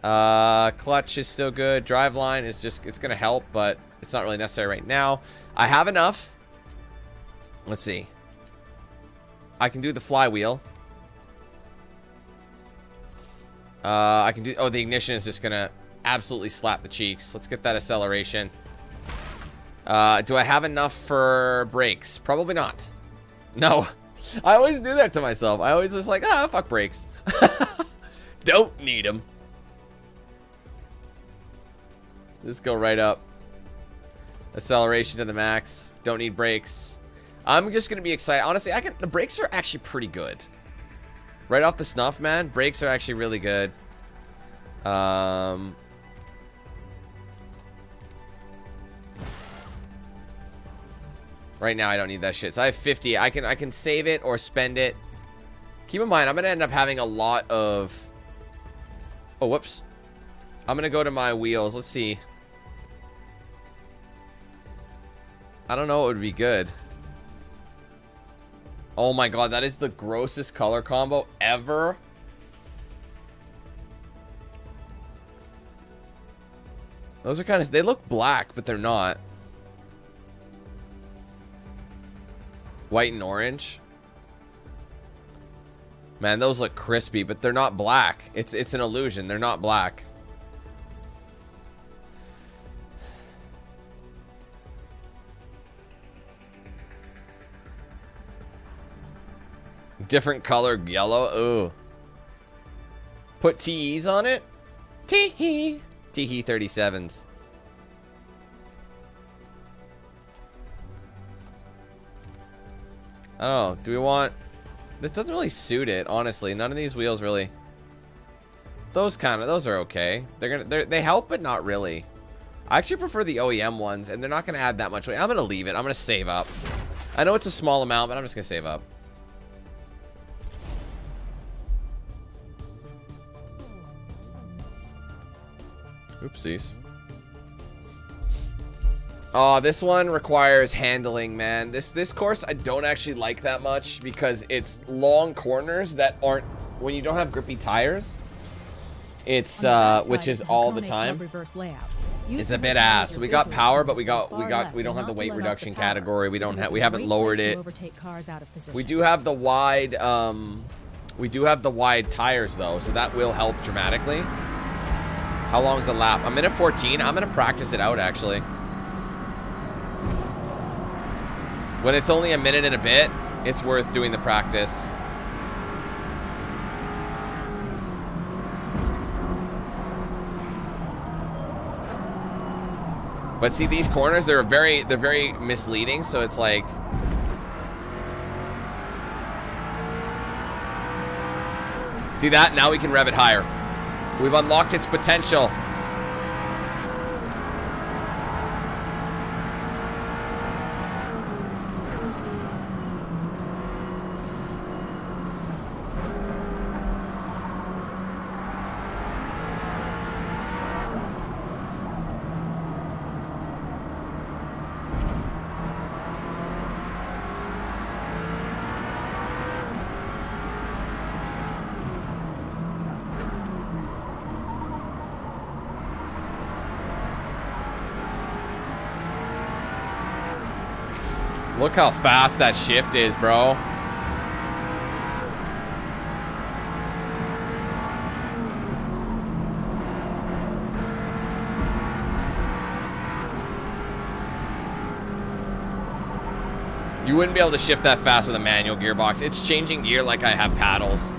Clutch is still good. Driveline is just, it's going to help, but it's not really necessary right now. I have enough. Let's see. I can do the flywheel. I can do, oh, the ignition is just gonna absolutely slap the cheeks. Let's get that acceleration. Do I have enough for brakes? Probably not. No. I always do that to myself. I always just like, ah, fuck brakes. Don't need them. Just go right up. Acceleration to the max. Don't need brakes. I'm just gonna be excited. Honestly, the brakes are actually pretty good. Right off the snuff, man. Brakes are actually really good. Right now, I don't need that shit. So I have 50. I can save it or spend it. Keep in mind, I'm gonna end up having a lot of. Oh, whoops. I'm gonna go to my wheels. Let's see. I don't know what would be good. Oh my god, that is the grossest color combo ever. Those are kind of, they look black, but they're not. White and orange. Man, those look crispy, but they're not black. It's an illusion. They're not black. Different color yellow. Ooh. Put TEs on it. Tee 37s. Oh, do we want? This doesn't really suit it, honestly. None of these wheels really. Those are okay. They help, but not really. I actually prefer the OEM ones, and they're not gonna add that much weight. I'm gonna leave it. I'm gonna save up. I know it's a small amount, but I'm just gonna save up. Oopsies. Oh, this one requires handling, man. This course I don't actually like that much because it's long corners that aren't, when you don't have grippy tires, it's which is all the time. It's a bit ass. We got power, but we don't have the weight reduction category. We haven't lowered it. We do have the wide tires though, so that will help dramatically. How long's a lap? I'm in at 14. I'm gonna practice it out actually. When it's only a minute and a bit, it's worth doing the practice. But see, these corners, they're very misleading, so it's like, see that? Now we can rev it higher. We've unlocked its potential. Look how fast that shift is, bro. You wouldn't be able to shift that fast with a manual gearbox. It's changing gear like I have paddles.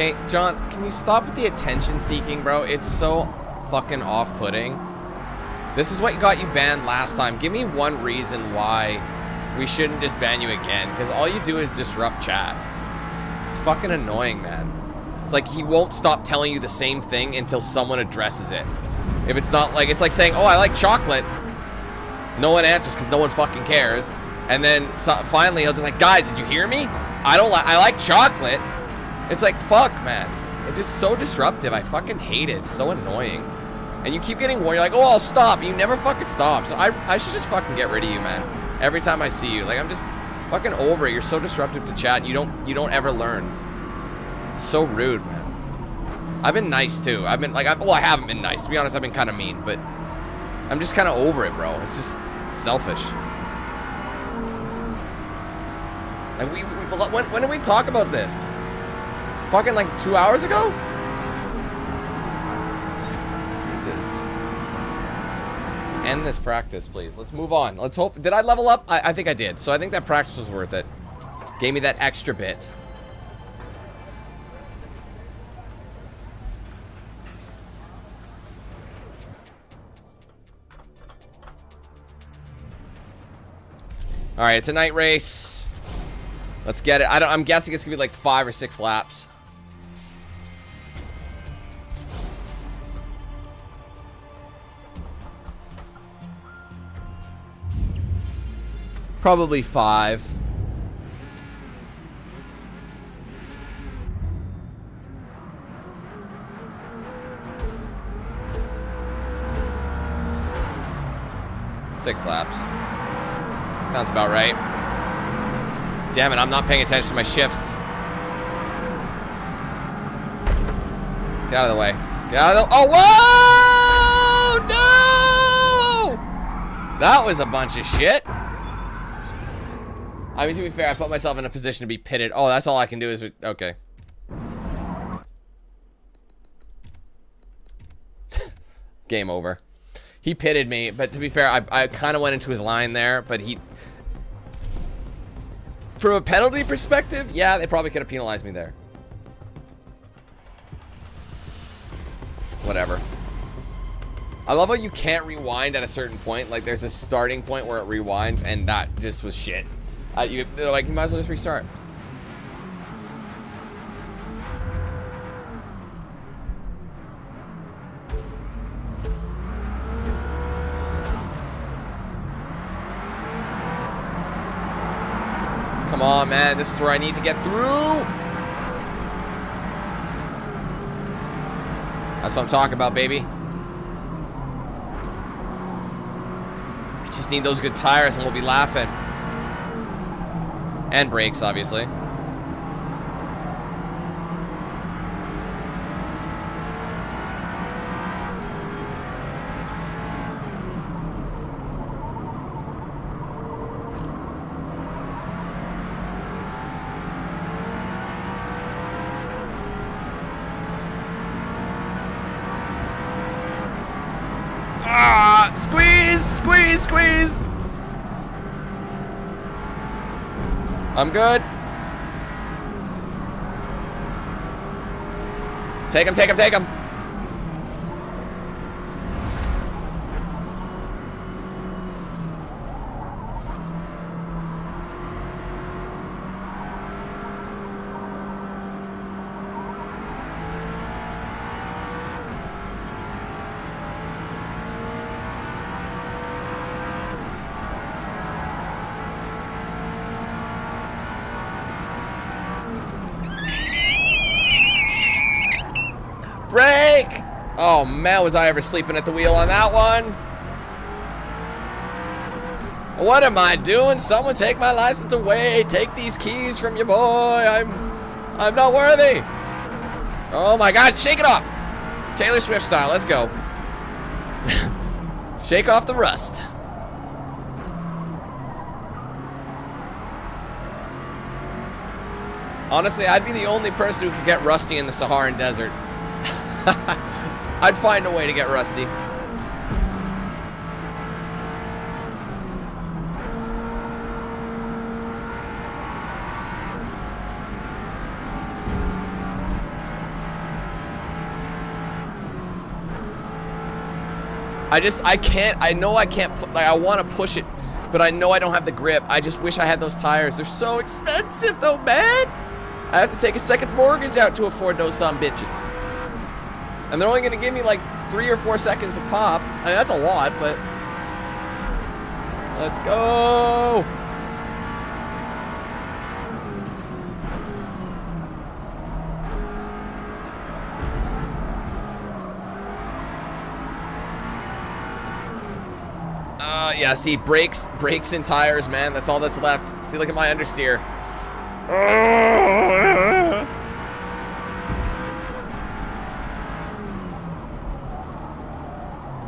Okay, John, can you stop with the attention seeking, bro? It's so fucking off-putting. This is what got you banned last time. Give me one reason why we shouldn't just ban you again, because all you do is disrupt chat. It's fucking annoying, man. It's like he won't stop telling you the same thing until someone addresses it. If it's not like, it's like saying, oh, I like chocolate. No one answers because no one fucking cares. And then finally he'll just like, guys, did you hear me? I like chocolate. It's like, fuck, man. It's just so disruptive. I fucking hate it. It's so annoying. And you keep getting warned. You're like, oh, I'll stop. You never fucking stop. So I should just fucking get rid of you, man. Every time I see you. Like, I'm just fucking over it. You're so disruptive to chat. You don't ever learn. It's so rude, man. I've been nice, too. I've been, like, well, I haven't been nice. To be honest, I've been kind of mean. But I'm just kind of over it, bro. It's just selfish. Like, when did we talk about this? Fucking like 2 hours ago? Jesus. Let's end this practice, please. Let's move on. Let's hope. Did I level up? I think I did. So I think that practice was worth it. Gave me that extra bit. All right, it's a night race. Let's get it. I'm guessing it's gonna be like 5 or 6 laps. Probably 5. Six laps. Sounds about right. Damn it, I'm not paying attention to my shifts. Get out of the way. Get out of the... Oh, whoa! No! That was a bunch of shit. I mean, to be fair, I put myself in a position to be pitted. Oh, that's all I can do is... Okay. Game over. He pitted me, but to be fair, I kind of went into his line there, but he... From a penalty perspective, yeah, they probably could have penalized me there. Whatever. I love how you can't rewind at a certain point. Like, there's a starting point where it rewinds, and that just was shit. They're like, you might as well just restart. Come on, man. This is where I need to get through. That's what I'm talking about, baby. I just need those good tires and we'll be laughing. And brakes, obviously. Squeeze! I'm good. Take him. Break! Oh man, was I ever sleeping at the wheel on that one? What am I doing? Someone take my license away. Take these keys from your boy. I'm not worthy. Oh my God, shake it off. Taylor Swift style, let's go. Shake off the rust. Honestly, I'd be the only person who could get rusty in the Saharan desert. I'd find a way to get rusty. I can't, I know I can't, like, I want to push it, but I know I don't have the grip. I just wish I had those tires. They're so expensive though, man. I have to take a second mortgage out to afford those some bitches. And they're only going to give me like 3 or 4 seconds a pop. I mean, that's a lot, but let's go. Yeah, see, brakes and tires, man. That's all that's left. See, look at my understeer.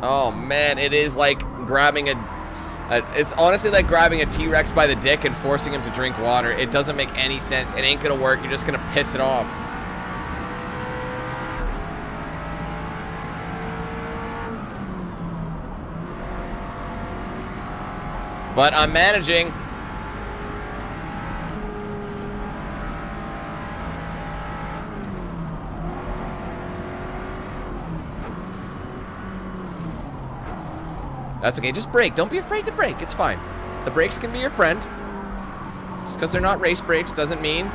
Oh, man, it is like grabbing it's honestly like grabbing a T-Rex by the dick and forcing him to drink water. It doesn't make any sense. It ain't gonna work. You're just gonna piss it off. But I'm managing. That's okay, just brake. Don't be afraid to brake, it's fine. The brakes can be your friend. Just because they're not race brakes doesn't mean.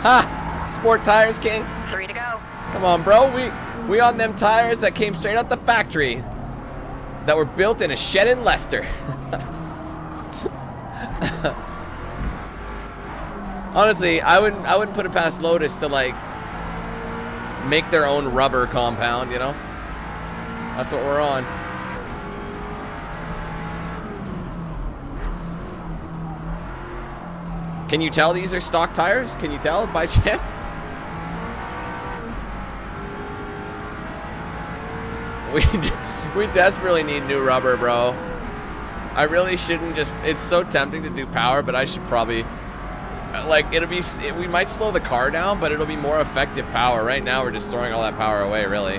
Ha! Sport tires, King. 3 to go. Come on, bro. We on them tires that came straight out the factory. That were built in a shed in Leicester. Honestly, I wouldn't put it past Lotus to like make their own rubber compound, you know? That's what we're on. Can you tell these are stock tires? Can you tell by chance? We desperately need new rubber, bro. I really shouldn't just, it's so tempting to do power, but I should probably, like, we might slow the car down, but it'll be more effective power. Right now, we're just throwing all that power away, really.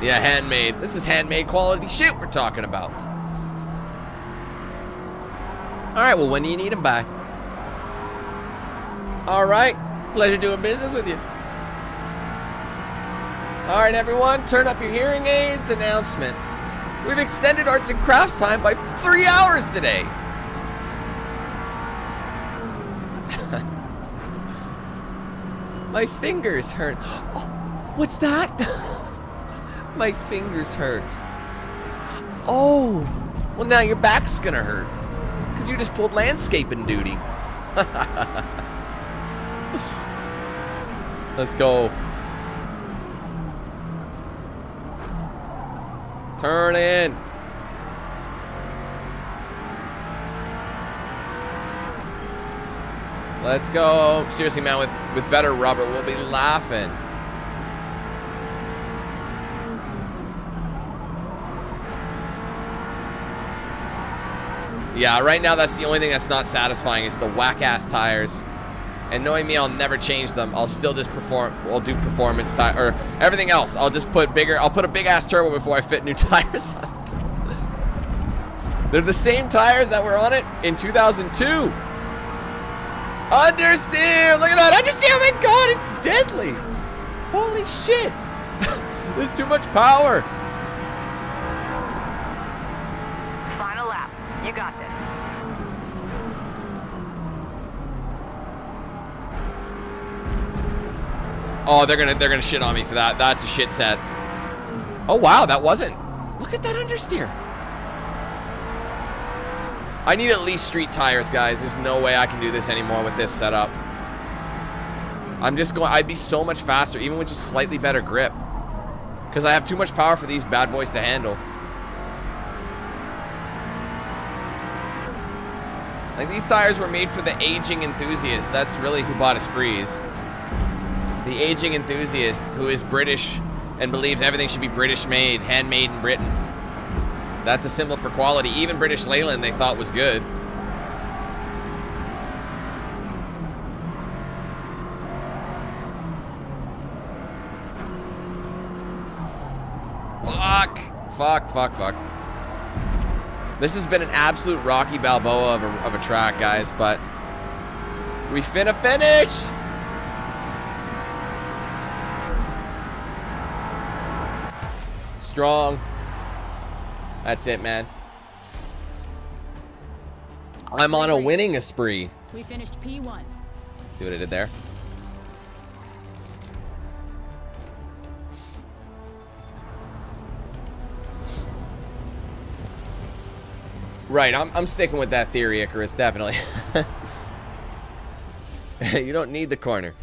Yeah, handmade. This is handmade quality shit we're talking about. Alright, well, when do you need them by? Alright, pleasure doing business with you. Alright, everyone, turn up your hearing aids. Announcement. We've extended arts and crafts time by 3 hours today. My fingers hurt. Oh, what's that? My fingers hurt. Oh, well, now your back's gonna hurt because you just pulled landscaping duty. Let's go. Turn in. Let's go. Seriously, man, with better rubber, we'll be laughing. Yeah, right now that's the only thing that's not satisfying is the whack-ass tires. And knowing me, I'll never change them. I'll still just I'll do performance tire or everything else. I'll just put I'll put a big ass turbo before I fit new tires on it. They're the same tires that were on it in 2002. Understeer! Look at that! Understeer! Oh my god, it's deadly! Holy shit! There's too much power. Final lap. You got this. Oh, they're gonna shit on me for that. That's a shit set. Oh wow, that wasn't. Look at that understeer. I need at least street tires, guys. There's no way I can do this anymore with this setup. I'd be so much faster, even with just slightly better grip. Because I have too much power for these bad boys to handle. Like, these tires were made for the aging enthusiast. That's really who bought Esprits. The aging enthusiast who is British and believes everything should be British made, handmade in Britain. That's a symbol for quality. Even British Leyland they thought was good. Fuck. This has been an absolute Rocky Balboa of a track, guys, but we finna finish! Strong. That's it, man. I'm on a winning spree. We finished P1. See what I did there? Right, I'm sticking with that theory, Icarus, definitely. You don't need the corner.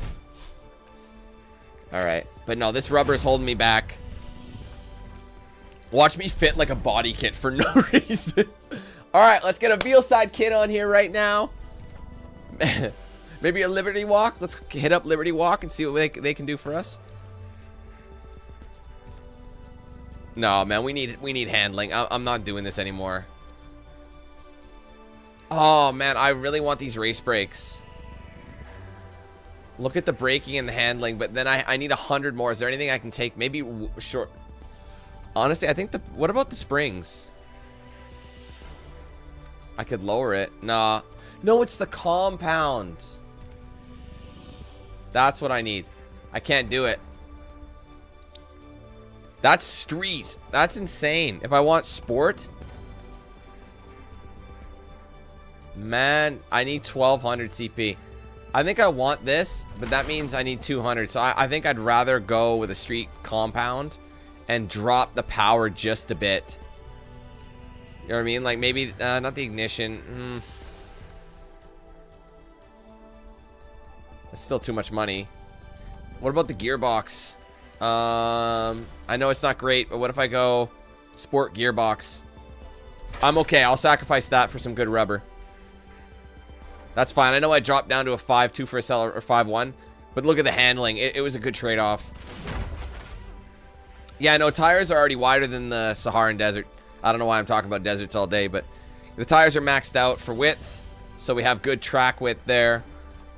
Alright, but no, this rubber is holding me back. Watch me fit like a body kit for no reason. Alright, let's get a veal side kit on here right now. Maybe a Liberty Walk. Let's hit up Liberty Walk and see what they can do for us. No, man, we need handling. I'm not doing this anymore. Oh, man, I really want these race brakes. Look at the braking and the handling, but then I need 100 more. Is there anything I can take? Maybe short. Honestly, I think what about the springs? I could lower it. Nah. No, it's the compound. That's what I need. I can't do it. That's street. That's insane. If I want sport... Man, I need 1200 CP. I think I want this, but that means I need 200. So I think I'd rather go with a street compound and drop the power just a bit. You know what I mean? Like maybe, not the ignition. That's still too much money. What about the gearbox? I know it's not great, but what if I go sport gearbox? I'm okay. I'll sacrifice that for some good rubber. That's fine. I know I dropped down to a 5.2 for a seller or 5.1, but look at the handling. It was a good trade-off. Yeah, I know tires are already wider than the Saharan Desert. I don't know why I'm talking about deserts all day, but the tires are maxed out for width, so we have good track width there.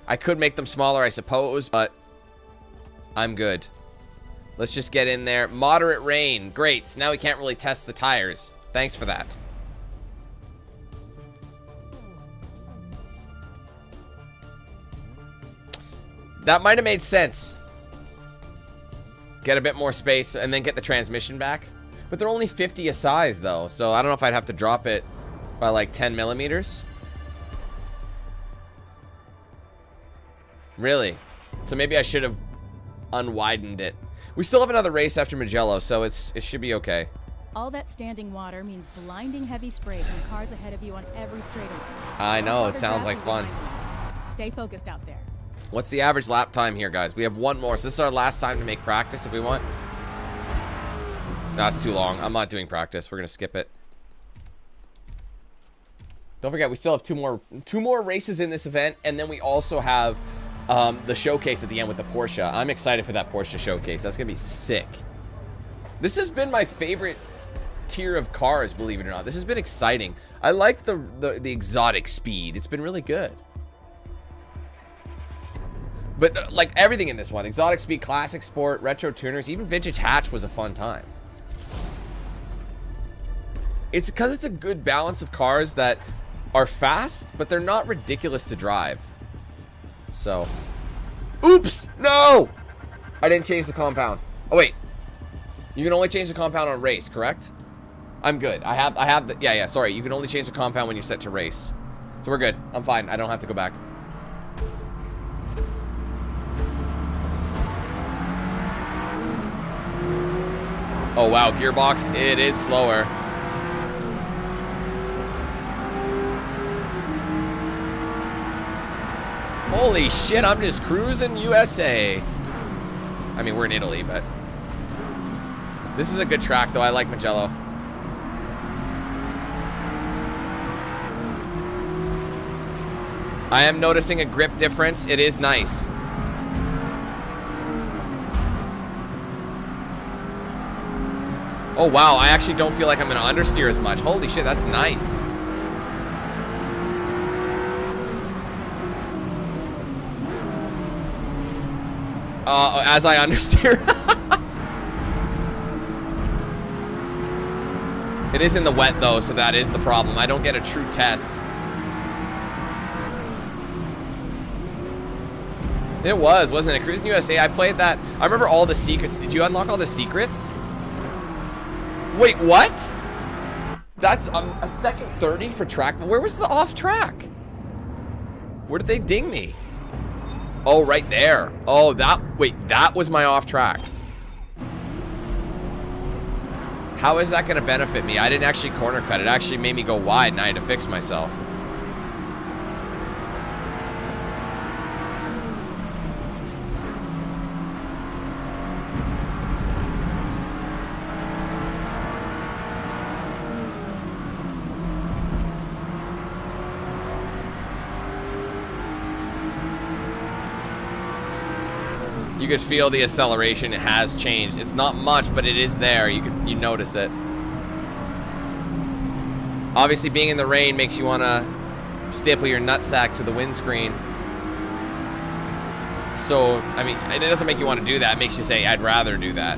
I could make them smaller, I suppose, but I'm good. Let's just get in there. Moderate rain. Great. So now we can't really test the tires. Thanks for that. That might have made sense. Get a bit more space and then get the transmission back. But they're only 50 a size, though. So I don't know if I'd have to drop it by like 10 millimeters. Really? So maybe I should have unwidened it. We still have another race after Mugello, so it should be okay. All that standing water means blinding heavy spray from cars ahead of you on every straightaway. I know, it sounds like fun. Stay focused out there. What's the average lap time here, guys? We have one more. So this is our last time to make practice if we want. No, that's too long. I'm not doing practice. We're going to skip it. Don't forget, we still have two more races in this event. And then we also have the showcase at the end with the Porsche. I'm excited for that Porsche showcase. That's going to be sick. This has been my favorite tier of cars, believe it or not. This has been exciting. I like the exotic speed. It's been really good. But like everything in this one, exotic speed, classic sport, retro tuners, even vintage hatch was a fun time. It's because it's a good balance of cars that are fast, but they're not ridiculous to drive. So, oops, no! I didn't change the compound. Oh wait, you can only change the compound on race, correct? I'm good. I have the, yeah, sorry. You can only change the compound when you're set to race. So we're good. I'm fine. I don't have to go back. Oh, wow. Gearbox, it is slower. Holy shit, I'm just cruising USA. I mean, we're in Italy, but... This is a good track, though. I like Mugello. I am noticing a grip difference. It is nice. Oh, wow. I actually don't feel like I'm going to understeer as much. Holy shit, that's nice. As I understeer. It is in the wet, though, so that is the problem. I don't get a true test. It was, wasn't it? Cruising USA, I played that. I remember all the secrets. Did you unlock all the secrets? Wait, what? That's a second 30 for track. Where was the off track? Where did they ding me? Oh, right there. Oh, wait, that was my off track. How is that gonna benefit me? I didn't actually corner cut. It actually made me go wide and I had to fix myself. You could feel the acceleration. It has changed. It's not much, but it is there. You notice it. Obviously, being in the rain makes you want to staple your nutsack to the windscreen. So, I mean, it doesn't make you want to do that. It makes you say, I'd rather do that.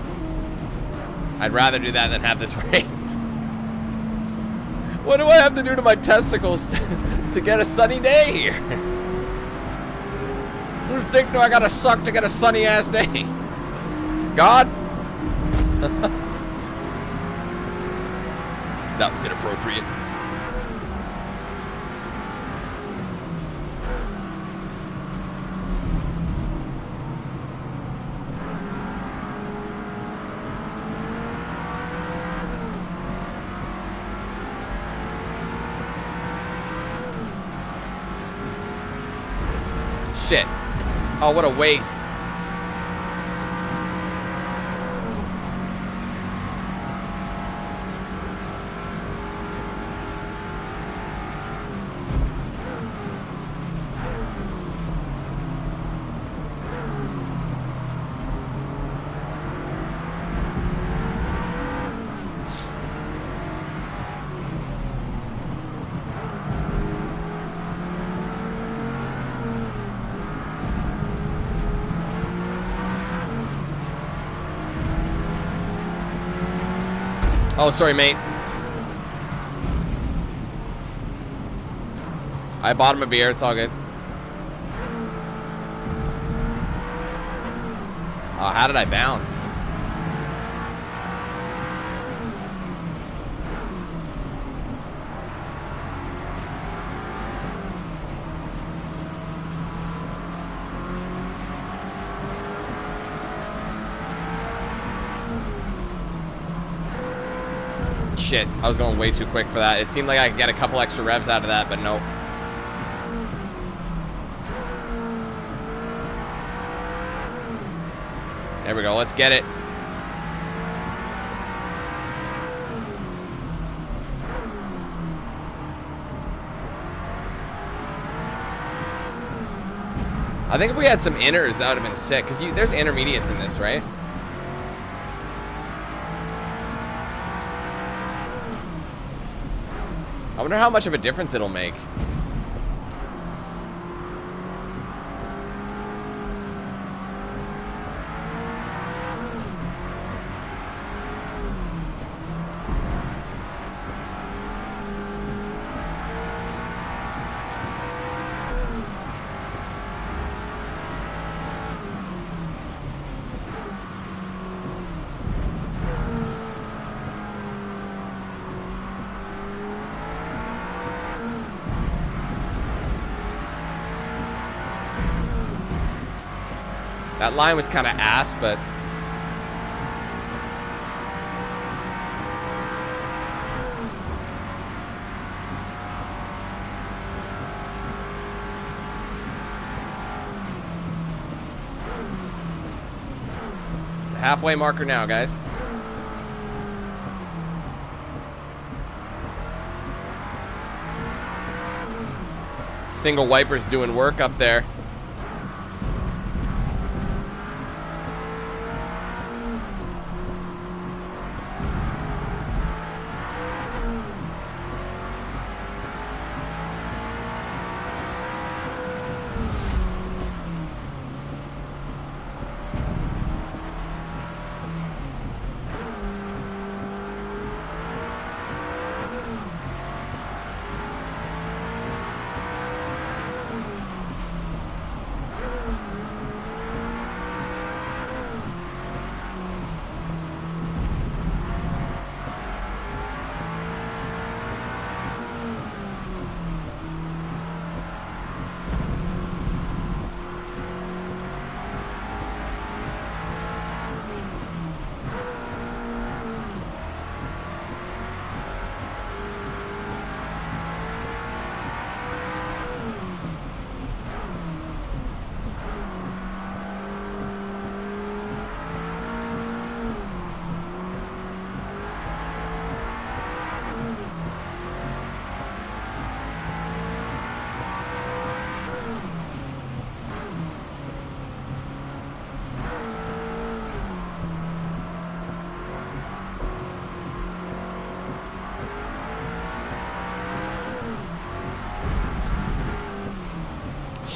I'd rather do that than have this rain. What do I have to do to my testicles to get a sunny day here? Whose dick do I gotta suck to get a sunny ass day? God? That was inappropriate. Shit. Oh, what a waste. Oh, sorry, mate. I bought him a beer. It's all good. Oh, how did I bounce? Shit, I was going way too quick for that. It seemed like I could get a couple extra revs out of that, but nope. There we go, let's get it. I think if we had some inners, that would have been sick, because there's intermediates in this, right? I wonder how much of a difference it'll make. That line was kind of ass, but halfway marker now, guys. Single wipers doing work up there.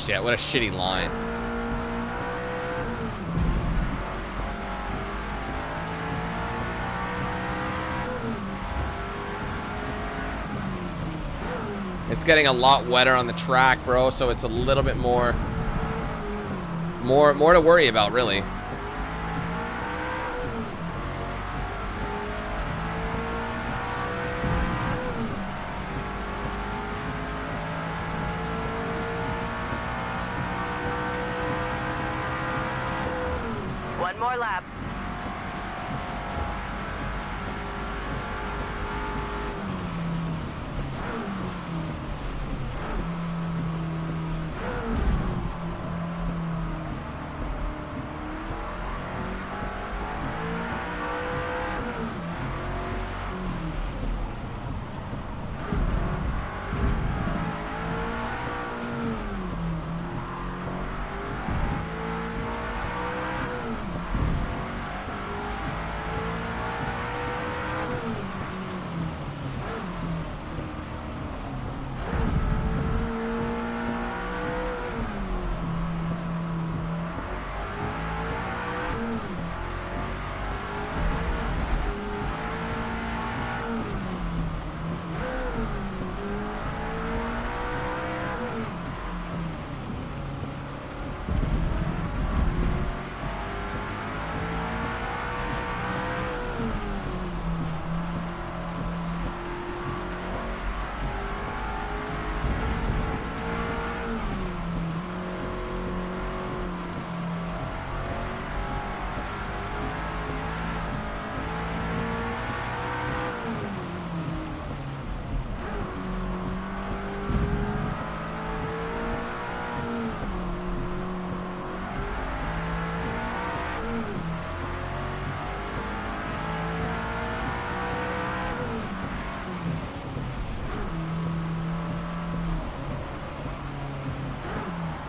shit. What a shitty line. It's getting a lot wetter on the track, bro, so it's a little bit more to worry about, really. One more lap.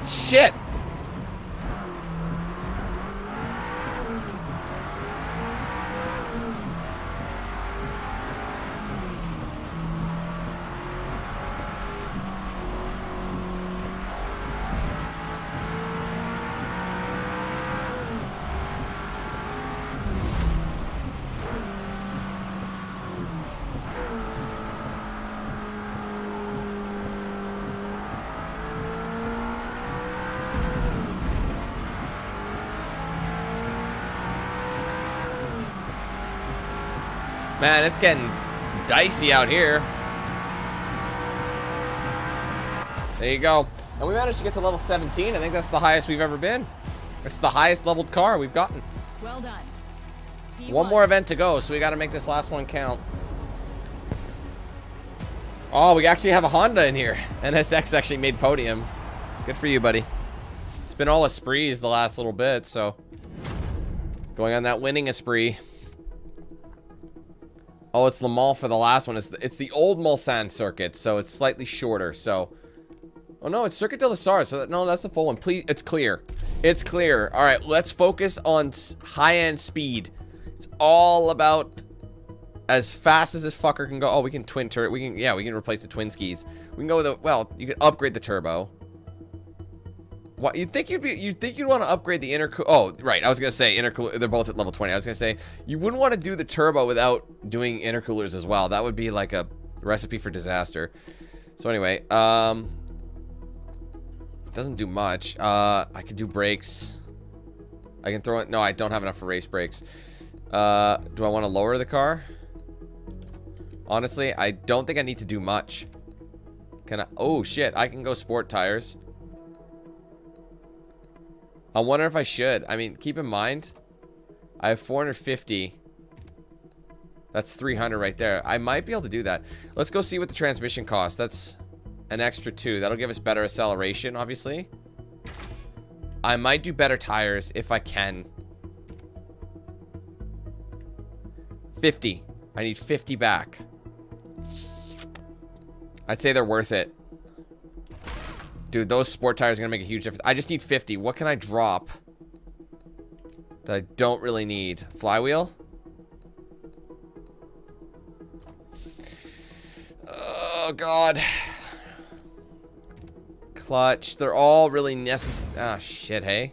Shit! Man, it's getting dicey out here. There you go. And we managed to get to level 17. I think that's the highest we've ever been. It's the highest leveled car we've gotten. Well done. One more event to go, so we got to make this last one count. Oh, we actually have a Honda in here. NSX actually made podium. Good for you, buddy. It's been all a sprees the last little bit, so going on that winning spree. Oh, it's Le Mans for the last one. It's the old Mulsanne circuit, so it's slightly shorter. So, oh no, it's Circuit de la Sarre. So no, that's the full one. Please, it's clear. It's clear. All right, let's focus on high-end speed. It's all about as fast as this fucker can go. Oh, we can twin turret. We can replace the twin skis. We can go with well, you can upgrade the turbo. What you'd think you'd want to upgrade the intercooler? Oh, right. I was gonna say intercooler. They're both at level 20. I was gonna say you wouldn't want to do the turbo without doing intercoolers as well. That would be like a recipe for disaster. So anyway, it doesn't do much. I could do brakes. I can throw it. No, I don't have enough for race brakes. Do I want to lower the car? Honestly, I don't think I need to do much. Can I? Oh shit! I can go sport tires. I wonder if I should. I mean, keep in mind, I have 450. That's 300 right there. I might be able to do that. Let's go see what the transmission costs. That's an extra 2. That'll give us better acceleration, obviously. I might do better tires if I can. 50. I need 50 back. I'd say they're worth it. Dude, those sport tires are going to make a huge difference. I just need 50. What can I drop that I don't really need? Flywheel? Oh, God. clutch. They're all really necessary. Ah, shit, hey.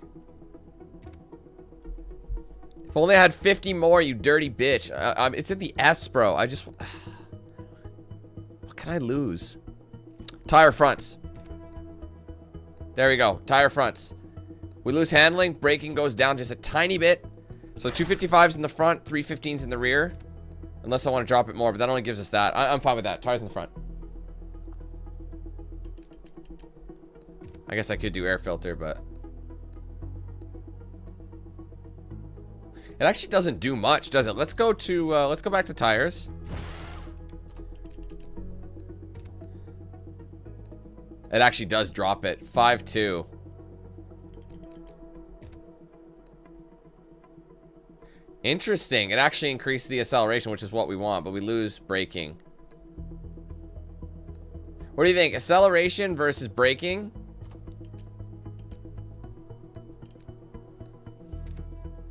If only I had 50 more, you dirty bitch. It's in the S, bro. I just... What can I lose? Tire fronts. There we go. Tire fronts. We lose handling. Braking goes down just a tiny bit. So 255s in the front, 315s in the rear. Unless I want to drop it more, but that only gives us that. I'm fine with that. Tires in the front. I guess I could do air filter, but... It actually doesn't do much, does it? Let's go back to tires. It actually does drop it. 5.2. Interesting. It actually increased the acceleration, which is what we want, but we lose braking. What do you think? Acceleration versus braking?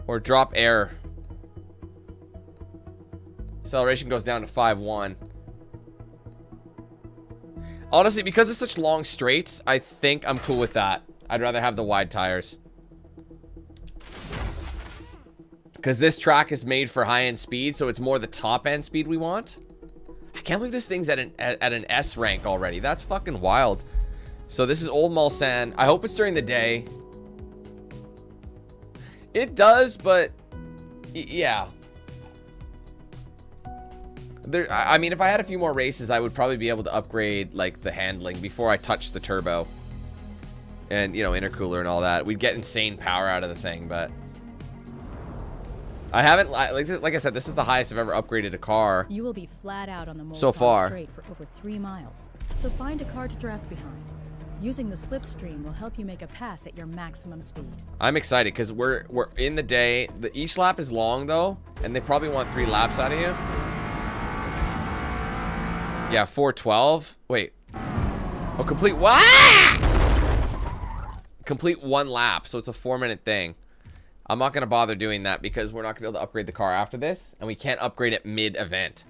Or drop air? Acceleration goes down to 5.1. Honestly, because it's such long straights, I think I'm cool with that. I'd rather have the wide tires. Because this track is made for high-end speed, so it's more the top-end speed we want. I can't believe this thing's at an S rank already. That's fucking wild. So this is Old Mulsanne. I hope it's during the day. It does, but... Yeah. I mean, if I had a few more races, I would probably be able to upgrade, like, the handling before I touch the turbo. And, you know, intercooler and all that. We'd get insane power out of the thing, but... I haven't, like I said, this is the highest I've ever upgraded a car. You will be flat out on the Mulsanne so far. Straight for over 3 miles, so find a car to draft behind. Using the slipstream will help you make a pass at your maximum speed. I'm excited because we're in the day. Each lap is long though, and they probably want 3 laps out of you. Yeah, 4:12. Wait. Oh, complete what? Complete 1 lap, so it's a 4-minute thing. I'm not going to bother doing that because we're not going to be able to upgrade the car after this. And we can't upgrade it mid-event.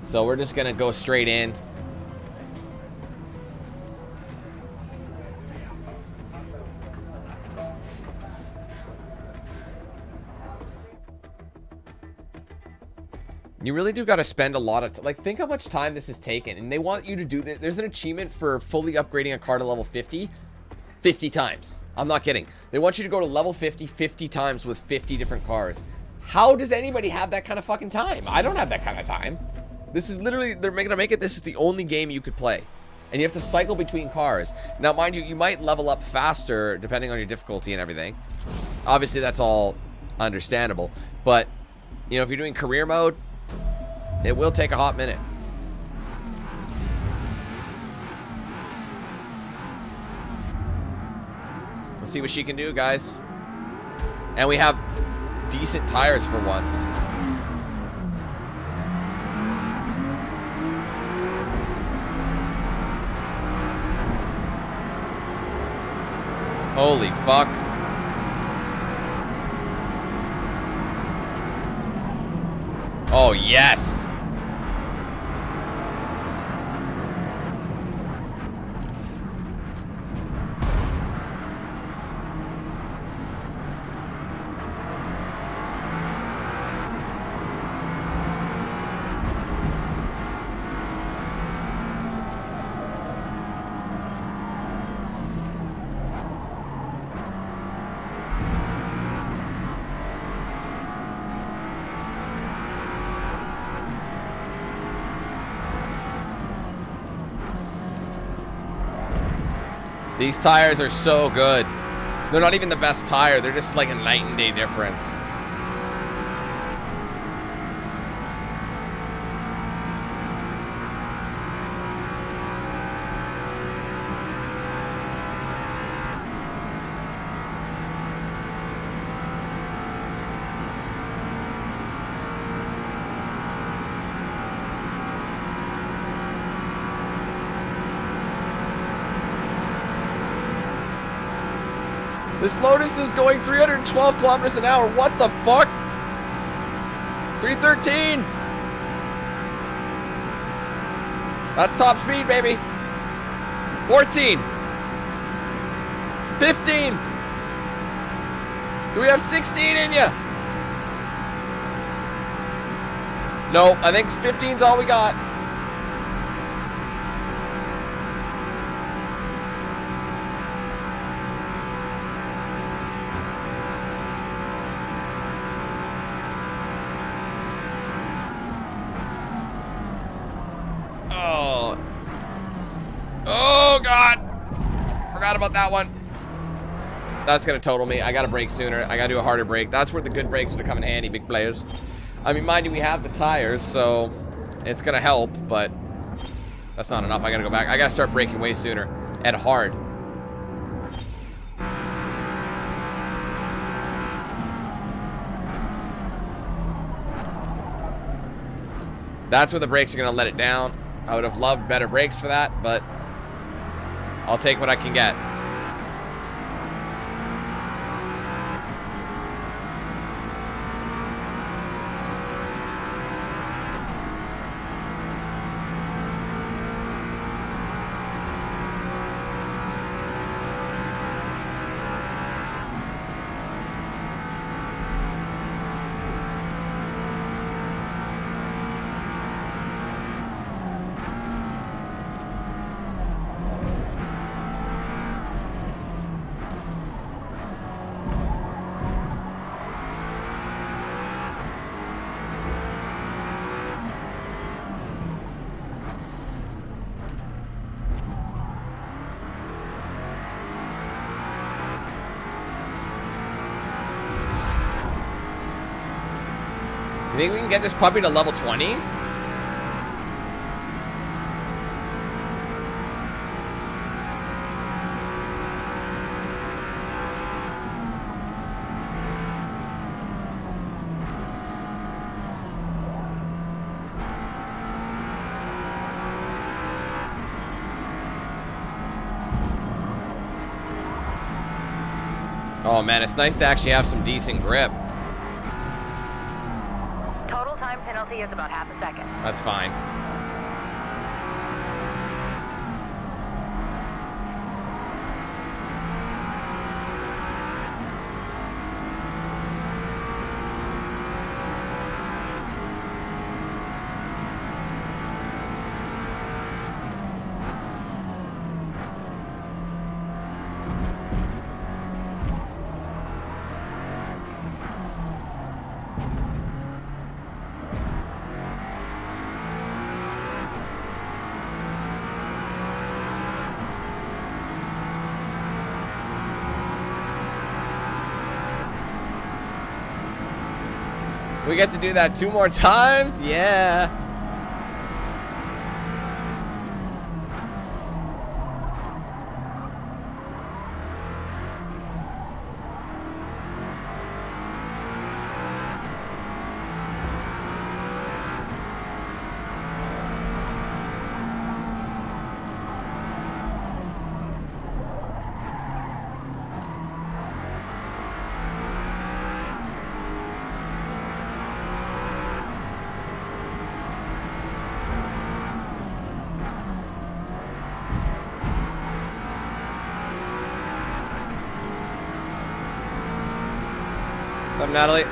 So we're just going to go straight in. You really do got to spend a lot of... Like, think how much time this has taken. And they want you to do... There's an achievement for fully upgrading a car to level 50. 50 times. I'm not kidding. They want you to go to level 50 50 times with 50 different cars. How does anybody have that kind of fucking time? I don't have that kind of time. This is literally, they're gonna make it, this is the only game you could play. And you have to cycle between cars. Now, mind you, you might level up faster depending on your difficulty and everything. Obviously, that's all understandable. But, you know, if you're doing career mode, it will take a hot minute. Let's see what she can do, guys. And we have decent tires for once. Holy fuck. Oh, yes. These tires are so good. They're not even the best tire. They're just like a night and day difference. This Lotus is going 312 kilometers an hour. What the fuck? 313. That's top speed, baby. 14. 15. Do we have 16 in you? No, I think 15's all we got. Oh. Oh, God. Forgot about that one. That's going to total me. I got to brake sooner. I got to do a harder brake. That's where the good brakes would come in handy, big players. I mean, mind you, we have the tires, so it's going to help, but that's not enough. I got to go back. I got to start braking way sooner and hard. That's where the brakes are going to let it down. I would have loved better brakes for that, but I'll take what I can get. You think we can get this puppy to level 20? Oh man, it's nice to actually have some decent grip. Total time penalty is about half a second. That's fine. We get to do that 2 more times? Yeah. What's up, Natalie?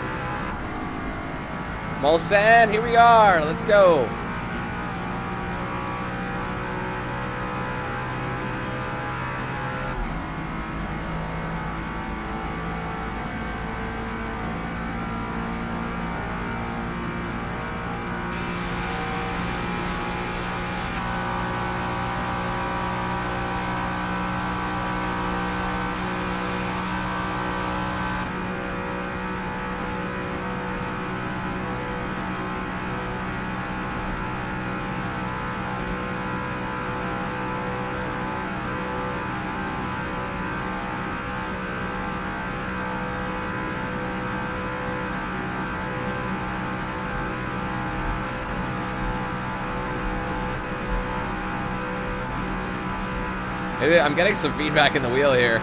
Molson, here we are. Let's go. Maybe I'm getting some feedback in the wheel here.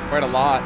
Quite a lot.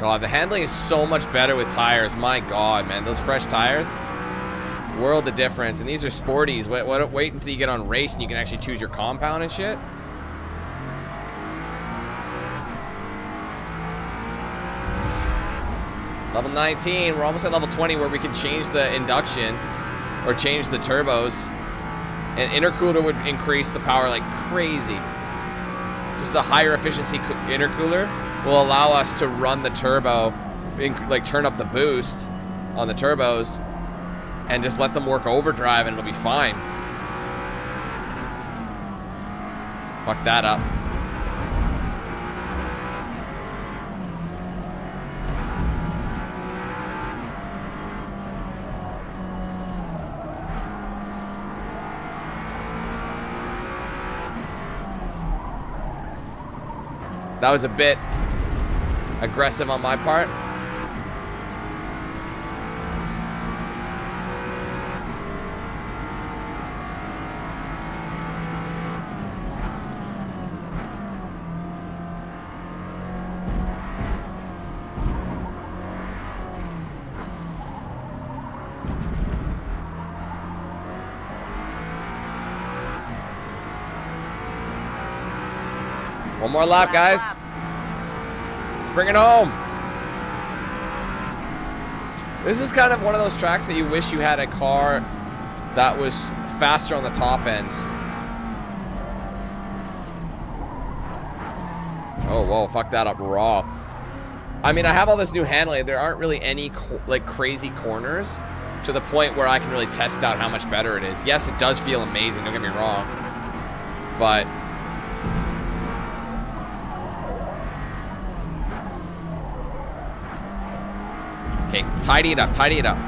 God, the handling is so much better with tires. My God, man. Those fresh tires, world of difference. And these are sporties. Wait until you get on race and you can actually choose your compound and shit. Level 19. We're almost at level 20 where we can change the induction or change the turbos. And intercooler would increase the power like crazy. Just a higher efficiency intercooler will allow us to run the turbo, like turn up the boost on the turbos and just let them work overdrive and it'll be fine. Fuck that up. That was a bit aggressive on my part. One more lap, guys. Let's bring it home. This is kind of one of those tracks that you wish you had a car that was faster on the top end. Oh, whoa, fuck that up raw. I mean, I have all this new handling. There aren't really any like crazy corners to the point where I can really test out how much better it is. Yes, it does feel amazing, don't get me wrong. But okay, tidy it up, tidy it up.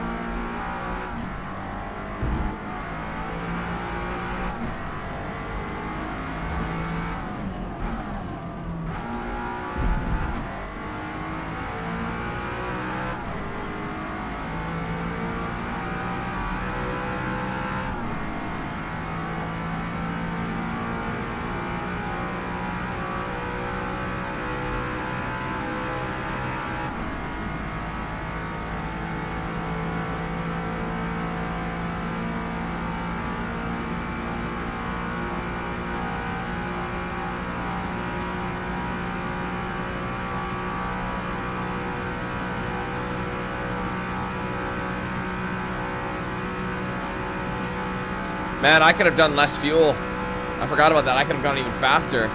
Man, I could have done less fuel. I forgot about that. I could have gone even faster.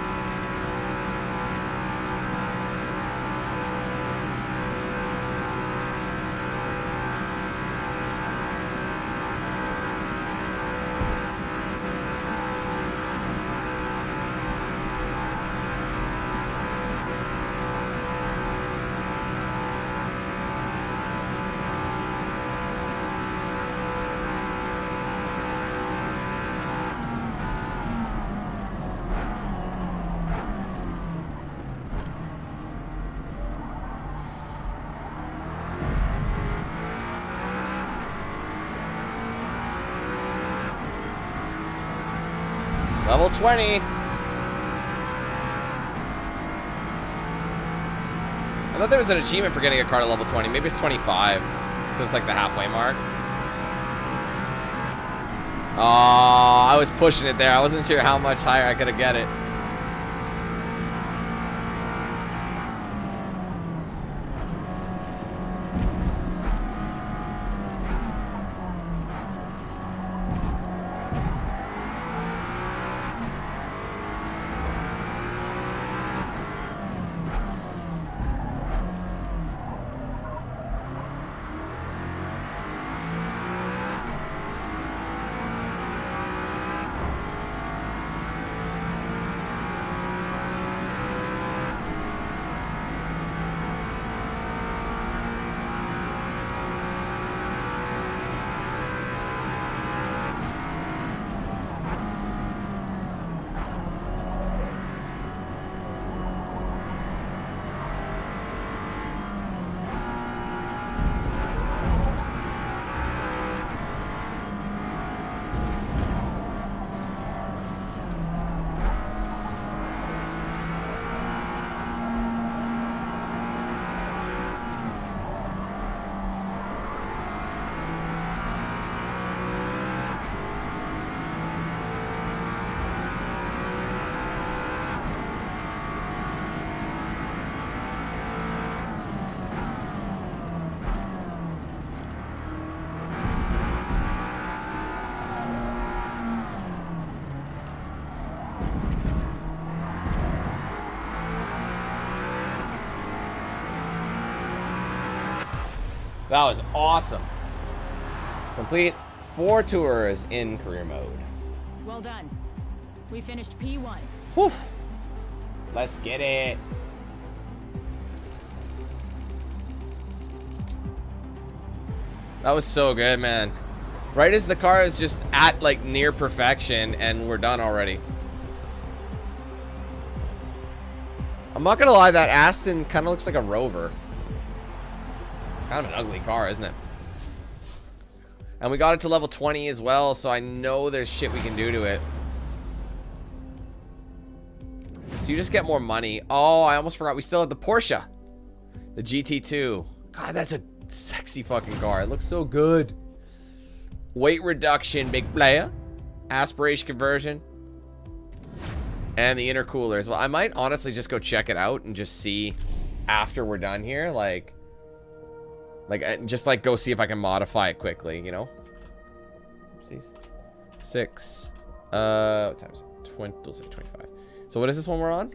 Level 20. I thought there was an achievement for getting a car to level 20. Maybe it's 25. It's like the halfway mark. Oh, I was pushing it there. I wasn't sure how much higher I could have get it. That was awesome. Complete 4 tours in career mode. Well done. We finished P1. Whew. Let's get it. That was so good, man. Right as the car is just at like near perfection and we're done already. I'm not gonna lie, that Aston kind of looks like a Rover. It's kind of an ugly car, isn't it? And we got it to level 20 as well, so I know there's shit we can do to it. So you just get more money. Oh, I almost forgot we still have the Porsche. The GT2. God, that's a sexy fucking car. It looks so good. Weight reduction, big player. Aspiration conversion. And the intercoolers. Well, I might honestly just go check it out and just see after we're done here. Just go see if I can modify it quickly, you know? Oopsies. 6. What time is it? 25. So what is this one we're on?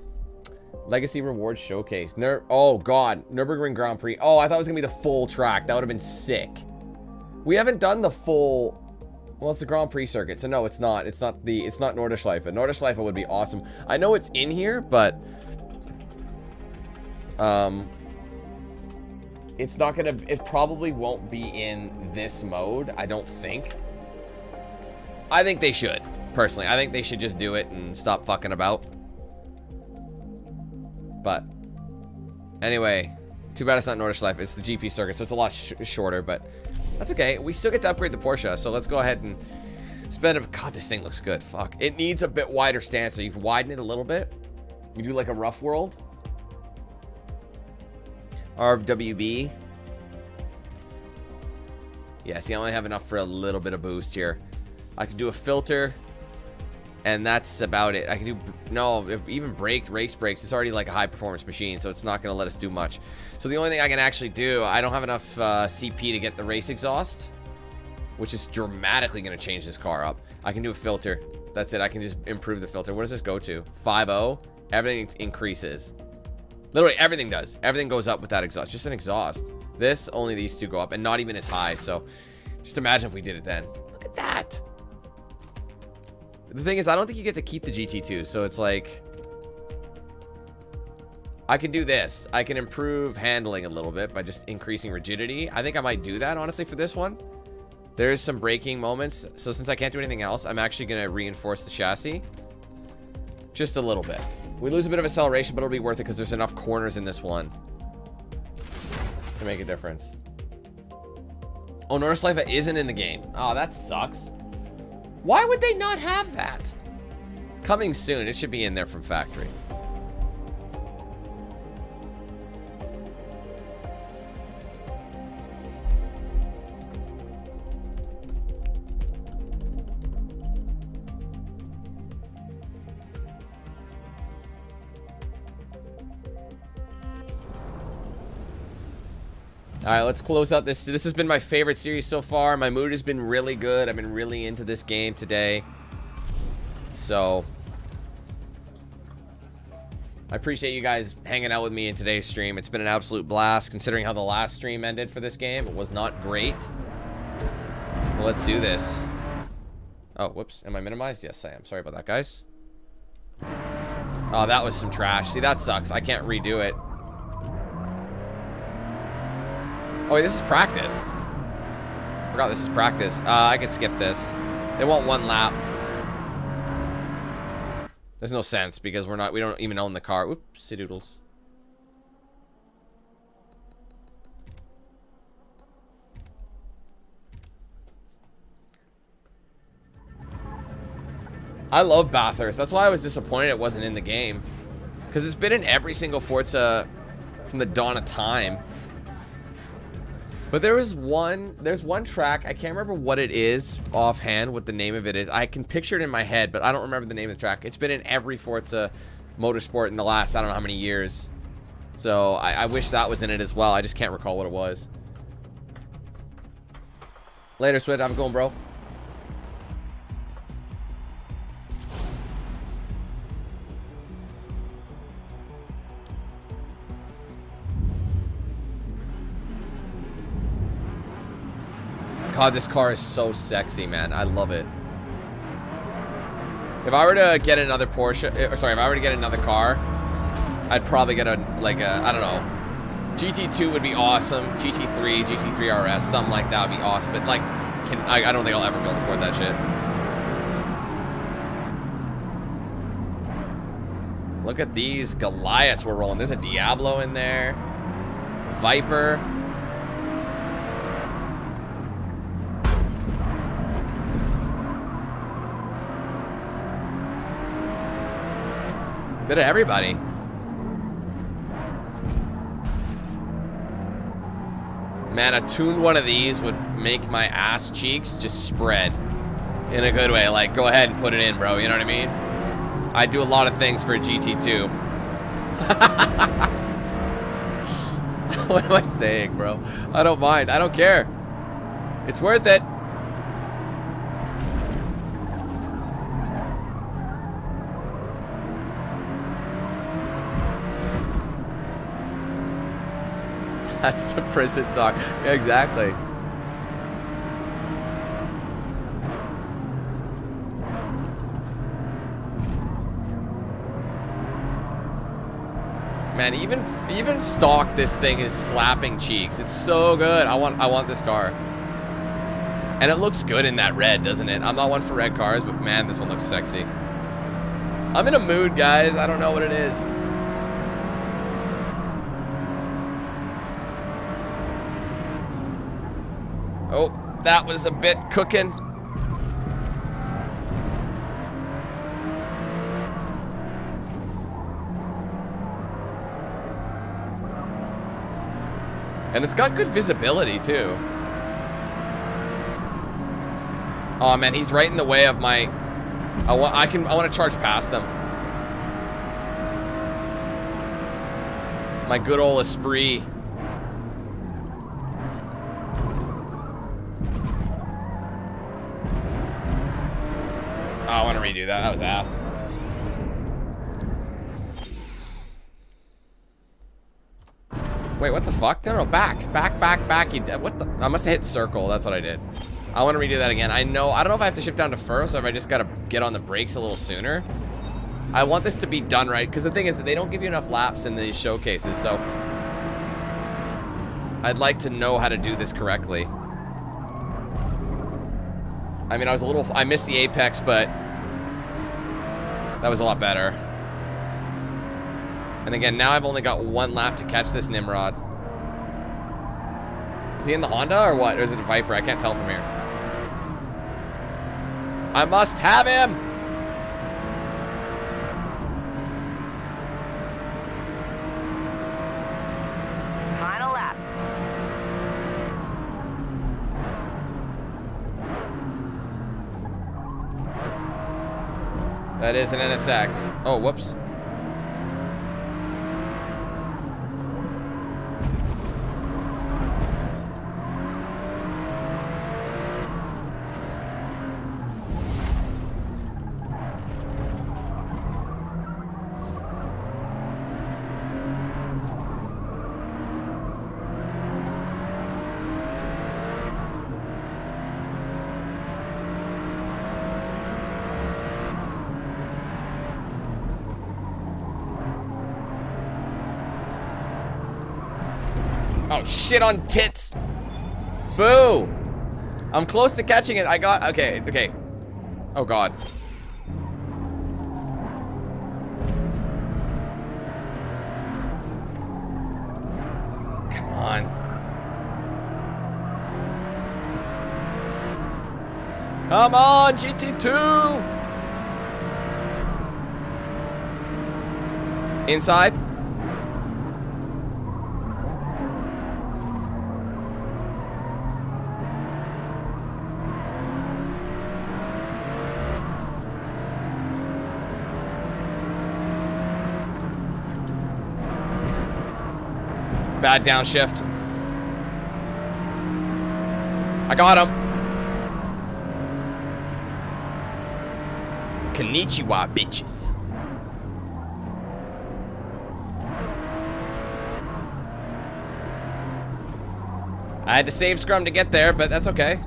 Legacy Rewards Showcase. Oh, God. Nürburgring Grand Prix. Oh, I thought it was going to be the full track. That would have been sick. We haven't done the full... Well, it's the Grand Prix circuit, so no, it's not. It's not Nordschleife. Nordschleife would be awesome. I know it's in here, but... It's not going to... It probably won't be in this mode, I don't think. I think they should, personally. I think they should just do it and stop fucking about. But anyway, too bad it's not Nordschleife. It's the GP circuit, so it's a lot shorter, but that's okay. We still get to upgrade the Porsche, so let's go ahead and spend a... God, this thing looks good. Fuck. It needs a bit wider stance, so you can widen it a little bit. You do like a rough world. RWB. Yeah, see, I only have enough for a little bit of boost here. I can do a filter. And that's about it. I can do, no, even race brakes. It's already like a high performance machine, so it's not going to let us do much. So the only thing I can actually do, I don't have enough CP to get the race exhaust, which is dramatically going to change this car up. I can do a filter. That's it. I can just improve the filter. What does this go to? 5.0. Everything increases. Literally everything does. Everything goes up with that exhaust. Just an exhaust. This, only these two go up, and not even as high. So just imagine if we did it then. Look at that. The thing is, I don't think you get to keep the GT2, so it's like... I can do this. I can improve handling a little bit by just increasing rigidity. I think I might do that, honestly, for this one. There's some braking moments, so since I can't do anything else, I'm actually going to reinforce the chassis. Just a little bit. We lose a bit of acceleration, but it'll be worth it because there's enough corners in this one to make a difference. Oh, Nordschleife isn't in the game. Oh, that sucks. Why would they not have that? Coming soon. It should be in there from factory. All right, let's close out this. This has been my favorite series so far. My mood has been really good. I've been really into this game today. So, I appreciate you guys hanging out with me in today's stream. It's been an absolute blast, considering how the last stream ended for this game. It was not great. Well, let's do this. Oh, whoops. Am I minimized? Yes, I am. Sorry about that, guys. Oh, that was some trash. See, that sucks. I can't redo it. Oh, wait, this is practice. Forgot this is practice. I could skip this. They want one lap. There's no sense because we don't even own the car. Oopsie doodles. I love Bathurst. That's why I was disappointed it wasn't in the game. Because it's been in every single Forza from the dawn of time. But there's one track, I can't remember what it is offhand, what the name of it is. I can picture it in my head, but I don't remember the name of the track. It's been in every Forza Motorsport in the last, I don't know how many years. So I wish that was in it as well. I just can't recall what it was. Later, Switch. Have a good one, bro. God, this car is so sexy, man. I love it. If I were to get another Porsche, sorry, if I were to get another car, I'd probably get a, like a, I don't know. GT2 would be awesome. GT3, GT3 RS, something like that would be awesome. But like, I don't think I'll ever be able to afford that shit. Look at these Goliaths we're rolling. There's a Diablo in there. Viper. Bit of everybody. Man, a tuned one of these would make my ass cheeks just spread in a good way. Like, go ahead and put it in, bro. You know what I mean? I do a lot of things for a GT2. What am I saying, bro? I don't mind. I don't care. It's worth it. That's the prison talk. Yeah, exactly. Man, even stock, this thing is slapping cheeks. It's so good. I want this car. And it looks good in that red, doesn't it? I'm not one for red cars, but man, this one looks sexy. I'm in a mood, guys. I don't know what it is. Oh, that was a bit cooking. And it's got good visibility too. Oh man, he's right in the way of my. I want to charge past him. My good old Esprit. Oh, I want to redo that. That was ass. Wait, what the fuck? No, back. What the? I must have hit circle. That's what I did. I want to redo that again. I don't know if I have to shift down to first or if I just got to get on the brakes a little sooner. I want this to be done right, because the thing is that they don't give you enough laps in these showcases, so I'd like to know how to do this correctly. I mean, I missed the apex, but that was a lot better. And again, now I've only got one lap to catch this Nimrod. Is he in the Honda or what? Or is it a Viper? I can't tell from here. I must have him! Final lap. That is an NSX. Oh, whoops. Oh, shit on tits. Boo. I'm close to catching it. Okay. Oh, God. Come on. Come on, GT2. Inside. Bad downshift. I got him. Konnichiwa, bitches. I had to save scrum to get there, but that's okay.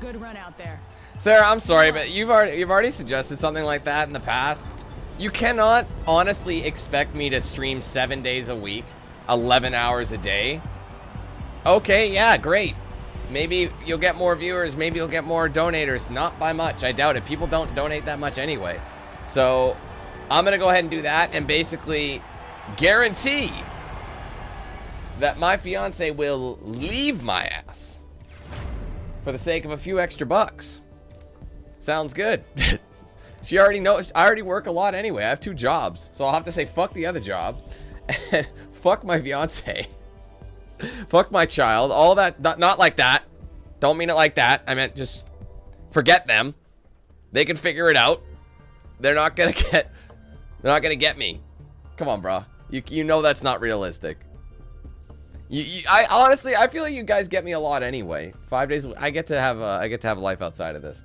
Good run out there. Sarah, I'm sorry, but you've already suggested something like that in the past. You cannot honestly expect me to stream 7 days a week, 11 hours a day. Okay, yeah, great. Maybe you'll get more viewers, maybe you'll get more donators. Not by much, I doubt it. People don't donate that much anyway. So I'm gonna go ahead and do that and basically guarantee that my fiance will leave my ass for the sake of a few extra bucks. Sounds good. She already knows. I already work a lot anyway. I have 2 jobs, so I'll have to say fuck the other job and fuck my fiance. Fuck my child. All that. Not like that. Don't mean it like that. I meant just forget them. They can figure it out. They're not gonna get me. Come on, bro. You know that's not realistic. I honestly, I feel like you guys get me a lot anyway. 5 days. I get to have a life outside of this.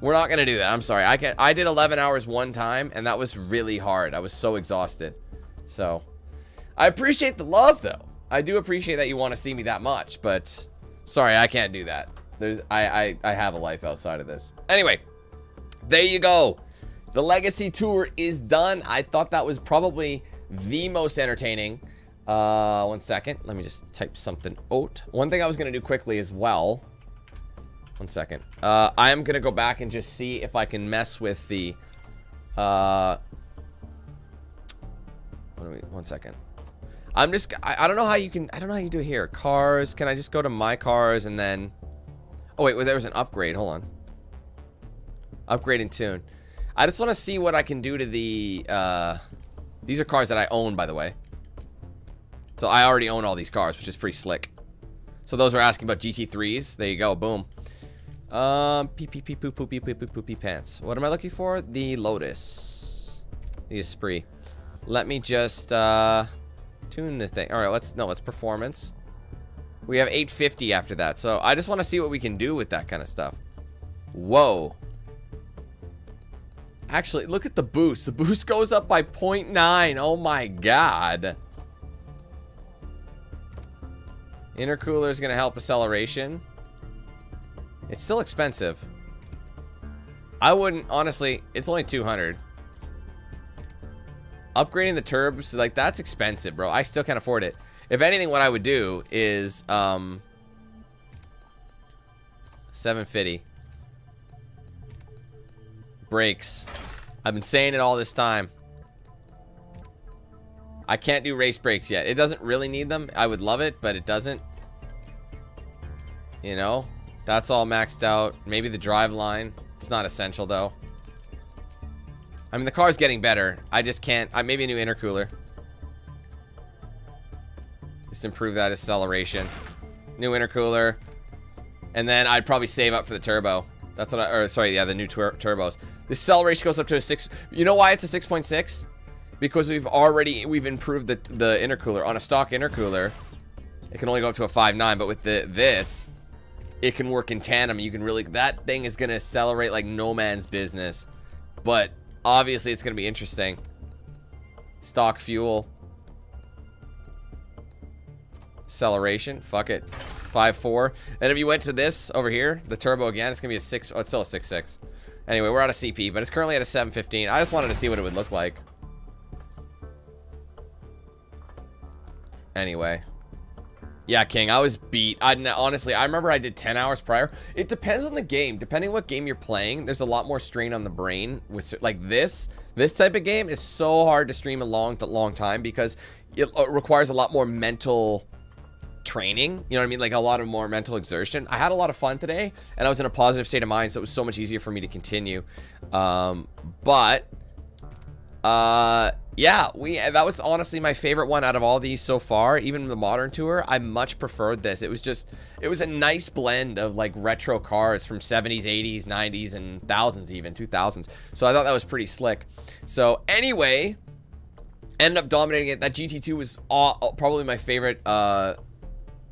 We're not gonna do that. I'm sorry. I did 11 hours one time, and that was really hard. I was so exhausted. So, I appreciate the love, though. I do appreciate that you want to see me that much, but sorry, I can't do that. I have a life outside of this. Anyway, there you go. The Legacy Tour is done. I thought that was probably the most entertaining. 1 second. Let me just type something out. One thing I was gonna do quickly as well. 1 second. I am gonna go back and just see if I can mess with the 1 second. I don't know how you can. I don't know how you do it here. Cars. Can I just go to my cars and then? Oh wait, there was an upgrade. Hold on. Upgrade and tune. I just want to see what I can do to the. These are cars that I own, by the way. So I already own all these cars, which is pretty slick. So those are asking about GT3s. There you go. Boom. Poopy pants. What am I looking for? The Lotus. The Esprit. Let me just tune this thing. All right, let's performance. We have 850 after that. So I just want to see what we can do with that kind of stuff. Whoa. Actually, look at the boost. The boost goes up by 0.9. Oh my god. Intercooler is going to help acceleration. It's still expensive. I wouldn't, honestly, it's only 200. Upgrading the turbos, like, that's expensive, bro. I still can't afford it. If anything, what I would do is 750. Brakes. I've been saying it all this time. I can't do race brakes yet. It doesn't really need them. I would love it, but it doesn't. You know, that's all maxed out. Maybe the drive line. It's not essential, though. I mean, the car's getting better. I just can't. Maybe a new intercooler. Just improve that acceleration. New intercooler. And then I'd probably save up for the turbo. That's what the new turbos. The acceleration goes up to a 6. You know why it's a 6.6? Because we've improved the intercooler. On a stock intercooler, it can only go up to a 5.9, but with this, it can work in tandem. You can really, that thing is going to accelerate like no man's business. But obviously it's going to be interesting. Stock fuel. Acceleration, fuck it. 5.4. And if you went to this over here, the turbo again, it's going to be a 6. Oh, it's still a 6.6. Anyway, we're out of CP, but it's currently at a 715. I just wanted to see what it would look like. Anyway. Yeah, King, I was beat. Honestly, I remember I did 10 hours prior. It depends on the game. Depending on what game you're playing, there's a lot more strain on the brain. With, like this type of game is so hard to stream a long time because it requires a lot more mental training. You know what I mean? Like a lot of more mental exertion. I had a lot of fun today, and I was in a positive state of mind, so it was so much easier for me to continue. Yeah, that was honestly my favorite one out of all these so far. Even the modern tour, I much preferred this. It was a nice blend of like retro cars from 70s, 80s, 90s, and 1000s, even 2000s. So I thought that was pretty slick. So anyway, ended up dominating it. That GT2 was probably my favorite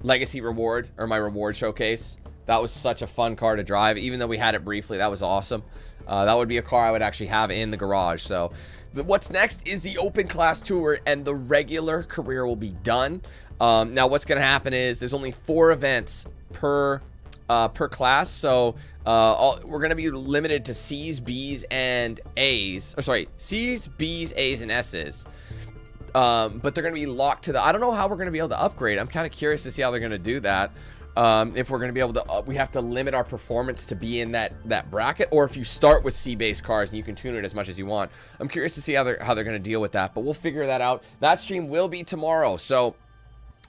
legacy reward, or my reward showcase. That was such a fun car to drive. Even though we had it briefly, that was awesome. That would be a car I would actually have in the garage. So what's next is the open class tour, and the regular career will be done. Now what's going to happen is there's only 4 events per per class. So we're going to be limited to C's, B's, and A's. Or sorry, C's, B's, A's, and S's. But they're going to be locked to the... I don't know how we're going to be able to upgrade. I'm kind of curious to see how they're going to do that. If we're going to be able to... we have to limit our performance to be in that bracket. Or if you start with C-based cars and you can tune it as much as you want. I'm curious to see how they're going to deal with that. But we'll figure that out. That stream will be tomorrow. So...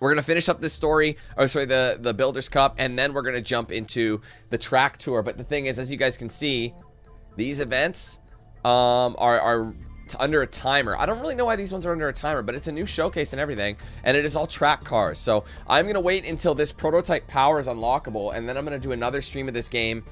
we're going to finish up this story, or sorry, the Builders Cup, and then we're going to jump into the track tour. But the thing is, as you guys can see, these events are under a timer. I don't really know why these ones are under a timer, but it's a new showcase and everything, and it is all track cars. So I'm going to wait until this prototype power is unlockable, and then I'm going to do another stream of this game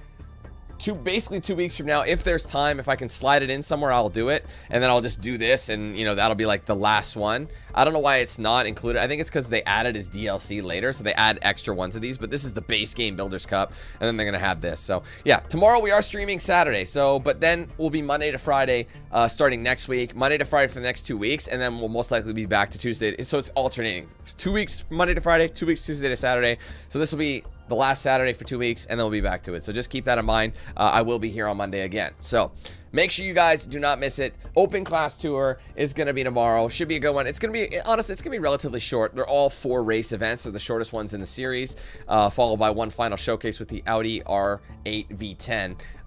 basically 2 weeks from now. If there's time, if I can slide it in somewhere, I'll do it, and then I'll just do this, and you know, that'll be like the last one. I don't know why it's not included. I think it's because they added as DLC later, so they add extra ones of these, but this is the base game Builders Cup, and then they're gonna have this. So yeah, tomorrow we are streaming Saturday, so but then we'll be Monday to Friday starting next week, Monday to Friday for the next 2 weeks, and then we'll most likely be back to Tuesday. So it's alternating 2 weeks Monday to Friday, 2 weeks Tuesday to Saturday. So this will be the last Saturday for 2 weeks, and then we'll be back to it. So just keep that in mind. I will be here on Monday again. So make sure you guys do not miss it. Open class tour is going to be tomorrow. Should be a good one. It's going to be, honestly, it's going to be relatively short. They're all 4 race events. They're the shortest ones in the series, followed by one final showcase with the Audi R8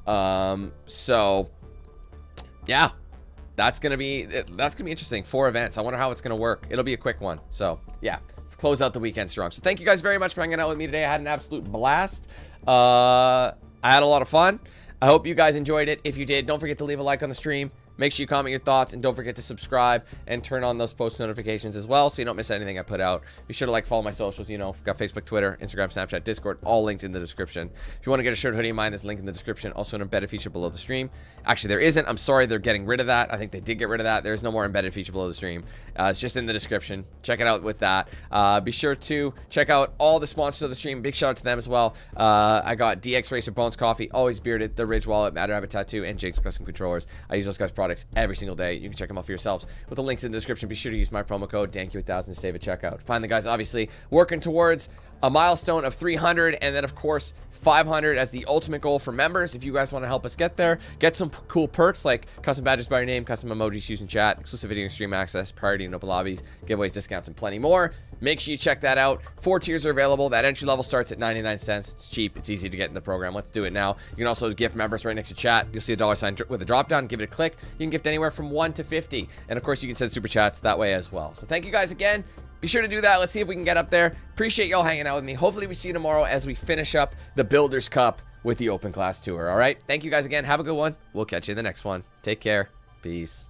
V10. So yeah, that's going to be interesting. 4 events. I wonder how it's going to work. It'll be a quick one. So yeah, close out the weekend strong. So thank you guys very much for hanging out with me today. I had an absolute blast. I had a lot of fun. I hope you guys enjoyed it. If you did, don't forget to leave a like on the stream. Make sure you comment your thoughts, and don't forget to subscribe and turn on those post notifications as well, so you don't miss anything I put out. Be sure to follow my socials. You know, I've got Facebook, Twitter, Instagram, Snapchat, Discord, all linked in the description. If you want to get a shirt, hoodie of mine, there's a link in the description. Also an embedded feature below the stream. Actually, there isn't. I'm sorry, they're getting rid of that. I think they did get rid of that. There's no more embedded feature below the stream. It's just in the description. Check it out with that. Be sure to check out all the sponsors of the stream. Big shout out to them as well. I got DXRacer Bones Coffee, Always Bearded, The Ridge Wallet, Mad Rabbit Tattoo, and Jinx Custom Controllers. I use those guys' products every single day. You can check them out for yourselves with the links in the description. Be sure to use my promo code DANQ1000 to save at checkout. Find the guys obviously working towards a milestone of 300, and then of course 500 as the ultimate goal for members. If you guys want to help us get there, get some cool perks like custom badges by your name, custom emojis used in chat, exclusive video and stream access, priority in open lobbies, giveaways, discounts, and plenty more. Make sure you check that out. 4 tiers are available. That entry level starts at 99 cents. It's cheap. It's easy to get in the program. Let's do it now. You can also gift members right next to chat. You'll see a $ with a drop down. Give it a click. You can gift anywhere from 1 to 50. And of course, you can send super chats that way as well. So thank you guys again. Be sure to do that. Let's see if we can get up there. Appreciate y'all hanging out with me. Hopefully we see you tomorrow as we finish up the Builders Cup with the Open Class Tour. All right. Thank you guys again. Have a good one. We'll catch you in the next one. Take care. Peace.